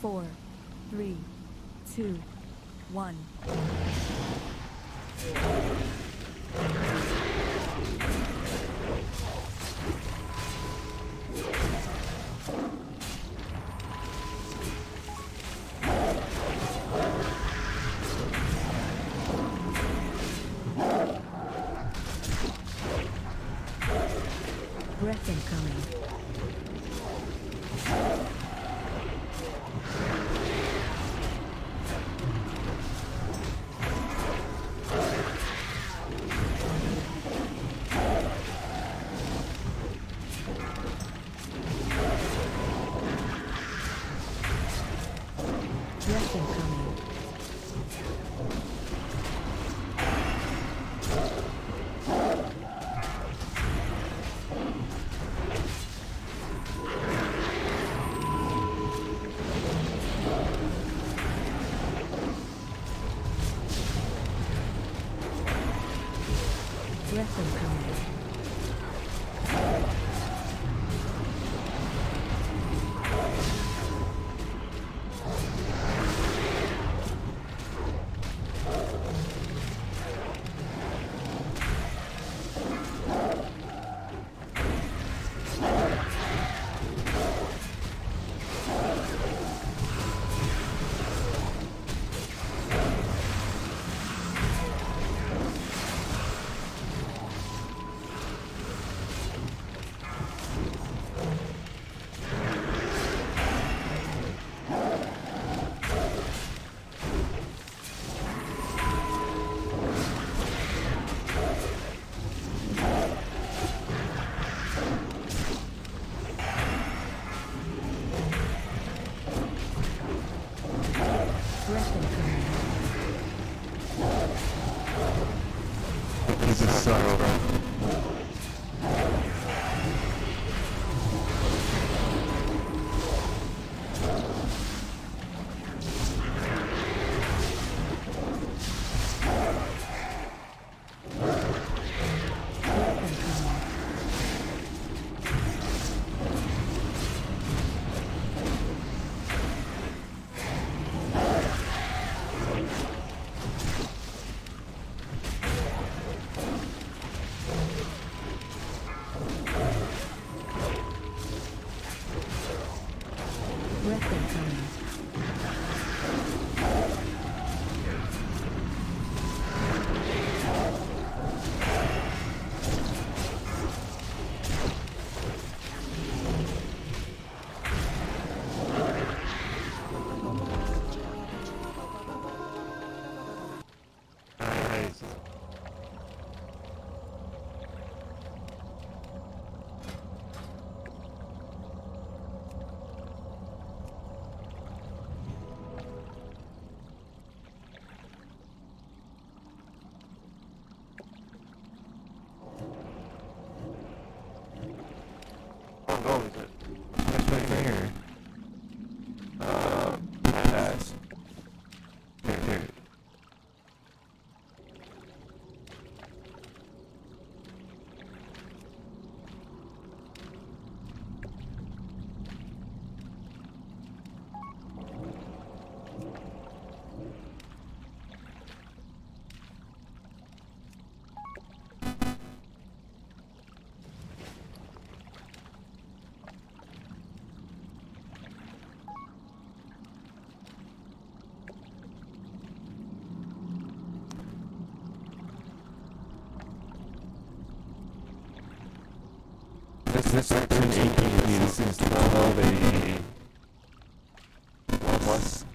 4, 3, 2, 1. Breath incoming. Breath incoming. Breath incoming. Breath incoming. This is sucks, bro. Breath incoming. Nice. Oh, no, is it? That's right here. Pass. Here. This is section 18. This is 1280. Plus.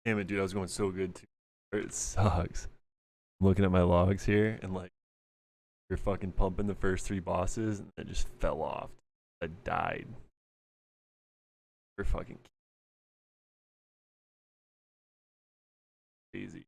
Damn it, dude, I was going so good too. It sucks. I'm looking at my logs here, and like, you're fucking pumping the first 3 bosses, and it just fell off. I died. You're fucking crazy.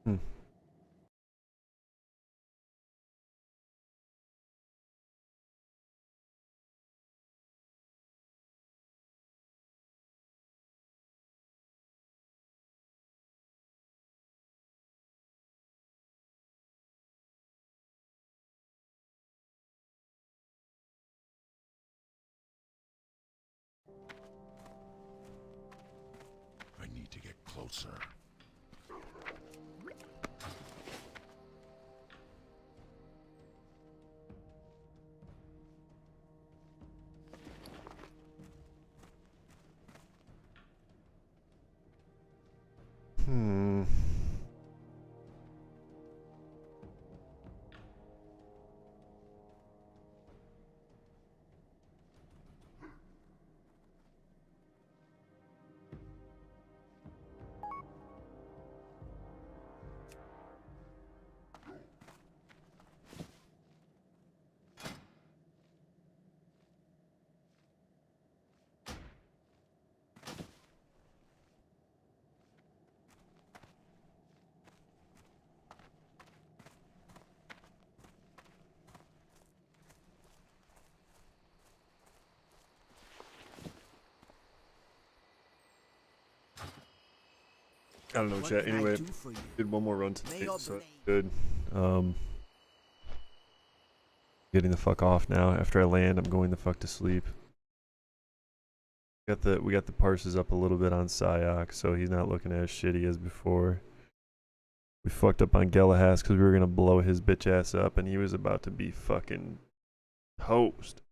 Hmm. I need to get closer. Hmm. I don't know, What chat. can I Anyway, do for you? did one more run tonight, Lay your so it's blade. good. Getting the fuck off now. After I land, I'm going the fuck to sleep. We got the parses up a little bit on Psyoc, so he's not looking as shitty as before. We fucked up on Gelahas because we were gonna blow his bitch ass up, and he was about to be fucking toast.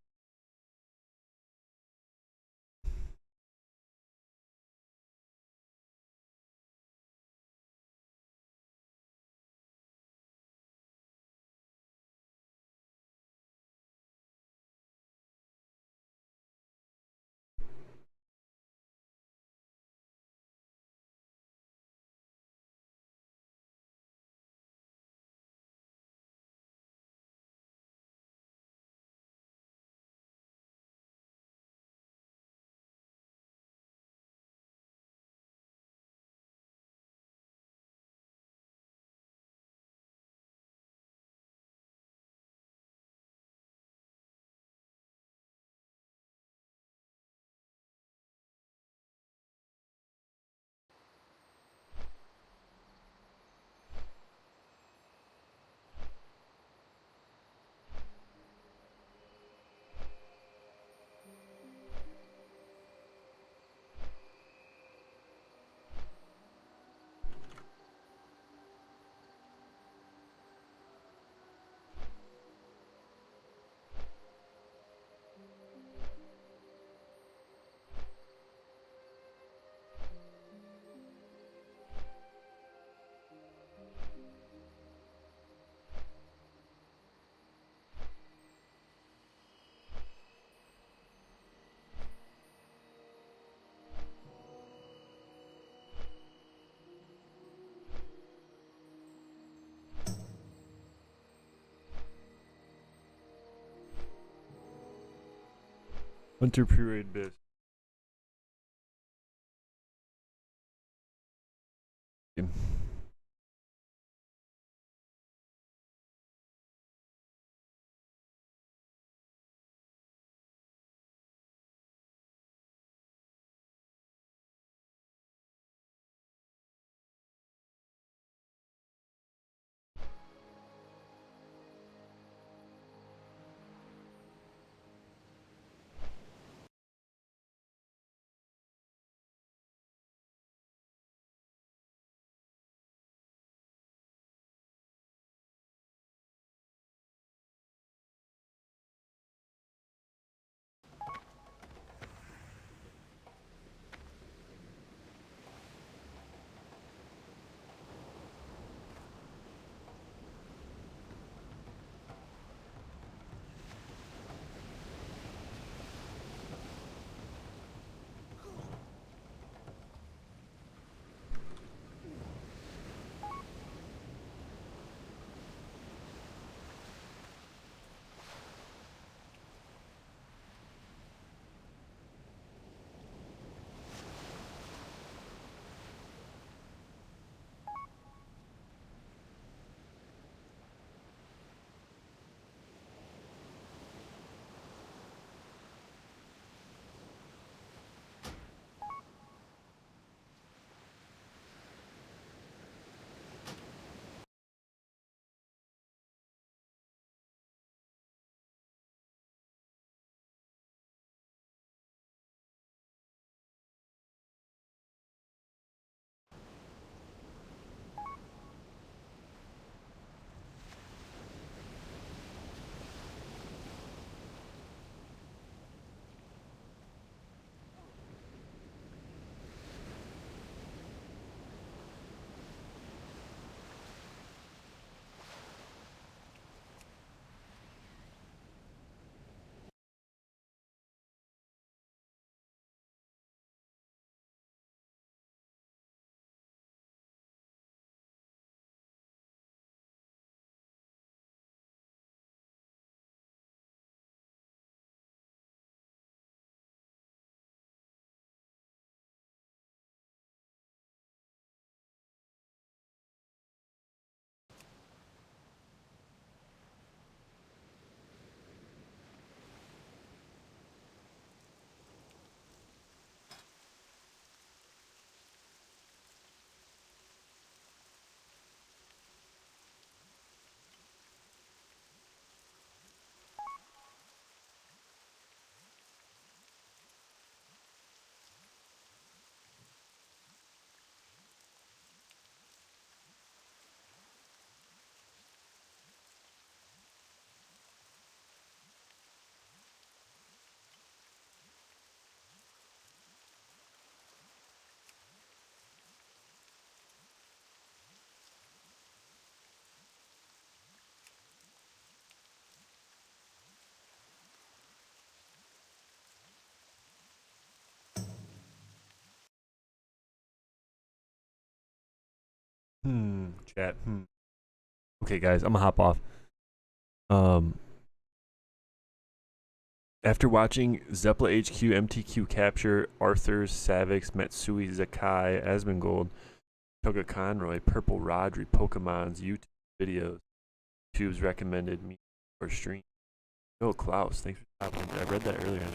Hunter pre-raid base. Chat. Okay, guys, I'm gonna hop off. After watching Zeppela HQ, MTQ capture Arthur's, Savix, Matsui, Zakai, Asmongold, Toga Conroy, Purple Rodri, Pokemon's YouTube videos, YouTube's recommended me for stream. Yo, Klaus, thanks for stopping. I read that earlier.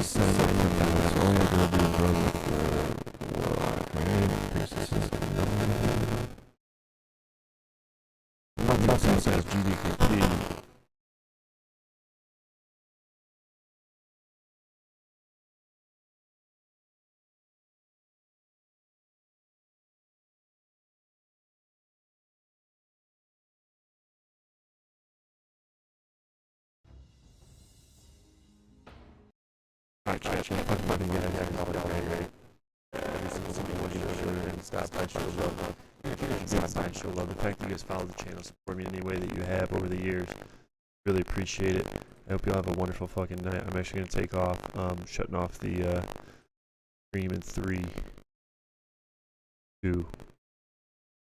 just send it in down. So all you have to do is run with the warlock, right? Priestesses coming up. Not since as GDKP. Alright, chat, we'll talk about it again. I have all right? Every single something you show and stop by show love. Stop by show love. The fact that you guys follow the channel, support me in any way that you have over the years. Really appreciate it. I hope you all have a wonderful fucking night. I'm actually gonna take off. Shutting off the stream in 3, 2,